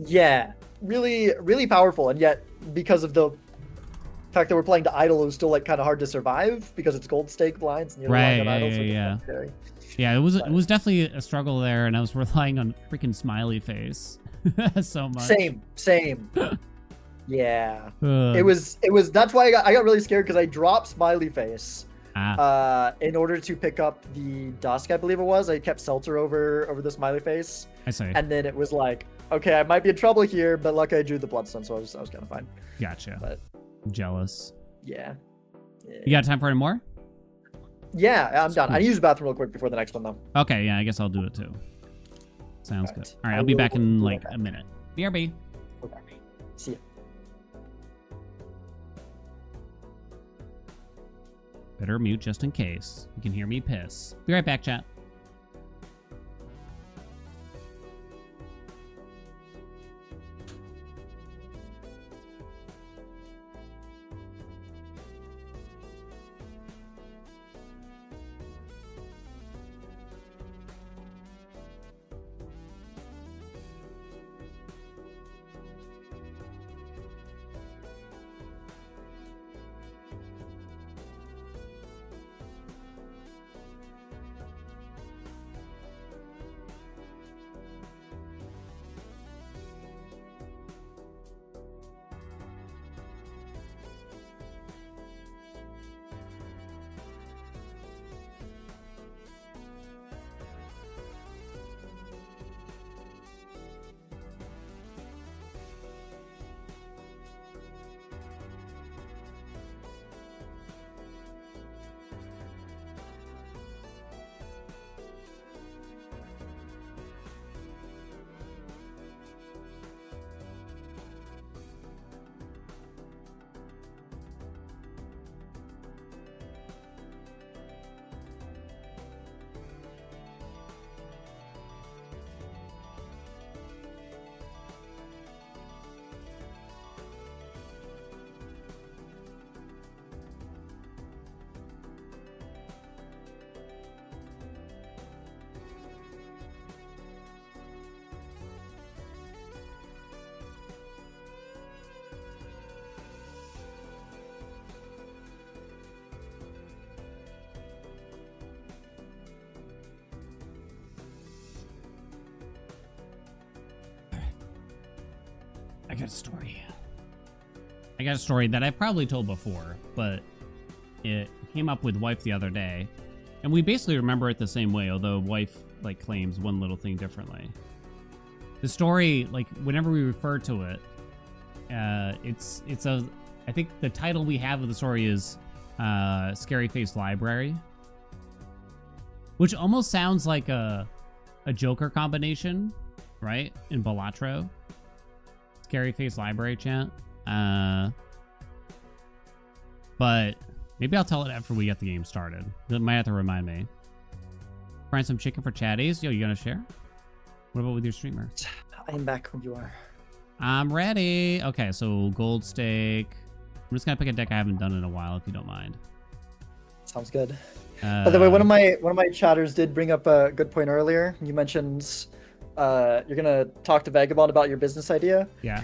[SPEAKER 4] yeah, really, really powerful, and yet because of the fact that we're playing to idle, it was still like kind of hard to survive because it's gold stake blinds and you're relying on
[SPEAKER 1] Right,
[SPEAKER 4] idle.
[SPEAKER 1] yeah,
[SPEAKER 4] So it
[SPEAKER 1] yeah.
[SPEAKER 4] gets scary.
[SPEAKER 1] yeah. It was definitely a struggle there, and I was relying on freaking smiley face so much.
[SPEAKER 4] Same. Yeah.
[SPEAKER 1] Ugh.
[SPEAKER 4] It was that's why I got really scared because I dropped smiley face in order to pick up the dusk, I believe it was. I kept seltzer over the smiley face,
[SPEAKER 1] I say.
[SPEAKER 4] and then it was like, okay, I might be in trouble here, but luckily I drew the bloodstone, so I was kind of fine.
[SPEAKER 1] Gotcha.
[SPEAKER 4] But
[SPEAKER 1] Jealous.
[SPEAKER 4] yeah.
[SPEAKER 1] You got time for any more?
[SPEAKER 4] Yeah, I'm done.
[SPEAKER 1] Cool.
[SPEAKER 4] I need to use the bathroom real quick before the next one though.
[SPEAKER 1] Okay, yeah, I guess I'll do it too. Sounds
[SPEAKER 4] Alright.
[SPEAKER 1] good. All right,
[SPEAKER 4] I
[SPEAKER 1] I'll be
[SPEAKER 4] will
[SPEAKER 1] back in
[SPEAKER 4] be
[SPEAKER 1] like
[SPEAKER 4] right back.
[SPEAKER 1] a minute. BRB.
[SPEAKER 4] Okay. See ya.
[SPEAKER 1] Better mute just in case. You can hear me piss. Be right back, chat. I got a story. I got a story that I probably told before, but it came up with wife the other day, and we basically remember it the same way, although wife like claims one little thing differently. The story, like whenever we refer to it, it's a. I think the title we have of the story is "Scary Face Library," which almost sounds like a Joker combination, right? In Balatro. scary face library chat. But maybe I'll tell it after we get the game started. It might have to remind me. Find some chicken for chatties. Yo, you gonna share? What about with your streamer?
[SPEAKER 4] I am back when you are.
[SPEAKER 1] I'm ready. Okay, so gold stake. I'm just gonna pick a deck I haven't done in a while, if you don't mind.
[SPEAKER 4] Sounds good. By the way, one of my chatters did bring up a good point earlier. You mentioned you're gonna talk to Vagabond about your business idea.
[SPEAKER 1] Yeah.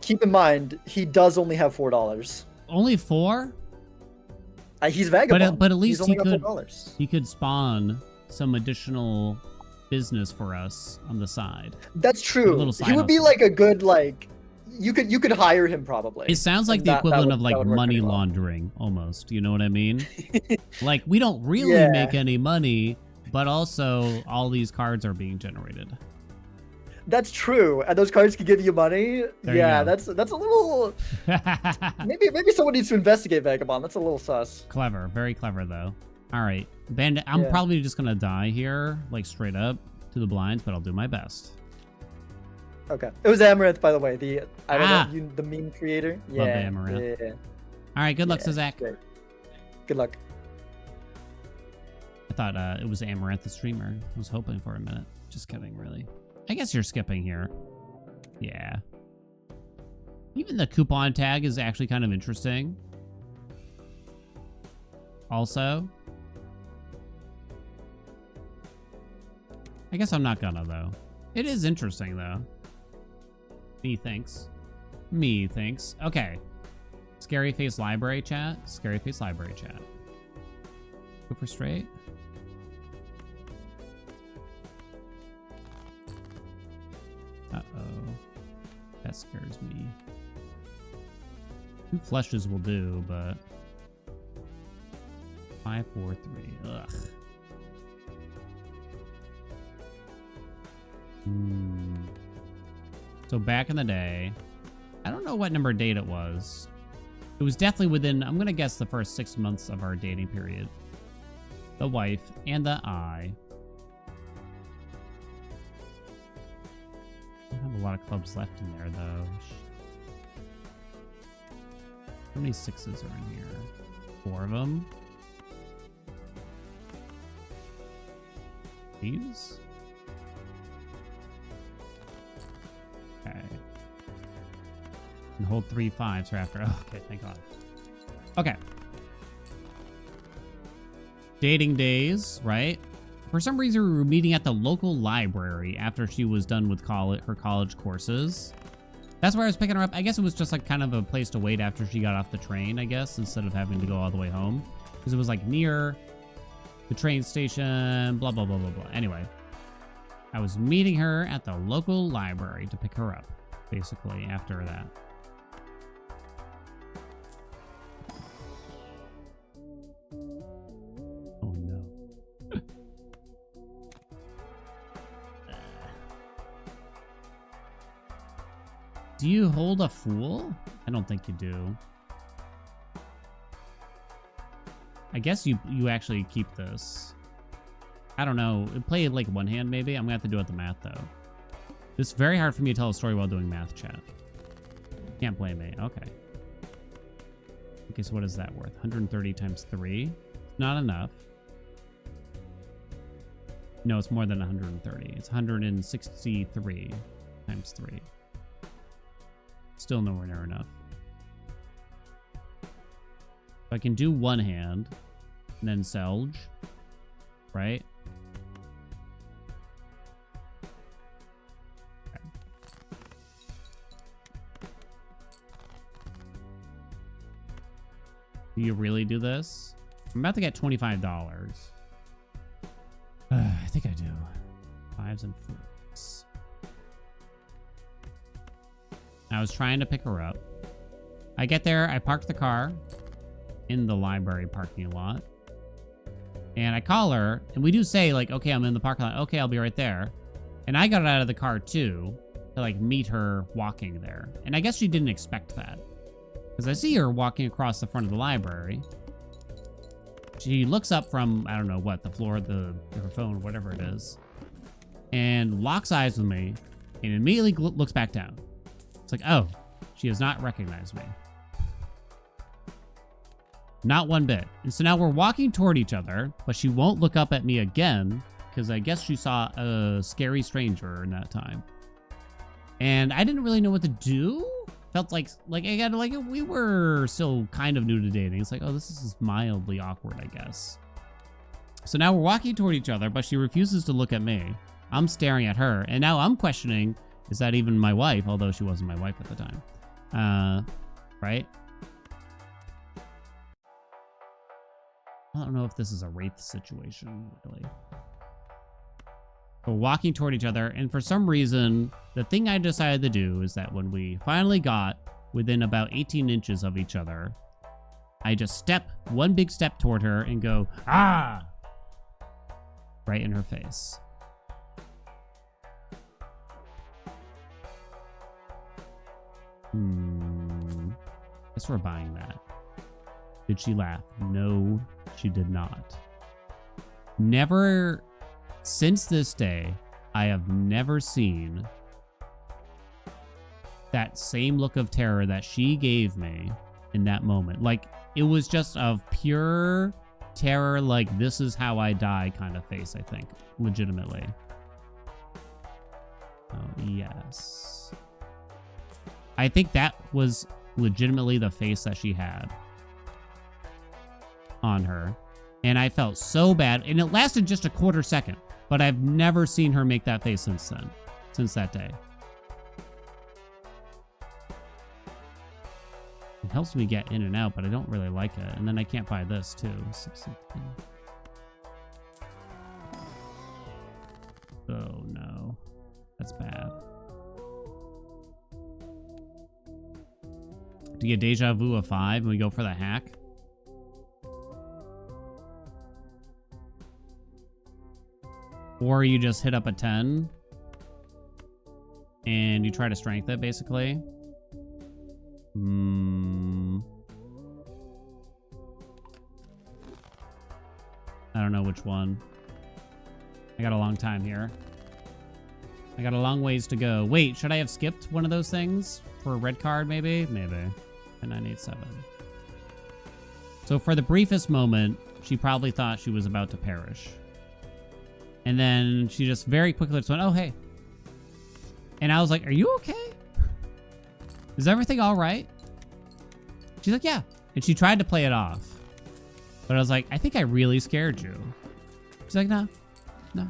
[SPEAKER 4] Keep in mind, he does only have $4.
[SPEAKER 1] Only 4?
[SPEAKER 4] He's Vagabond.
[SPEAKER 1] But at least
[SPEAKER 4] He's only got $4.
[SPEAKER 1] he could spawn some additional business for us on the side.
[SPEAKER 4] That's true.
[SPEAKER 1] little
[SPEAKER 4] He
[SPEAKER 1] side
[SPEAKER 4] would be
[SPEAKER 1] hustle.
[SPEAKER 4] like a good you could hire him probably.
[SPEAKER 1] It sounds like
[SPEAKER 4] And
[SPEAKER 1] the
[SPEAKER 4] that
[SPEAKER 1] equivalent
[SPEAKER 4] would-
[SPEAKER 1] of
[SPEAKER 4] that
[SPEAKER 1] like
[SPEAKER 4] would work
[SPEAKER 1] money
[SPEAKER 4] pretty well.
[SPEAKER 1] laundering almost. You know what I mean? Like we don't really
[SPEAKER 4] Yeah.
[SPEAKER 1] make any money, but also all these cards are being generated.
[SPEAKER 4] That's true, and those cards could give you money.
[SPEAKER 1] There you
[SPEAKER 4] Yeah,
[SPEAKER 1] go.
[SPEAKER 4] that's a little. Maybe someone needs to investigate Vagabond. That's a little sus.
[SPEAKER 1] Clever, very clever though. All right, Bandit. I'm
[SPEAKER 4] Yeah.
[SPEAKER 1] probably just gonna die here, like straight up to the blinds, but I'll do my best.
[SPEAKER 4] Okay, it was Amaranth, by the way. The I don't
[SPEAKER 1] Ah.
[SPEAKER 4] know the meme creator.
[SPEAKER 1] Love
[SPEAKER 4] Yeah,
[SPEAKER 1] Amaranth.
[SPEAKER 4] yeah.
[SPEAKER 1] All right, good luck,
[SPEAKER 4] Yeah,
[SPEAKER 1] Zach.
[SPEAKER 4] great. Good luck.
[SPEAKER 1] I thought it was Amaranth the streamer. I was hoping for a minute. Just kidding, really. I guess you're skipping here. Yeah. Even the coupon tag is actually kind of interesting. Also. I guess I'm not gonna, though. It is interesting, though. Methinks. Okay. Scary face library chat. Scary face library chat. Go for straight. Uh-oh. That scares me. 2 flushes will do, but 5, 4, 3. Ugh. So back in the day, I don't know what number date it was. It was definitely within, I'm gonna guess, the first 6 months of our dating period. The wife and the I. I don't have a lot of clubs left in there, though. How many 6s are in here? 4 of them. These? Okay. And hold 3 5s for after. Oh, okay, thank God. Okay. Dating days, right? For some reason, we were meeting at the local library after she was done with her college courses. That's where I was picking her up. I guess it was just like kind of a place to wait after she got off the train, I guess, instead of having to go all the way home. Because it was like near the train station, blah, blah, blah, blah, blah. Anyway, I was meeting her at the local library to pick her up, basically, after that. Oh, no. Do you hold a fool? I don't think you do. I guess you actually keep this. I don't know. Play like one hand, maybe? I'm gonna have to do it with the math, though. It's very hard for me to tell a story while doing math, chat. Can't blame me. Okay. Okay, so what is that worth? 130 times 3? Not enough. No, it's more than 130. It's 163 times 3. Still nowhere near enough. I can do one hand and then Selge, right? Okay. Do you really do this? I'm about to get $25. I think I do. 5s and 4s. I was trying to pick her up. I get there, I park the car in the library parking lot. And I call her, and we do say, like, okay, I'm in the parking lot. Okay, I'll be right there. And I got out of the car, too, to, like, meet her walking there. And I guess she didn't expect that. Because I see her walking across the front of the library. She looks up from, I don't know what, the floor, her phone, whatever it is. And locks eyes with me, and immediately looks back down. It's like, oh, she has not recognized me. Not one bit. And so now we're walking toward each other, but she won't look up at me again because I guess she saw a scary stranger in that time. And I didn't really know what to do. Felt like again, like we were still kind of new to dating. It's like, oh, this is mildly awkward, I guess. So now we're walking toward each other, but she refuses to look at me. I'm staring at her, and now I'm questioning, is that even my wife? Although she wasn't my wife at the time. Right? I don't know if this is a wraith situation, really. We're walking toward each other, and for some reason, the thing I decided to do is that when we finally got within about 18 inches of each other, I just step one big step toward her and go, ah! Right in her face. Guess we're buying that. Did she laugh? No, she did not. Never, since this day, I have never seen that same look of terror that she gave me in that moment. Like, it was just of pure terror, like, this is how I die kind of face, I think. Legitimately. Oh, yes. I think that was legitimately the face that she had on her. And I felt so bad. And it lasted just a quarter second. But I've never seen her make that face since then. Since that day. It helps me get in and out, but I don't really like it. And then I can't buy this, too. Oh, no. That's bad. To get Deja Vu a 5 and we go for the hack. Or you just hit up a 10 and you try to strength it, basically. I don't know which one. I got a long time here. I got a long ways to go. Wait, should I have skipped one of those things for a red card, maybe? Maybe. 987. So for the briefest moment, she probably thought she was about to perish. And then she just very quickly just went, oh, hey. And I was like, are you okay? Is everything all right? She's like, yeah. And she tried to play it off. But I was like, I think I really scared you. She's like, no. No.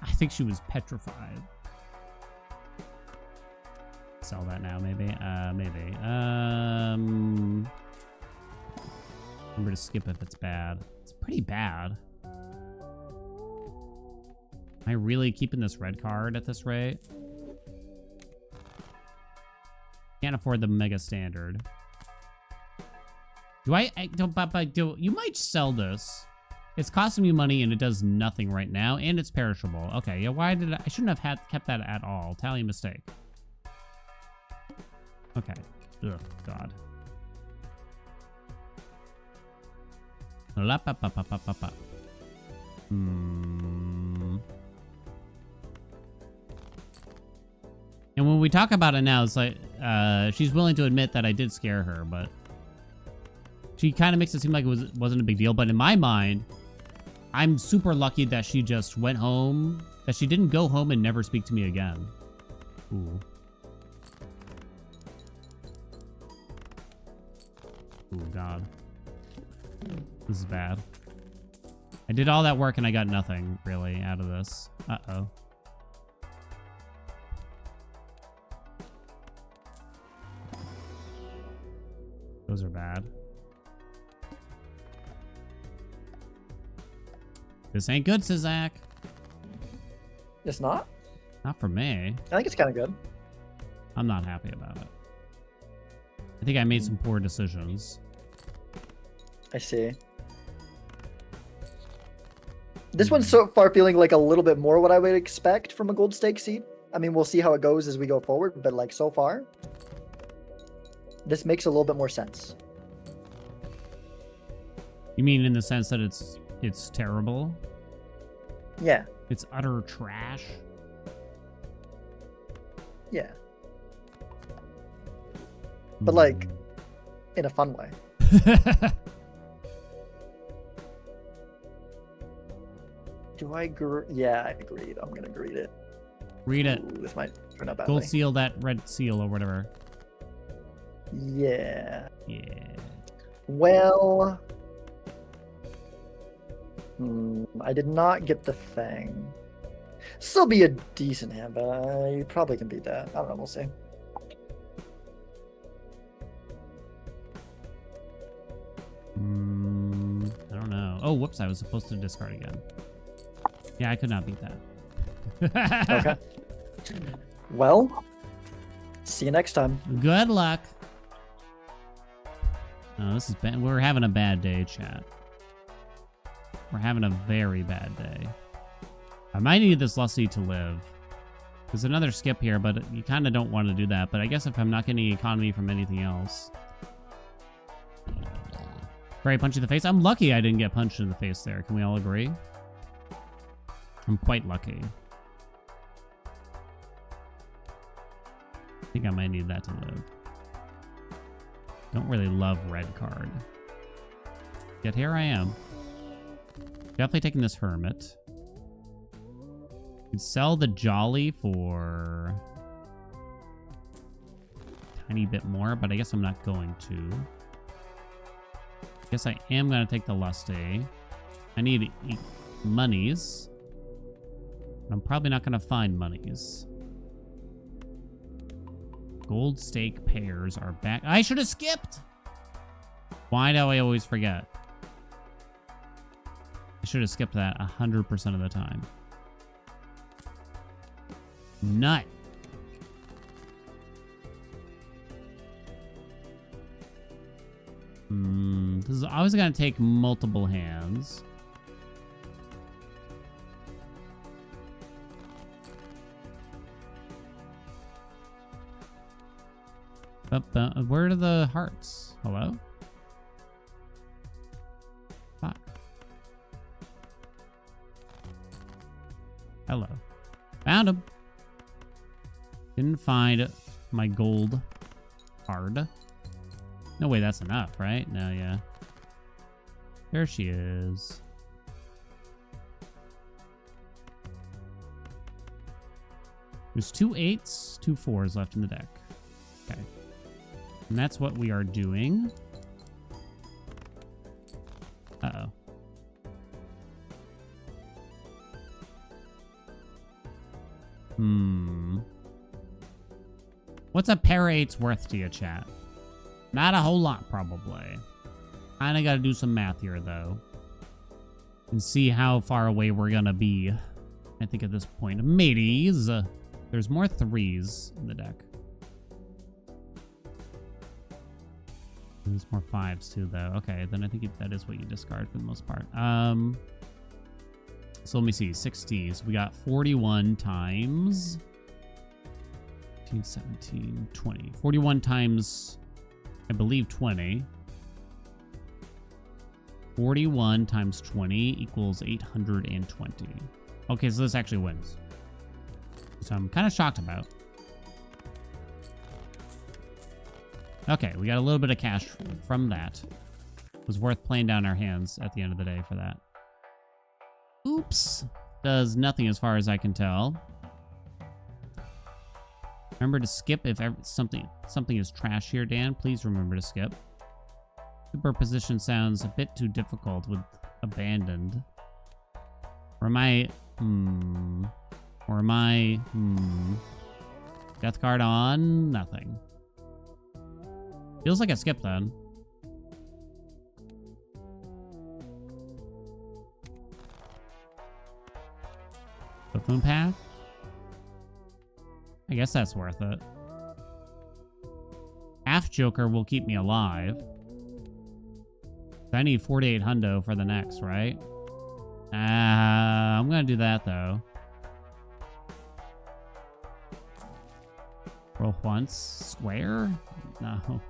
[SPEAKER 1] I think she was petrified. Sell that now, maybe. Maybe. Remember to skip if it's bad. It's pretty bad. Am I really keeping this red card at this rate? Can't afford the mega standard. Do you might sell this. It's costing me money and it does nothing right now, and it's perishable. Okay, yeah, why did I shouldn't have kept that at all. Tally mistake. Okay. Ugh, God. And when we talk about it now, it's like she's willing to admit that I did scare her, but she kind of makes it seem like it wasn't a big deal. But in my mind, I'm super lucky that she just went home, that she didn't go home and never speak to me again. Ooh. Oh, God. This is bad. I did all that work and I got nothing, really, out of this. Uh-oh. Those are bad. This ain't good, says Zach.
[SPEAKER 4] It's not?
[SPEAKER 1] Not for me.
[SPEAKER 4] I think it's kind of good.
[SPEAKER 1] I'm not happy about it. I think I made some poor decisions.
[SPEAKER 4] I see. This one's so far feeling like a little bit more what I would expect from a gold stake seed. I mean, we'll see how it goes as we go forward, but like so far, this makes a little bit more sense.
[SPEAKER 1] You mean in the sense that it's terrible?
[SPEAKER 4] Yeah.
[SPEAKER 1] It's utter trash?
[SPEAKER 4] Yeah. But like, in a fun way. Do I yeah, I agreed. I'm gonna greet it.
[SPEAKER 1] Read it.
[SPEAKER 4] Ooh, this might turn out badly.
[SPEAKER 1] Gold seal that red seal or whatever.
[SPEAKER 4] Yeah.
[SPEAKER 1] Yeah.
[SPEAKER 4] Well, I did not get the thing. Still be a decent hand, but you probably can beat that. I don't know. We'll see.
[SPEAKER 1] I don't know. Oh, whoops! I was supposed to discard again. Yeah, I could not beat that.
[SPEAKER 4] Okay. Well, see you next time.
[SPEAKER 1] Good luck. Oh, this is bad. We're having a bad day, chat. We're having a very bad day. I might need this Lusty to live. There's another skip here, but you kind of don't want to do that. But I guess if I'm not getting economy from anything else. Very punch in the face. I'm lucky I didn't get punched in the face there. Can we all agree? I'm quite lucky. I think I might need that to live. Don't really love red card. Yet here I am. Definitely taking this hermit. You can sell the jolly for a tiny bit more, but I guess I'm not going to. Guess I am going to take the lusty. I need monies. I'm probably not going to find monies. Gold stake pairs are back. I should have skipped. Why do I always forget? I should have skipped that 100% of the time. Nut. This is always going to take multiple hands. Where are the hearts? Hello? Fuck. Hello. Found him. Didn't find my gold card. No way that's enough, right? No, yeah. There she is. There's 2 8s, 2 4s left in the deck. Okay. And that's what we are doing. Uh-oh. What's a pair of 8s worth to you, chat? Not a whole lot, probably. Kinda gotta do some math here, though. And see how far away we're gonna be. I think at this point. Mateys. There's more 3s in the deck. There's more 5s, too, though. Okay, then I think that is what you discard for the most part. So let me see. 60s. We got 41 times... 15, 17, 20. 41 times... I believe 20. 41 times 20 equals 820. Okay, so this actually wins. So I'm kind of shocked about. Okay, we got a little bit of cash from that. It was worth playing down our hands at the end of the day for that. Oops. Does nothing as far as I can tell. Remember to skip if something is trash here, Dan. Please remember to skip. Superposition sounds a bit too difficult with abandoned. Or am I... Or am I... Death card on? Nothing. Feels like a skip then. Buffoon Path? I guess that's worth it. Half Joker will keep me alive. I need 48 hundo for the next, right? I'm gonna do that though. Roll once. Square? No.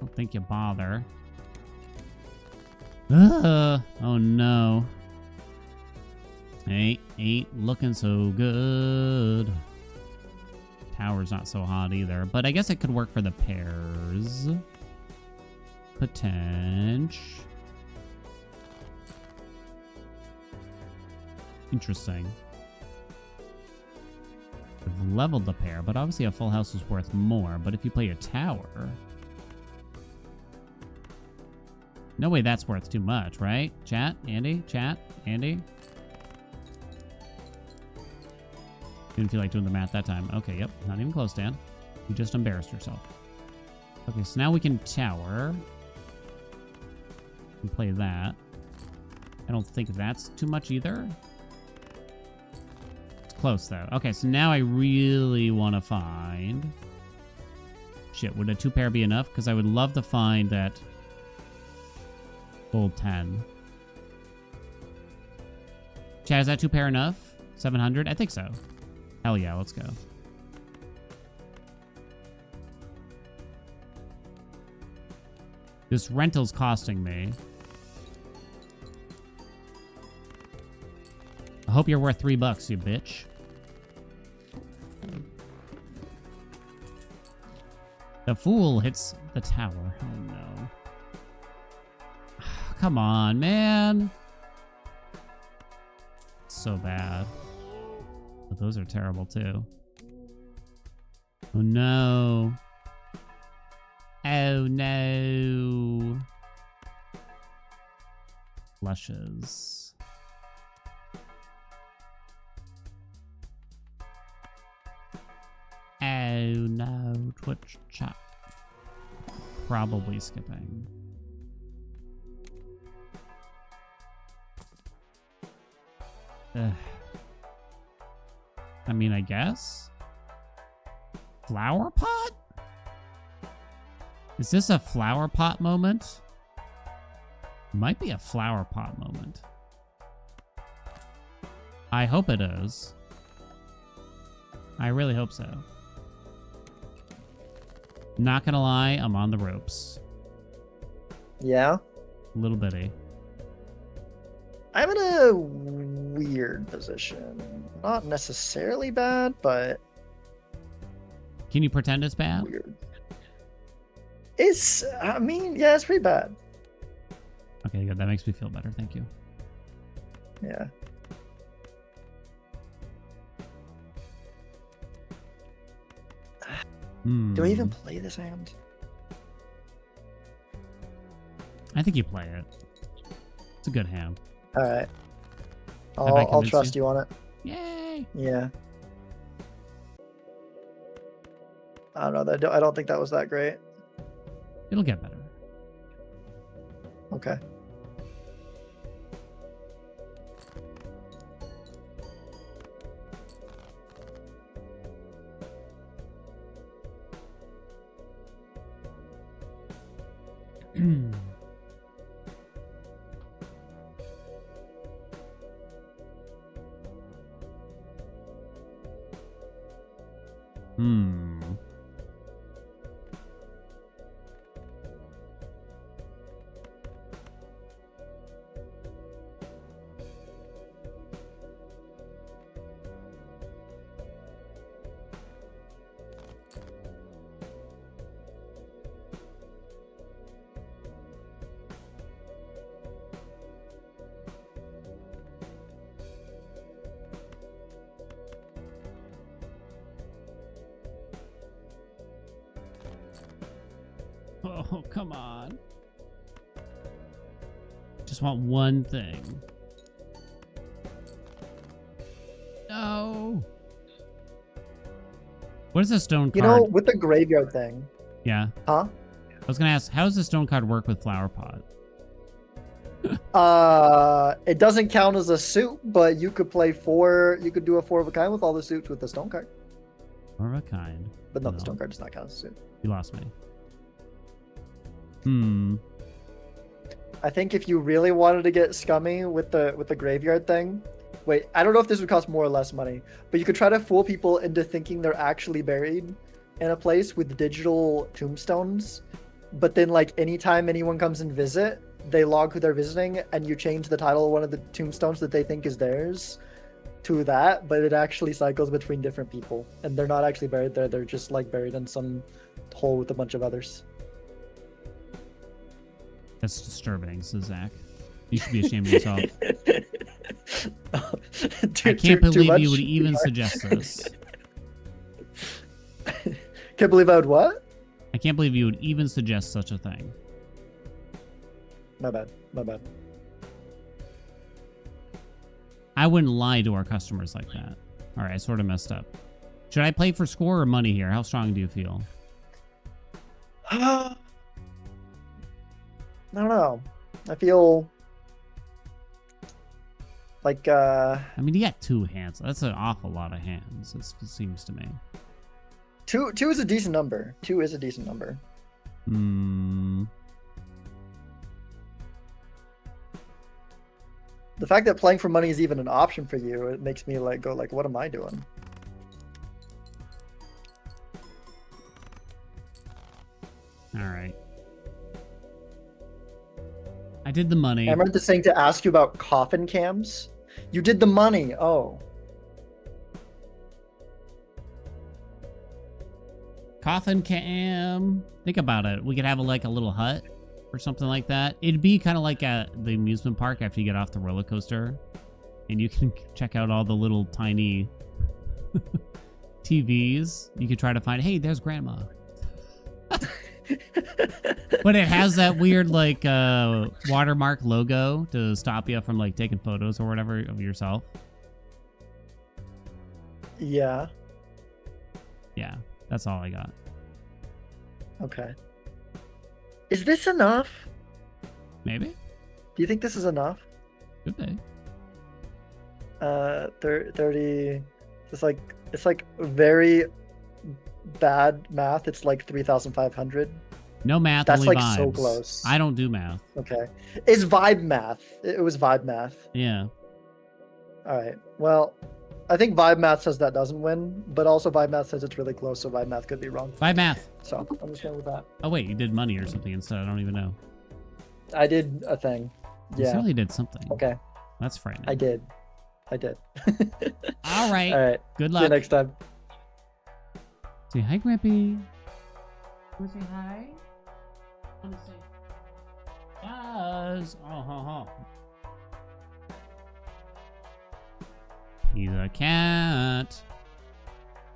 [SPEAKER 1] Don't think you bother. Oh no. Ain't looking so good. tower's not so hot either. But I guess it could work for the pairs. Potential. Interesting. We've leveled the pair, but obviously a full house is worth more. But if you play a tower... No way that's worth too much, right? Chat? Andy? Chat? Andy? Didn't feel like doing the math that time. Okay, yep. Not even close, Dan. You just embarrassed yourself. Okay, so now we can tower. And play that. I don't think that's too much either. It's close, though. Okay, so now I really want to find... Shit, would a 2-pair be enough? Because I would love to find that... Gold 10. Chad, is that 2-pair enough? 700? I think so. Hell yeah, let's go. This rental's costing me. I hope you're worth $3, you bitch. The fool hits the tower. Oh no. Come on, man. So bad. But those are terrible too. Oh no. Oh no. Flushes. Oh no. Twitch chat. Probably skipping. Ugh. I mean, I guess? Flower pot? Is this a flower pot moment? Might be a flower pot moment. I hope it is. I really hope so. Not gonna lie, I'm on the ropes.
[SPEAKER 4] Yeah?
[SPEAKER 1] A little bitty.
[SPEAKER 4] I'm in a weird position. Not necessarily bad, but
[SPEAKER 1] Can you pretend it's bad?
[SPEAKER 4] weird. It's, I mean, yeah, it's pretty bad.
[SPEAKER 1] Okay, good. That makes me feel better. Thank you.
[SPEAKER 4] Yeah. Do I even play this hand?
[SPEAKER 1] I think you play it. It's a good hand.
[SPEAKER 4] All right.
[SPEAKER 1] I
[SPEAKER 4] I'll
[SPEAKER 1] convinced
[SPEAKER 4] trust
[SPEAKER 1] you?
[SPEAKER 4] you on it.
[SPEAKER 1] Yay!
[SPEAKER 4] Yeah. I don't know. I don't think that was that great.
[SPEAKER 1] It'll get better.
[SPEAKER 4] Okay.
[SPEAKER 1] Hmm. Oh, come on. Just want one thing. No. What is the stone card?
[SPEAKER 4] You know, with the graveyard thing.
[SPEAKER 1] Yeah.
[SPEAKER 4] Huh?
[SPEAKER 1] I was gonna ask, how does the stone card work with flower pot?
[SPEAKER 4] It doesn't count as a suit, but you could play four. You could do a 4 of a kind with all the suits with the stone card.
[SPEAKER 1] Or a kind.
[SPEAKER 4] But no, the stone card does not count as a suit.
[SPEAKER 1] You lost me. Hmm.
[SPEAKER 4] I think if you really wanted to get scummy with the graveyard thing, wait, I don't know if this would cost more or less money, but you could try to fool people into thinking they're actually buried in a place with digital tombstones. But then, like, anytime anyone comes and visit, they log who they're visiting, and you change the title of one of the tombstones that they think is theirs. to that, but it actually cycles between different people, and they're not actually buried there. They're just like buried in some hole with a bunch of others.
[SPEAKER 1] That's disturbing, says Zach. You should be ashamed of yourself. I can't believe you would even suggest this.
[SPEAKER 4] Can't believe I would what?
[SPEAKER 1] I can't believe you would even suggest such a thing.
[SPEAKER 4] My bad. My bad.
[SPEAKER 1] I wouldn't lie to our customers like that. All right, I sort of messed up. Should I play for score or money here? How strong do you feel?
[SPEAKER 4] I don't know. I feel like
[SPEAKER 1] I mean, you got 2 hands. That's an awful lot of hands, it seems to me.
[SPEAKER 4] two is a decent number. 2 is a decent number.
[SPEAKER 1] Hmm.
[SPEAKER 4] The fact that playing for money is even an option for you, it makes me like go like, what am I doing?
[SPEAKER 1] All right. I did the money.
[SPEAKER 4] Amaranth is saying to ask you about coffin cams. You did the money. Oh.
[SPEAKER 1] Coffin cam. Think about it. We could have like a little hut or something like that. It'd be kind of like at the amusement park after you get off the roller coaster, and you can check out all the little tiny TVs. You could try to find, hey, there's grandma. But it has that weird like watermark logo to stop you from like taking photos or whatever of yourself.
[SPEAKER 4] Yeah.
[SPEAKER 1] Yeah, that's all I got.
[SPEAKER 4] Okay. Is this enough?
[SPEAKER 1] Maybe.
[SPEAKER 4] Do you think this is enough?
[SPEAKER 1] Could be.
[SPEAKER 4] 30. It's like very bad math. It's like 3,500.
[SPEAKER 1] No math.
[SPEAKER 4] That's
[SPEAKER 1] only
[SPEAKER 4] like
[SPEAKER 1] vibes.
[SPEAKER 4] so close.
[SPEAKER 1] I don't do math.
[SPEAKER 4] Okay. It's vibe math. It was vibe math.
[SPEAKER 1] Yeah.
[SPEAKER 4] All right. Well, I think vibe math says that doesn't win, but also vibe math says it's really close, so vibe math could be wrong.
[SPEAKER 1] By math.
[SPEAKER 4] So I'm just going with that.
[SPEAKER 1] Oh wait, you did money or something instead. I don't even know.
[SPEAKER 4] I did a thing.
[SPEAKER 1] You
[SPEAKER 4] Yeah.
[SPEAKER 1] certainly did something.
[SPEAKER 4] Okay.
[SPEAKER 1] That's frightening.
[SPEAKER 4] I did.
[SPEAKER 1] All right.
[SPEAKER 4] All right.
[SPEAKER 1] Good
[SPEAKER 4] See
[SPEAKER 1] luck.
[SPEAKER 4] you next time.
[SPEAKER 1] Say hi, Grampy. Want to say hi? Want to say yes. Oh, ho, ho. He's a cat.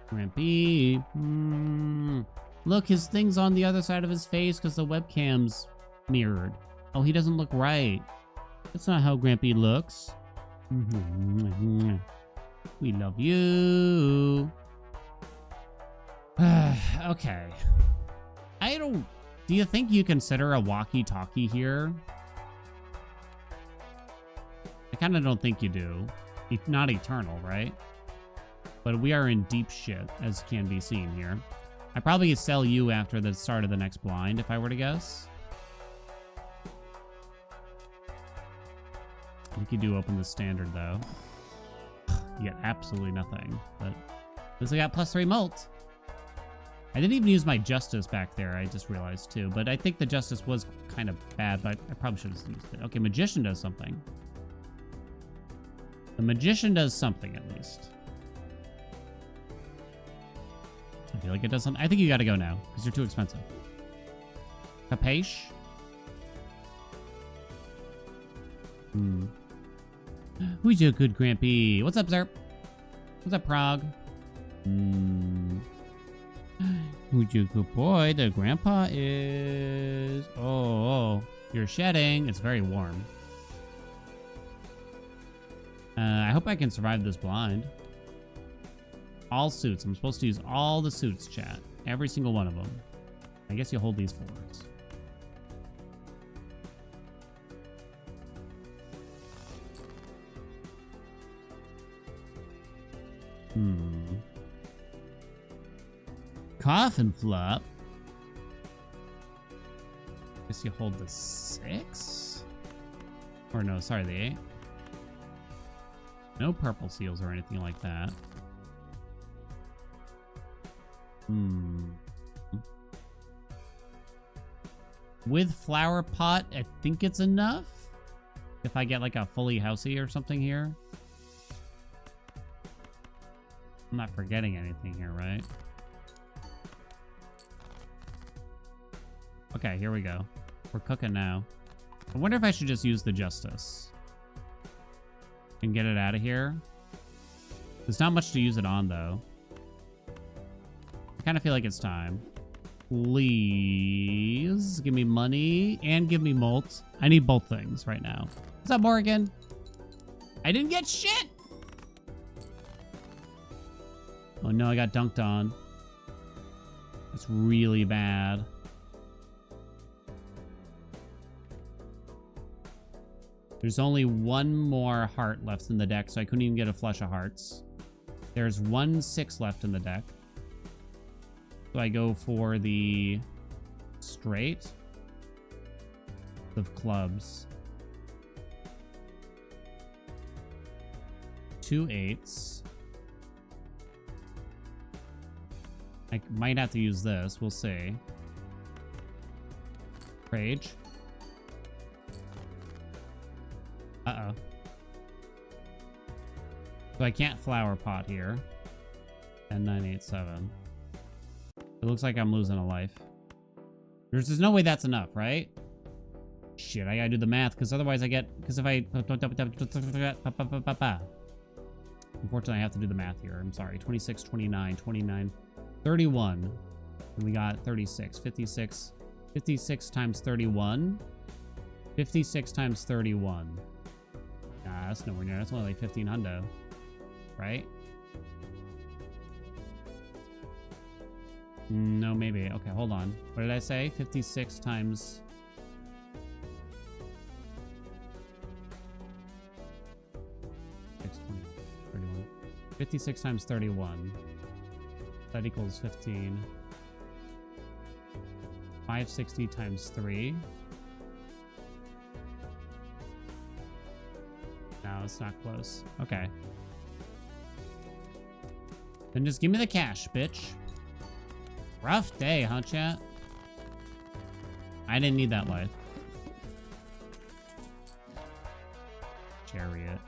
[SPEAKER 1] Grampy. Look, his thing's on the other side of his face because the webcam's mirrored. Oh, he doesn't look right. That's not how Grampy looks. We love you. Okay. Do you think you consider a walkie-talkie here? I kind of don't think you do. Not eternal, right? But we are in deep shit, as can be seen here. I probably could sell you after the start of the next blind, if I were to guess. I think you do open the standard, though. You get absolutely nothing. But at least I got +3 molt. I didn't even use my justice back there, I just realized, too. But I think the justice was kind of bad, but I probably should have used it. Okay, magician does something. The magician does something, at least. I feel like it does something. I think you gotta go now, because you're too expensive. Capiche? Who's your good Grampy? What's up, Zerp? What's up, Prague? Who's your good boy? The grandpa is... Oh, you're shedding. It's very warm. I hope I can survive this blind. All suits. I'm supposed to use all the suits, chat. Every single one of them. I guess you hold these forwards. Coffin flop. Guess you hold the 6? Or no, sorry, the 8. No purple seals or anything like that. With flower pot, I think it's enough. If I get like a fully housey or something here. I'm not forgetting anything here, right? Okay, here we go. We're cooking now. I wonder if I should just use the Justice and get it out of here. There's not much to use it on, though. I kind of feel like it's time. Please give me money and give me molt. I need both things right now. What's up, Morgan? I didn't get shit! Oh no, I got dunked on. That's really bad. There's only one more heart left in the deck, so I couldn't even get a flush of hearts. There's 1 6 left in the deck. So I go for the straight of clubs. 2 8s. I might have to use this. We'll see. Rage. Uh-oh. So I can't flower pot here. And 9 8 7. It looks like I'm losing a life. There's no way that's enough, right? Shit, I gotta do the math, because otherwise I get... Because if I... Unfortunately, I have to do the math here. I'm sorry. 26, 29, 29, 31. And we got 36. 56. 56 times 31. 56 times 31. Nah, that's nowhere near. That's only like 15 hundo. Right? No, maybe. Okay, hold on. What did I say? 56 times... 56 times 31. That equals 15. 560 times 3. No, it's not close. Okay. Then just give me the cash, bitch. Rough day, huh, chat? I didn't need that life. Chariot.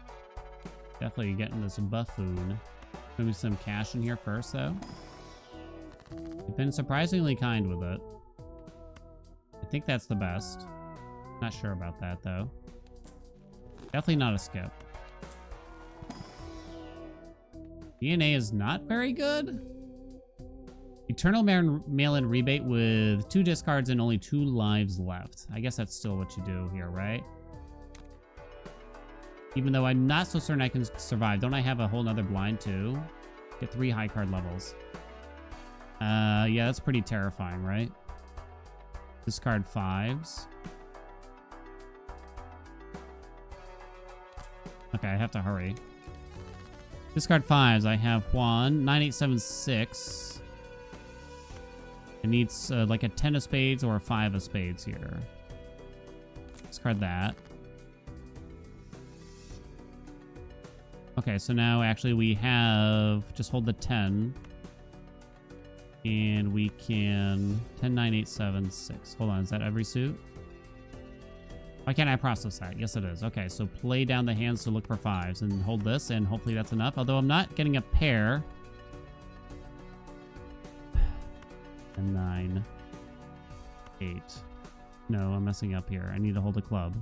[SPEAKER 1] Definitely getting this buffoon. Maybe some cash in here first, though. You've been surprisingly kind with it. I think that's the best. Not sure about that, though. Definitely not a skip. DNA is not very good. Eternal mail-in rebate with 2 discards and only 2 lives left. I guess that's still what you do here, right? Even though I'm not so certain I can survive. Don't I have a whole nother blind too? Get 3 high card levels. Yeah, that's pretty terrifying, right? Discard 5s. Okay, I have to hurry. Discard 5s. I have Juan. 9, 8, 7, 6. It needs like a 10 of spades or a 5 of spades here. Discard that. Okay, so now actually we have... Just hold the 10. And we can... 10, 9, 8, 7, 6. Hold on, is that every suit? Why can't I process that? Yes, it is. Okay, so play down the hands to look for 5s. And hold this, and hopefully that's enough. Although I'm not getting a pair. And 9. 8. No, I'm messing up here. I need to hold a club.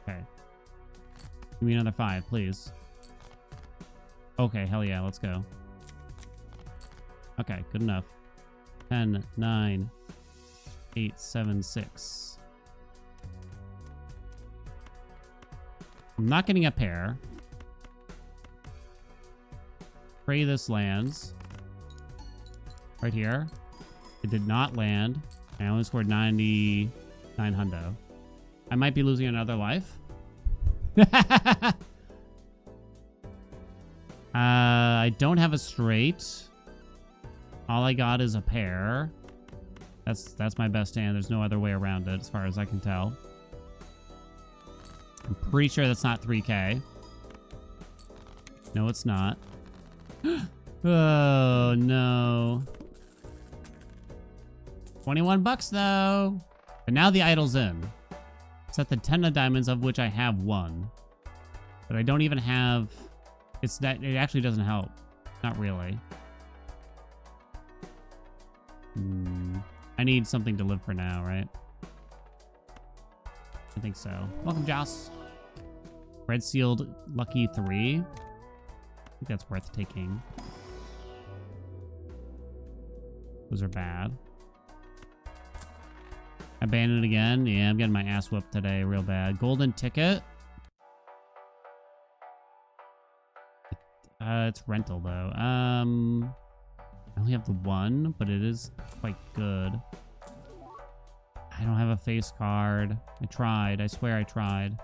[SPEAKER 1] Okay. Give me another 5, please. Okay, hell yeah, let's go. Okay, good enough. 10, 9, 8, 7, 6. I'm not getting a pair. Pray this lands. Right here. It did not land. I only scored 99 hundo. I might be losing another life. I don't have a straight. All I got is a pair. That's my best hand. There's no other way around it as far as I can tell. I'm pretty sure that's not 3K. No, it's not. Oh, no. 21 bucks, though. But now the idol's in. It's at the 10 of diamonds, of which I have 1. But I don't even have It's that it actually doesn't help. Not really. I need something to live for now, right? I think so. Welcome, Joss. Red sealed lucky 3. I think that's worth taking. Those are bad. Abandoned again. Yeah, I'm getting my ass whooped today real bad. Golden ticket. It's rental though. I only have the 1, but it is quite good. I don't have a face card. I tried. I swear I tried.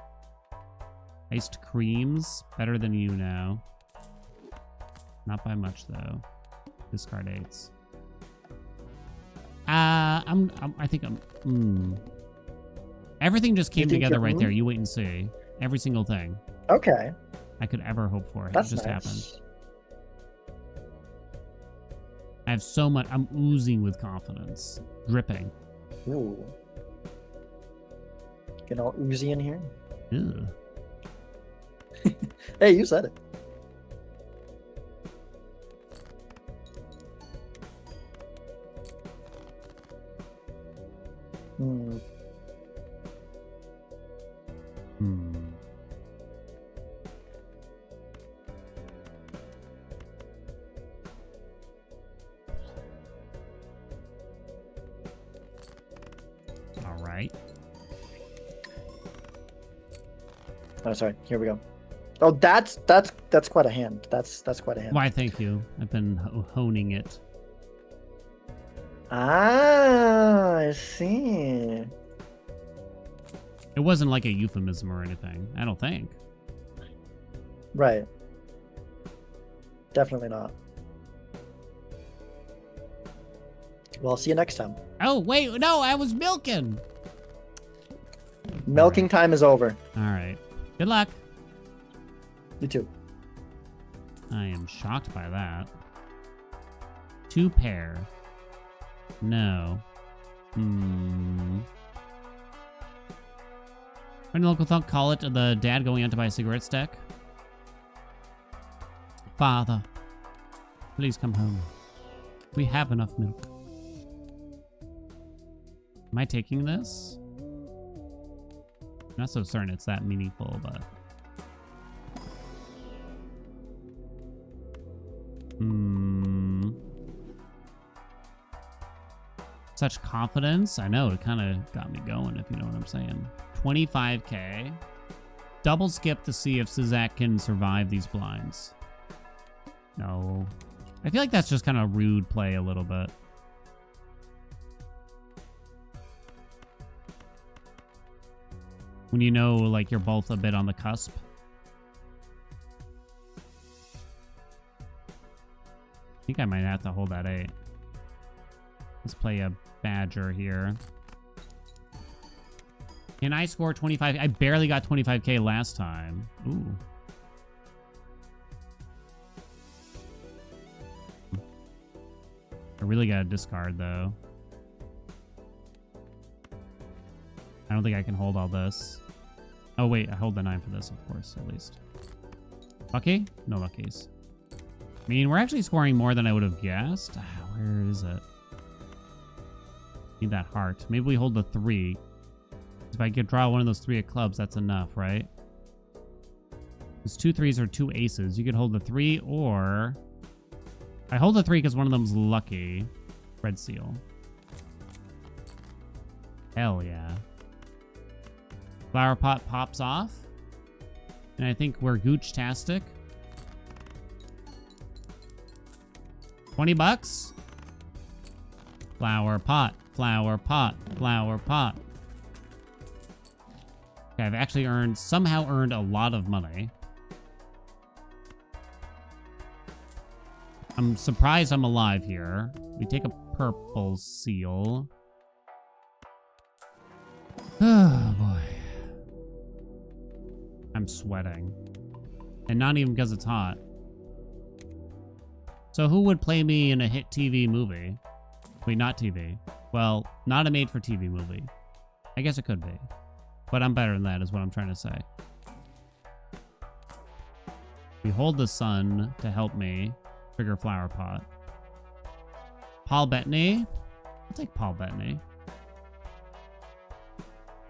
[SPEAKER 1] Iced creams. Better than you now. Not by much though. Discard 8s. I think I'm. Everything just came together right there. You wait and see. Every single thing.
[SPEAKER 4] Okay.
[SPEAKER 1] I could ever hope for.
[SPEAKER 4] That's
[SPEAKER 1] it just
[SPEAKER 4] nice.
[SPEAKER 1] happened. I have so much. I'm oozing with confidence. Dripping.
[SPEAKER 4] Ooh. Get all oozy in here.
[SPEAKER 1] Ew.
[SPEAKER 4] Hey, you said it.
[SPEAKER 1] All right.
[SPEAKER 4] Oh, sorry. Here we go. Oh, that's quite a hand. That's quite a hand.
[SPEAKER 1] Why, thank you. I've been honing it.
[SPEAKER 4] Ah, I see.
[SPEAKER 1] It wasn't like a euphemism or anything. I don't think.
[SPEAKER 4] Right. Definitely not. Well, I'll see you next time.
[SPEAKER 1] Oh, wait. No, I was milking.
[SPEAKER 4] Milking time is over.
[SPEAKER 1] All right. Good luck.
[SPEAKER 4] You too.
[SPEAKER 1] I am shocked by that. 2 pair. No. When the local thunk call it the dad going out to buy a cigarette stack. Father, please come home. We have enough milk. Am I taking this? I'm not so certain it's that meaningful, but... Such confidence. I know, it kind of got me going, if you know what I'm saying. 25k. Double skip to see if Sizak can survive these blinds. No. I feel like that's just kind of rude play a little bit. When you know, like, you're both a bit on the cusp. I think I might have to hold that 8. Let's play a badger here. Can I score 25? I barely got 25k last time. Ooh. I really gotta discard, though. I don't think I can hold all this. Oh, wait. I hold the 9 for this, of course, at least. Lucky? No luckies. I mean, we're actually scoring more than I would have guessed. Where is it? Need that heart. Maybe we hold the 3. If I could draw one of those 3 of clubs, that's enough, right? Those 2 3s are 2 aces. You could hold the 3, or... I hold the 3 because one of them's lucky. Red seal. Hell yeah. Flower pot pops off. And I think we're gooch-tastic. 20 bucks? Flower pot, flower pot, flower pot. Okay, I've actually somehow earned a lot of money. I'm surprised I'm alive here. We take a purple seal. Oh, boy. I'm sweating. And not even because it's hot. So who would play me in a hit TV movie? Wait, not TV. Well, not a made-for-TV movie. I guess it could be. But I'm better than that, is what I'm trying to say. Behold the sun to help me. Trigger flower pot. Paul Bettany. I'll take Paul Bettany.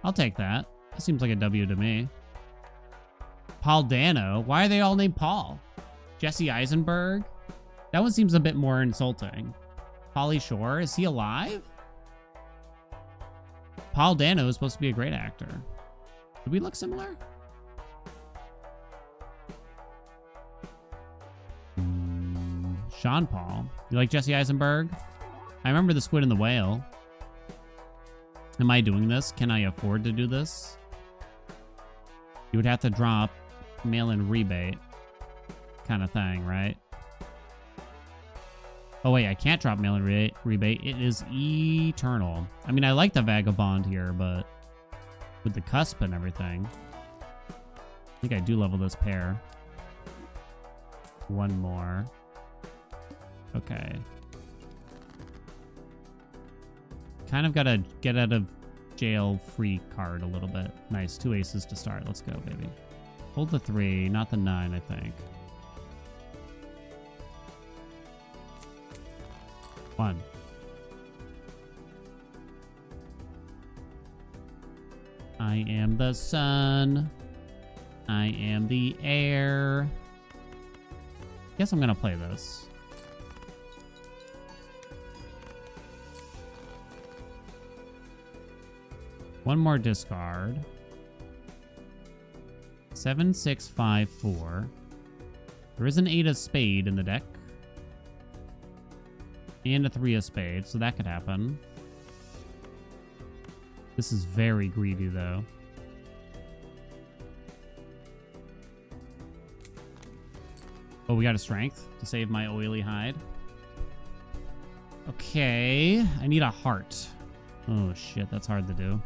[SPEAKER 1] I'll take that. That seems like a W to me. Paul Dano. Why are they all named Paul? Jesse Eisenberg. That one seems a bit more insulting. Pauly Shore. Is he alive? Paul Dano is supposed to be a great actor. Do we look similar? Sean Paul. You like Jesse Eisenberg? I remember The Squid and the Whale. Am I doing this? Can I afford to do this? You would have to drop mail-in rebate kind of thing, right? Oh wait, I can't drop mail-in rebate. It is eternal. I mean, I like the Vagabond here, but with the cusp and everything, I think I do level this pair. One more. Okay. Kind of got a get out of jail free card a little bit. Nice. 2 aces to start. Let's go, baby. Hold the 3, not the 9, I think. 1. I am the sun. I am the air. Guess I'm gonna play this. One more discard. 7, 6, 5, 4. There is an 8 of spade in the deck. And a 3 of spade, so that could happen. This is very greedy, though. Oh, we got a strength to save my oily hide. Okay, I need a heart. Oh, shit, that's hard to do.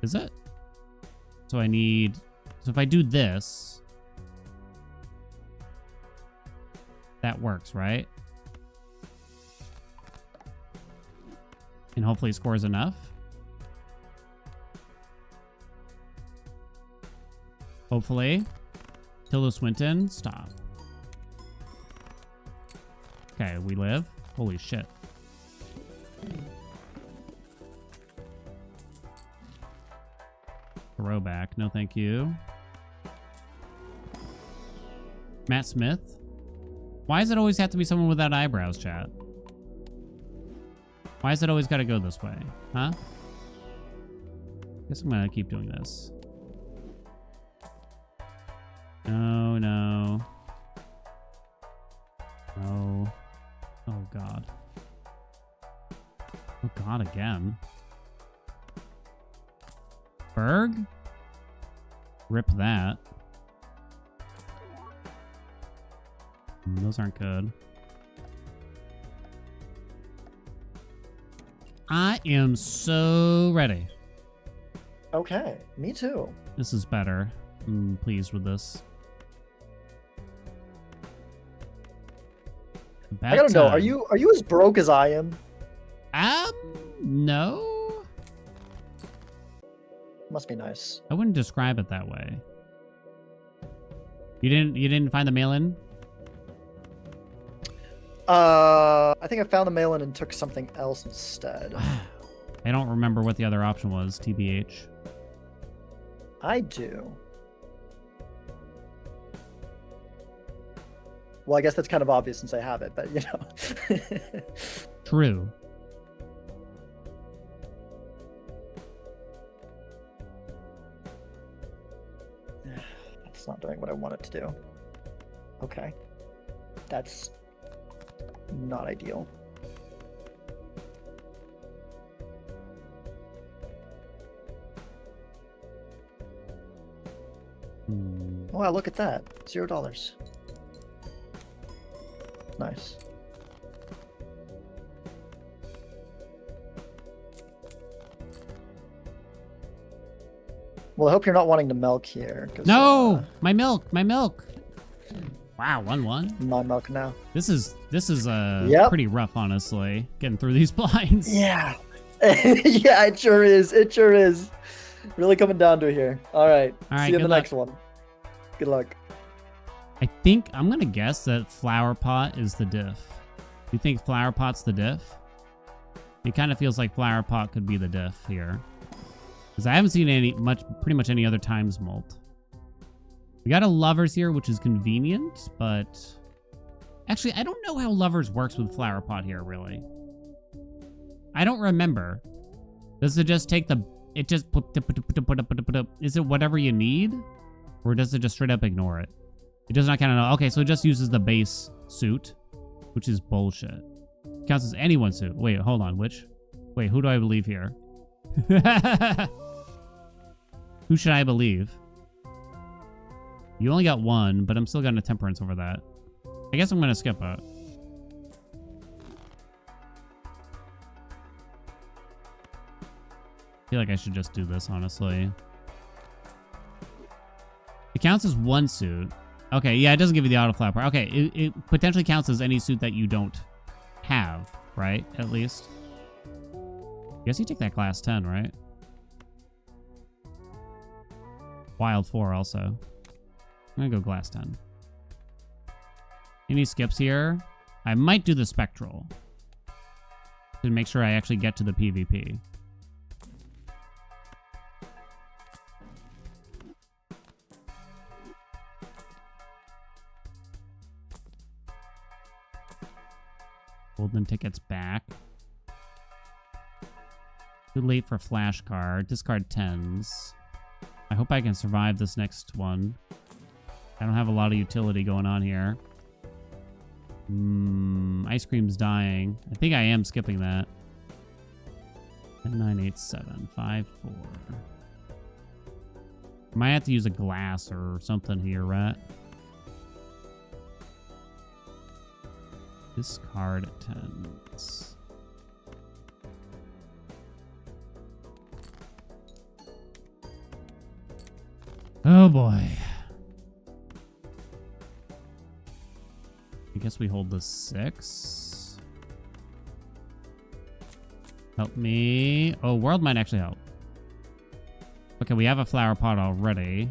[SPEAKER 1] Is it? So I need... So if I do this... That works, right? And hopefully it scores enough. Hopefully. Tilda Swinton, stop. Okay, we live. Holy shit. Throwback, no thank you. Matt Smith. Why does it always have to be someone without eyebrows, chat? Why has it always got to go this way? Huh? Guess I'm gonna keep doing this. No, no. No. Oh, God. Oh, God, again. Berg? Rip that. Those aren't good. I am so ready.
[SPEAKER 4] Okay, me too.
[SPEAKER 1] This is better. I'm pleased with this.
[SPEAKER 4] I gotta know, are you as broke as I am?
[SPEAKER 1] No.
[SPEAKER 4] Must be nice.
[SPEAKER 1] I wouldn't describe it that way. You didn't find the mail-in?
[SPEAKER 4] I think I found the mail-in and took something else instead.
[SPEAKER 1] I don't remember what the other option was, TBH.
[SPEAKER 4] I do. Well, I guess that's kind of obvious since I have it, but you know.
[SPEAKER 1] True.
[SPEAKER 4] It's not doing what I want it to do. Okay. That's not ideal. Wow, look at that. $0. Nice. Well, I hope you're not wanting to milk here.
[SPEAKER 1] No! My milk! My milk! Wow, 1-1.
[SPEAKER 4] My milk now.
[SPEAKER 1] This is
[SPEAKER 4] Yep.
[SPEAKER 1] pretty rough, honestly, getting through these blinds.
[SPEAKER 4] Yeah. Yeah, it sure is. It sure is. Really coming down to it here. All right.
[SPEAKER 1] All right,
[SPEAKER 4] See you in the
[SPEAKER 1] good luck.
[SPEAKER 4] next one. Good luck.
[SPEAKER 1] I think I'm gonna guess that flower pot is the diff. You think flower pot's the diff? It kind of feels like flower pot could be the diff here, because I haven't seen pretty much any other times molt. We got a lovers here, which is convenient, but actually I don't know how lovers works with flower pot here really. I don't remember. Does it just take it just is it whatever you need, or does it just straight up ignore it? It does not kind of know. Okay, so it just uses the base suit, which is bullshit. Counts as anyone's suit. Wait, hold on. Wait, who do I believe here? Who should I believe? You only got one, but I'm still getting a temperance over that. I guess I'm going to skip it. I feel like I should just do this, honestly. It counts as one suit. Okay, yeah, it doesn't give you the auto flower part. Okay, it potentially counts as any suit that you don't have, right? At least. I guess you take that class 10, right? Wild 4 also. I'm gonna go glass 10. Any skips here? I might do the spectral to make sure I actually get to the PvP. Golden tickets back. Too late for flashcard. Discard 10s. I hope I can survive this next one. I don't have a lot of utility going on here. Ice cream's dying. I think I am skipping that. 10, 9, 8, 7, 5, 4. Might have to use a glass or something here, right? Discard 10s. Oh boy. I guess we hold the 6. Help me. Oh, world might actually help. Okay, we have a flower pot already.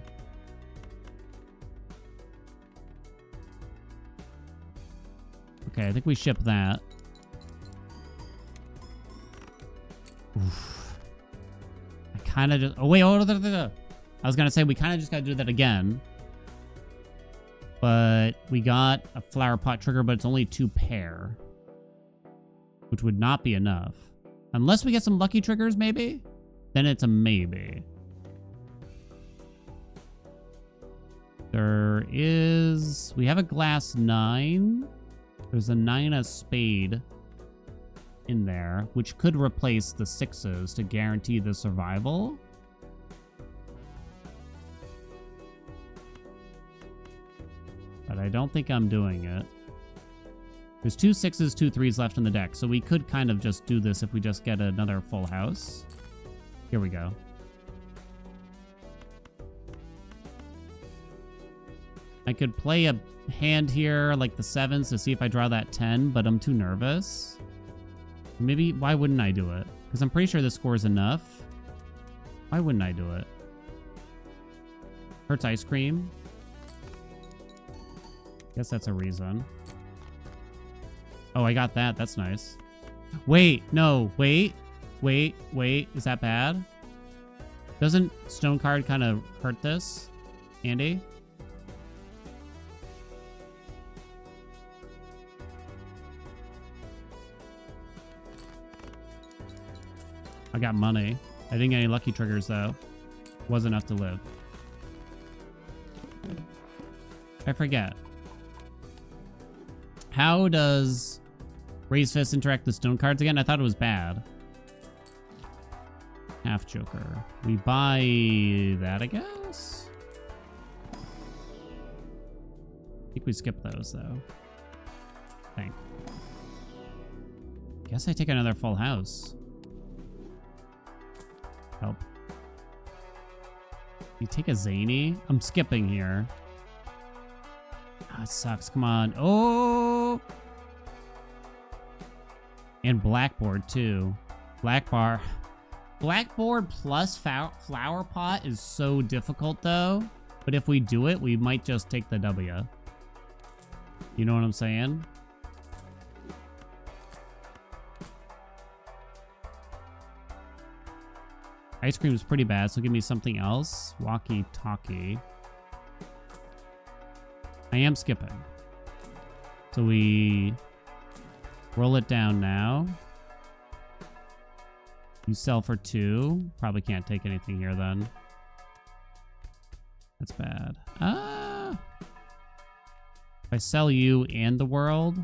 [SPEAKER 1] Okay, I think we ship that. Oof. I kind of just... Oh, wait. Oh, I was going to say we kind of just got to do that again. But we got a flower pot trigger, but it's only 2 pair. Which would not be enough. Unless we get some lucky triggers, maybe? Then it's a maybe. There is... We have a glass 9. There's a 9 of spade in there, which could replace the 6s to guarantee the survival. But I don't think I'm doing it. There's 2 6s, 2 3s left in the deck, so we could kind of just do this if we just get another full house. Here we go. I could play a hand here, like the 7s, to see if I draw that 10, but I'm too nervous. Maybe, why wouldn't I do it? Because I'm pretty sure this score is enough. Why wouldn't I do it? Hurts ice cream. Guess that's a reason. Oh, I got that. That's nice. Wait, no, wait. Is that bad? Doesn't stone card kind of hurt this, Andy? I got money. I didn't get any lucky triggers, though. Was enough to live. I forget. How does Raise Fist interact with stone cards again? I thought it was bad. Half Joker. We buy that, I guess? I think we skip those, though. Thank. Guess I take another full house. Help. You take a zany? I'm skipping here. Ah, it sucks. Come on. Oh! And blackboard, too. Black Blackboard plus flower pot is so difficult though. But if we do it, we might just take the W. You know what I'm saying? Ice cream is pretty bad, so give me something else. Walkie-talkie. I am skipping. So we roll it down now. You sell for 2. Probably can't take anything here then. That's bad. Ah! If I sell you and the world...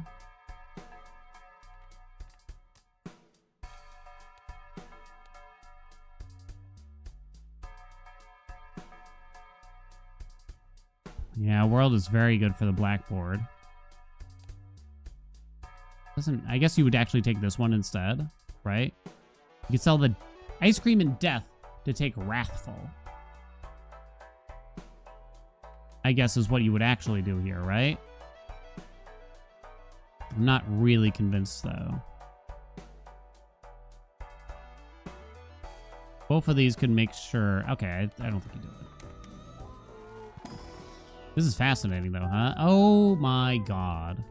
[SPEAKER 1] Yeah, world is very good for the blackboard. I guess you would actually take this one instead, right? You could sell the ice cream and death to take wrathful. I guess is what you would actually do here, right? I'm not really convinced though. Both of these could make sure. Okay, I don't think you do it. This is fascinating though, huh? Oh my god.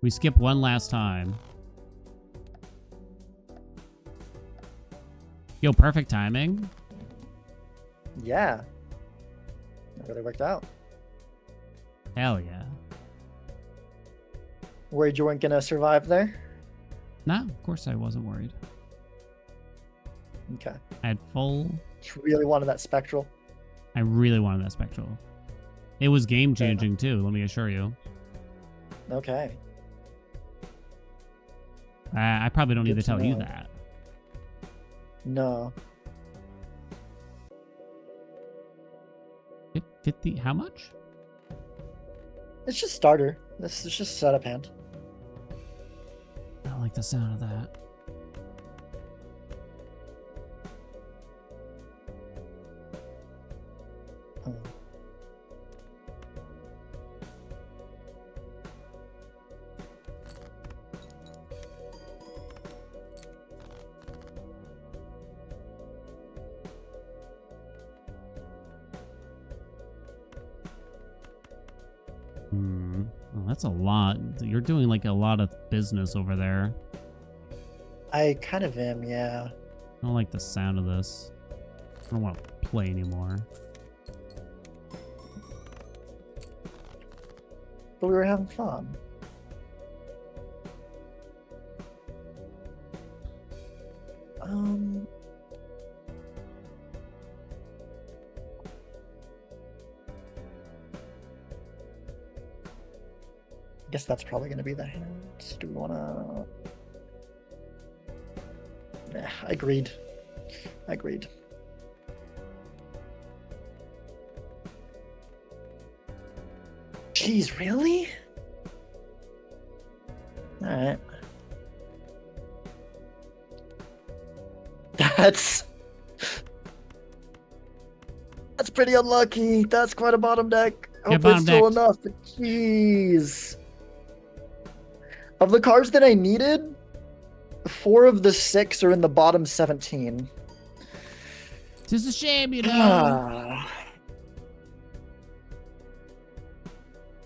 [SPEAKER 1] We skip one last time. Yo, perfect timing.
[SPEAKER 4] Yeah. That really worked out.
[SPEAKER 1] Hell yeah.
[SPEAKER 4] Worried you weren't gonna survive there?
[SPEAKER 1] Nah, of course I wasn't worried.
[SPEAKER 4] Okay.
[SPEAKER 1] I had full...
[SPEAKER 4] Just really wanted that spectral.
[SPEAKER 1] I really wanted that spectral. It was game changing too, let me assure you.
[SPEAKER 4] Okay.
[SPEAKER 1] I probably don't need
[SPEAKER 4] Good
[SPEAKER 1] to tell you
[SPEAKER 4] know.
[SPEAKER 1] that.
[SPEAKER 4] No.
[SPEAKER 1] 50, how much?
[SPEAKER 4] It's just starter. This is just setup hand.
[SPEAKER 1] I don't like the sound of that.
[SPEAKER 4] Oh.
[SPEAKER 1] Well, that's a lot. You're doing like a lot of business over there.
[SPEAKER 4] I kind of am, yeah.
[SPEAKER 1] I don't like the sound of this. I don't want to play anymore.
[SPEAKER 4] But we were having fun. I guess that's probably going to be the hand. Do we want to... Yeah, agreed. Agreed. Jeez, really? Alright. That's pretty unlucky. That's quite a bottom deck.
[SPEAKER 1] Yeah,
[SPEAKER 4] Hopefully it's still
[SPEAKER 1] bottom deck.
[SPEAKER 4] enough, but jeez. Of the cards that I needed, 4 of the 6 are in the bottom 17.
[SPEAKER 1] It's a shame, you know.
[SPEAKER 4] Ah.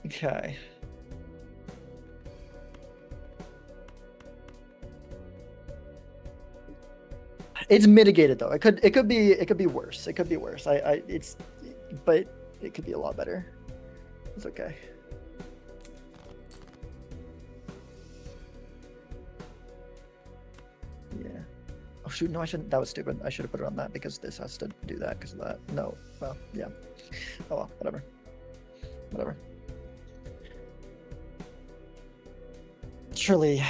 [SPEAKER 4] Okay. It's mitigated though. It could be worse. It could be worse. But it could be a lot better. It's okay. Yeah. Oh shoot, no, I shouldn't. That was stupid. I should have put it on that because this has to do that because of that. No. Well, yeah. Oh well, whatever. Whatever. Surely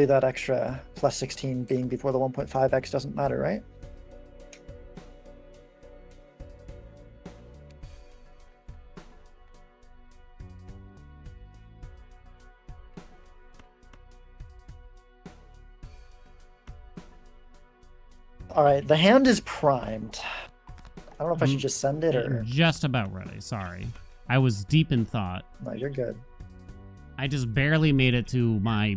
[SPEAKER 4] that extra plus 16 being before the 1.5x doesn't matter, right? All right, the hand is primed. I don't know if I should just send it or...
[SPEAKER 1] Just about ready, sorry. I was deep in thought.
[SPEAKER 4] No, you're good.
[SPEAKER 1] I just barely made it to my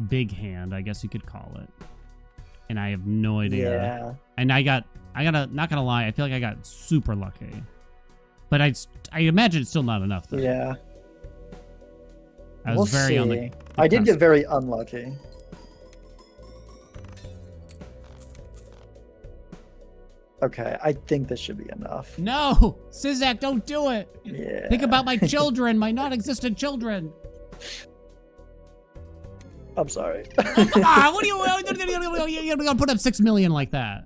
[SPEAKER 1] big hand, I guess you could call it. and I have no idea.
[SPEAKER 4] Yeah.
[SPEAKER 1] And I gotta, not gonna lie, I feel like I got super lucky. But I imagine it's still not enough, though.
[SPEAKER 4] Yeah.
[SPEAKER 1] I was very on the
[SPEAKER 4] I did
[SPEAKER 1] cusp.
[SPEAKER 4] get very unlucky. Okay, I think this should be enough.
[SPEAKER 1] No! Sizak, don't do it!
[SPEAKER 4] Yeah.
[SPEAKER 1] Think about my children, my non-existent children!
[SPEAKER 4] I'm sorry.
[SPEAKER 1] Oh, come on! What are you're gonna put up 6 million like that?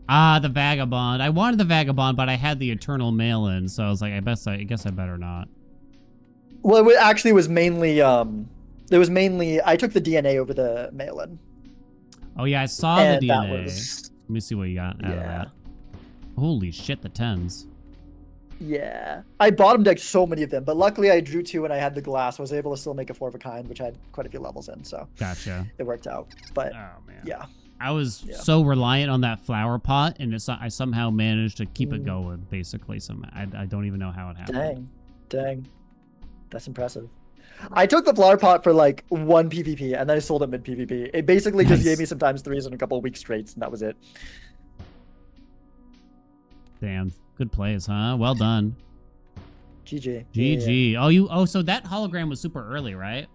[SPEAKER 1] Ah, the Vagabond. I wanted the Vagabond, but I had the Eternal Mail-In, so I was like, I guess I better not.
[SPEAKER 4] Well, it actually was mainly I took the DNA over the mail-in.
[SPEAKER 1] Oh yeah, I saw
[SPEAKER 4] And
[SPEAKER 1] the
[SPEAKER 4] that
[SPEAKER 1] DNA.
[SPEAKER 4] was-
[SPEAKER 1] Let me see what you got out of that. Holy shit, the 10s.
[SPEAKER 4] Yeah. I bottom decked so many of them, but luckily I drew 2 and I had the glass. I was able to still make a 4 of a kind, which had quite a few levels in, so
[SPEAKER 1] Gotcha.
[SPEAKER 4] it worked out. But
[SPEAKER 1] Oh man.
[SPEAKER 4] yeah.
[SPEAKER 1] I was so reliant on that flower pot, and I somehow managed to keep it
[SPEAKER 4] Mm.
[SPEAKER 1] going, basically. I don't even know how it happened.
[SPEAKER 4] Dang. That's impressive. I took the flower pot for like 1 PvP and then I sold it mid PvP. It basically just
[SPEAKER 1] Nice.
[SPEAKER 4] gave me some times 3s in a couple of weeks straight, and that was it.
[SPEAKER 1] Damn. Good plays, huh? Well done.
[SPEAKER 4] GG.
[SPEAKER 1] GG. Oh, so that hologram was super early, right?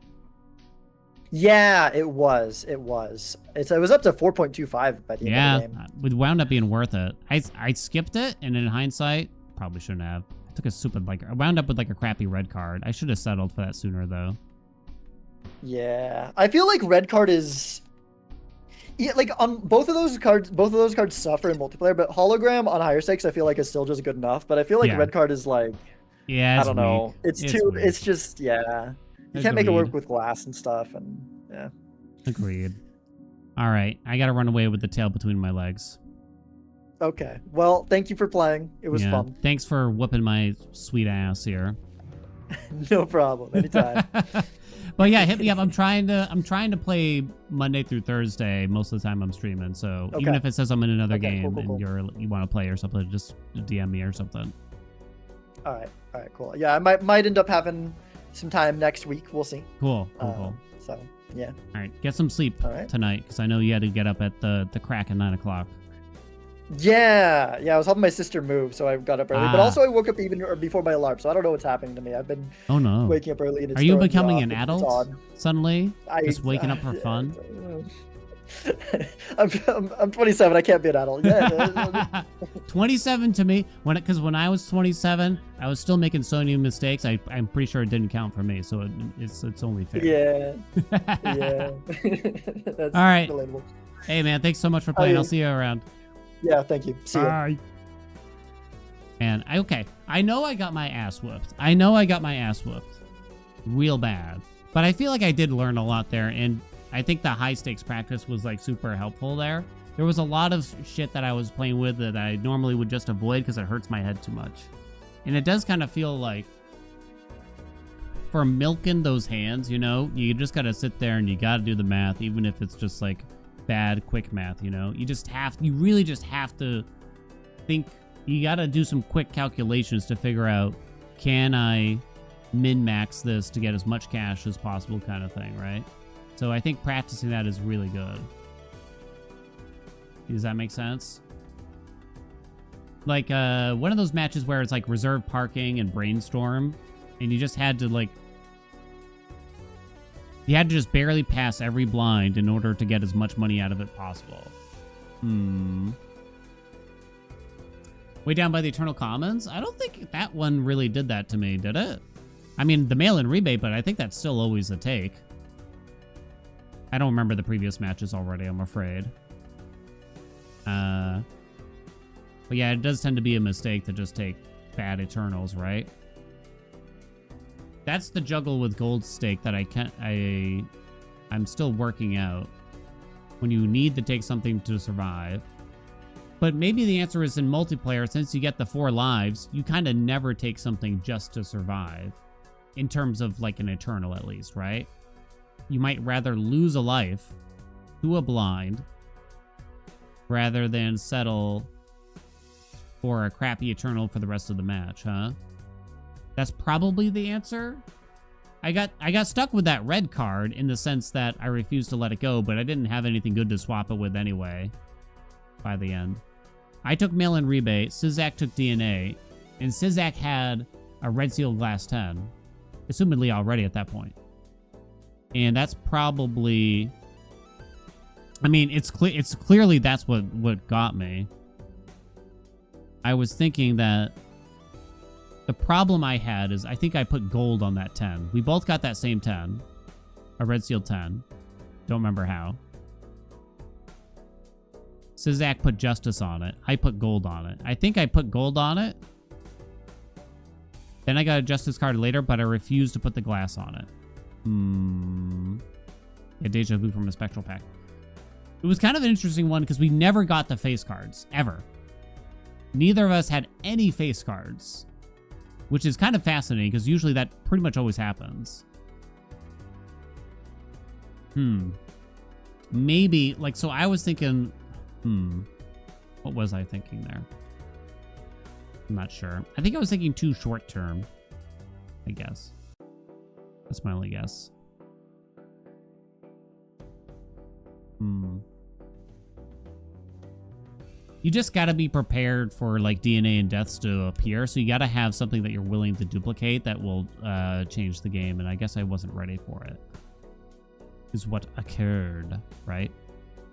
[SPEAKER 4] Yeah, it was. It was up to 4.25 by the end
[SPEAKER 1] Yeah,
[SPEAKER 4] of the game.
[SPEAKER 1] it wound up being worth it. I skipped it, and in hindsight, probably shouldn't have. I took a stupid, I wound up with like a crappy red card. I should have settled for that sooner, though.
[SPEAKER 4] Yeah, I feel like red card is. Yeah, like on both of those cards suffer in multiplayer, but hologram on higher stakes I feel like is still just good enough. But I feel like
[SPEAKER 1] Yeah.
[SPEAKER 4] red card is like,
[SPEAKER 1] Yeah,
[SPEAKER 4] I
[SPEAKER 1] it's
[SPEAKER 4] don't know,
[SPEAKER 1] weak.
[SPEAKER 4] it's
[SPEAKER 1] It's
[SPEAKER 4] too,
[SPEAKER 1] weak.
[SPEAKER 4] it's just you can't make it
[SPEAKER 1] Agreed.
[SPEAKER 4] work with glass and stuff, and yeah.
[SPEAKER 1] Agreed. All right, I gotta run away with the tail between my legs.
[SPEAKER 4] Okay, well, thank you for playing. It was fun.
[SPEAKER 1] Thanks for whooping my sweet ass here.
[SPEAKER 4] No problem. Anytime.
[SPEAKER 1] But yeah, hit me up. I'm trying to play Monday through Thursday most of the time I'm streaming. So even
[SPEAKER 4] Okay.
[SPEAKER 1] if it says I'm in another
[SPEAKER 4] Okay,
[SPEAKER 1] game
[SPEAKER 4] cool.
[SPEAKER 1] and you want to play or something, just DM me or something.
[SPEAKER 4] All right, cool. Yeah, I might end up having some time next week. We'll see.
[SPEAKER 1] Cool.
[SPEAKER 4] So yeah.
[SPEAKER 1] All right, get some sleep
[SPEAKER 4] All right.
[SPEAKER 1] tonight because I know you had to get up at the crack at 9 o'clock.
[SPEAKER 4] Yeah. I was helping my sister move, so I got up early. But
[SPEAKER 1] Ah.
[SPEAKER 4] also I woke up even before my alarm, so I don't know what's happening to me. I've been
[SPEAKER 1] Oh no.
[SPEAKER 4] waking up early. And it's
[SPEAKER 1] Are you
[SPEAKER 4] throwing me
[SPEAKER 1] becoming
[SPEAKER 4] off.
[SPEAKER 1] an
[SPEAKER 4] It's
[SPEAKER 1] adult
[SPEAKER 4] odd.
[SPEAKER 1] suddenly?
[SPEAKER 4] I-
[SPEAKER 1] Just waking up for fun?
[SPEAKER 4] I'm 27. I can't be an adult. Yeah.
[SPEAKER 1] 27 to me, because when I was 27, I was still making so many mistakes. I'm pretty sure it didn't count for me, so it's only fair.
[SPEAKER 4] Yeah. That's
[SPEAKER 1] All right.
[SPEAKER 4] relatable.
[SPEAKER 1] Hey man, thanks so much for playing.
[SPEAKER 4] you?
[SPEAKER 1] I'll see you around.
[SPEAKER 4] Yeah. Thank you. See you.
[SPEAKER 1] Bye. And I know I got my ass whooped. Real bad. But I feel like I did learn a lot there, and I think the high stakes practice was like super helpful there. There was a lot of shit that I was playing with that I normally would just avoid because it hurts my head too much. And it does kind of feel like for milking those hands, you just got to sit there and you got to do the math, even if it's just like bad, quick math, you really just have to think. You got to do some quick calculations to figure out, can I min-max this to get as much cash as possible kind of thing, right? So I think practicing that is really good. Does that make sense? Like one of those matches where it's like reserve parking and brainstorm, and you just had to just barely pass every blind in order to get as much money out of it possible. Way down by the Eternal Commons? I don't think that one really did that to me, did it? I mean, the mail-in rebate, but I think that's still always a take. I don't remember the previous matches already, I'm afraid. But yeah, it does tend to be a mistake to just take bad Eternals, right? That's the juggle with Gold Stake that I'm still working out. When you need to take something to survive. But maybe the answer is in multiplayer, since you get the 4 lives, you kind of never take something just to survive. In terms of like an Eternal at least, right? You might rather lose a life to a blind rather than settle for a crappy Eternal for the rest of the match, huh? That's probably the answer. I got stuck with that red card in the sense that I refused to let it go, but I didn't have anything good to swap it with anyway by the end. I took mail-in rebate, Sizak took DNA, and Sizak had a red seal glass 10, assumedly already at that point. And that's probably... I mean, it's clearly that's what got me. I was thinking that the problem I had is I think I put gold on that 10. We both got that same 10. A red seal 10. Don't remember how. Sizak put justice on it. I put gold on it. I think I put gold on it. Then I got a justice card later, but I refused to put the glass on it. Yeah, deja vu from a spectral pack. It was kind of an interesting one because we never got the face cards, ever. Neither of us had any face cards, which is kind of fascinating because usually that pretty much always happens. Maybe, like, so I was thinking, what was I thinking there? I'm not sure. I think I was thinking too short term, I guess. That's my only guess. You just gotta be prepared for like DNA and deaths to appear, so you gotta have something that you're willing to duplicate that will change the game, and I guess I wasn't ready for it. Is what occurred, right?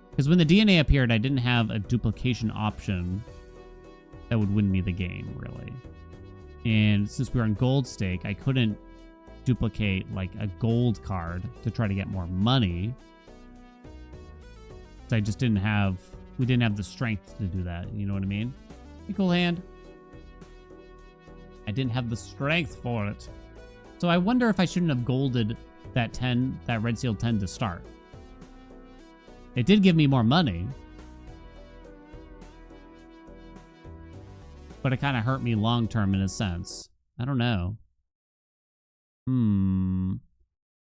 [SPEAKER 1] Because when the DNA appeared, I didn't have a duplication option that would win me the game, really. And since we were on gold stake, I couldn't duplicate like a gold card to try to get more money. So I just didn't have... We didn't have the strength to do that. You know what I mean? Pretty cool hand. I didn't have the strength for it. So I wonder if I shouldn't have golded that 10, that red seal 10 to start. It did give me more money. But it kind of hurt me long term in a sense. I don't know.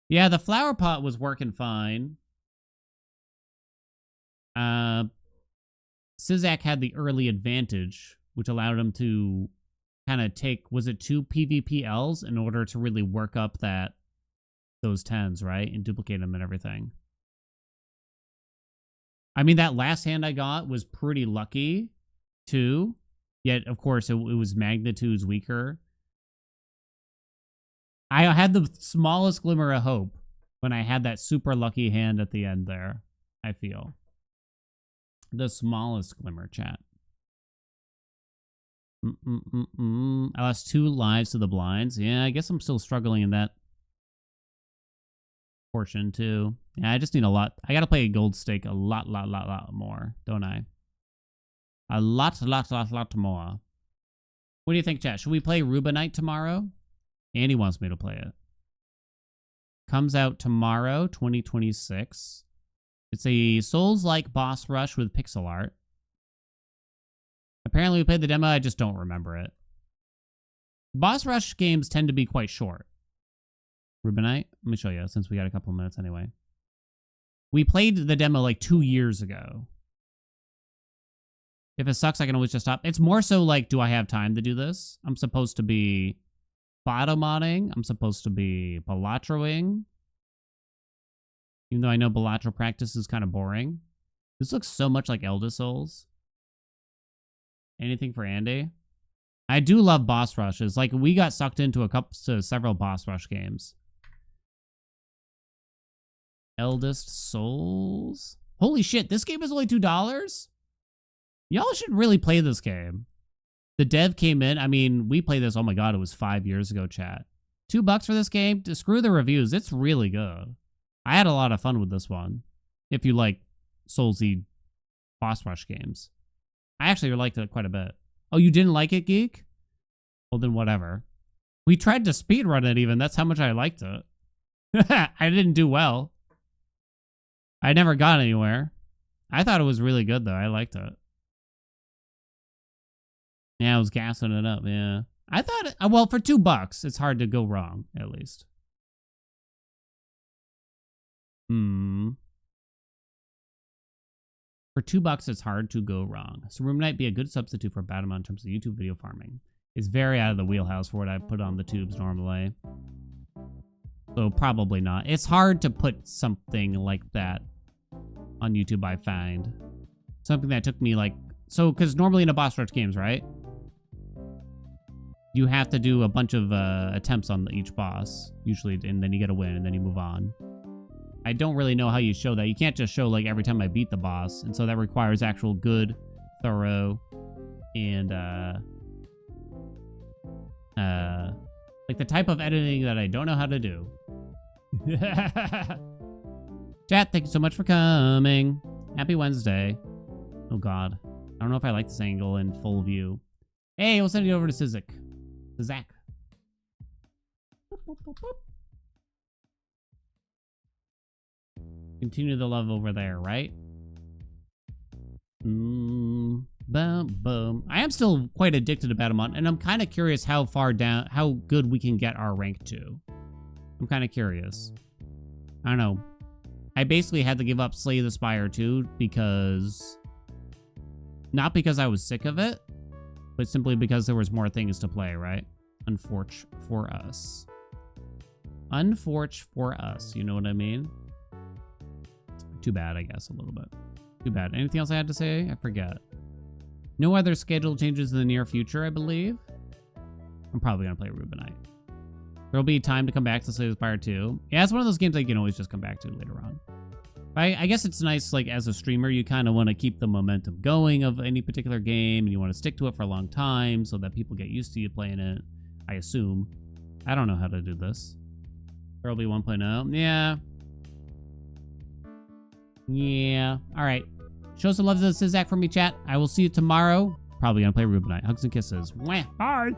[SPEAKER 1] Yeah, the flower pot was working fine. Sizak had the early advantage, which allowed him to kind of take, was it 2 PvPLs in order to really work up those 10s, right? And duplicate them and everything. I mean, that last hand I got was pretty lucky, too. Yet, of course, it was magnitudes weaker. I had the smallest glimmer of hope when I had that super lucky hand at the end there, I feel. The smallest glimmer, chat. I lost 2 lives to the blinds. Yeah, I guess I'm still struggling in that portion, too. Yeah, I just need a lot. I gotta play a gold stake a lot more, don't I? A lot more. What do you think, chat? Should we play Rubinite tomorrow? Andy wants me to play it. Comes out tomorrow, 2026. It's a Souls-like boss rush with pixel art. Apparently we played the demo, I just don't remember it. Boss rush games tend to be quite short. Rubinite? Let me show you, since we got a couple of minutes anyway. We played the demo like 2 years ago. If it sucks, I can always just stop. It's more so like, do I have time to do this? I'm supposed to be Batomoning. I'm supposed to be Balatroing. Even though I know Balatro practice is kind of boring. This looks so much like Elder Souls. Anything for Andy? I do love boss rushes. Like, we got sucked into several boss rush games. Eldest Souls? Holy shit, this game is only $2? Y'all should really play this game. The dev came in. I mean, we played this, oh my god, it was 5 years ago, chat. $2 for this game? Screw the reviews. It's really good. I had a lot of fun with this one. If you like Soulsy boss rush games. I actually liked it quite a bit. Oh, you didn't like it, Geek? Well, then whatever. We tried to speedrun it even. That's how much I liked it. I didn't do well. I never got anywhere. I thought it was really good, though. I liked it. Yeah, I was gassing it up, yeah. I thought, well, for $2, it's hard to go wrong, at least. For $2, it's hard to go wrong. So Room might be a good substitute for Batomon in terms of YouTube video farming. It's very out of the wheelhouse for what I put on the tubes normally. So probably not. It's hard to put something like that on YouTube, I find. Something that took me like... So, because normally in a boss rush games, right? You have to do a bunch of attempts on each boss, usually, and then you get a win, and then you move on. I don't really know how you show that. You can't just show, like, every time I beat the boss, and so that requires actual good, thorough, and, like the type of editing that I don't know how to do. Chat, thank you so much for coming. Happy Wednesday. Oh, God. I don't know if I like this angle in full view. Hey, we'll send it over to Sizak. Zach. Continue the love over there, right? Boom, boom. I am still quite addicted to Batomon, and I'm kind of curious how far down, how good we can get our rank to. I'm kind of curious. I don't know. I basically had to give up Slay the Spire 2 because... Not because I was sick of it, but simply because there was more things to play, right? Unfortunate for us. Unfortunate for us, you know what I mean? Too bad, I guess, a little bit. Too bad. Anything else I had to say? I forget. No other schedule changes in the near future, I believe. I'm probably going to play Rubinite. There'll be time to come back to Slay the Spire 2. Yeah, it's one of those games I can always just come back to later on. I guess it's nice, like, as a streamer, you kind of want to keep the momentum going of any particular game, and you want to stick to it for a long time so that people get used to you playing it, I assume. I don't know how to do this. There'll be 1.0. Yeah. Yeah. All right. Show some love to Sizak for me, chat. I will see you tomorrow. Probably going to play Rubinite. Hugs and kisses. Mwah. Bye.